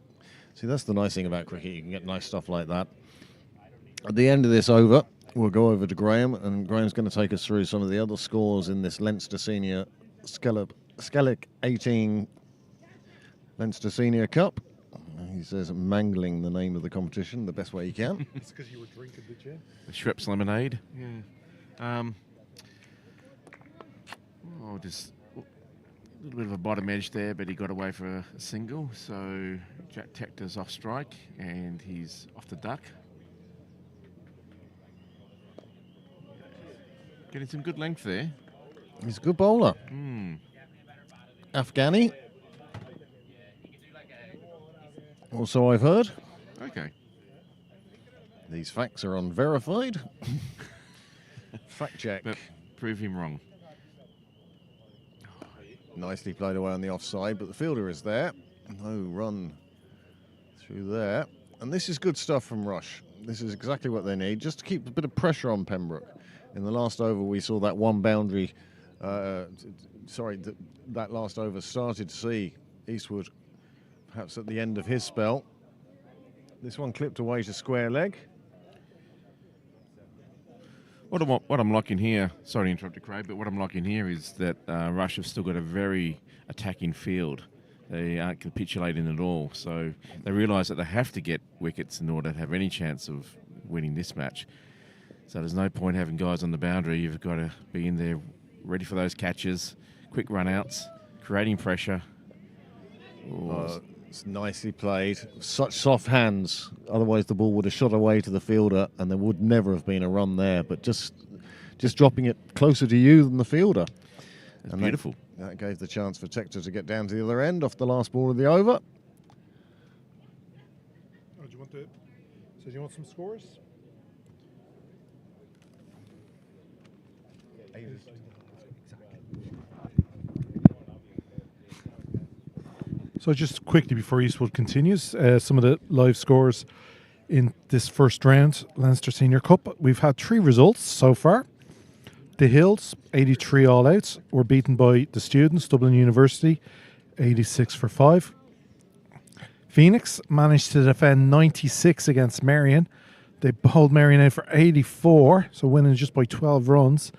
Speaker 4: See, that's the nice thing about cricket. You can get nice stuff like that. At the end of this over, we'll go over to Graham, and Graham's going to take us through some of the other scores in this Leinster Senior Skellig 18 Leinster Senior Cup. He says mangling the name of the competition the best way he can.
Speaker 3: It's because you were drinking the gin.
Speaker 8: The Schweppes lemonade. Yeah. Oh, just a little bit of a bottom edge there, but he got away for a single. So Jack Tector's off strike, and he's off the duck. Getting some good length there.
Speaker 4: He's a good bowler. Afghani. Also, I've heard.
Speaker 8: Okay.
Speaker 4: These facts are unverified. Fact check.
Speaker 8: But prove him wrong.
Speaker 4: Nicely played away on the offside, but the fielder is there. No run through there. And this is good stuff from Rush. This is exactly what they need, just to keep a bit of pressure on Pembroke. In the last over, we saw that one boundary. That last over started to see Eastwood perhaps at the end of his spell. This one clipped away to square leg.
Speaker 8: What I'm liking here, sorry to interrupt you, Craig, but what I'm liking here is that Rush have still got a very attacking field. They aren't capitulating at all, so they realise that they have to get wickets in order to have any chance of winning this match. So there's no point having guys on the boundary. You've got to be in there ready for those catches, quick run-outs, creating pressure.
Speaker 4: It's nicely played. Such soft hands. Otherwise, the ball would have shot away to the fielder, and there would never have been a run there. But just dropping it closer to you than the fielder.
Speaker 8: That's beautiful.
Speaker 4: That gave the chance for Tector to get down to the other end off the last ball of the over.
Speaker 3: Do you want some scores? So just quickly before Eastwood continues, some of the live scores in this first round, Leinster Senior Cup. We've had 3 results so far. The Hills, 83 all outs, were beaten by the Students, Dublin University, 86 for 5. Phoenix managed to defend 96 against Marion. They bowled Marion out for 84, so winning just by 12 runs.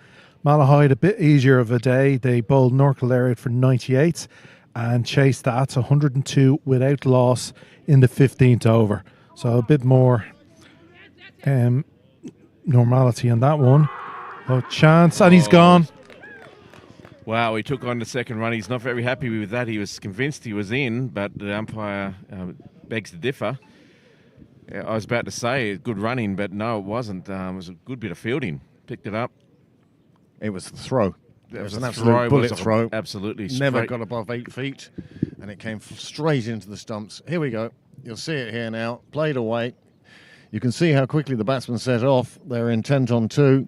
Speaker 3: Malahide, a bit easier of a day. They bowled North Kildare out for 98 and chased that to 102 without loss in the 15th over. So a bit more normality on that one. Oh, chance, and he's gone.
Speaker 8: Wow, he took on the second run. He's not very happy with that. He was convinced he was in, but the umpire begs to differ. I was about to say good running, but no, it wasn't. It was a good bit of fielding. Picked it up.
Speaker 4: It was the throw. It was an
Speaker 8: a
Speaker 4: absolute bullet throw.
Speaker 8: Absolutely.
Speaker 4: Never
Speaker 8: straight.
Speaker 4: got above 8 feet, and it came straight into the stumps. Here we go. You'll see it here now. Played away. You can see how quickly the batsman set off. They're intent on 2.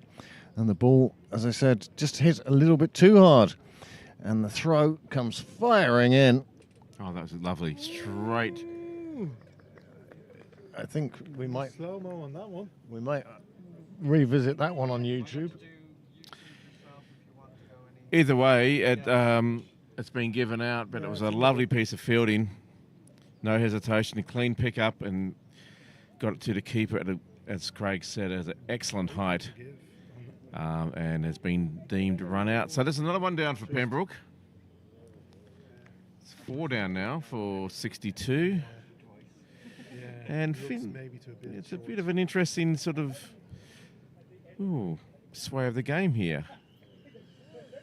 Speaker 4: And the ball, as I said, just hit a little bit too hard. And the throw comes firing in.
Speaker 8: Oh, that was lovely. Straight.
Speaker 4: I think we might...
Speaker 3: Slow-mo on that one.
Speaker 4: We might revisit that one on YouTube.
Speaker 8: Either way, it's been given out, but it was a lovely piece of fielding. No hesitation, a clean pick-up, and got it to the keeper, as Craig said, at an excellent height. And has been deemed run out. So there's another one down for Pembroke. It's 4 down now for 62. And Finn, it's a bit of an interesting sort of sway of the game here.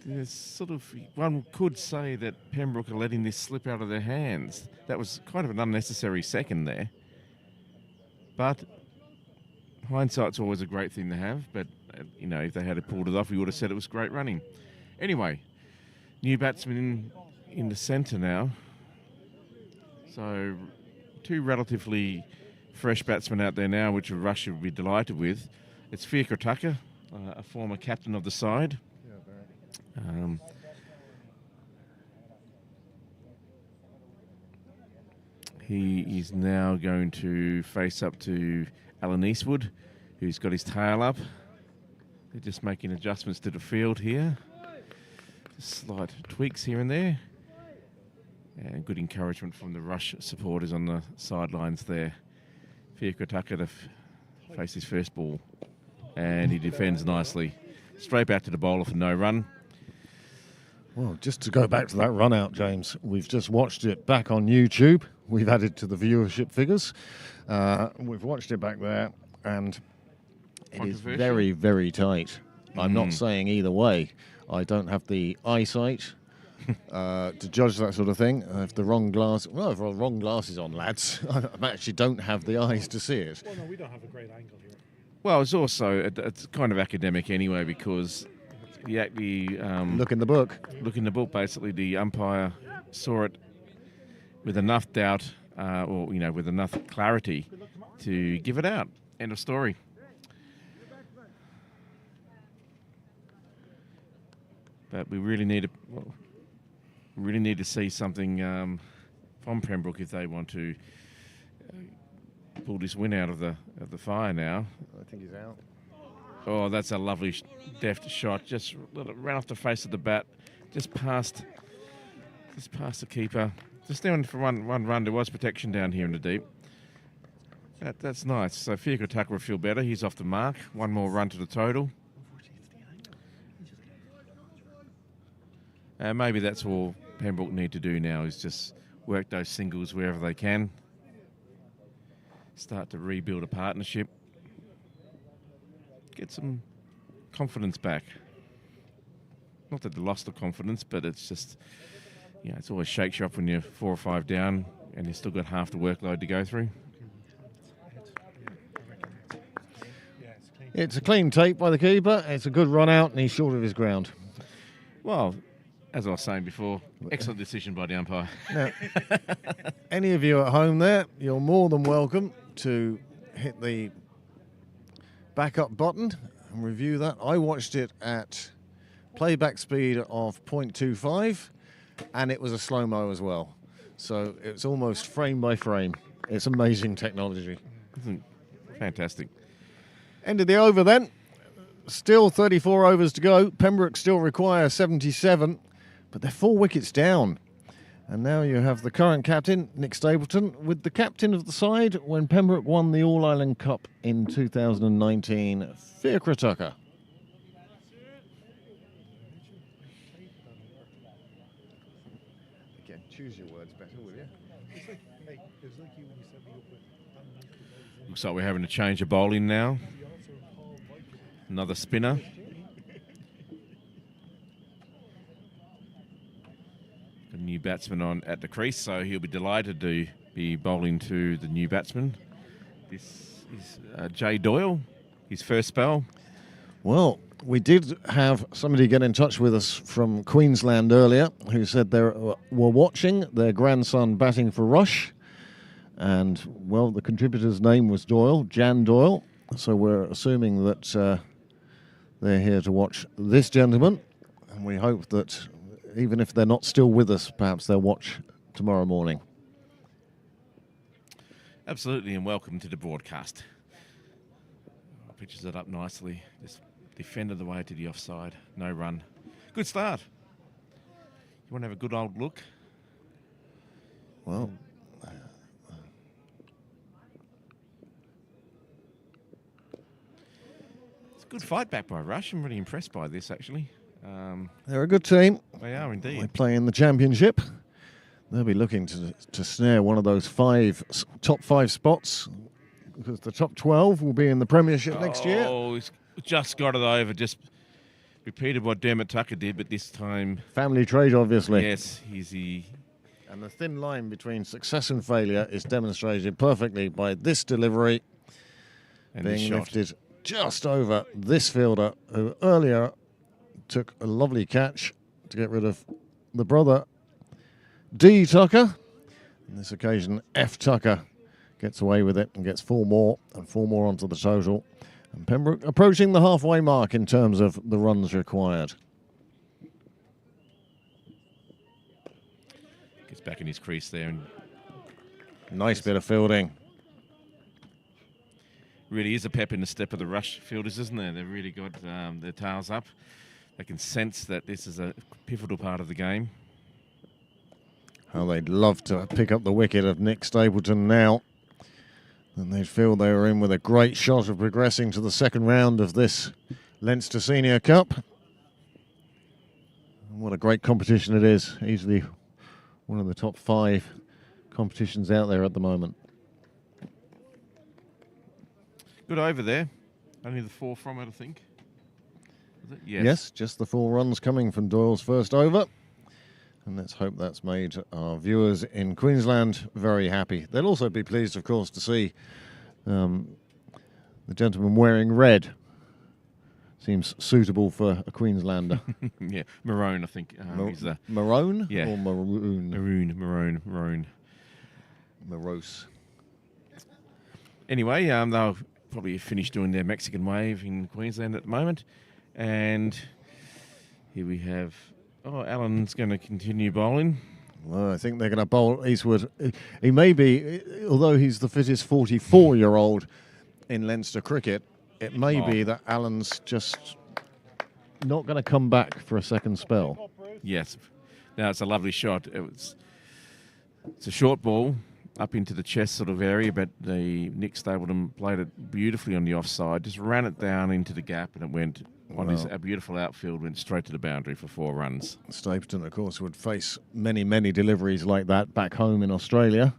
Speaker 8: There's sort of, one could say that Pembroke are letting this slip out of their hands. That was kind of an unnecessary second there. But hindsight's always a great thing to have, but if they had pulled it off, we would have said it was great running. Anyway, new batsman in the centre now. So 2 relatively fresh batsmen out there now, which Rush would be delighted with. It's Fia Krataka, a former captain of the side. He is now going to face up to Alan Eastwood, who's got his tail up. They're just making adjustments to the field here. Just slight tweaks here and there. And good encouragement from the Rush supporters on the sidelines there. Fia Krataka to face his first ball. And he defends nicely. Straight back to the bowler for no run.
Speaker 4: Well, just to go back to that run out, James, we've just watched it back on YouTube. We've added to the viewership figures. We've watched it back there, and it is very, very tight. I'm not saying either way. I don't have the eyesight to judge that sort of thing. If the wrong glass, well, if the wrong glasses on, lads, I actually don't have the eyes to see it.
Speaker 3: Well, no, we don't have a great angle here.
Speaker 8: Well, it's also it's kind of academic anyway, because
Speaker 4: Look in the book.
Speaker 8: Look in the book. Basically, the umpire saw it with enough doubt, or with enough clarity to give it out. End of story. But we really need to see something from Pembroke if they want to pull this win out of the fire now.
Speaker 4: I think he's out.
Speaker 8: Oh, that's a lovely deft shot. Just ran off the face of the bat, just past the keeper. Just down for one run. There was protection down here in the deep. That's nice. So Fiacre Tucker will feel better. He's off the mark. One more run to the total. Maybe that's all Pembroke need to do now, is just work those singles wherever they can. Start to rebuild a partnership. Get some confidence back. Not that they lost the confidence, but it's just, it's always shakes you up when you're 4 or 5 down and you've still got half the workload to go through.
Speaker 4: It's a clean take by the keeper. It's a good run out, and he's short of his ground.
Speaker 8: Well, as I was saying before, excellent decision by the umpire.
Speaker 4: Now, any of you at home there, you're more than welcome to hit the backup button and review that. I watched it at playback speed of 0.25, and it was a slow-mo as well. So it's almost frame by frame. It's amazing technology.
Speaker 8: Fantastic.
Speaker 4: End of the over then. Still 34 overs to go. Pembroke still require 77, but they're 4 wickets down. And now you have the current captain, Nick Stapleton, with the captain of the side when Pembroke won the All-Ireland Cup in 2019, Fiacre Tucker. Again, choose your words better, will you?
Speaker 8: Looks like we're having to change a bowling now. Another spinner. A new batsman on at the crease, so he'll be delighted to be bowling to the new batsman. This is Jay Doyle, his first spell.
Speaker 4: Well, we did have somebody get in touch with us from Queensland earlier who said they were watching their grandson batting for Rush. And, well, the contributor's name was Doyle, Jan Doyle. So we're assuming that they're here to watch this gentleman. And we hope that even if they're not still with us, perhaps they'll watch tomorrow morning.
Speaker 8: Absolutely, and welcome to the broadcast. Pitches it up nicely. Just defended the way to the offside. No run. Good start. You want to have a good old look?
Speaker 4: Well,
Speaker 8: it's a good fight back by Rush. I'm really impressed by this, actually.
Speaker 4: they're a good team.
Speaker 8: They are indeed.
Speaker 4: They play in the championship. They'll be looking to snare one of those top 5 spots, because the top 12 will be in the Premiership next year.
Speaker 8: Oh, he's just got it over. Just repeated what Dermot Tucker did, but this time...
Speaker 4: Family trait, obviously.
Speaker 8: Yes,
Speaker 4: And the thin line between success and failure is demonstrated perfectly by this delivery
Speaker 8: and
Speaker 4: being lifted just over this fielder, who earlier took a lovely catch to get rid of the brother D. Tucker. On this occasion, F. Tucker gets away with it and gets 4 more, and 4 more onto the total. And Pembroke approaching the halfway mark in terms of the runs required.
Speaker 8: Gets back in his crease there. And
Speaker 4: nice bit of fielding.
Speaker 8: Really is a pep in the step of the Rush fielders, isn't there? They've really got their tails up. They can sense that this is a pivotal part of the game.
Speaker 4: How they'd love to pick up the wicket of Nick Stapleton now. And they'd feel they were in with a great shot of progressing to the second round of this Leinster Senior Cup. And what a great competition it is. Easily one of the top 5 competitions out there at the moment.
Speaker 8: Good over there. Only the 4 from it, I think. Was it? Yes.
Speaker 4: Yes, just the 4 runs coming from Doyle's first over. And let's hope that's made our viewers in Queensland very happy. They'll also be pleased, of course, to see the gentleman wearing red. Seems suitable for a Queenslander.
Speaker 8: Yeah, maroon, I think. Is the
Speaker 4: Maroon?
Speaker 8: Yeah.
Speaker 4: Or maroon?
Speaker 8: Maroon.
Speaker 4: Morose.
Speaker 8: Anyway, they'll probably finish doing their Mexican wave in Queensland at the moment. And here we have... Oh, Alan's going to continue bowling.
Speaker 4: Well, I think they're going to bowl Eastwood. He may be, although he's the fittest 44-year-old in Leinster cricket, it may be that Alan's just not going to come back for a second spell.
Speaker 8: Yes. Now, it's a lovely shot. It's a short ball up into the chest sort of area, but Nick Stapleton played it beautifully on the offside, just ran it down into the gap, and it went... a beautiful outfield, went straight to the boundary for 4 runs.
Speaker 4: Stapleton, of course, would face many, many deliveries like that back home in Australia.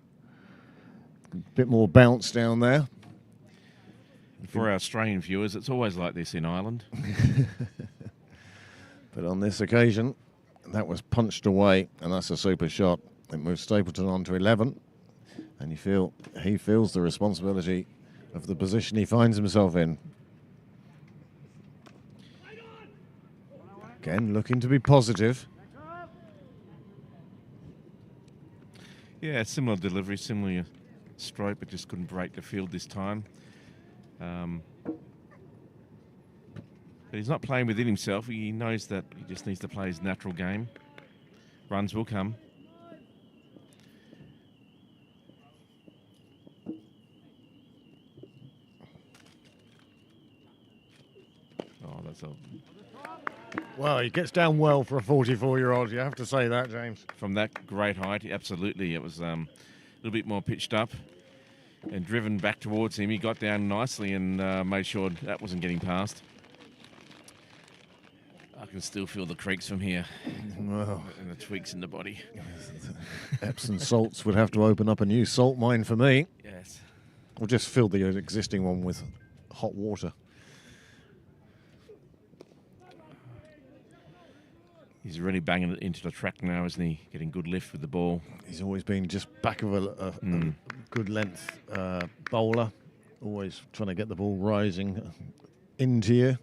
Speaker 4: A bit more bounce down there.
Speaker 8: For our Australian viewers, it's always like this in Ireland.
Speaker 4: But on this occasion, that was punched away, and that's a super shot. It moves Stapleton on to 11, and he feels the responsibility of the position he finds himself in. Again, looking to be positive.
Speaker 8: Yeah, similar delivery, similar stroke, but just couldn't break the field this time. But he's not playing within himself. He knows that he just needs to play his natural game. Runs will come. Oh, that's a...
Speaker 4: Well, he gets down well for a 44-year-old. You have to say that, James.
Speaker 8: From that great height, absolutely. It was a little bit more pitched up and driven back towards him. He got down nicely and made sure that wasn't getting past. I can still feel the creaks from here.
Speaker 4: Well,
Speaker 8: And the tweaks in the body.
Speaker 4: Epsom salts would have to open up a new salt mine for me.
Speaker 8: Yes.
Speaker 4: Or just fill the existing one with hot water.
Speaker 8: He's really banging it into the track now, isn't he? Getting good lift with the ball.
Speaker 4: He's always been just back of a good length bowler. Always trying to get the ball rising into you.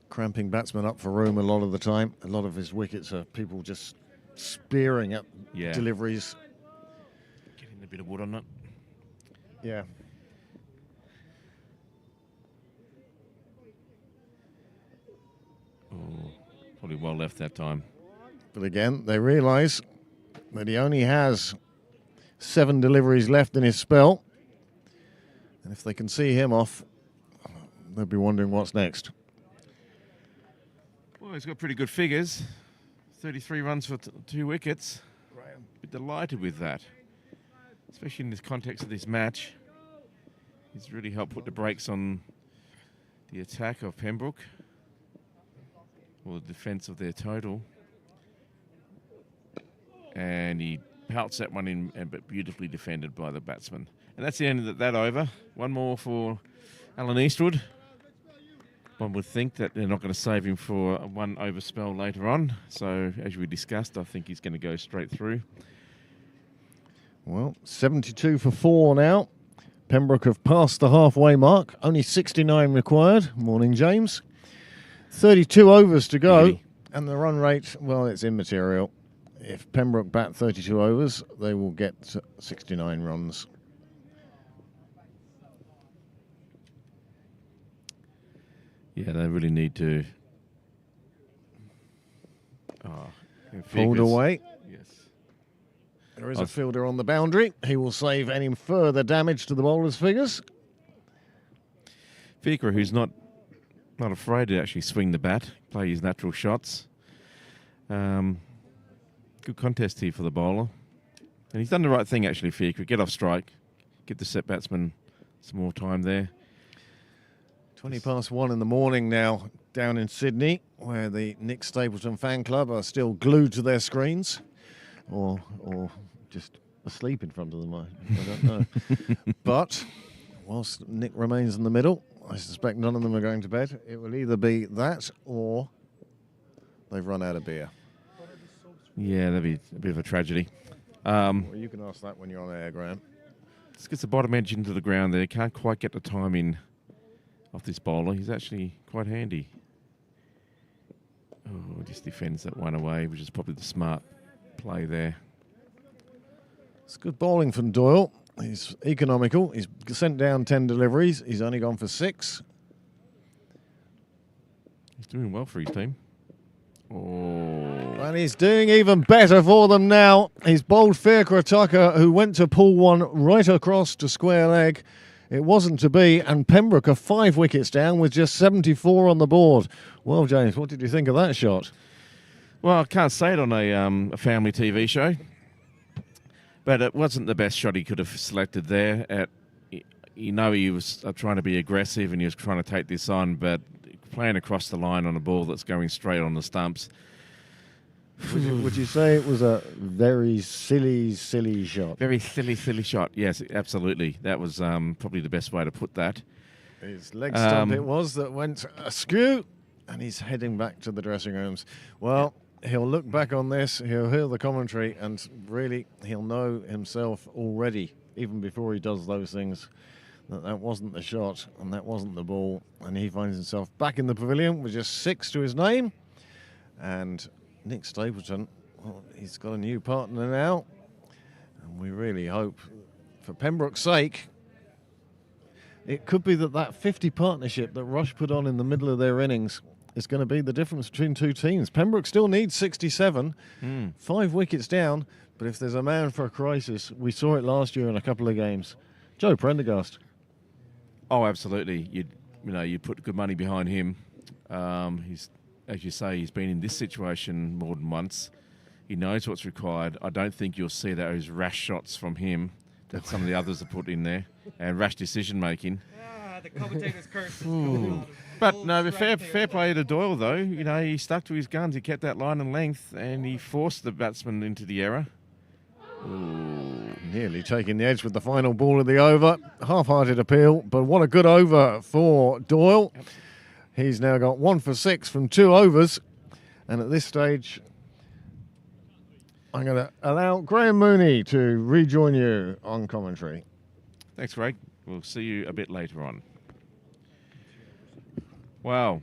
Speaker 4: Cramping batsmen up for room a lot of the time. A lot of his wickets are people just spearing at deliveries.
Speaker 8: Getting a bit of wood on it.
Speaker 4: Yeah.
Speaker 8: Oh, probably well left that time.
Speaker 4: But again, they realise that he only has 7 deliveries left in his spell. And if they can see him off, they'll be wondering what's next.
Speaker 8: Well, he's got pretty good figures. 33 runs for 2 wickets. Be delighted with that, especially in this context of this match. He's really helped put the brakes on the attack of Pembroke, or the defence of their total. And he pouts that one in, but beautifully defended by the batsman. And that's the end of that over. One more for Alan Eastwood. One would think that they're not going to save him for a 1 over spell later on. So, as we discussed, I think he's going to go straight through.
Speaker 4: Well, 72 for 4 now. Pembroke have passed the halfway mark. Only 69 required. Morning, James. 32 overs to go.
Speaker 8: Really?
Speaker 4: And the run rate, well, it's immaterial. If Pembroke bat 32 overs, they will get 69 runs.
Speaker 8: Yeah, they really need to...
Speaker 4: Pulled away.
Speaker 8: Yes.
Speaker 4: There is a fielder on the boundary. He will save any further damage to the bowler's figures.
Speaker 8: Fikra, who's not afraid to actually swing the bat, play his natural shots. Good contest here for the bowler. And he's done the right thing, actually, Fikra. Get off strike. Give the set batsman some more time there.
Speaker 4: 20 past 1 in the morning now down in Sydney, where the Nick Stapleton fan club are still glued to their screens. Or just asleep in front of them, I don't know. But whilst Nick remains in the middle, I suspect none of them are going to bed. It will either be that or they've run out of beer.
Speaker 8: Yeah, that'd be a bit of a tragedy.
Speaker 4: Well, you can ask that when you're on air, Graham.
Speaker 8: Just gets the bottom edge into the ground there. Can't quite get the time in off this bowler. He's actually quite handy. Oh, just defends that one away, which is probably the smart play there.
Speaker 4: It's good bowling from Doyle. He's economical. He's sent down 10 deliveries. He's only gone for 6.
Speaker 8: He's doing well for his team. Oh.
Speaker 4: And he's doing even better for them now. He's bowled Fiacre Tucker, who went to pull one right across to square leg. It wasn't to be, and Pembroke are 5 wickets down with just 74 on the board. Well, James, what did you think of that shot?
Speaker 8: Well, I can't say it on a family TV show, but it wasn't the best shot he could have selected there. He was trying to be aggressive and he was trying to take this on, but playing across the line on a ball that's going straight on the stumps.
Speaker 4: Would you say it was a very silly shot?
Speaker 8: Very silly shot. Yes, absolutely. That was probably the best way to put that.
Speaker 4: His leg stump it was that went askew, and he's heading back to the dressing rooms. Well, he'll look back on this, he'll hear the commentary, and really he'll know himself already, even before he does those things, that wasn't the shot and that wasn't the ball. And he finds himself back in the pavilion with just 6 to his name. And Nick Stapleton, well, he's got a new partner now. And we really hope, for Pembroke's sake, it could be that 50 partnership that Rush put on in the middle of their innings is going to be the difference between two teams. Pembroke still needs 67, 5 wickets down, but if there's a man for a crisis, we saw it last year in a couple of games. Joe Prendergast.
Speaker 8: Oh, absolutely. You put good money behind him. He's, as you say, he's been in this situation more than once. He knows what's required. I don't think you'll see those rash shots from him that some of the others have put in there, and rash decision making.
Speaker 2: The commentator's curse.
Speaker 8: But no, fair play to Doyle though. He stuck to his guns. He kept that line and length, and he forced the batsman into the error.
Speaker 4: Nearly taking the edge with the final ball of the over. Half-hearted appeal, but what a good over for Doyle. He's now got 1 for 6 from 2 overs. And at this stage, I'm going to allow Graham Mooney to rejoin you on commentary.
Speaker 8: Thanks, Greg. We'll see you a bit later on. Wow.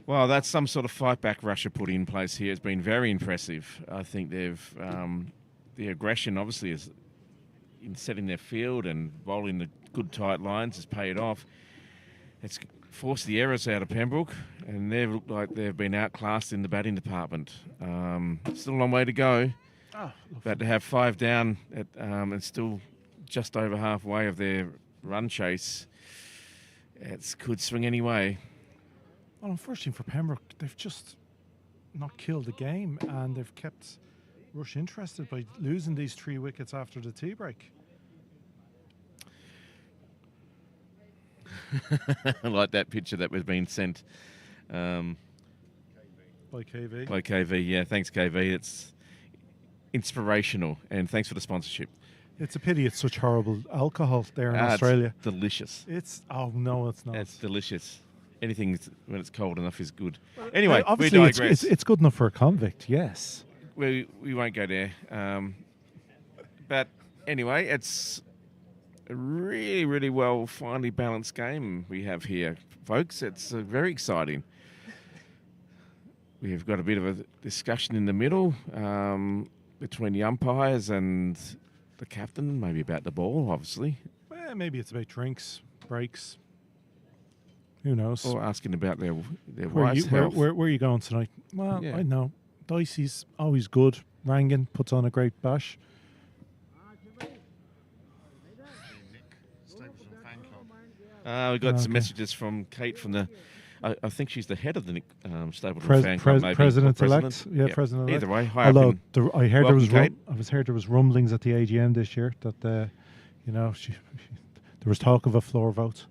Speaker 8: Well, that's some sort of fight back Russia put in place here. It's been very impressive. I think they've the aggression obviously is in setting their field and bowling the good tight lines has paid off. It's forced the errors out of Pembroke, and they've looked like they've been outclassed in the batting department. Still a long way to go, but to have 5 down and still just over halfway of their run chase, it could swing any way.
Speaker 3: Well, unfortunately for Pembroke, they've just not killed the game, and they've kept Rush interested by losing these 3 wickets after the tea break.
Speaker 8: I like that picture that was being sent
Speaker 3: By KV.
Speaker 8: by KV. Yeah, thanks, KV. It's inspirational, and thanks for the sponsorship.
Speaker 3: It's a pity it's such horrible alcohol there in Australia.
Speaker 8: It's delicious.
Speaker 3: Oh no, it's not.
Speaker 8: It's delicious. Anything when it's cold enough is good. Anyway, we
Speaker 3: obviously
Speaker 8: digress.
Speaker 3: it's good enough for a convict, yes.
Speaker 8: We won't go there. But anyway, it's a really, really well, finely balanced game we have here, folks. It's very exciting. We've got a bit of a discussion in the middle between the umpires and the captain, maybe about the ball, obviously.
Speaker 3: Well, maybe it's about drinks, breaks. Who knows?
Speaker 8: Or asking about their wife's health.
Speaker 3: Where are you going tonight? Well,
Speaker 8: Yeah.
Speaker 3: I know. Dicey's always good. Rangan puts on a great bash.
Speaker 8: We got some messages from Kate from the. I think she's the head of the Nick Stapleton fan club, maybe.
Speaker 3: President-elect. Yeah,
Speaker 8: Yep.
Speaker 3: president-elect.
Speaker 8: Either way, high
Speaker 3: Although
Speaker 8: up in,
Speaker 3: I heard
Speaker 8: Welcome,
Speaker 3: there was rumblings at the AGM this year that there was talk of a floor vote.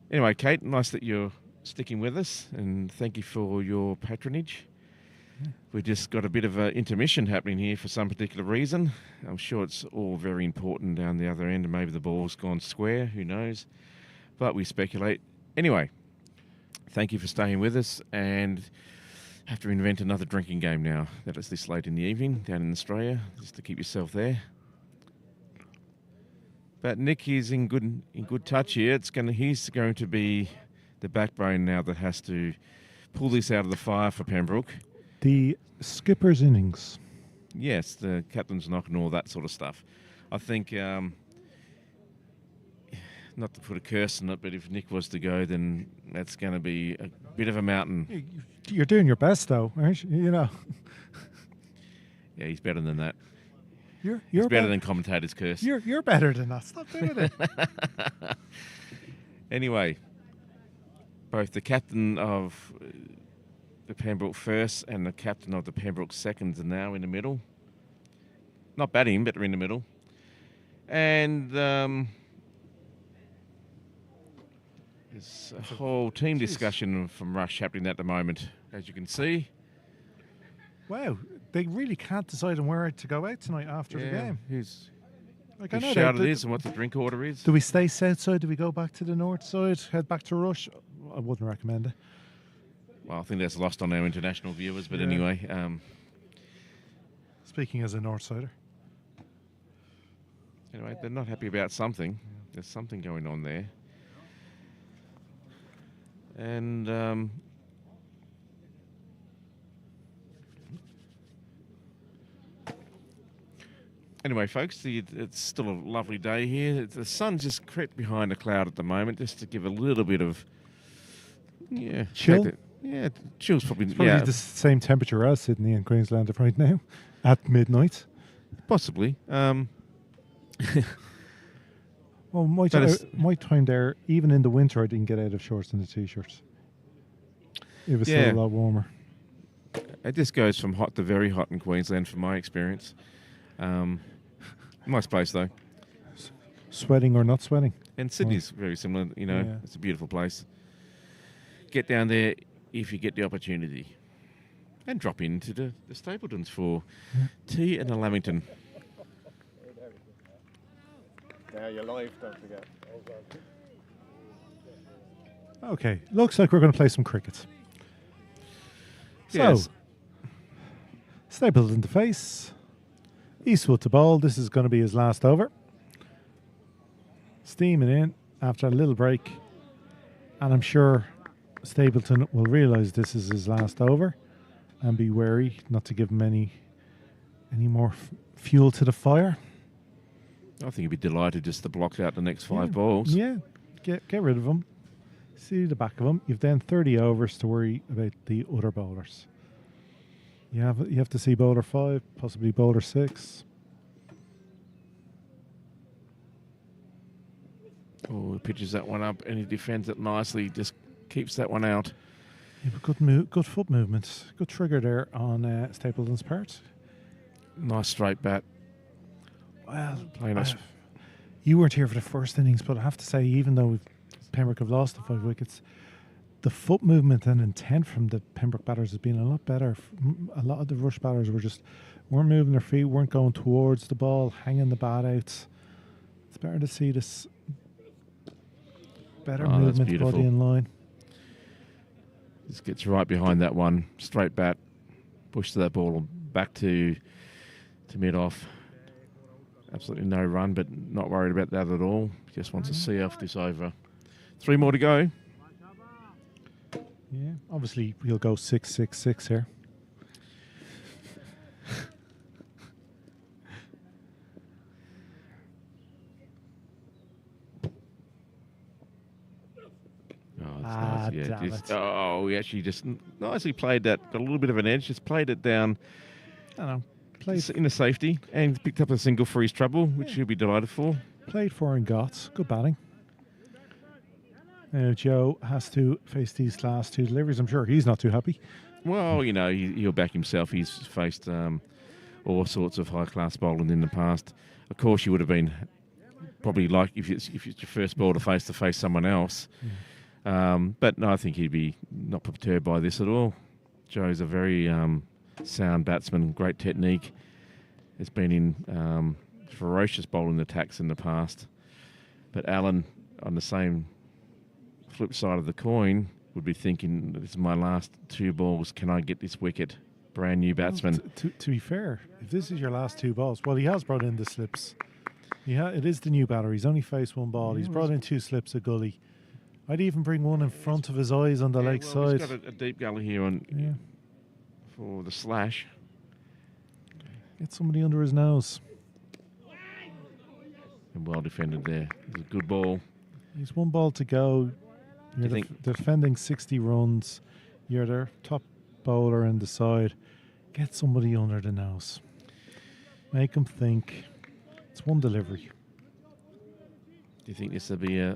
Speaker 8: Anyway, Kate, nice that you're sticking with us, and thank you for your patronage. We just got a bit of an intermission happening here for some particular reason. I'm sure it's all very important down the other end, and maybe the ball's gone square, who knows. But we speculate. Anyway, thank you for staying with us, and have to invent another drinking game now that it's this late in the evening down in Australia, just to keep yourself there. But Nick is in good touch here. He's going to be the backbone now that has to pull this out of the fire for Pembroke.
Speaker 3: The skipper's innings.
Speaker 8: Yes, the captain's knock and all that sort of stuff. I think, not to put a curse on it, but if Nick was to go, then that's going to be a bit of a mountain.
Speaker 3: You're doing your best, though, aren't you? You know.
Speaker 8: Yeah, he's better than that.
Speaker 3: You're
Speaker 8: He's better than commentator's curse.
Speaker 3: You're better than that. Stop doing it.
Speaker 8: Anyway, both the captain of the Pembroke First and the captain of the Pembroke Seconds are now in the middle. Not batting, but they're in the middle. And there's a whole team discussion from Rush happening at the moment, as you can see.
Speaker 3: Wow, they really can't decide on where to go out tonight after the game.
Speaker 8: Whose
Speaker 3: Like,
Speaker 8: shout it is and what the drink order is.
Speaker 3: Do we stay south side? Do we go back to the north side? Head back to Rush? I wouldn't recommend it.
Speaker 8: Well, I think that's lost on our international viewers, but
Speaker 3: Yeah.
Speaker 8: anyway.
Speaker 3: Speaking as a north sider.
Speaker 8: Anyway, they're not happy about something. There's something going on there. And anyway, folks, it's still a lovely day here. The sun just crept behind a cloud at the moment, just to give a little bit of
Speaker 3: chill.
Speaker 8: Chill's probably
Speaker 3: Probably the same temperature as Sydney and Queensland right now at midnight.
Speaker 8: Possibly.
Speaker 3: Well, my time there, even in the winter, I didn't get out of shorts and a t-shirt. It was still a lot warmer.
Speaker 8: It just goes from hot to very hot in Queensland, from my experience. Nice place, though.
Speaker 3: Sweating or not sweating.
Speaker 8: And Sydney's very similar, It's a beautiful place. Get down there if you get the opportunity. And drop into the Stapletons for tea and a Lamington.
Speaker 5: Yeah, you're live, don't forget.
Speaker 3: Okay, looks like we're going to play some cricket.
Speaker 8: Yes.
Speaker 3: So, Stapleton to face. Eastwood to bowl. This is going to be his last over. Steaming in after a little break. And I'm sure Stapleton will realise this is his last over and be wary not to give him any more fuel to the fire.
Speaker 8: I think he'd be delighted just to block out the next 5 balls.
Speaker 3: Yeah, get rid of him. See the back of him. You've then 30 overs to worry about the other bowlers. You have to see bowler 5, possibly bowler 6.
Speaker 8: Oh, he pitches that one up and he defends it nicely. Just keeps that one out.
Speaker 3: Yeah, but good foot movement. Good trigger there on Stapleton's part.
Speaker 8: Nice straight bat.
Speaker 3: Well,
Speaker 8: Playing us.
Speaker 3: You weren't here for the first innings, but I have to say, even though Pembroke have lost the 5 wickets, the foot movement and intent from the Pembroke batters has been a lot better. A lot of the Rush batters weren't moving their feet, weren't going towards the ball, hanging the bat out. It's better to see this better movement, body in line.
Speaker 8: Just gets right behind that one, straight bat, push that ball back to mid-off. Absolutely no run, but not worried about that at all. Just wants to see off this over. 3 more to go.
Speaker 3: Yeah, obviously he'll go 6-6-6 here.
Speaker 8: He actually just nicely played that. Got a little bit of an edge. Just played it down.
Speaker 3: I don't know. Played
Speaker 8: in a safety and picked up a single for his trouble, which he'll be delighted for.
Speaker 3: Played for and got. Good batting. Now Joe has to face these last 2 deliveries. I'm sure he's not too happy.
Speaker 8: Well, he'll back himself. He's faced all sorts of high-class bowling in the past. Of course, you would have been probably like if it's your first ball to face someone else. But no, I think he'd be not perturbed by this at all. Joe's a very sound batsman, great technique. Has been in ferocious bowling attacks in the past. But Alan, on the same flip side of the coin, would be thinking, this is my last 2 balls. Can I get this wicket? Brand new batsman.
Speaker 3: Well, to be fair, if this is your last 2 balls, well, he has brought in the slips. It is the new batter. He's only faced 1 ball. He's brought in 2 slips of gully. I'd even bring one in front of his eyes on the leg side.
Speaker 8: He's got a deep gully here for the slash.
Speaker 3: Get somebody under his nose.
Speaker 8: And well defended there. It's a good ball.
Speaker 3: He's 1 ball to go. You're defending 60 runs. You're their top bowler in the side. Get somebody under the nose. Make them think. It's 1 delivery.
Speaker 8: Do you think this will be a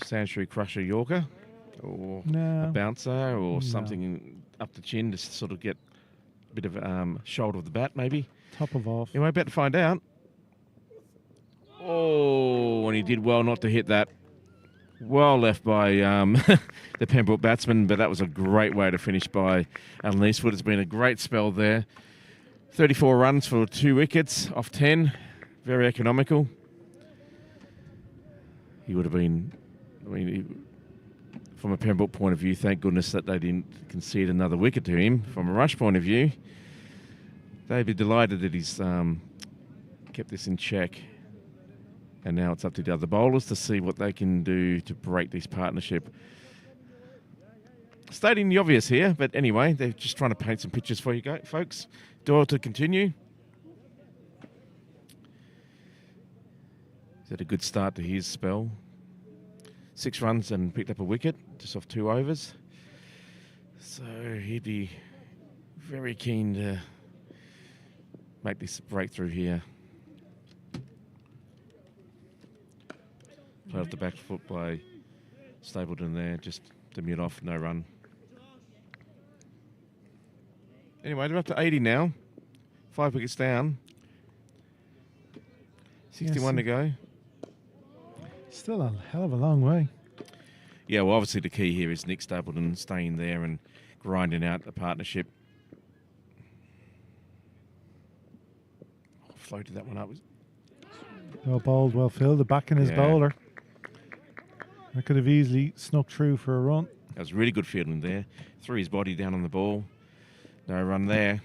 Speaker 8: Sanctuary Crusher Yorker? Or
Speaker 3: No.
Speaker 8: a bouncer or something up the chin to sort of get a bit of shoulder of the bat maybe?
Speaker 3: Top of off.
Speaker 8: Anyway, about to find out. Oh, and he did well not to hit that. Well left by the Pembroke batsman, but that was a great way to finish by Alan Eastwood. It's been a great spell there. 34 runs for 2 wickets off 10. Very economical. He would have been, from a Pembroke point of view, thank goodness that they didn't concede another wicket to him. From a Rush point of view, they'd be delighted that he's kept this in check. And now it's up to the other bowlers to see what they can do to break this partnership. Stating the obvious here, but anyway, they're just trying to paint some pictures for you folks. Doyle to continue. He's had a good start to his spell. 6 runs and picked up a wicket, just off 2 overs. So he'd be very keen to make this breakthrough here. Play off the back foot by Stapleton there, just to mute off, no run. Anyway, they're up to 80 now. 5 wickets down. 61 to go.
Speaker 3: Still a hell of a long way.
Speaker 8: Yeah, well, obviously the key here is Nick Stapleton staying there and grinding out the partnership. Floated that one up.
Speaker 3: Well bowled, well filled. The back in his bowler. That could have easily snuck through for a run.
Speaker 8: That was really good fielding there. Threw his body down on the ball. No run there.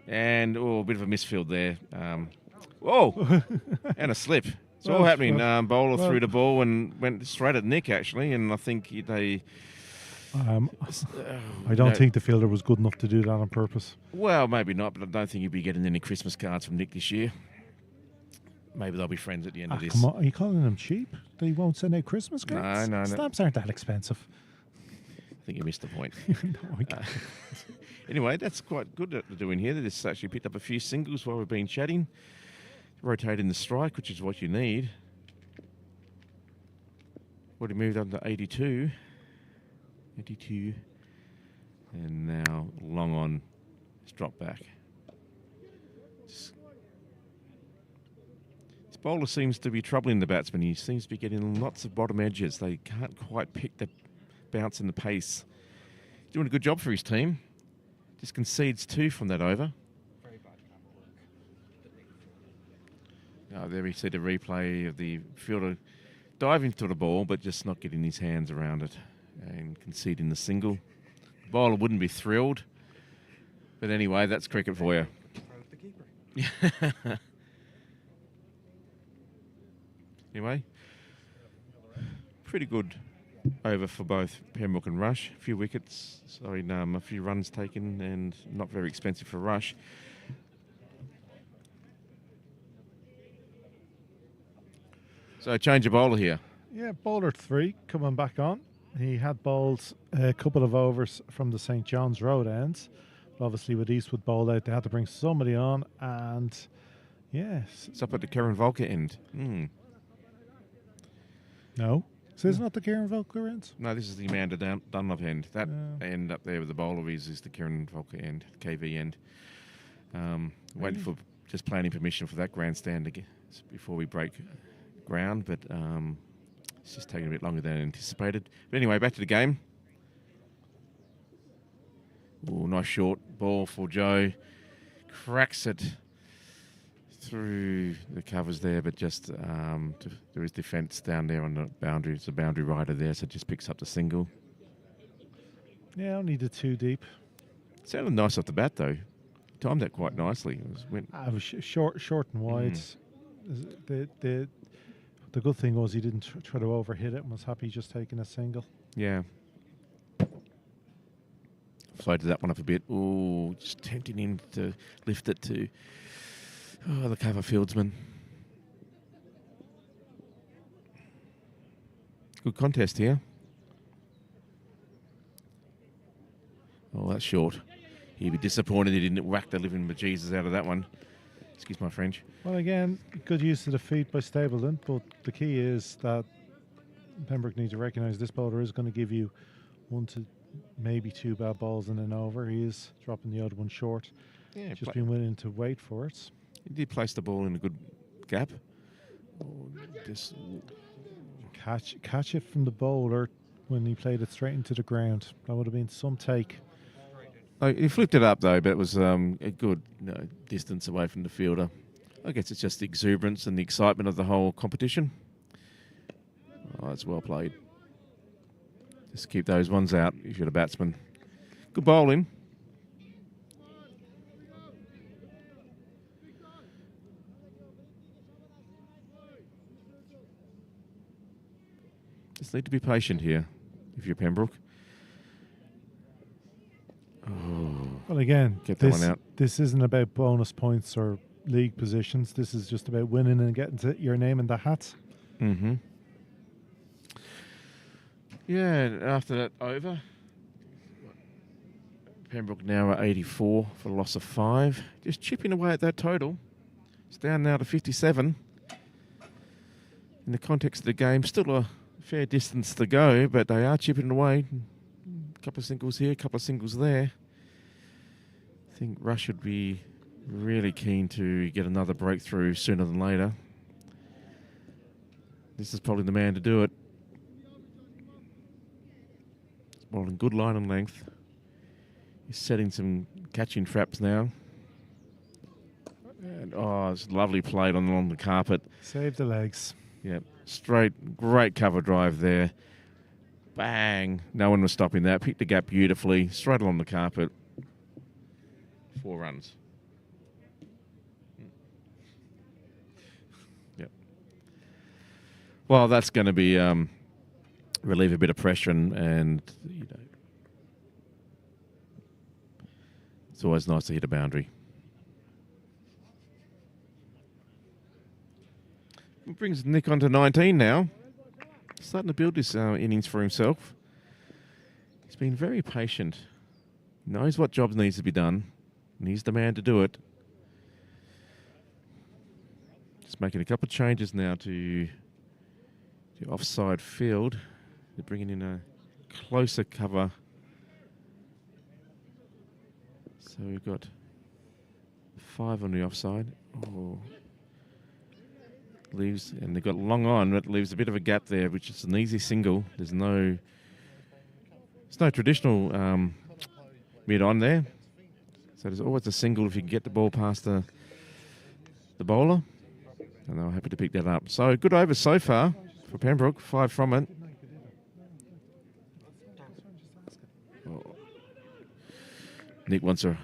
Speaker 8: And, a bit of a misfield there. Whoa! And a slip. It's all happening. Bowler threw the ball and went straight at Nick, actually. And I think they...
Speaker 3: I don't think the fielder was good enough to do that on purpose.
Speaker 8: Well, maybe not, but I don't think he'll be getting any Christmas cards from Nick this year. Maybe they'll be friends at the end of this.
Speaker 3: Come on, are you calling them cheap? They won't send out Christmas cards?
Speaker 8: No.
Speaker 3: Stamps aren't that expensive.
Speaker 8: I think you missed the point.
Speaker 3: No,
Speaker 8: anyway, that's quite good that they're doing here. They just actually picked up a few singles while we've been chatting. Rotating the strike, which is what you need. Already moved up to 82. 82. And now long on. It's dropped back. This bowler seems to be troubling the batsman. He seems to be getting lots of bottom edges. They can't quite pick the bounce and the pace. He's doing a good job for his team. Just concedes 2 from that over.
Speaker 2: Very bad camera work.
Speaker 8: There we see the replay of the fielder diving to the ball, but just not getting his hands around it and conceding the single. The bowler wouldn't be thrilled. But anyway, that's cricket for you.
Speaker 2: The keeper.
Speaker 8: Anyway, pretty good over for both Pembroke and Rush. A few wickets, a few runs taken, and not very expensive for Rush. So change of bowler here.
Speaker 3: Yeah, bowler 3 coming back on. He had bowled a couple of overs from the St. John's Road ends. But obviously with Eastwood bowled out, they had to bring somebody on, and yes.
Speaker 8: It's up at the Karen Volker end.
Speaker 3: No. So it's not the Kieran Volker end?
Speaker 8: No, this is the Amanda Dunlop end. That end up there with the bowler is the Kieran Volker end, KV end. Waiting for just planning permission for that grandstand again before we break ground, but it's just taking a bit longer than anticipated. But anyway, back to the game. Oh, nice short ball for Joe. Cracks it through the covers there, but just there is defence down there on the boundary. It's a boundary rider there, so just picks up the single.
Speaker 3: Yeah, only the 2 deep.
Speaker 8: Sounded nice off the bat though. Timed that quite nicely. It
Speaker 3: was short and wide. The good thing was he didn't try to overhit it and was happy just taking a single.
Speaker 8: Yeah. Floated that one up a bit. Oh, just tempting him to lift it to the cover fieldsman. Good contest here. Oh, that's short. He'd be disappointed he didn't whack the living bejesus out of that one. Excuse my French.
Speaker 3: Well, again, good use of the feet by Stapleton, but the key is that Pembroke needs to recognise this bowler is going to give you 1 to maybe 2 bad balls and an over. He is dropping the other one short.
Speaker 8: Yeah,
Speaker 3: just being willing to wait for it.
Speaker 8: He did place the ball in a good gap. Oh, just
Speaker 3: catch it from the bowler when he played it straight into the ground. That would have been some take.
Speaker 8: Oh, he flipped it up though, but it was a good distance away from the fielder. I guess it's just the exuberance and the excitement of the whole competition. Oh, it's well played. Just keep those ones out if you're a batsman. Good bowling. Just need to be patient here if you're Pembroke. Oh,
Speaker 3: well, again,
Speaker 8: get that one out.
Speaker 3: This isn't about bonus points or league positions. This is just about winning and getting your name in the hat.
Speaker 8: Mm-hmm. Yeah, after that over, Pembroke now at 84 for a loss of 5. Just chipping away at that total. It's down now to 57. In the context of the game, still a fair distance to go, but they are chipping away. A couple of singles here, a couple of singles there. I think Rush would be really keen to get another breakthrough sooner than later. This is probably the man to do it. He's bowling good line and length. He's setting some catching traps now. And it's lovely played on the carpet.
Speaker 3: Save the legs.
Speaker 8: Yep, straight, great cover drive there. Bang! No one was stopping that. Picked the gap beautifully, straight along the carpet. 4 runs. Yep. Well, that's going to be relieve a bit of pressure, and it's always nice to hit a boundary. It brings Nick on to 19 now. Starting to build this innings for himself. He's been very patient. Knows what jobs needs to be done. And he's the man to do it. Just making a couple of changes now to the offside field. They're bringing in a closer cover. So we've got 5 on the offside. Oh. Leaves, and they've got long on, but leaves a bit of a gap there, which is an easy single. There's no traditional mid on there. So there's always a single if you can get the ball past the bowler. And they were happy to pick that up. So good over so far for Pembroke, 5 from it. Oh. Nick wants Joe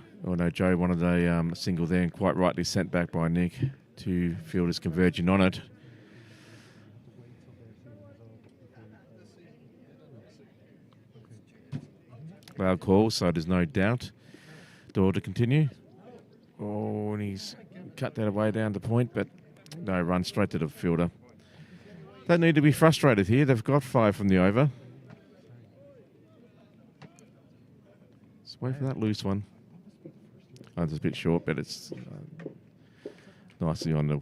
Speaker 8: wanted a single there, and quite rightly sent back by Nick. 2 fielders converging on it. Loud call, so there's no doubt. Door to continue. Oh, and he's cut that away down to point, but no, run straight to the fielder. Don't need to be frustrated here. They've got 5 from the over. Let's wait for that loose one. Oh, it's a bit short, but it's nicely on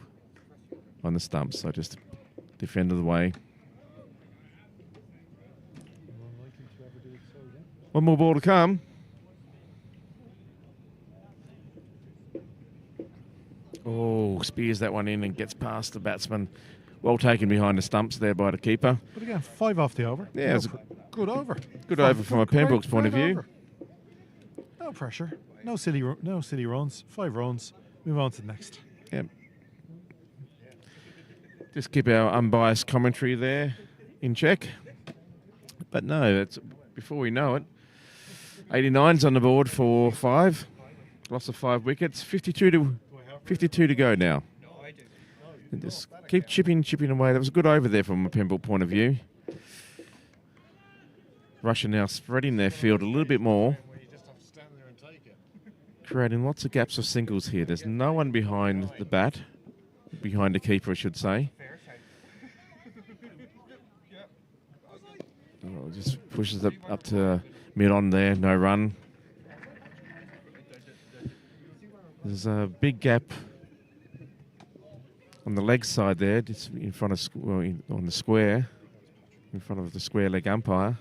Speaker 8: the stumps. So just defended the way. One more ball to come. Oh, spears that one in and gets past the batsman. Well taken behind the stumps there by the keeper.
Speaker 3: But again, 5 off the over.
Speaker 8: Yeah, it was
Speaker 3: good over.
Speaker 8: Good over from a Pembroke's point of view.
Speaker 3: Over. No pressure. No silly runs. 5 runs. Move on to the next.
Speaker 8: Yep. Just keep our unbiased commentary there in check. But no, it's before we know it. 89's on the board for 5. Loss of 5 wickets. 52 to go now. And just keep chipping away. That was a good over there from a Pembroke point of view. Rush are now spreading their field a little bit more, creating lots of gaps of singles here. There's no one behind the bat, behind the keeper, I should say. Oh, just pushes it up to mid-on there, no run. There's a big gap on the leg side there, just in front of on the square, in front of the square leg umpire.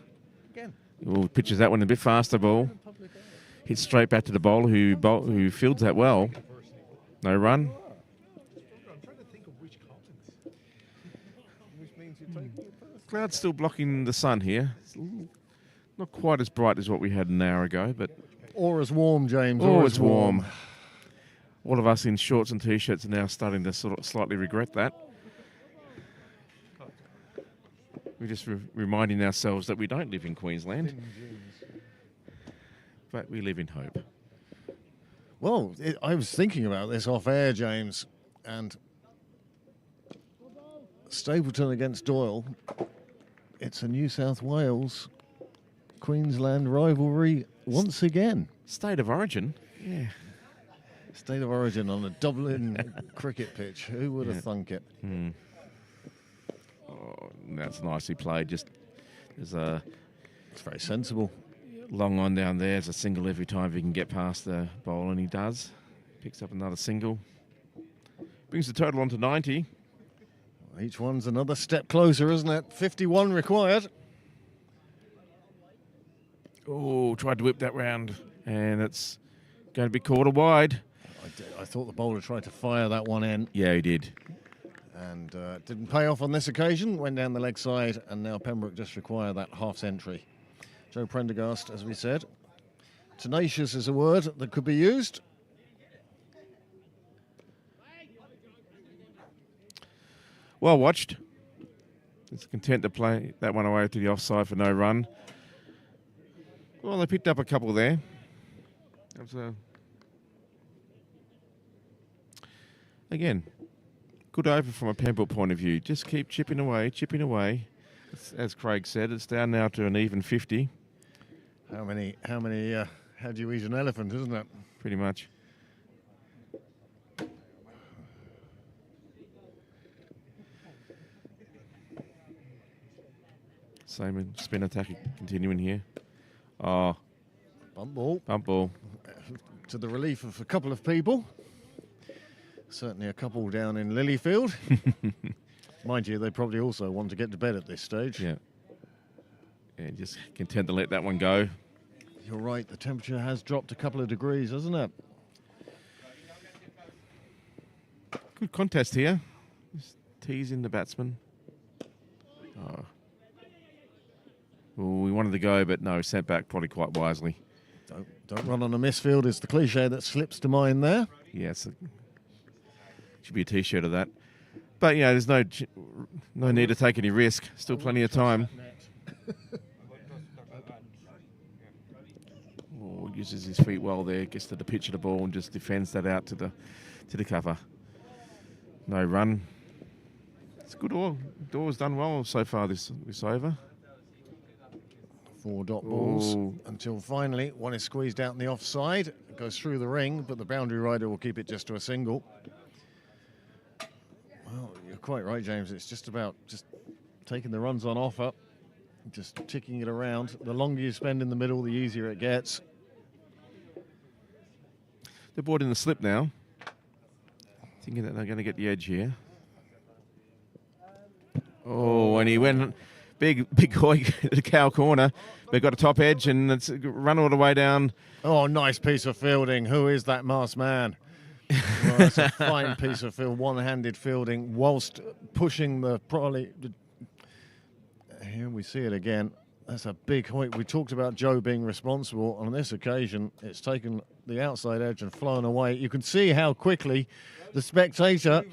Speaker 8: Well, pitches that one a bit faster ball. Hits straight back to the bowler who fields that well. No run. Cloud's still blocking the sun here. It's not quite as bright as what we had an hour ago, but...
Speaker 4: Or as warm, James.
Speaker 8: Or as warm. All of us in shorts and T-shirts are now starting to sort of slightly regret that. We're just reminding ourselves that we don't live in Queensland, but we live in hope.
Speaker 4: Well, I was thinking about this off air, James, and Stapleton against Doyle. It's a New South Wales Queensland rivalry once again.
Speaker 8: State of origin, yeah.
Speaker 4: State of origin on a Dublin cricket pitch. Who would have thunk it?
Speaker 8: Oh, that's nicely played. Just there's a.
Speaker 4: It's very sensible.
Speaker 8: Long on down there. There's a single every time if he can get past the bowl, and he does. Picks up another single. Brings the total on to 90.
Speaker 4: Each one's another step closer, isn't it? 51 required.
Speaker 8: Oh, tried to whip that round, and it's going to be quarter wide.
Speaker 4: I thought the bowler tried to fire that one in.
Speaker 8: Yeah, he did.
Speaker 4: And didn't pay off on this occasion. Went down the leg side, and now Pembroke just require that half century. Joe Prendergast, as we said. Tenacious is a word that could be used.
Speaker 8: Well watched. It's content to play that one away to the offside for no run. Well, they picked up a couple there. That was again, good over from a Pembroke point of view. Just keep chipping away, chipping away. As Craig said, it's down now to an even 50.
Speaker 4: How do you eat an elephant, isn't it?
Speaker 8: Pretty much. Same spin attack continuing here. Oh.
Speaker 4: Bump ball.
Speaker 8: Bump ball.
Speaker 4: To the relief of a couple of people. Certainly a couple down in Lilyfield. Mind you, they probably also want to get to bed at this stage.
Speaker 8: Yeah. Yeah, just content to let that one go.
Speaker 4: You're right, the temperature has dropped a couple of degrees, hasn't it?
Speaker 8: Good contest here. Just teasing the batsman. Oh. Well, we wanted to go, but no, sent back probably quite wisely.
Speaker 4: Don't run on a misfield is the cliche that slips to mind there.
Speaker 8: Yes. Should be a T-shirt of that. But, yeah, there's no need to take any risk. Still plenty of time. Oh, uses his feet well there, gets to the pitch of the ball and just defends that out to the cover. No run. It's good. Door's done well so far this over.
Speaker 4: 4 dot balls until finally one is squeezed out in the offside. It goes through the ring, but the boundary rider will keep it just to a single. Well, you're quite right, James. It's just about taking the runs on offer, just ticking it around. The longer you spend in the middle, the easier it gets.
Speaker 8: They're bored in the slip now, thinking that they're going to get the edge here. Oh, and he went big hoik to the cow corner. They've got a top edge and it's run all the way down.
Speaker 4: Oh, nice piece of fielding. Who is that masked man? Well, that's a fine piece of field, one-handed fielding, whilst pushing the probably. Here we see it again. That's a big hoik. We talked about Joe being responsible. On this occasion, it's taken the outside edge and flown away. You can see how quickly the spectator,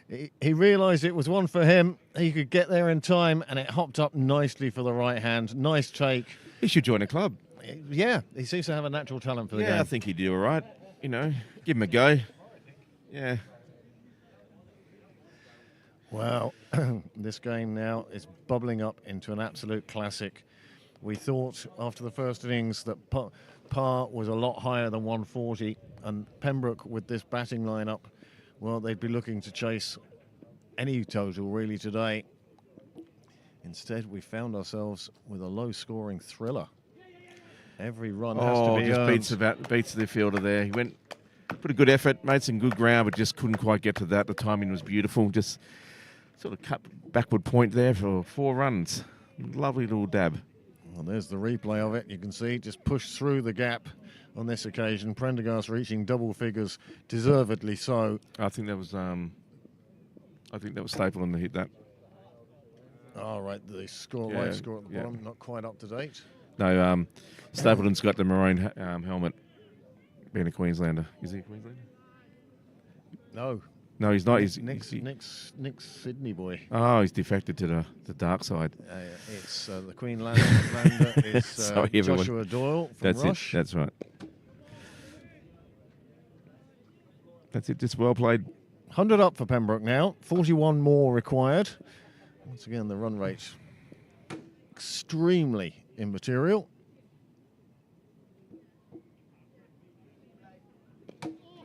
Speaker 4: he realised it was one for him. He could get there in time, and it hopped up nicely for the right hand. Nice take.
Speaker 8: He should join a club.
Speaker 4: Yeah, he seems to have a natural talent for the game.
Speaker 8: Yeah, I think he'd do all right. You know, give him a go. Yeah.
Speaker 4: Well, this game now is bubbling up into an absolute classic. We thought after the first innings that par was a lot higher than 140, and Pembroke with this batting lineup, well, they'd be looking to chase any total really today. Instead, we found ourselves with a low-scoring thriller. Every run has to be
Speaker 8: just beats the fielder there. He put a good effort, made some good ground, but just couldn't quite get to that. The timing was beautiful. Just sort of cut backward point there for 4 runs. Lovely little dab.
Speaker 4: Well, there's the replay of it. You can see just pushed through the gap on this occasion. Prendergast reaching double figures, deservedly so.
Speaker 8: I think that was Stapleton that hit that.
Speaker 4: All right, the score,
Speaker 8: Yeah,
Speaker 4: live score at the bottom, not quite up to date.
Speaker 8: No, Stapleton's got the maroon helmet. Being a Queenslander, is he a Queenslander?
Speaker 4: No,
Speaker 8: he's not. He's
Speaker 4: Nick's Sydney boy.
Speaker 8: Oh, he's defected to the dark side.
Speaker 4: It's the Queenslander is Joshua Doyle from Rush.
Speaker 8: That's right. That's it. Just well played.
Speaker 4: 100 up for Pembroke now. 41 more required. Once again, the run rate extremely immaterial.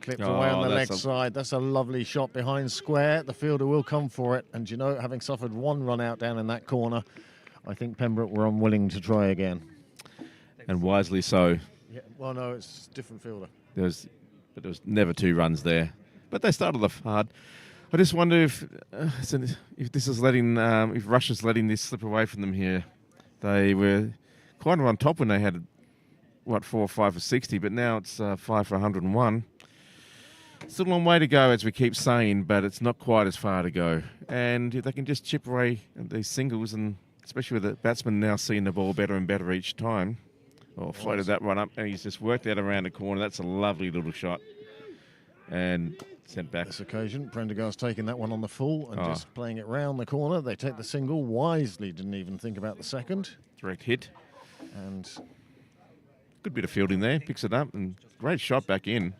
Speaker 4: Clipped away on the leg side. That's a lovely shot behind square. The fielder will come for it. And, you know, having suffered 1 run out down in that corner, I think Pembroke were unwilling to try again.
Speaker 8: And wisely so.
Speaker 4: Yeah, well, no, it's a different fielder.
Speaker 8: There was never 2 runs there. But they started off hard. I just wonder if this is if Rush is letting this slip away from them here. They were quite on top when they had, 4 or 5 for 60, but now it's 5 for 101. Still a long way to go, as we keep saying, but it's not quite as far to go. And if they can just chip away at these singles, and especially with the batsman now seeing the ball better and better each time, floated that one up, and he's just worked that around the corner. That's a lovely little shot. And sent back.
Speaker 4: This occasion, Prendergast taking that one on the full and just playing it round the corner. They take the single wisely, didn't even think about the second.
Speaker 8: Direct hit.
Speaker 4: And
Speaker 8: good bit of fielding there, picks it up, and great shot back in.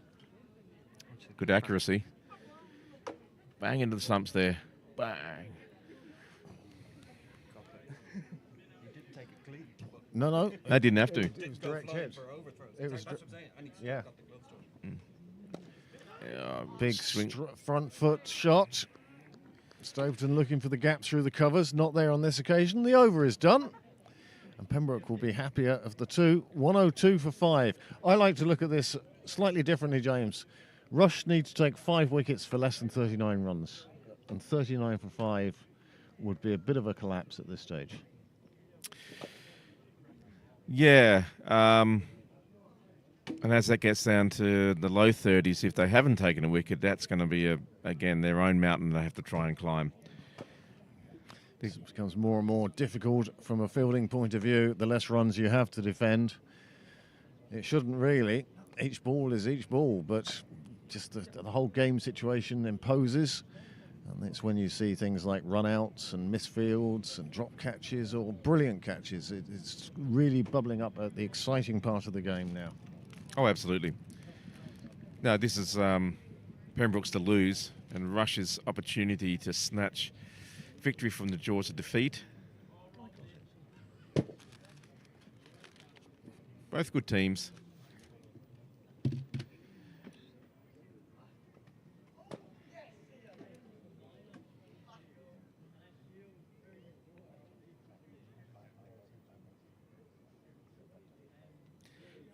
Speaker 8: Good accuracy. Bang into the stumps there. Bang.
Speaker 4: No.
Speaker 8: They didn't have to.
Speaker 4: It was direct hit. It was yeah. Big front foot shot. Stapleton looking for the gap through the covers. Not there on this occasion. The over is done. And Pembroke will be happier of the 2. 102 for 5. I like to look at this slightly differently, James. Rush needs to take 5 wickets for less than 39 runs. And 39 for 5 would be a bit of a collapse at this stage.
Speaker 8: Yeah. And as that gets down to the low 30s, if they haven't taken a wicket, that's going to be, again, their own mountain they have to try and climb.
Speaker 4: This becomes more and more difficult from a fielding point of view. The less runs you have to defend. It shouldn't really. Each ball is each ball, but just the whole game situation imposes. And that's when you see things like run-outs and misfields and drop catches or brilliant catches. It's really bubbling up at the exciting part of the game now.
Speaker 8: Oh, absolutely. No, this is Pembroke's to lose and Rush's opportunity to snatch victory from the jaws of defeat. Both good teams.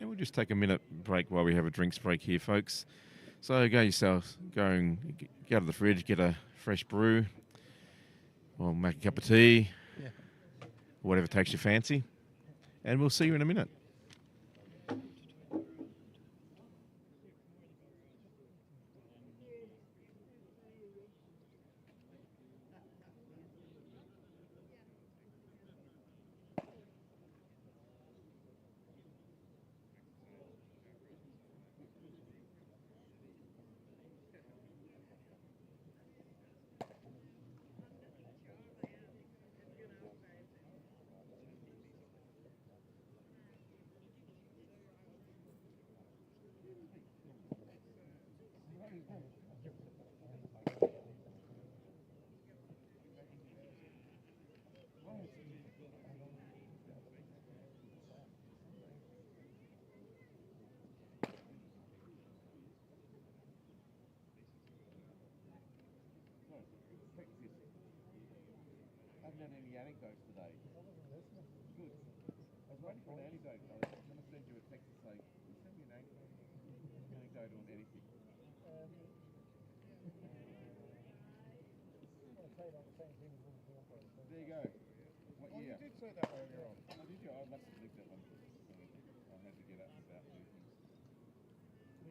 Speaker 8: And we'll just take a minute break while we have a drinks break here, folks. So go yourself, go to the fridge, get a fresh brew, or make a cup of tea, or whatever takes your fancy. And we'll see you in a minute.
Speaker 9: I haven't had any anecdotes today. Good. I was waiting for an anecdote. I was going to send you a text to say, send me an anecdote on anything. There you go. What year? You did say that earlier on. Oh, did you? I must have looked at one. I had to get up about two things.
Speaker 6: We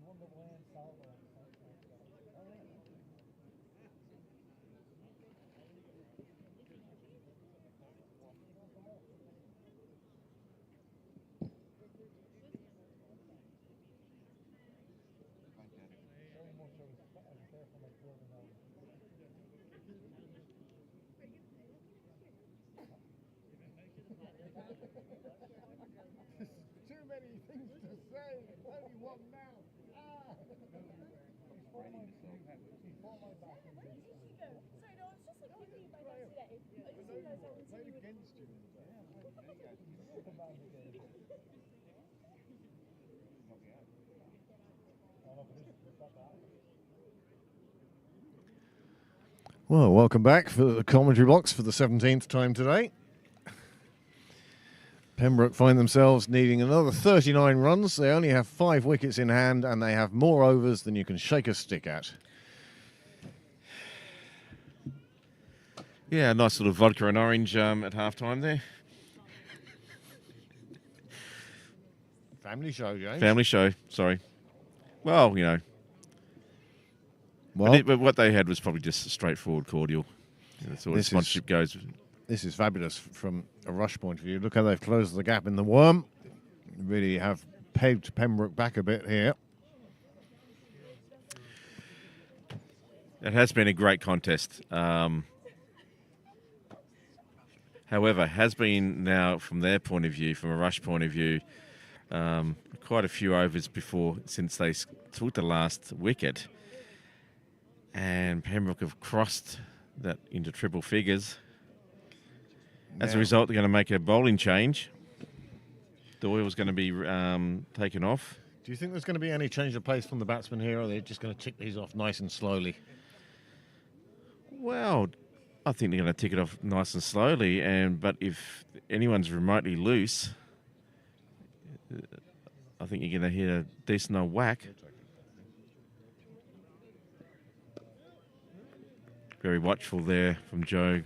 Speaker 6: won the Wayne Salvo.
Speaker 9: Too many things to say. Only one now. Played against you.
Speaker 4: Well, welcome back for the commentary box for the 17th time today. Pembroke find themselves needing another 39 runs. They only have 5 wickets in hand and they have more overs than you can shake a stick at.
Speaker 8: Yeah, nice little vodka and orange at half-time there.
Speaker 4: Family show, James.
Speaker 8: Family show, sorry. Well, you know.
Speaker 4: Well,
Speaker 8: But what they had was probably just a straightforward cordial. That's all sponsorship goes.
Speaker 4: This is fabulous from a Rush point of view. Look how they've closed the gap in the worm. Really have pegged Pembroke back a bit here.
Speaker 8: It has been a great contest. However, has been now, from their point of view, from a Rush point of view, quite a few overs since they took the last wicket. And Pembroke have crossed that into triple figures. As a result, they're going to make a bowling change. Doyle's going to be taken off.
Speaker 4: Do you think there's going to be any change of pace from the batsmen here, or are they just going to tick these off nice and slowly?
Speaker 8: Well, I think they're going to tick it off nice and slowly. But if anyone's remotely loose, I think you're going to hit a decent old whack. Very watchful there from Joe.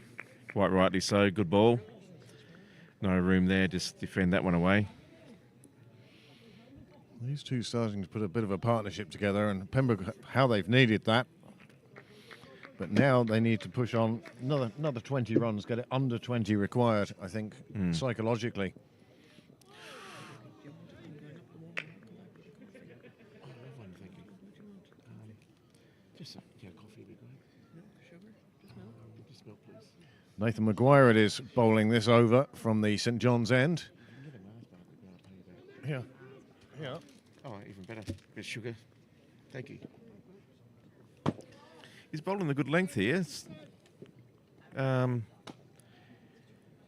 Speaker 8: Quite rightly so. Good ball. No room there. Just defend that one away.
Speaker 4: These two starting to put a bit of a partnership together, and Pembroke, how they've needed that. But now they need to push on another 20 runs, get it under 20 required, I think, psychologically. Nathan Maguire it is bowling this over from the St John's end. Yeah. Yeah.
Speaker 8: Oh, even better. Bit of sugar. Thank you. He's bowling the good length here. It's,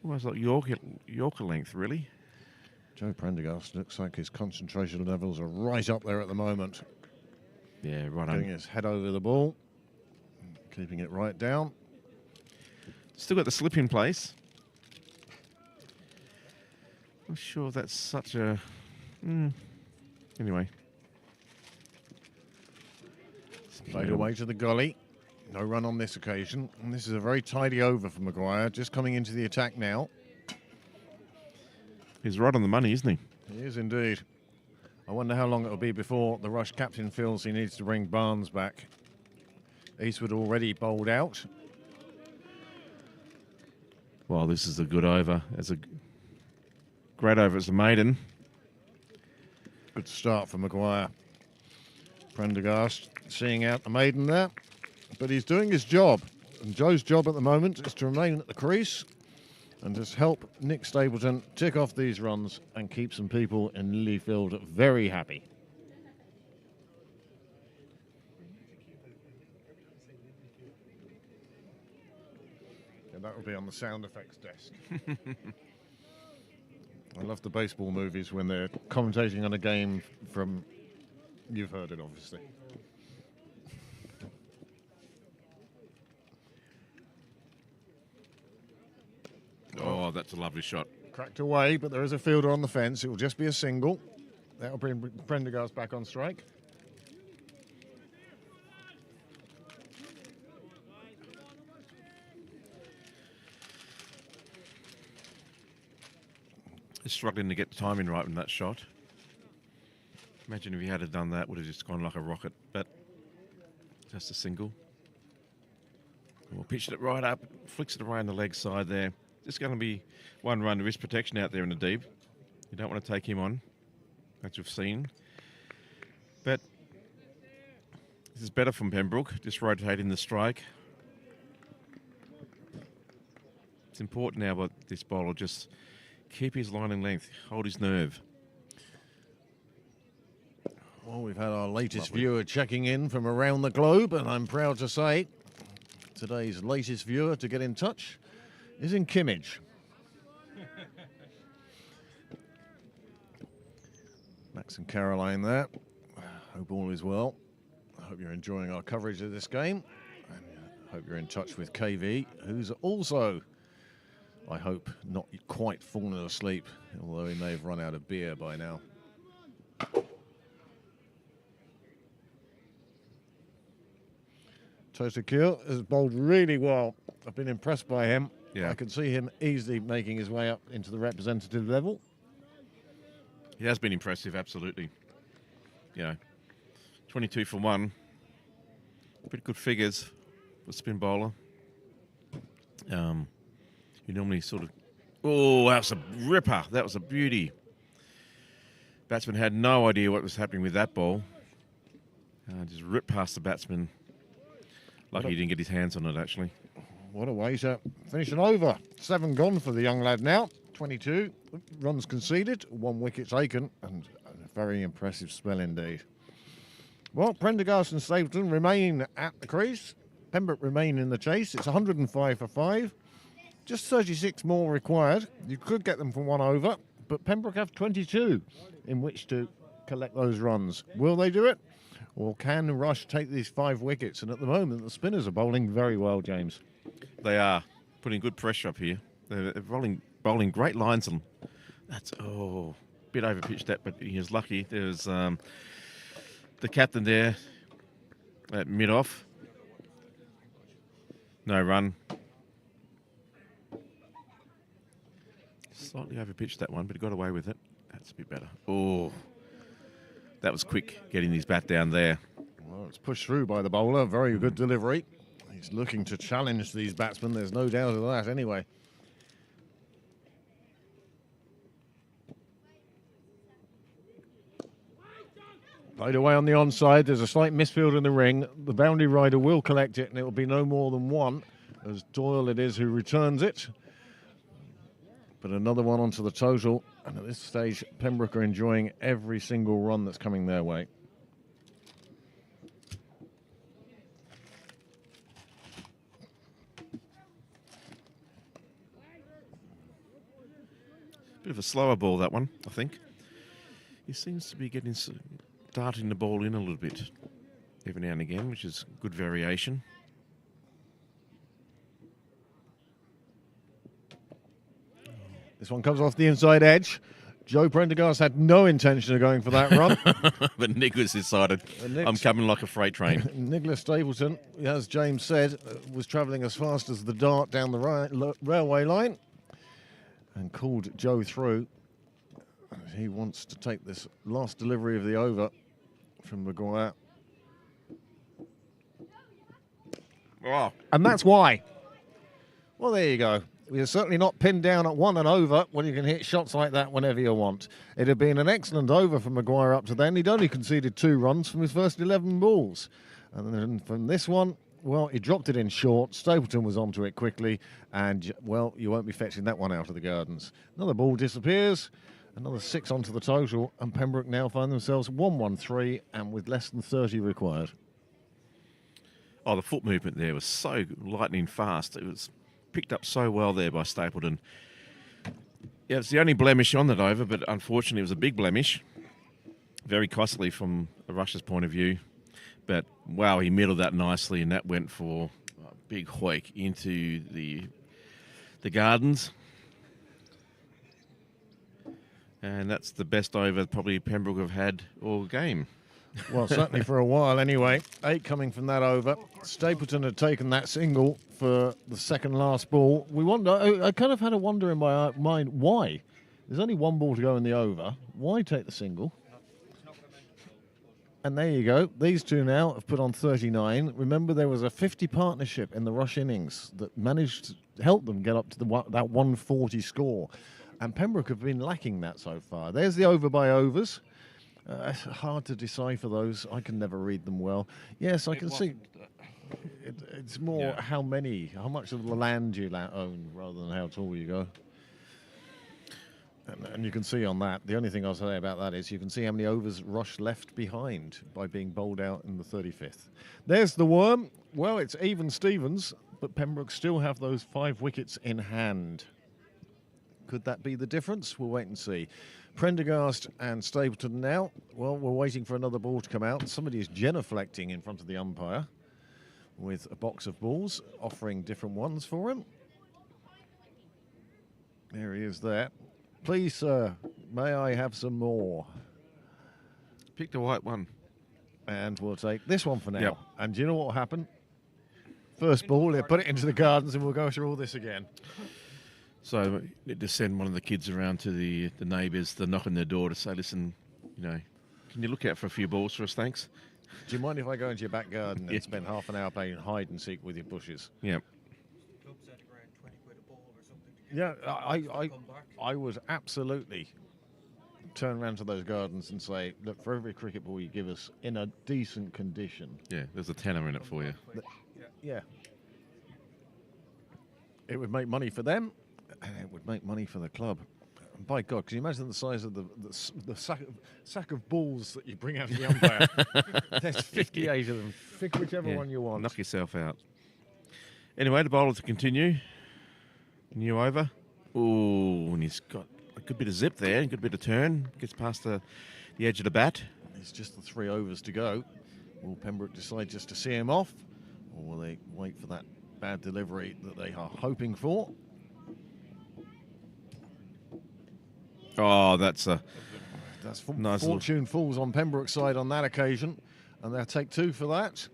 Speaker 8: almost like Yorker length, really.
Speaker 4: Joe Prendergast looks like his concentration levels are right up there at the moment.
Speaker 8: Yeah, right
Speaker 4: Getting
Speaker 8: on.
Speaker 4: his head over the ball, keeping it right down.
Speaker 8: Still got the slip in place. Not sure if that's such a... Anyway.
Speaker 4: Played away to the gully. No run on this occasion. And this is a very tidy over for Maguire. Just coming into the attack now.
Speaker 8: He's right on the money, isn't he?
Speaker 4: He is indeed. I wonder how long it'll be before the Rush captain feels he needs to bring Barnes back. Eastwood already bowled out.
Speaker 8: Well, this is a good over. It's a great over as a maiden.
Speaker 4: Good start for Maguire. Prendergast seeing out the maiden there. But he's doing his job. And Joe's job at the moment is to remain at the crease and just help Nick Stapleton tick off these runs and keep some people in Lilyfield very happy. that would be on the sound effects desk. I love the baseball movies when they're commentating on a game from, you've heard it obviously.
Speaker 8: Oh, that's a lovely shot.
Speaker 4: Cracked away, but there is a fielder on the fence. It will just be a single. That'll bring Prendergast back on strike.
Speaker 8: Just struggling to get the timing right in that shot. Imagine if he had done that, would have just gone like a rocket, but just a single. We'll pitch it right up, flicks it around the leg side there. Just going to be one run, wrist protection out there in the deep. You don't want to take him on, as we've seen. But this is better from Pembroke, just rotating the strike. It's important now about this bowler, just keep his line in length, hold his nerve.
Speaker 4: Well, we've had our latest viewer checking in from around the globe, and I'm proud to say today's latest viewer to get in touch is in Kimmage. Max and Caroline there. Hope all is well. I hope you're enjoying our coverage of this game. And I hope you're in touch with KV, who's also, I hope, not quite fallen asleep, although he may have run out of beer by now. Tosakir has bowled really well. I've been impressed by him.
Speaker 8: Yeah.
Speaker 4: I can see him easily making his way up into the representative level.
Speaker 8: He has been impressive, absolutely. You know, 22 for 1. Pretty good figures for spin bowler. You normally sort of... Oh, that was a ripper. That was a beauty. Batsman had no idea what was happening with that ball. Just ripped past the batsman. Lucky he didn't get his hands on it, actually.
Speaker 4: What a way to finish an over. 7 gone for the young lad now. 22 runs conceded, 1 wicket taken, and a very impressive spell indeed. Well, Prendergast and Stapleton remain at the crease. Pembroke remain in the chase. It's 105 for 5. Just 36 more required. You could get them for 1 over, but Pembroke have 22 in which to collect those runs. Will they do it? Or can Rush take these 5 wickets? And at the moment, the spinners are bowling very well, James.
Speaker 8: They are putting good pressure up here. They're bowling great lines. And that's, bit overpitched that, but he was lucky. There's the captain there at mid-off. No run. Slightly overpitched that one, but he got away with it. That's a bit better. Oh, that was quick, getting his bat down there.
Speaker 4: Well, it's pushed through by the bowler. Very good delivery. He's looking to challenge these batsmen. There's no doubt of that anyway. Played away on the onside. There's a slight misfield in the ring. The boundary rider will collect it, and it will be no more than 1, as Doyle it is who returns it. But another one onto the total. And at this stage, Pembroke are enjoying every single run that's coming their way.
Speaker 8: Bit of a slower ball, that one, I think. He seems to be darting the ball in a little bit every now and again, which is good variation.
Speaker 4: This one comes off the inside edge. Joe Prendergast had no intention of going for that run.
Speaker 8: But Nicholas decided, I'm coming like a freight train.
Speaker 4: Nicholas Stapleton, as James said, was travelling as fast as the dart down the railway line and called Joe through. He wants to take this last delivery of the over from Maguire.
Speaker 8: Oh.
Speaker 4: And that's why. Well, there you go. You're certainly not pinned down at 1 and over when you can hit shots like that whenever you want. It had been an excellent over for Maguire up to then. He'd only conceded 2 runs from his first 11 balls. And then from this one, well, he dropped it in short. Stapleton was onto it quickly. And, well, you won't be fetching that one out of the gardens. Another ball disappears. Another 6 onto the total. And Pembroke now find themselves 1-1-3 and with less than 30 required.
Speaker 8: Oh, the foot movement there was so lightning fast. It was picked up so well there by Stapleton. Yeah, it's the only blemish on that over, but unfortunately it was a big blemish. Very costly from the Rush's point of view. But, wow, he middled that nicely, and that went for a big hoik into the gardens. And that's the best over probably Pembroke have had all game.
Speaker 4: Well, certainly for a while anyway. 8 coming from that over. Stapleton had taken that single for the second last ball. I kind of had a wonder in my mind, why? There's only one ball to go in the over. Why take the single? And there you go. These two now have put on 39. Remember, there was a 50 partnership in the Rush innings that managed to help them get up to that 140 score. And Pembroke have been lacking that so far. There's the over by overs. It's hard to decipher those. I can never read them well. Yes, I can see. It's more how much of the land you own rather than how tall you go. And you can see on that, the only thing I'll say about that is you can see how many overs Rush left behind by being bowled out in the 35th. There's the worm. Well, it's even Stevens, but Pembroke still have those 5 wickets in hand. Could that be the difference? We'll wait and see. Prendergast and Stapleton now. Well, we're waiting for another ball to come out. Somebody is genuflecting in front of the umpire with a box of balls, offering different ones for him. There he is there. Please, sir, may I have some more?
Speaker 8: Pick the white one.
Speaker 4: And we'll take this one for now.
Speaker 8: Yep.
Speaker 4: And do you know what will happen? First ball, they put it into the gardens and we'll go through all this again.
Speaker 8: So need to send one of the kids around to the neighbours to knock on their door to say, listen, can you look out for a few balls for us, thanks?
Speaker 4: Do you mind if I go into your back garden and spend half an hour playing hide and seek with your bushes?
Speaker 8: Yeah.
Speaker 4: Yeah, I would absolutely turn around to those gardens and say, look, for every cricket ball you give us in a decent condition.
Speaker 8: Yeah, there's a tenner in it for you.
Speaker 4: Yeah. It would make money for them, and it would make money for the club. And by God, can you imagine the size of the sack of balls that you bring out of the umpire? There's 58 of them. Pick whichever one you want.
Speaker 8: Knock yourself out. Anyway, the bowler to continue. New over. Oh, and he's got a good bit of zip there, a good bit of turn. Gets past the edge of the bat.
Speaker 4: It's just the 3 overs to go. Will Pembroke decide just to see him off? Or will they wait for that bad delivery that they are hoping for?
Speaker 8: Oh, that's nice
Speaker 4: fortune falls on Pembroke's side on that occasion. And they'll take 2 for that.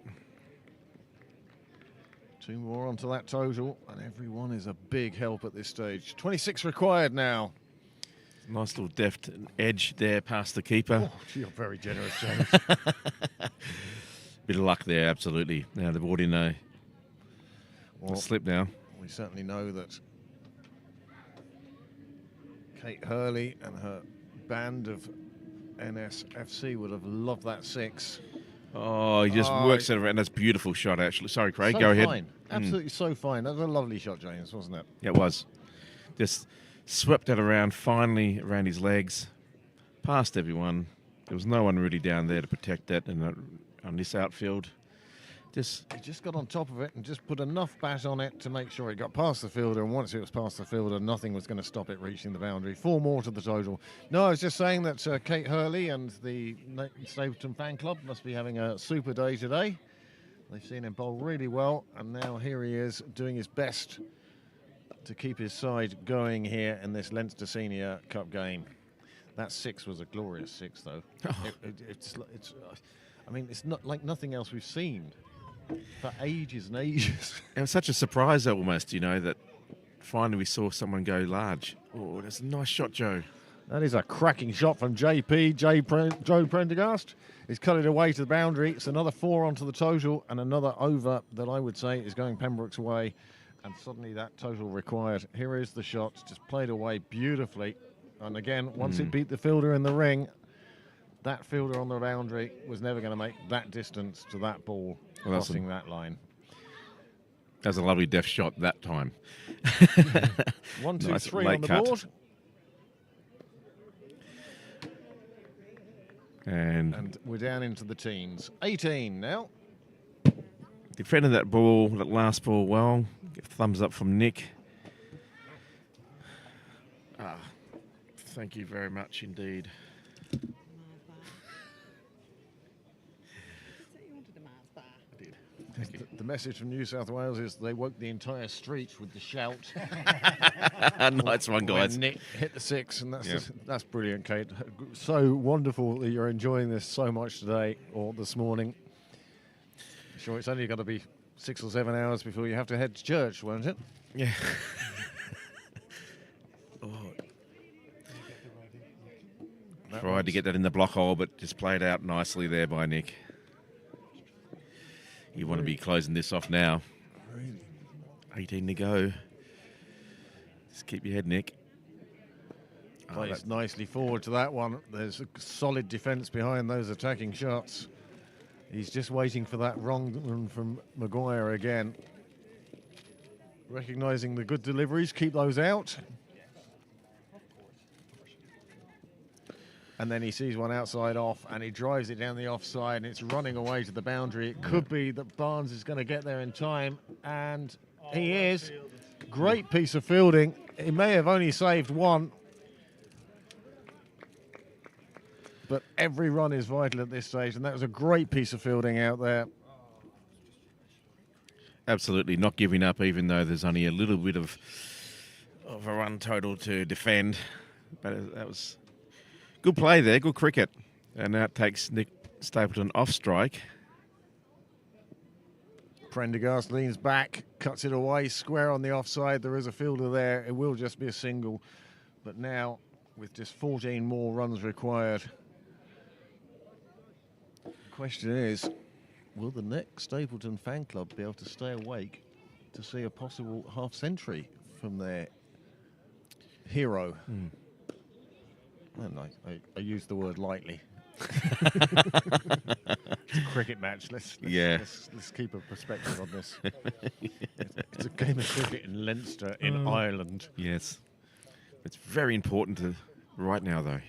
Speaker 4: 2 more onto that total, and everyone is a big help at this stage. 26 required now.
Speaker 8: Nice little deft edge there past the keeper.
Speaker 4: Oh, you're very generous, James.
Speaker 8: Bit of luck there, absolutely. Now they've brought in a slip now.
Speaker 4: We certainly know that Kate Hurley and her band of NSFC would have loved that 6.
Speaker 8: Oh, he just works it around. That's a beautiful shot, actually. Sorry, Craig,
Speaker 4: so
Speaker 8: go ahead.
Speaker 4: Fine. Absolutely so fine. That was a lovely shot, James, wasn't it?
Speaker 8: Yeah, it was. Just swept it around, finally around his legs, past everyone. There was no one really down there to protect that on this outfield.
Speaker 4: He just got on top of it and just put enough bat on it to make sure it got past the fielder, and once it was past the fielder, nothing was going to stop it reaching the boundary. 4 more to the total. No, I was just saying that Kate Hurley and the Stapleton fan club must be having a super day today. They've seen him bowl really well, and now here he is doing his best to keep his side going here in this Leinster Senior Cup game. That 6 was a glorious 6, though. It's not like nothing else we've seen for ages and ages.
Speaker 8: It was such a surprise, almost, that finally we saw someone go large. Oh, that's a nice shot, Joe.
Speaker 4: That is a cracking shot from Joe Prendergast. He's cut it away to the boundary. It's another 4 onto the total, and another over that I would say is going Pembroke's way. And suddenly that total required. Here is the shot, just played away beautifully. And again, once it beat the fielder in the ring, that fielder on the boundary was never going to make that distance to that ball crossing that line.
Speaker 8: That was a lovely deft shot that time.
Speaker 4: 1, 2,
Speaker 8: nice
Speaker 4: 3 on the board. And we're down into the teens. 18 now.
Speaker 8: Defended that last ball well. Give thumbs up from Nick. Thank you very much indeed.
Speaker 4: The message from New South Wales is they woke the entire street with the shout.
Speaker 8: Nice one, guys.
Speaker 4: When Nick hit the 6, and that's brilliant, Kate. So wonderful that you're enjoying this so much today or this morning. Sure, it's only got to be 6 or 7 hours before you have to head to church, won't it?
Speaker 8: Yeah. Tried to get that in the block hole, but just played out nicely there by Nick. You want to be closing this off now. 18 to go. Just keep your head, Nick.
Speaker 4: Plays nicely forward to that one. There's a solid defence behind those attacking shots. He's just waiting for that wrong one from Maguire again. Recognising the good deliveries, keep those out. And then he sees one outside off, and he drives it down the offside, and it's running away to the boundary. It could be that Barnes is going to get there in time, and he is. Great piece of fielding. He may have only saved one, but every run is vital at this stage, and that was a great piece of fielding out there.
Speaker 8: Absolutely not giving up, even though there's only a little bit of a run total to defend. But that was good play there, good cricket. And now it takes Nick Stapleton off strike.
Speaker 4: Prendergast leans back, cuts it away, square on the offside. There is a fielder there. It will just be a single. But now, with just 14 more runs required, the question is, will the next Stapleton fan club be able to stay awake to see a possible half-century from their hero? And I use the word lightly. It's a cricket match. Let's keep a perspective on this. It's a game of cricket in Leinster, in Ireland.
Speaker 8: Yes. It's very important to right now, though.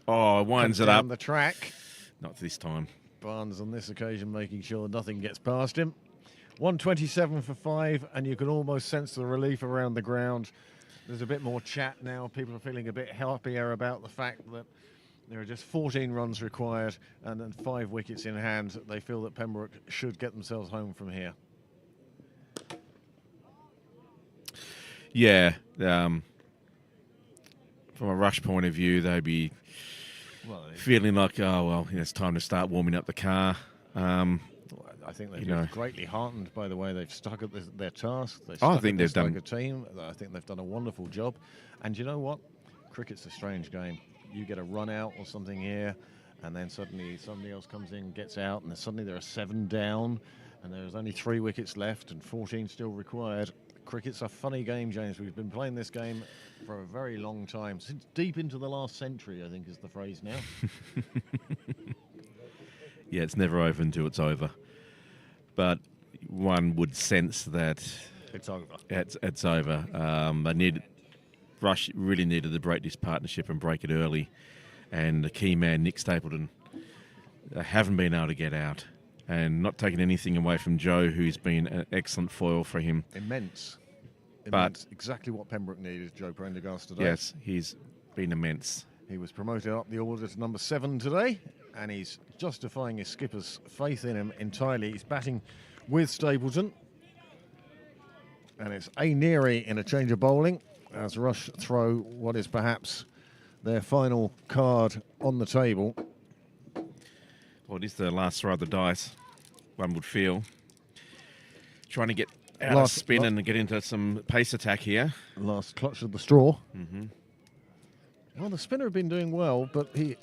Speaker 8: Oh, winds it
Speaker 4: down
Speaker 8: up.
Speaker 4: The track.
Speaker 8: Not this time.
Speaker 4: Barnes on this occasion making sure nothing gets past him. 127 for 5, and you can almost sense the relief around the ground. There's a bit more chat now. People are feeling a bit happier about the fact that there are just 14 runs required and then 5 wickets in hand. They feel that Pembroke should get themselves home from here.
Speaker 8: Yeah. From a Rush point of view, they'd be feeling like, oh, well, it's time to start warming up the car.
Speaker 4: I think they've been greatly heartened by the way they've stuck at their task.
Speaker 8: I think they've done
Speaker 4: like a team. I think they've done a wonderful job. And you know what? Cricket's a strange game. You get a run out or something here, and then suddenly somebody else comes in, gets out, and then suddenly there are 7 down, and there's only 3 wickets left and 14 still required. Cricket's a funny game, James. We've been playing this game for a very long time, since deep into the last century, I think is the phrase now.
Speaker 8: Yeah, it's never over until it's over. But one would sense that
Speaker 4: it's over.
Speaker 8: It's over. Rush really needed to break this partnership and break it early. And the key man, Nick Stapleton, haven't been able to get out. And not taking anything away from Joe, who's been an excellent foil for him.
Speaker 4: Immense.
Speaker 8: But
Speaker 4: exactly what Pembroke needed, Joe Prendergast today.
Speaker 8: Yes, he's been immense.
Speaker 4: He was promoted up the order to number 7 today, and he's justifying his skipper's faith in him entirely. He's batting with Stapleton. And it's A. Neary in a change of bowling as Rush throw what is perhaps their final card on the table.
Speaker 8: Well, it is the last throw of the dice, one would feel. Trying to get out of spin and get into some pace attack here.
Speaker 4: Last clutch of the straw.
Speaker 8: Mm-hmm.
Speaker 4: Well, the spinner had been doing well, but he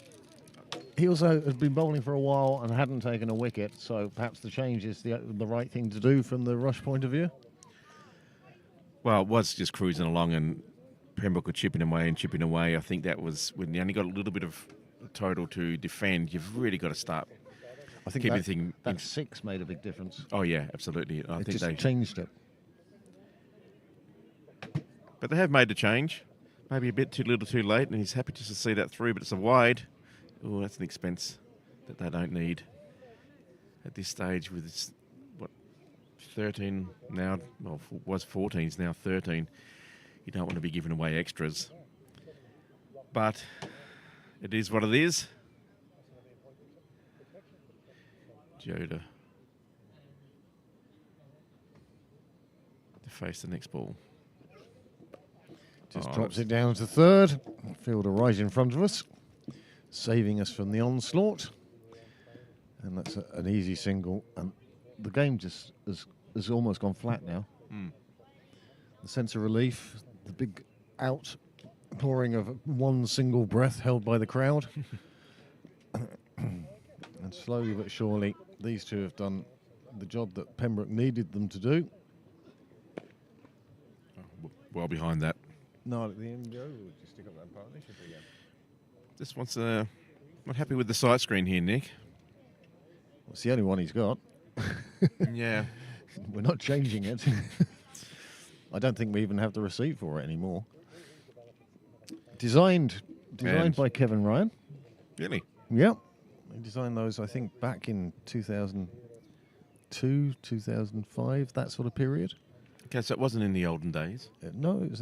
Speaker 4: also had been bowling for a while and hadn't taken a wicket, so perhaps the change is the right thing to do from the Rush point of view.
Speaker 8: Well, it was just cruising along and Pembroke were chipping away. I think that was when you only got a little bit of total to defend. You've really got to start.
Speaker 4: I think that 6 made a big difference.
Speaker 8: Oh yeah, absolutely. I think they
Speaker 4: changed it.
Speaker 8: But they have made a change. Maybe a bit too little, too late, and he's happy just to see that through. But it's a wide. Oh, that's an expense that they don't need at this stage with 13 now, well, was 14, is now 13. You don't want to be giving away extras. But it is what it is. Joda to face the next ball.
Speaker 4: Just drops it down to third. Fielder right in front of us, saving us from the onslaught. And that's an easy single. And the game just has almost gone flat now. The sense of relief, the big outpouring of one single breath held by the crowd. And slowly but surely, these two have done the job that Pembroke needed them to do.
Speaker 8: Well behind that.
Speaker 4: No, at the end, would you stick up that partnership again?
Speaker 8: Just wants not happy with the sight screen here, Nick.
Speaker 4: Well, it's the only one he's got.
Speaker 8: Yeah.
Speaker 4: We're not changing it. I don't think we even have the receipt for it anymore. Designed by Kevin Ryan.
Speaker 8: Really?
Speaker 4: Yeah. He designed those, I think, back in 2002, 2005, that sort of period.
Speaker 8: Okay, so it wasn't in the olden days.
Speaker 4: No, it was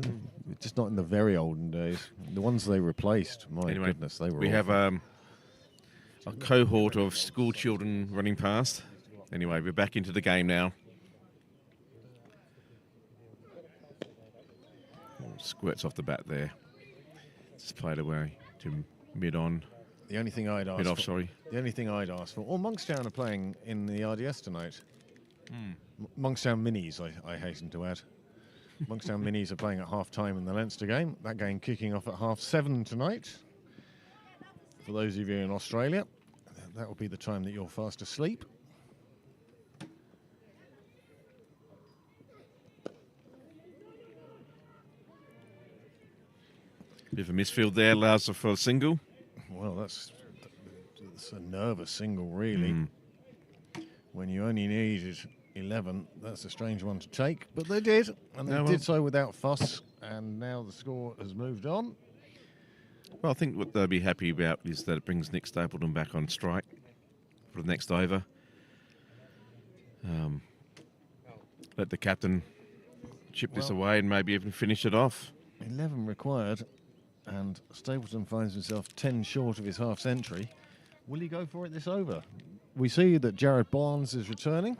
Speaker 4: just not in the very olden days. The ones they replaced, my goodness, they were
Speaker 8: We have a cohort of school children running past. Anyway, we're back into the game now. Squirts off the bat there. Just played away to mid-on.
Speaker 4: The only thing I'd ask
Speaker 8: Mid-off, sorry.
Speaker 4: The only thing I'd ask for... Well, Monkstown are playing in the RDS tonight. Monkstown Minis, I hasten to add. Monkstown Minis are playing at half-time in the Leinster game. That game kicking off at 7:30 tonight. For those of you in Australia, that will be the time that you're fast asleep.
Speaker 8: Bit of a misfield there, allows for a single.
Speaker 4: Well, that's a nervous single, really. When you only needed 11, that's a strange one to take. But they did, and they did so without fuss. And now the score has moved on.
Speaker 8: Well, I think what they'll be happy about is that it brings Nick Stapleton back on strike for the next over. Let the captain chip this away and maybe even finish it off.
Speaker 4: 11 required, and Stapleton finds himself 10 short of his half-century. Will he go for it this over? We see that Jared Barnes is returning.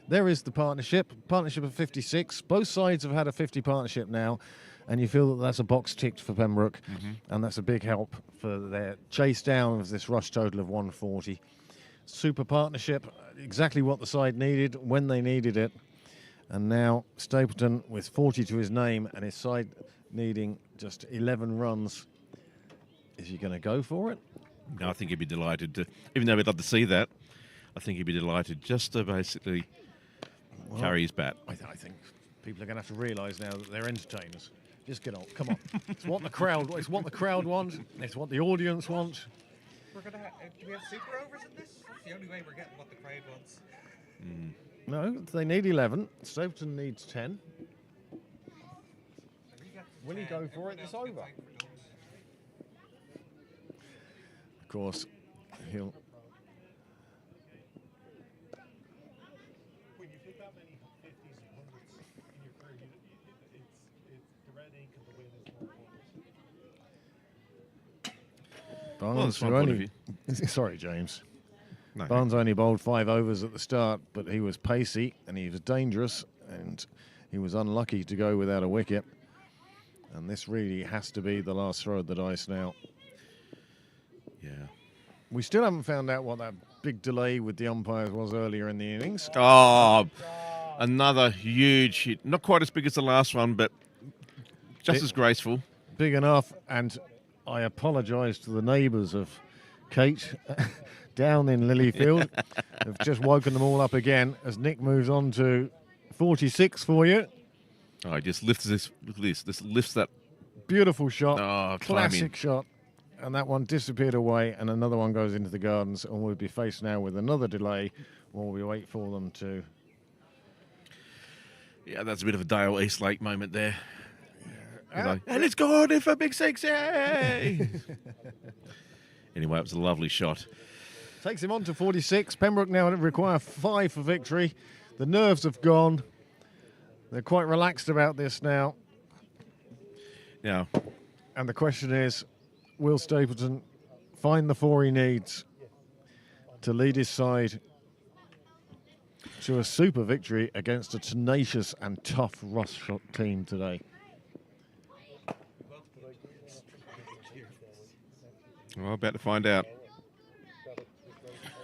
Speaker 4: There is the partnership of 56. Both sides have had a 50 partnership now, and you feel that that's a box ticked for Pembroke, and that's a big help for their chase down of this rush total of 140. Super partnership, exactly what the side needed when they needed it. And now Stapleton with 40 to his name and his side needing just 11 runs. Is he going to go for it?
Speaker 8: No, I think he'd be delighted to, even though we'd love to see that, I think he'd be delighted just to basically carry his bat.
Speaker 4: I think people are going to have to realise now that they're entertainers. Just get on, come on. It's what the crowd want. It's what the crowd want. It's what the audience want.
Speaker 2: We're gonna do we have super overs in this? That's the only way we're getting what the crowd wants.
Speaker 4: No, they need 11. Stapleton needs 10. Will he go for it this over? Of course, he'll...
Speaker 3: When you hit that many 50s and 100s in your career, it's the red ink and the win is more important.
Speaker 4: Barnes,
Speaker 8: Well,
Speaker 4: only... Sorry, James.
Speaker 8: No.
Speaker 4: Barnes only bowled 5 overs at the start, but he was pacey and he was dangerous, and he was unlucky to go without a wicket. And this really has to be the last throw of the dice now.
Speaker 8: Yeah.
Speaker 4: We still haven't found out what that big delay with the umpires was earlier in the innings.
Speaker 8: Oh, another huge hit. Not quite as big as the last one, but just as graceful.
Speaker 4: Big enough, and I apologise to the neighbours of Kate down in Lilyfield. Have just woken them all up again as Nick moves on to 46 for you.
Speaker 8: Oh, he just lifts this. Look at this. This lifts that.
Speaker 4: Beautiful shot.
Speaker 8: Oh,
Speaker 4: classic shot. And that one disappeared away, and another one goes into the gardens, and we'll be faced now with another delay while we wait for them to...
Speaker 8: Yeah, that's a bit of a Dale Eastlake moment there. And it's gone in for big six, yay! Anyway, it was a lovely shot.
Speaker 4: Takes him on to 46. Pembroke now require 5 for victory. The nerves have gone. They're quite relaxed about this now.
Speaker 8: Yeah.
Speaker 4: And the question is, will Stapleton find the 4 he needs to lead his side to a super victory against a tenacious and tough Rush team today?
Speaker 8: Well, about to find out.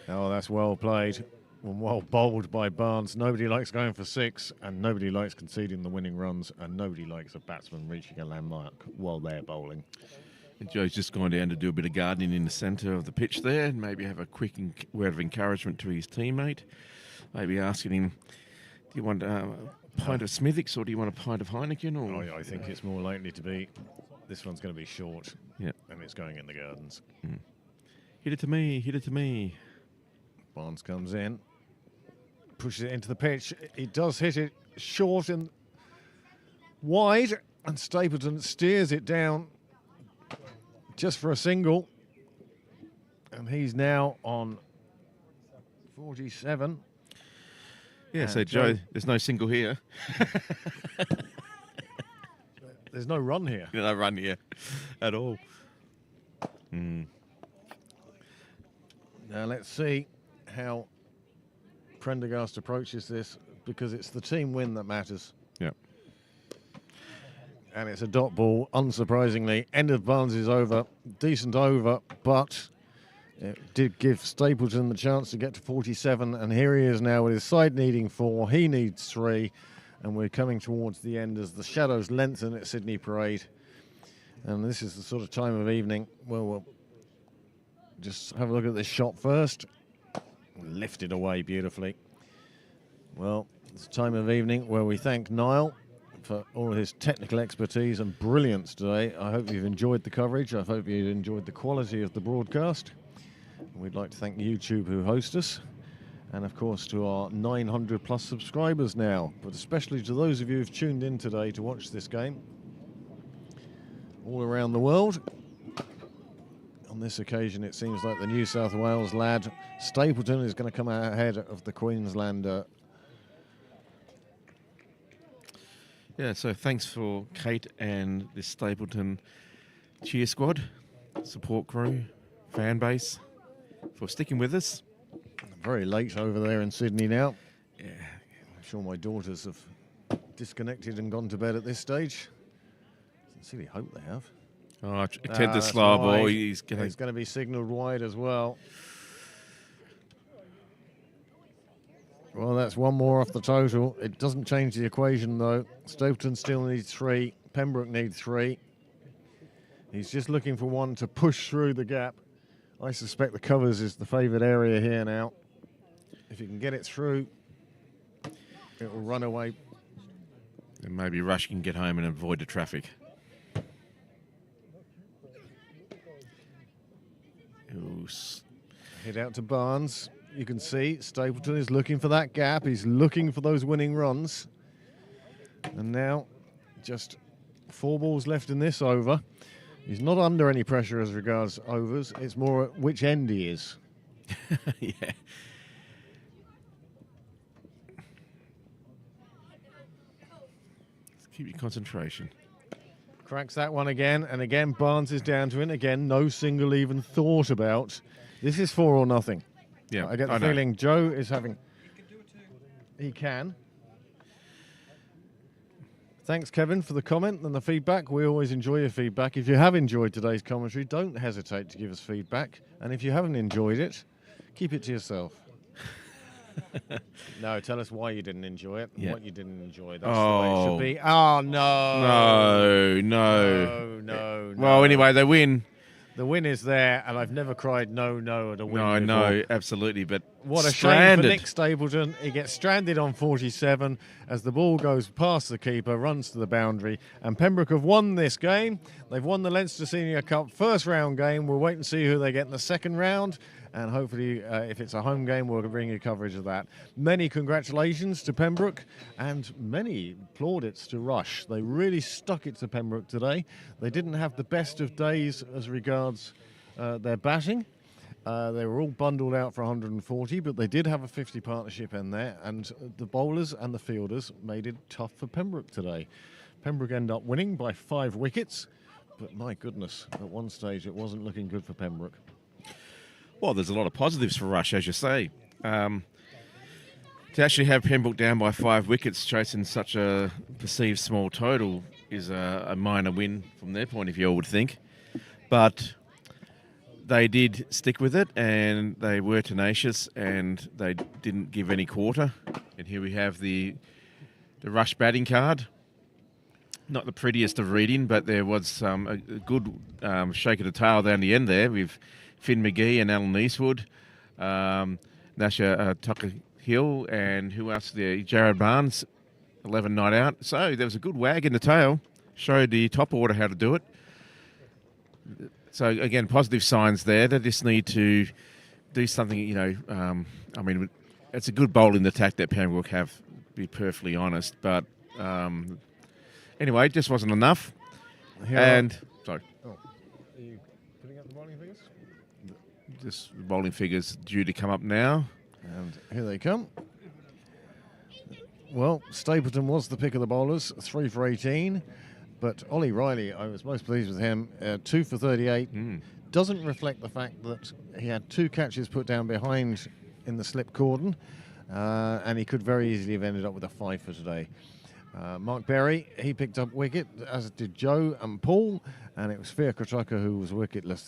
Speaker 4: Oh, that's well played and well bowled by Barnes. Nobody likes going for 6, and nobody likes conceding the winning runs, and nobody likes a batsman reaching a landmark while they're bowling.
Speaker 8: And Joe's just gone down to do a bit of gardening in the centre of the pitch there, and maybe have a quick word of encouragement to his teammate. Maybe asking him, do you want a pint of Smithwick's or do you want a pint of Heineken? Or?
Speaker 4: Oh, yeah, I think it's more likely to be, this one's going to be short,
Speaker 8: yeah,
Speaker 4: and it's going in the gardens.
Speaker 8: Hit it to me, hit it to me.
Speaker 4: Barnes comes in, pushes it into the pitch. He does hit it short and wide, and Stapleton steers it down just for a single. And he's now on 47.
Speaker 8: Yeah, so Joe, there's no single here.
Speaker 4: There's no run here.
Speaker 8: No run here at all.
Speaker 4: Now let's see how Prendergast approaches this, because it's the team win that matters.
Speaker 8: Yeah.
Speaker 4: And it's a dot ball, unsurprisingly. End of Barnes' over. Decent over, but it did give Stapleton the chance to get to 47, and here he is now with his side needing 4. He needs 3, and we're coming towards the end as the shadows lengthen at Sydney Parade. And this is the sort of time of evening where we'll just have a look at this shot first. Lifted away beautifully. Well, it's a time of evening where we thank Niall for all of his technical expertise and brilliance today. I hope you've enjoyed the coverage. I hope you've enjoyed the quality of the broadcast. We'd like to thank YouTube who host us, and of course to our 900 plus subscribers now, but especially to those of you who've tuned in today to watch this game all around the world. On this occasion, it seems like the New South Wales lad Stapleton is going to come out ahead of the Queenslander.
Speaker 8: Yeah, so thanks for Kate and the Stapleton cheer squad, support crew, fan base, for sticking with us.
Speaker 4: Very late over there in Sydney now. Yeah, I'm sure my daughters have disconnected and gone to bed at this stage. Sincerely hope they have.
Speaker 8: Oh, Ted the slow ball. He's going
Speaker 4: to be signalled wide as well. Well, that's one more off the total. It doesn't change the equation, though. Stapleton still needs 3. Pembroke needs 3. He's just looking for one to push through the gap. I suspect the covers is the favoured area here now. If you can get it through, it will run away.
Speaker 8: And maybe Rush can get home and avoid the traffic.
Speaker 4: Head out to Barnes. You can see Stapleton is looking for that gap. He's looking for those winning runs. And now just 4 balls left in this over. He's not under any pressure as regards overs. It's more at which end he is.
Speaker 8: Yeah. Let's keep your concentration.
Speaker 4: Cracks that one again, and again Barnes is down to it. Again, no single even thought about. This is 4 or nothing.
Speaker 8: Yeah,
Speaker 4: I get the feeling Joe is having... He can. Thanks, Kevin, for the comment and the feedback. We always enjoy your feedback. If you have enjoyed today's commentary, don't hesitate to give us feedback. And if you haven't enjoyed it, keep it to yourself. No, tell us why you didn't enjoy it and what you didn't enjoy. That's the way it should be. Oh, no. No.
Speaker 8: Well, anyway, they win.
Speaker 4: The win is there, and I've never cried no at a win.
Speaker 8: No, absolutely. But
Speaker 4: what a shame for Nick Stapleton. He gets stranded on 47 as the ball goes past the keeper, runs to the boundary, and Pembroke have won this game. They've won the Leinster Senior Cup first round game. We'll wait and see who they get in the second round. And hopefully, if it's a home game, we'll bring you coverage of that. Many congratulations to Pembroke and many plaudits to Rush. They really stuck it to Pembroke today. They didn't have the best of days as regards their batting. They were all bundled out for 140, but they did have a 50 partnership in there, and the bowlers and the fielders made it tough for Pembroke today. Pembroke ended up winning by 5 wickets, but my goodness, at one stage it wasn't looking good for Pembroke.
Speaker 8: Well, there's a lot of positives for Rush, as you say. To actually have Pembroke down by 5 wickets, chasing such a perceived small total, is a minor win from their point of view, I would think. But they did stick with it, and they were tenacious, and they didn't give any quarter. And here we have the Rush batting card. Not the prettiest of reading, but there was a good shake of the tail down the end there with Finn McGee and Alan Eastwood, Nasha Tucker Hill, and who else there? Jared Barnes, 11 not out. So there was a good wag in the tail, showed the top order how to do it. So again, positive signs there. They just need to do something, I mean, it's a good bowling attack that Pembroke have, to be perfectly honest. But anyway, it just wasn't enough. Sorry.
Speaker 4: Oh, are you putting up the bowling figures?
Speaker 8: Just the bowling figures due to come up now.
Speaker 4: And here they come. Well, Stapleton was the pick of the bowlers, 3 for 18. But Ollie Riley, I was most pleased with him, 2 for 38. Doesn't reflect the fact that he had 2 catches put down behind in the slip cordon, and he could very easily have ended up with a 5 for today. Mark Berry, he picked up wicket, as did Joe and Paul, and it was Fia Tucker who was wicketless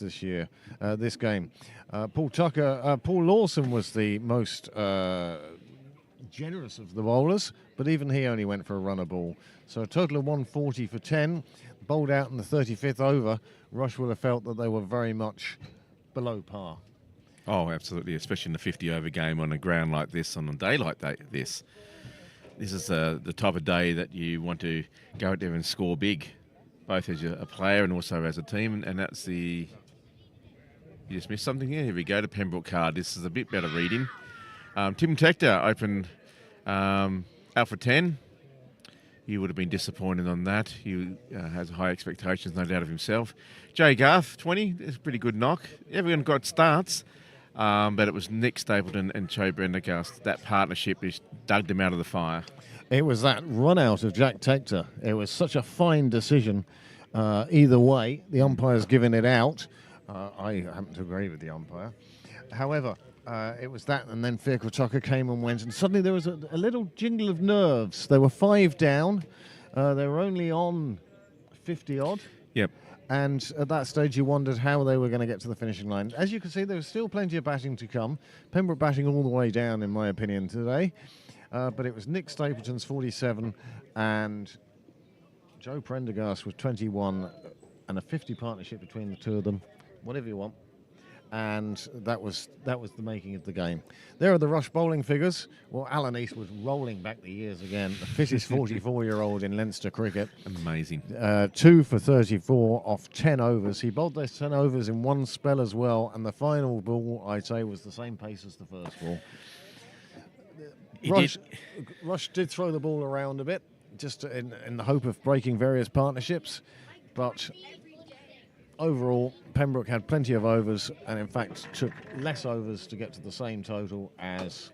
Speaker 4: this game. Paul Lawson was the most generous of the bowlers, but even he only went for a runner ball. So a total of 140 for 10, bowled out in the 35th over. Rush will have felt that they were very much below par.
Speaker 8: Oh, absolutely, especially in the 50-over game on a ground like this, on a day like this. This is the type of day that you want to go out there and score big, both as a player and also as a team, and that's the... You just missed something here? Here we go, the Pembroke card. This is a bit better reading. Tim Tector opened out for 10. He would have been disappointed on that. He has high expectations, no doubt, of himself. Jay Garth, 20. It's a pretty good knock. Everyone got starts, but it was Nick Stapleton and Joe Prendergast. That partnership just dug them out of the fire.
Speaker 4: It was that run out of Jack Tector. It was such a fine decision. Either way, the umpire's given it out. I happen to agree with the umpire. However, it was that, and then Fia Tucker came and went, and suddenly there was a little jingle of nerves. They were 5 down. They were only on 50-odd.
Speaker 8: Yep.
Speaker 4: And at that stage, you wondered how they were going to get to the finishing line. As you can see, there was still plenty of batting to come. Pembroke batting all the way down, in my opinion, today. But it was Nick Stapleton's 47 and Joe Prendergast with 21, and a 50 partnership between the two of them. Whatever you want. And that was the making of the game. There are the Rush bowling figures. Well, Alan Eastwood rolling back the years again. The fittest 44-year-old in Leinster cricket.
Speaker 8: Amazing.
Speaker 4: 2 for 34 off 10 overs. He bowled those 10 overs in one spell as well. And the final ball, I'd say, was the same pace as the first ball. Rush did throw the ball around a bit, just in the hope of breaking various partnerships. But overall, Pembroke had plenty of overs, and in fact took less overs to get to the same total as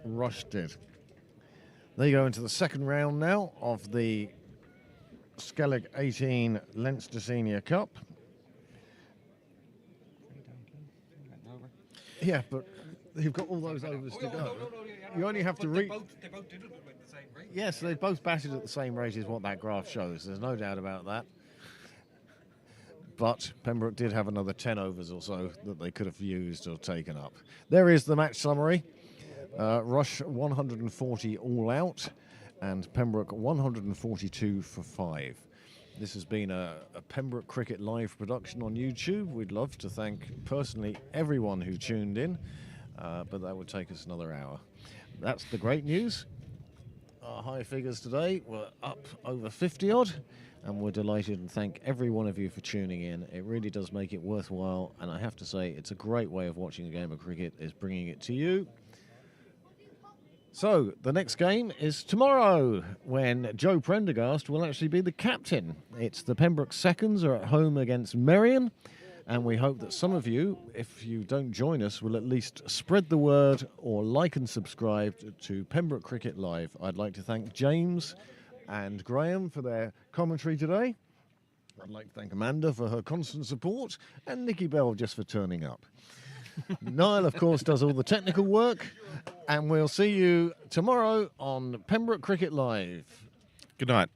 Speaker 4: Rush did. They go into the second round now of the Skellig 18 Leinster Senior Cup. Yeah, but you've got all those overs to go. You only have to reach.
Speaker 2: They both did it at the same rate.
Speaker 4: Yes, they both batted at the same rate, is what that graph shows. There's no doubt about that. But Pembroke did have another 10 overs or so that they could have used or taken up. There is the match summary. Rush 140 all out, and Pembroke 142 for 5. This has been a Pembroke Cricket live production on YouTube. We'd love to thank personally everyone who tuned in, but that would take us another hour. That's the great news. Our high figures today were up over 50 odd. And we're delighted and thank every one of you for tuning in. It really does make it worthwhile, and I have to say it's a great way of watching a game of cricket, is bringing it to you. So the next game is tomorrow, when Joe Prendergast will actually be the captain. It's the Pembroke Seconds are at home against Merion, And we hope that some of you, if you don't join us, will at least spread the word or like and subscribe to Pembroke Cricket Live. I'd like to thank James and Graham for their commentary today. I'd like to thank Amanda for her constant support and Nikki Bell just for turning up. Niall, of course, does all the technical work, and we'll see you tomorrow on Pembroke Cricket Live.
Speaker 8: Good night.